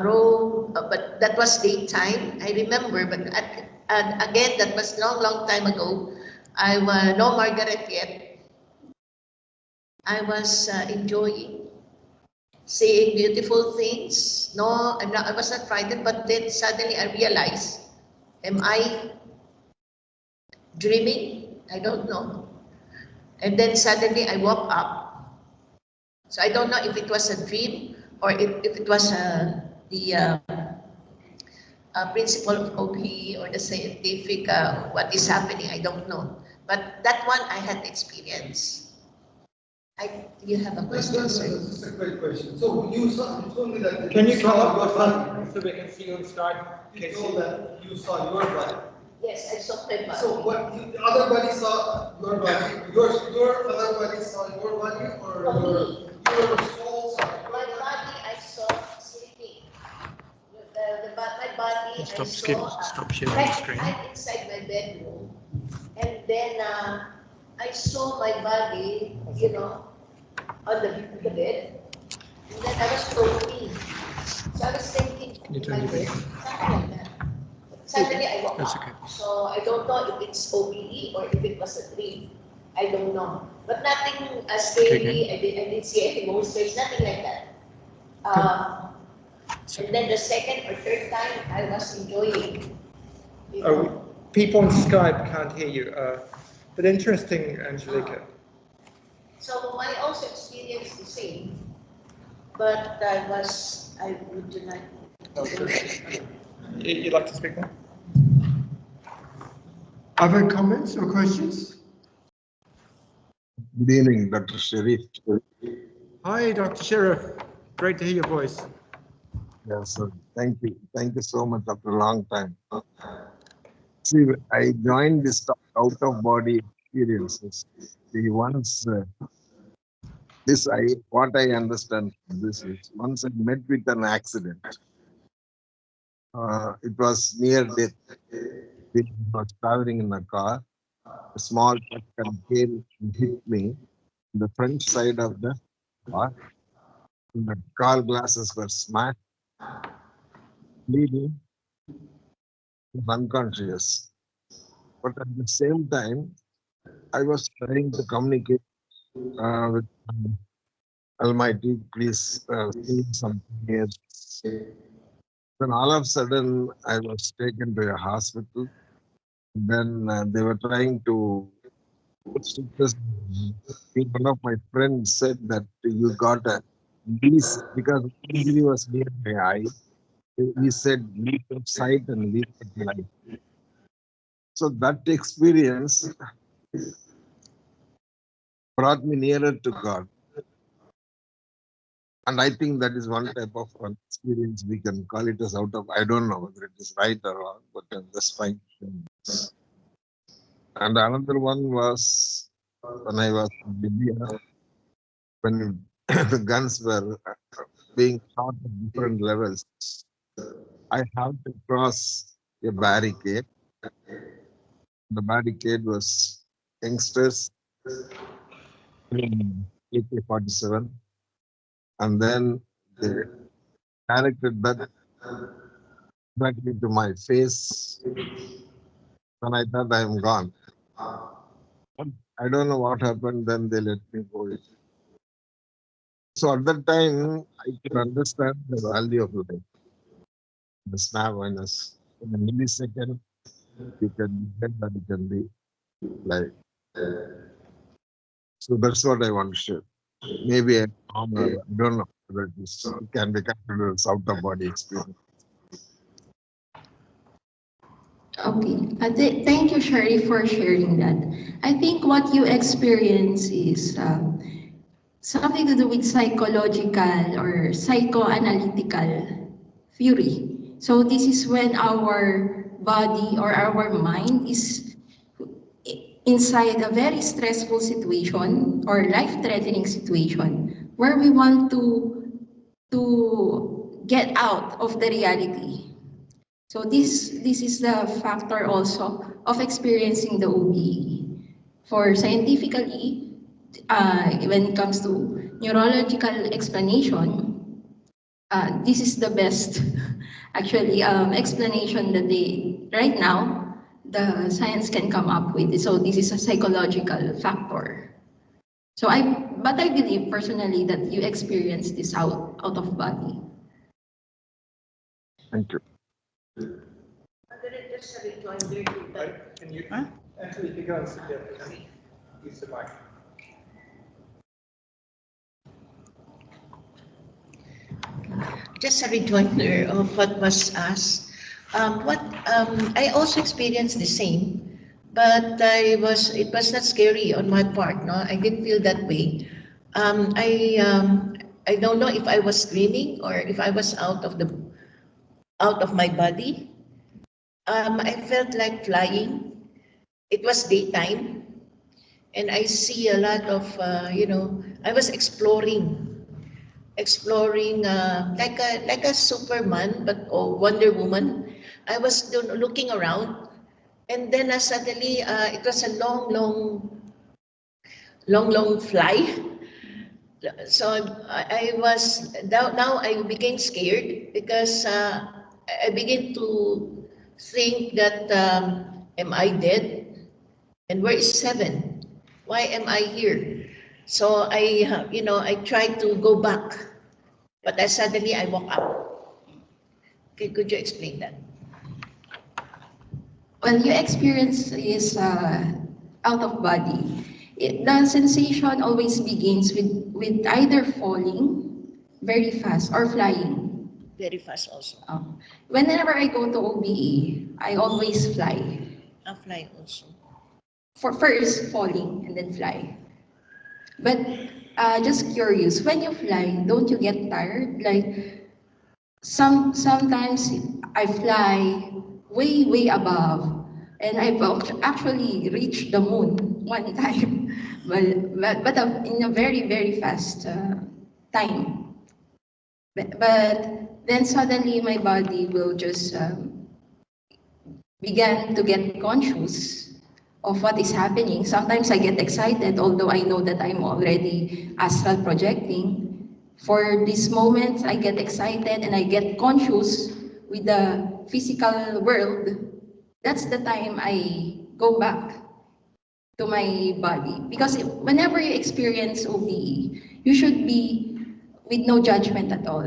Rome, but that was daytime. I remember, but again, that was long time ago. I was no Margaret yet. I was enjoying seeing beautiful things. No, I was not frightened, but then suddenly I realized, am I dreaming? I don't know. And then suddenly I woke up. So I don't know if it was a dream or if it was the principle of OBE or the scientific, what is happening, I don't know. But that one I had experience. You have a question, sir? This is a great question. So you told me that... Can you come up so we can see you on Skype? You told that you saw your body. Yes, I saw my body. So what, the other body saw your body? Your other body saw your body or your soul saw your body? My body I saw sleeping. My body Stop I sharing the screen. I'm inside my bedroom. And then I saw my body, you know, on the bed. And then I was floating. So I was thinking, in my bed, something like that. Suddenly I woke up. Okay. So I don't know if it's OBE or if it was a dream. I don't know. But nothing scary. I didn't see any monsters, nothing like that. And then the second or third time I was enjoying. People on Skype can't hear you. But interesting, Angelica. So I also experienced the same, but I would deny. You'd like to speak now? Other comments or questions? Good evening, Dr. Sheriff. Hi, Dr. Sheriff. Great to hear your voice. Yes, sir. Thank you. Thank you so much after a long time. See, I joined this out-of-body experiences. See, once what I understand from this is, once I met with an accident. It was near death. I was traveling in a car. A small truck came and hit me on the front side of the car. The car glasses were smashed, bleeding, unconscious. But at the same time, I was trying to communicate with Almighty, please do something here. Then all of a sudden, I was taken to a hospital. Then they were trying to put stickers. One of my friends said that you got a lease because he was near my eye. He said lease of sight and lease of life. So that experience brought me nearer to God. And I think that is one type of experience we can call it as out of, I don't know whether it is right or wrong, but I'm just fine. And another one was when I was in India, when the guns were being shot at different levels. I had to cross a barricade. The barricade was youngsters in AK-47. And then they directed that directly to my face. And I thought I'm gone. I don't know what happened. Then they let me go. So at that time, I could understand the value of life. The snap minus in a millisecond, you can be dead, but you can be live. So that's what I want to share. Maybe I'm wrong, or I don't know, but it can be considered as out of body experience. Okay, thank you, Sherry, for sharing that. I think what you experience is something to do with psychological or psychoanalytical theory. So this is when our body or our mind is inside a very stressful situation or life-threatening situation where we want to get out of the reality. So this is the factor also of experiencing the OBE. For scientifically, when it comes to neurological explanation, this is the best actually explanation that right now the science can come up with. So this is a psychological factor. So but I believe personally that you experience this out of body. Thank you. Can you actually pick on use the mic? Just a rejoinder of what was asked. I also experienced the same, but it was not scary on my part. No, I didn't feel that way. I don't know if I was dreaming or if I was out of my body. I felt like flying. It was daytime, and I see a lot of I was exploring like a Superman, but Wonder Woman. I was looking around, and then suddenly it was a long fly. So I was now I became scared because I began to think that am I dead? And where is heaven? Why am I here? So I tried to go back, but suddenly I woke up. Okay, could you explain that? Well, your experience is out of body. The sensation always begins with either falling very fast or flying. Very fast also. Whenever I go to OBE, I always fly. I fly also. For first falling and then fly. But just curious, when you fly, don't you get tired? Like sometimes I fly way above, and I've actually reached the moon one time, but in a very fast time. But then suddenly my body will just begin to get conscious of what is happening. Sometimes I get excited, although I know that I'm already astral projecting. For this moment, I get excited and I get conscious with the physical world. That's the time I go back to my body. Because whenever you experience OBE, you should be with no judgment at all.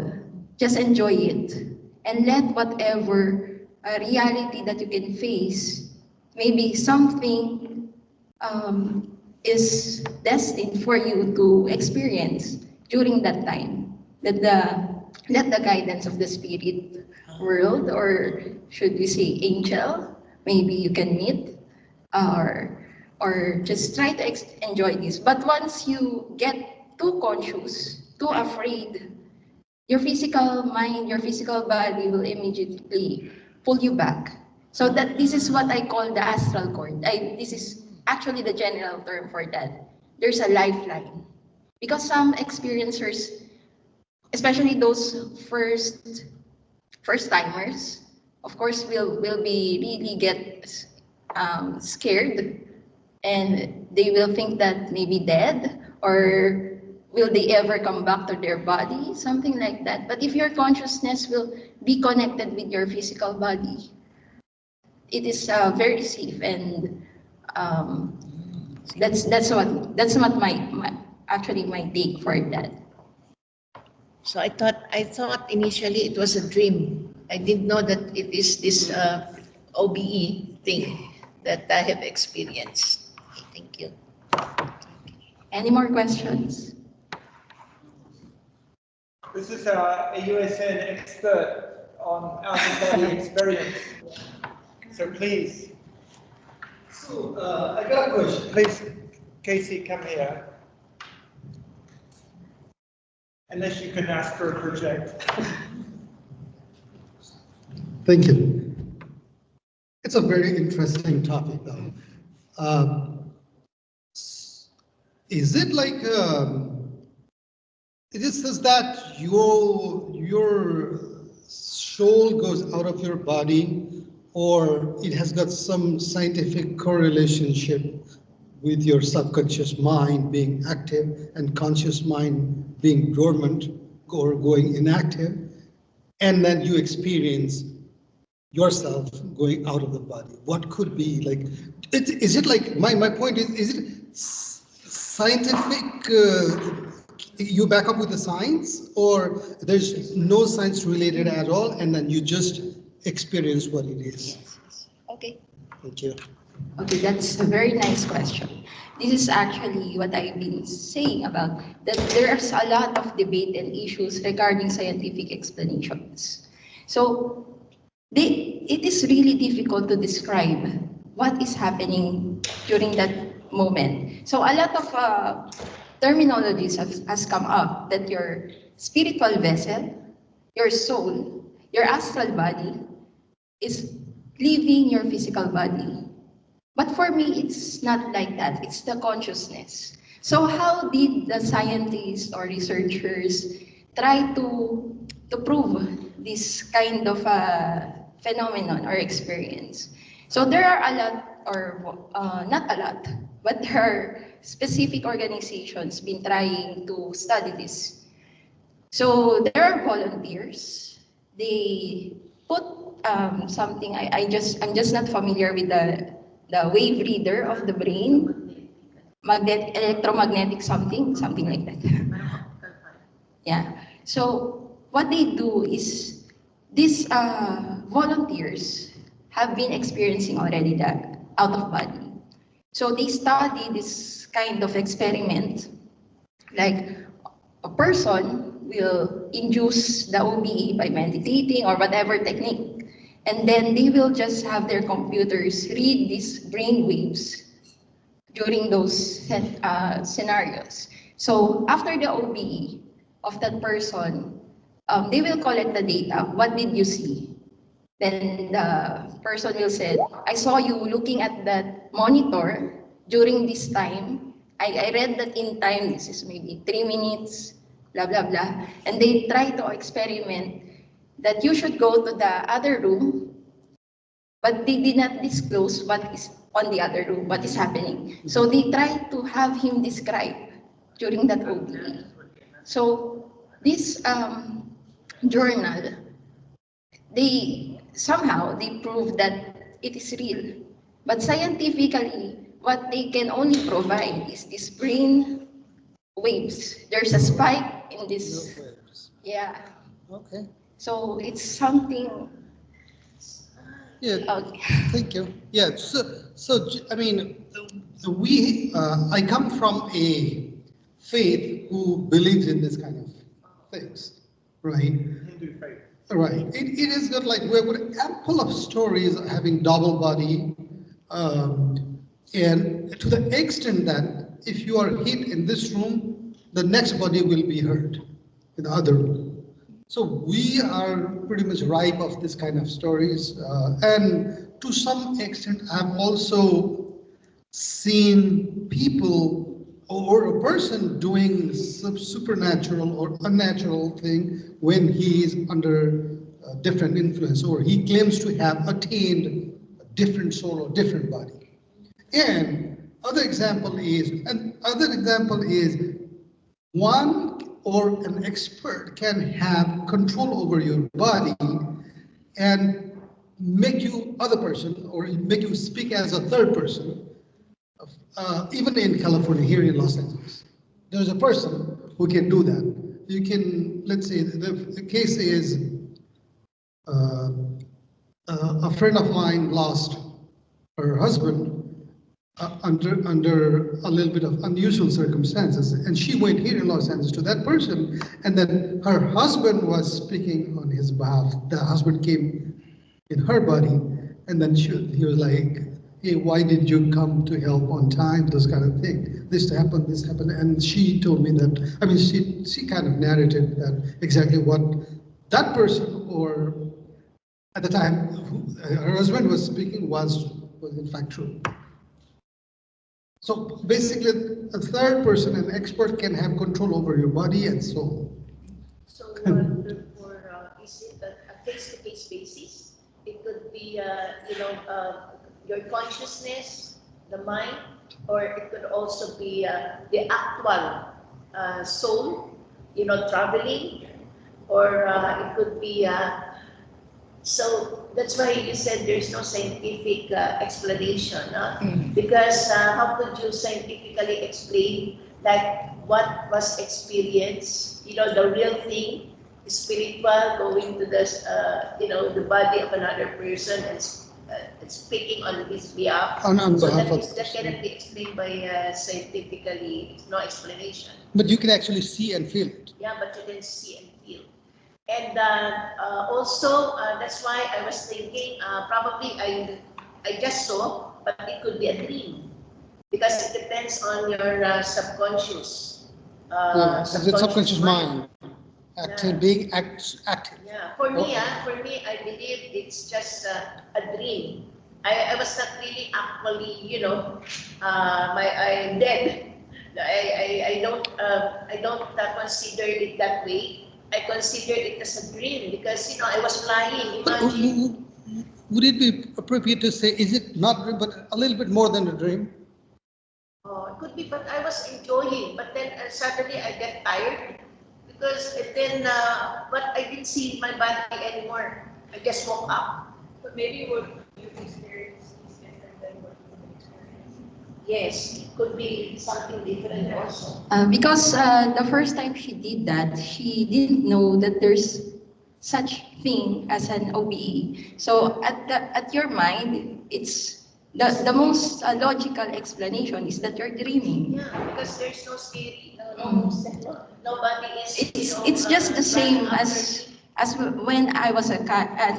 Just enjoy it and let whatever reality that you can face, maybe something is destined for you to experience during that time. Let the guidance of the spirit world, or should we say angel, maybe you can meet, or just try to enjoy this. But once you get too conscious, too afraid, your physical mind, your physical body will immediately pull you back. So that this is what I call the astral cord. This is actually the general term for that. There's a lifeline. Because some experiencers, especially those first timers, of course will be really get scared, and they will think that maybe dead, or will they ever come back to their body, something like that. But if your consciousness will be connected with your physical body. It is very safe, and that's what my actually my take for that. So I thought initially it was a dream. I didn't know that it is this OBE thing that I have experienced. Okay, thank you. Any more questions? This is a USN expert on out-of-body experience. So please. So I got a question. Please, Casey, come here. Unless you can ask for a project. Thank you. It's a very interesting topic, though. Is it like it says that your soul goes out of your body, or it has got some scientific correlationship with your subconscious mind being active and conscious mind being dormant or going inactive, and then you experience yourself going out of the body? What could be like? Is it like my point is it scientific? You back up with the science, or there's no science related at all, and then you just experience what it is? Okay. Thank you. Okay, that's a very nice question. This is actually what I've been saying about that there's a lot of debate and issues regarding scientific explanations. So it is really difficult to describe what is happening during that moment. So a lot of terminologies has come up that your spiritual vessel, your soul, your astral body is leaving your physical body. But for me, it's not like that. It's the consciousness. So how did the scientists or researchers try to prove this kind of phenomenon or experience? So there are a lot, or not a lot, but there are specific organizations been trying to study this. So there are volunteers. They put something. I'm just not familiar with the wave reader of the brain, electromagnetic something like that. Yeah. So what they do is these volunteers have been experiencing already that out of body. So they study this kind of experiment, like a person will induce the OBE by meditating or whatever technique. And then they will just have their computers read these brain waves during those scenarios. So after the OBE of that person, they will collect the data. What did you see? Then the person will say, I saw you looking at that monitor during this time. I read that in time, this is maybe 3 minutes, blah, blah, blah. And they try to experiment that you should go to the other room, but they did not disclose what is on the other room, what is happening. So they try to have him describe during that OBE. So this journal, somehow they prove that it is real. But scientifically, what they can only provide is this brain waves. There's a spike in this. Yeah. Okay. So it's something. Yeah. Okay. Thank you. Yeah. So I mean, I come from a faith who believes in this kind of things, right? Hindu faith. Right. It is got like we're ample of stories having double body, and to the extent that if you are hit in this room, the next body will be hurt in the other room. So we are pretty much ripe of this kind of stories, and to some extent, I've also seen people or a person doing some supernatural or unnatural thing when he is under different influence, or he claims to have attained a different soul or different body. And another example is one or an expert can have control over your body and make you other person, or make you speak as a third person. Even in California, here in Los Angeles, there's a person who can do that. You can, let's say, the case is a friend of mine lost her husband under a little bit of unusual circumstances, and she went here in Los Angeles to that person, and then her husband was speaking on his behalf. The husband came in her body, and then he was like, hey, why did you come to help on time? Those kind of thing. This happened, and she told me that. I mean, she kind of narrated that exactly what that person, or at the time her husband was speaking, was in fact true. So basically, a third person, an expert, can have control over your body and soul. So is it a case-to-case basis? It could be, your consciousness, the mind, or it could also be the actual soul, traveling, or it could be. So that's why you said there's no scientific explanation, because how could you scientifically explain like what was experienced, the real thing, spiritual, going to the, the body of another person and speaking on his behalf. So that cannot be explained by scientifically, no explanation. But you can actually see and feel it. Yeah, but you can see and feel. And also, that's why I was thinking, probably I just saw, but it could be a dream, because it depends on your subconscious. Subconscious mind, being active. Yeah, for me, I believe it's just a dream. I was not really actually, I'm dead. I don't consider it that way. I consider it as a dream because, I was flying, imagine. Would it be appropriate to say, is it not dream, but a little bit more than a dream? Oh, it could be, but I was enjoying. But then suddenly I get tired because but I didn't see my body anymore. I just woke up. But maybe what you experienced is different than what you experienced. Yes, it could be something different also. Because the first time she did that, she didn't know that there's such thing as an OBE. So at your mind, it's the most logical explanation is that you're dreaming. Yeah, because there's no scary, nobody is. It's just the same as when I was a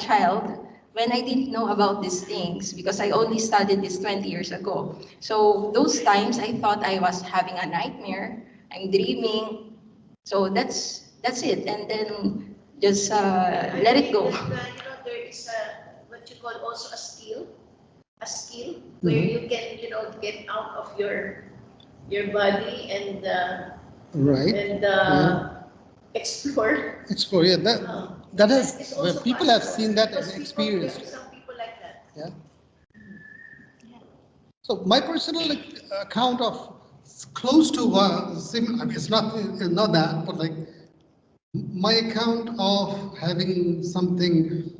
child. When I didn't know about these things, because I only studied this 20 years ago. So those times I thought I was having a nightmare, I'm dreaming. So that's it. And then just let it go. There is what you call also a skill where you can, get out of your body and explore. Explore, yeah. That is, people have seen that and experienced it. Some people like that. Yeah. So my personal account of close to it's not that, but like my account of having something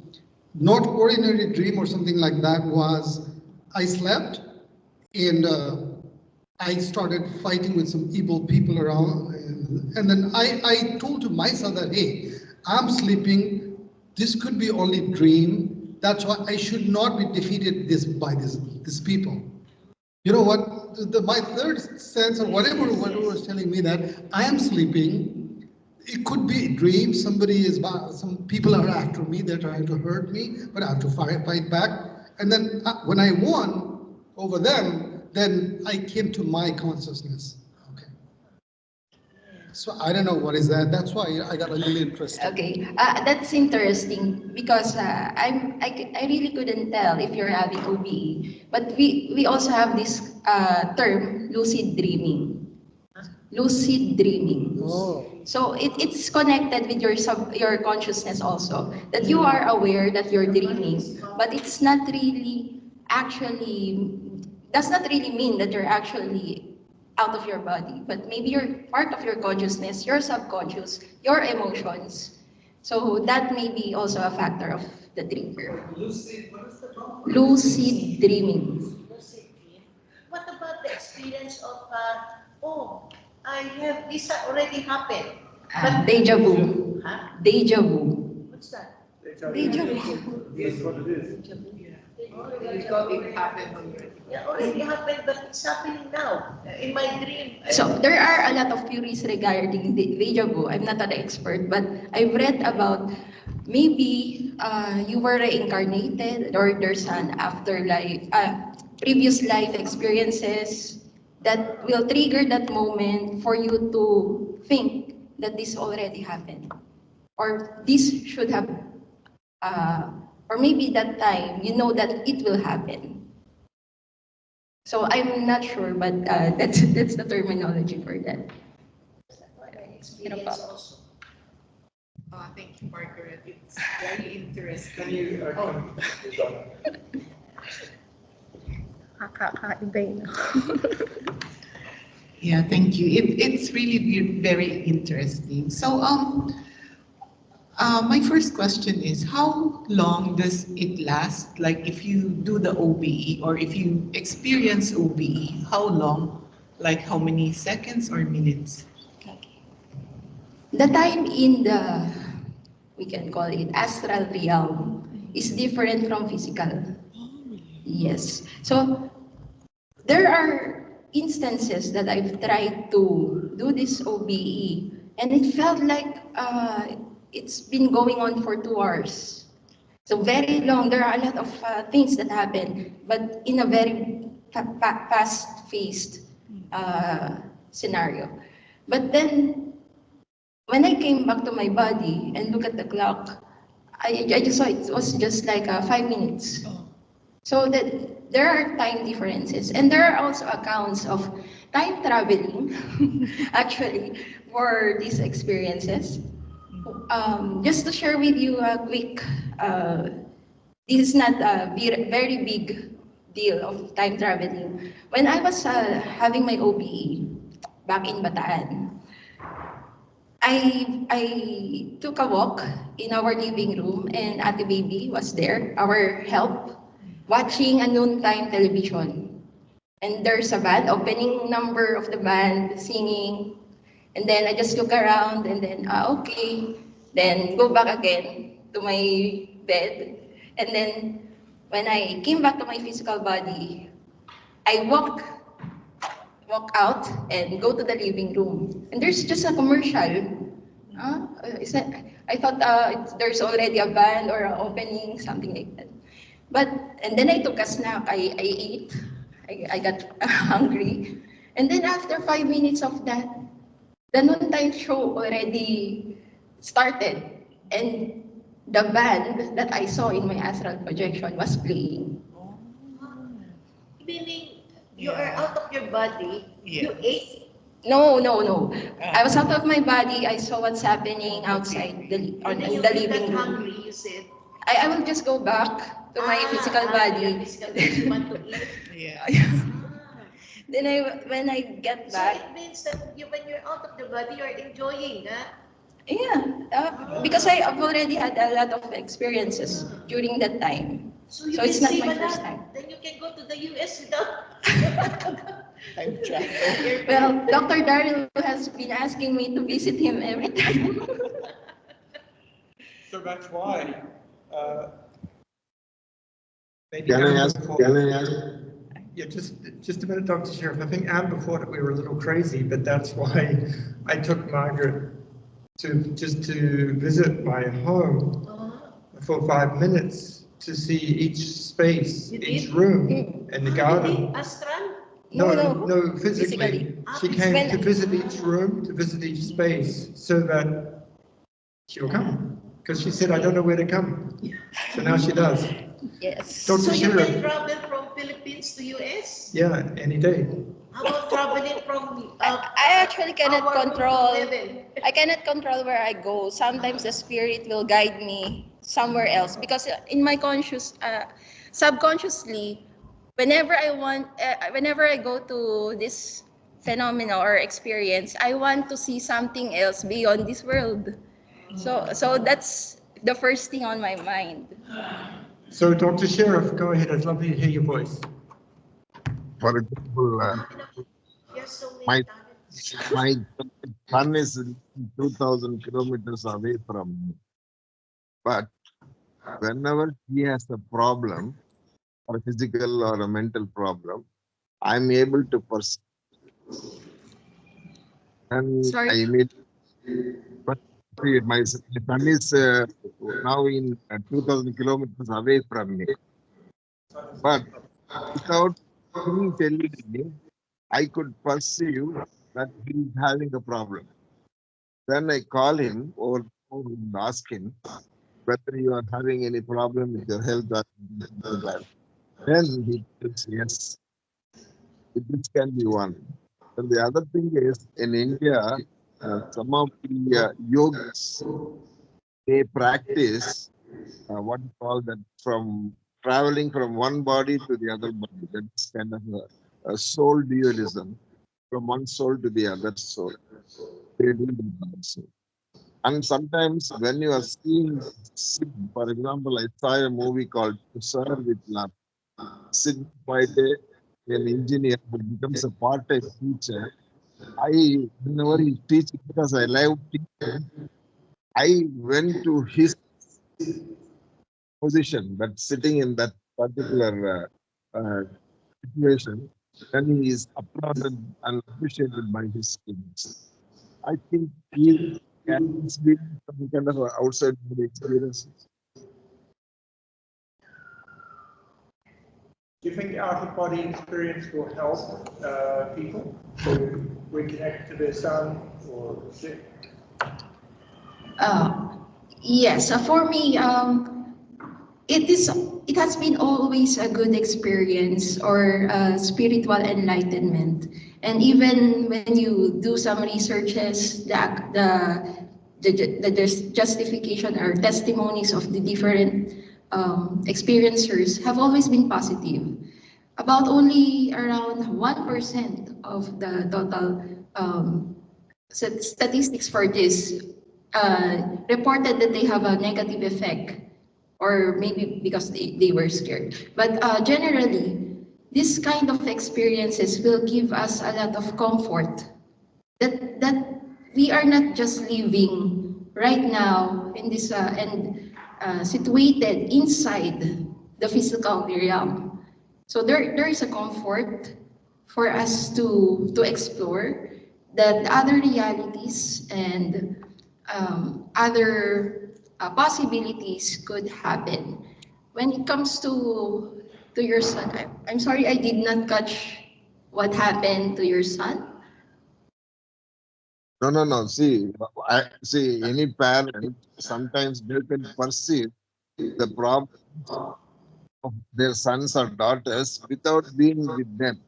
not ordinary dream or something like that was I slept and I started fighting with some evil people around, and then I told to myself that, hey, I'm sleeping, this could be only dream, that's why I should not be defeated by these people. You know what, my third sense or whatever was telling me that I am sleeping, it could be a dream, some people are after me, they're trying to hurt me, but I have to fight back. And then when I won over them, then I came to my consciousness. Okay. So I don't know what is that. That's why I got a little interested. Okay, that's interesting because I really couldn't tell if you're having OBE. But we also have this term, lucid dreaming. Lucid dreaming. Oh. So it's connected with your consciousness also, that you are aware that you're dreaming, but it's not really actually, does not really mean that you're actually out of your body, but maybe you're part of your consciousness, your subconscious, your emotions. So that may be also a factor of the trigger. Lucid, what is the problem? Lucid dreaming. Lucid dream. What about the experience of, oh, I have this already happened? But Deja vu. Huh? Deja vu. What's that? Deja vu. That's what it is. It happened already. Yeah, already happened, but it's happening now in my dream. So there are a lot of theories regarding deja vu. I'm not an expert, but I've read about maybe you were reincarnated, or there's an afterlife, previous life experiences that will trigger that moment for you to think that this already happened, or this should have, or maybe that time you know that it will happen. So I'm not sure, but that's the terminology for that. Experience also. Thank you, Margaret. It's very interesting. Can you Yeah, thank you. It's really very interesting. So, my first question is, how long does it last? Like if you do the OBE or if you experience OBE, how long? Like how many seconds or minutes? The time in the, we can call it astral realm, is different from physical. Yes. So there are instances that I've tried to do this OBE, and it felt like it's been going on for 2 hours. So very long. There are a lot of things that happen, but in a very fast-paced scenario. But then, when I came back to my body and look at the clock, I just saw it was just like 5 minutes. So that there are time differences, and there are also accounts of time traveling, actually, for these experiences. Just to share with you a quick, this is not a very big deal of time traveling. When I was having my OBE back in Bataan, I took a walk in our living room, and Ate Baby was there, our help, watching a noontime television. And there's a band, opening number of the band, singing. And then I just look around and then, okay. Then go back again to my bed. And then when I came back to my physical body, I walk out and go to the living room. And there's just a commercial. I thought there's already a band or an opening, something like that. And then I took a snack. I ate. I got hungry. And then after 5 minutes of that, the noontime show already started. And the band that I saw in my astral projection was playing. Meaning you are out of your body, you ate. No. I was out of my body. I saw what's happening outside the living room. Hungry, you said. I will just go back to my physical body. You want to eat. Yeah. Then when I get back. So it means that when you're out of the body, you're enjoying, huh? Yeah, because I've already had a lot of experiences during that time. So it's not my first time. Then you can go to the US without time travel. Well, Dr. Daryl has been asking me to visit him every time. So that's why. Maybe Can I ask? Yeah, just a minute, Dr. Sheriff. I think Amber thought that we were a little crazy, but that's why I took Margaret to visit my home for 5 minutes to see each space, each room in the garden. Astral? No, physically. She came to visit each room, to visit each space, so that she will come. Because she said, I don't know where to come. So now she does. Yes. Dr. So Sheriff. you can travel from Philippines to US? Yeah, any day. How about traveling from? I actually cannot control. I cannot control where I go. Sometimes the spirit will guide me somewhere else, because in my subconsciously, whenever I go to this phenomena or experience, I want to see something else beyond this world. So that's the first thing on my mind. So, Dr. Sheriff, go ahead. I'd love to hear your voice. For example, my son is 2,000 kilometers away from me. But whenever he has a problem, or a physical or a mental problem, I'm able to pursue. And Sorry? I made, but my son is now in 2,000 kilometers away from me. But without him telling me, I could perceive that he's having a problem. Then I call him or ask him whether you are having any problem with your health or that. Then he says yes. This can be one. And the other thing is, in India, some of the yogas, they practice what you call that, from traveling from one body to the other body. That's kind of a soul dualism, from one soul to the other soul. They do that also. And sometimes when you are seeing Sid, for example, I saw a movie called To Serve with Love. Sid White, an engineer who becomes a part-time teacher. Whenever he teaches, because I love teaching, I went to his position, but sitting in that particular situation, then he is applauded and appreciated by his students. I think he can be some kind of outside experience. Do you think out-of-body experience will help people to reconnect to their son or shit? Yes, for me, it has been always a good experience or spiritual enlightenment. And even when you do some researches, the justification or testimonies of the different experiencers have always been positive. About only around 1% of the total statistics for this reported that they have a negative effect, or maybe because they were scared. But generally, this kind of experiences will give us a lot of comfort that we are not just living right now in this situated inside the physical realm. So there is a comfort for us to explore that other realities and other possibilities could happen. When it comes to your son, I'm sorry, I did not catch what happened to your son. No. See, any parent, sometimes they can perceive the problem of their sons or daughters without being with them.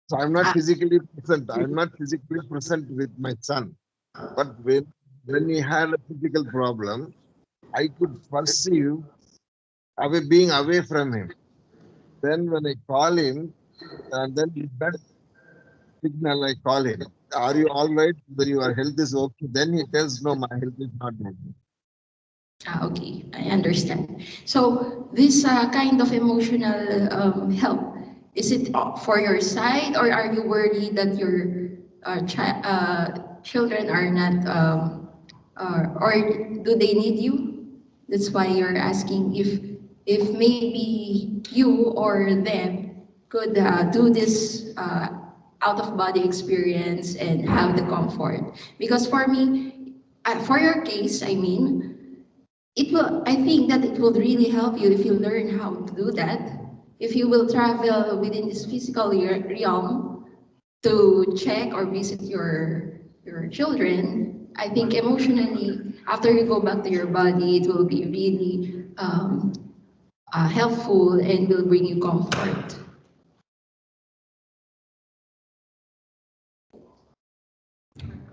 So I'm not physically present. I'm not physically present with my son. But when he had a physical problem, I could perceive being away from him. Then when I call him, and then with that signal I call him, are you all right? Whether your health is okay? Then he tells, no, my health is not okay. Okay, I understand. So this kind of emotional help, is it for your side, or are you worried that your children are not, or do they need you? That's why you're asking if maybe you or them could do this out-of-body experience and have the comfort. Because for me, for your case, I mean, I think that it will really help you if you learn how to do that. If you will travel within this physical realm to check or visit your children, I think emotionally, after you go back to your body, it will be really helpful and will bring you comfort.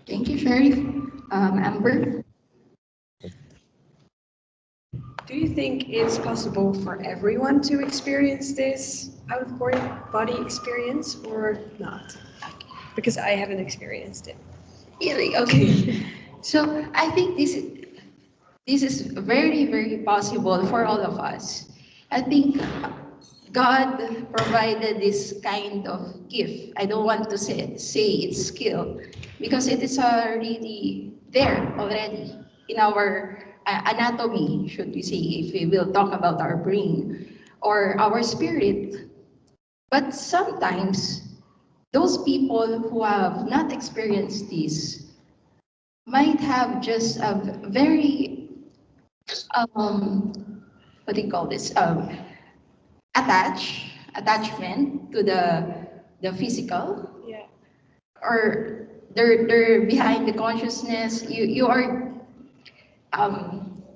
Thank you, Sheriff. Amber? Do you think it's possible for everyone to experience this? out-of-body experience or not? Because I haven't experienced it. Really? Okay. So I think this is very, very possible for all of us. I think God provided this kind of gift. I don't want to say it's skill, because it is already there already in our anatomy, should we say, if we will talk about our brain or our spirit. But sometimes those people who have not experienced this might have just a very, what do you call this, attachment to the physical. Yeah. Or they're behind the consciousness. You are,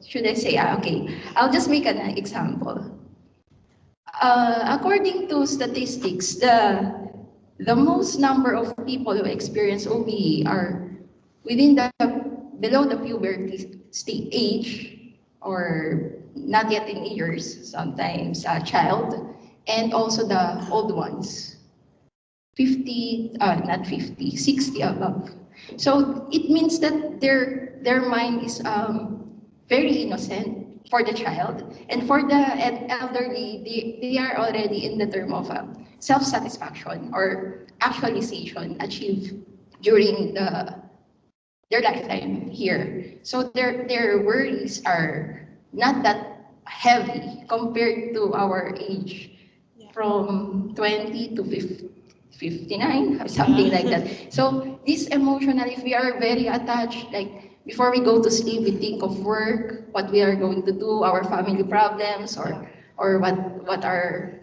should I say, okay, I'll just make an example. According to statistics, the most number of people who experience OBE are within below the puberty state age, or not yet in years, sometimes a child, and also the old ones, 50, not 50, 60 above. So it means that their mind is very innocent for the child, and for the elderly, they are already in the term of self-satisfaction or actualization achieved during their lifetime here. So their worries are not that heavy compared to our age, from 20 to 59 or something like that. So this emotional, if we are very attached, like before we go to sleep, we think of work, what we are going to do, our family problems, or what are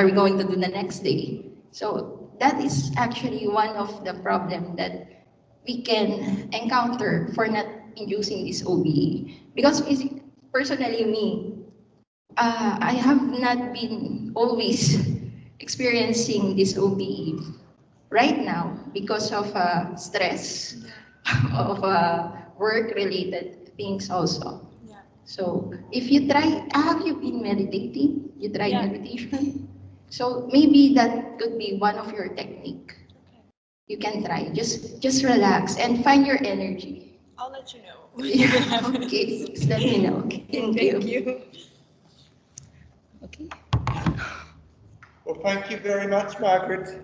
we going to do the next day. So that is actually one of the problems that we can encounter for not inducing this OBE. Because personally, me, I have not been always experiencing this OBE right now because of stress, of work-related things also. Yeah. So if you try, have you been meditating? You try meditation? So maybe that could be one of your technique. You can try. Just relax and find your energy. I'll let you know. Okay, just let me know. Thank you. Okay. Well, thank you very much, Margaret.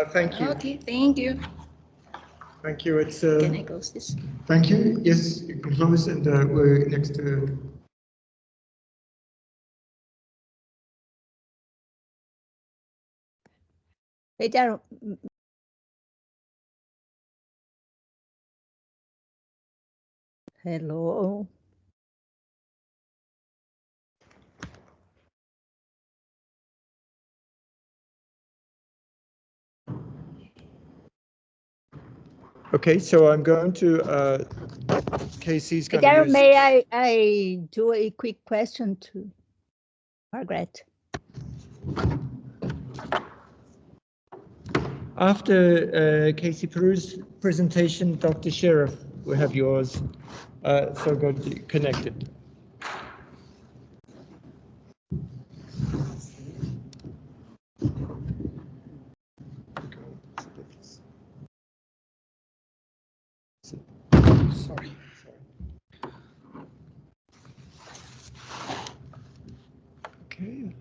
Thank you. Okay, thank you. Thank you. It's. Can I close this? Thank you. Yes, you can close, and we're next to. Hello. Okay, so I'm going to, Casey's going to use... May I do a quick question to Margaret? After Casey Peru's presentation, Dr. Sheriff, we have yours. So go to connected. Sorry. Okay.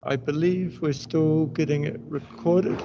I believe we're still getting it recorded.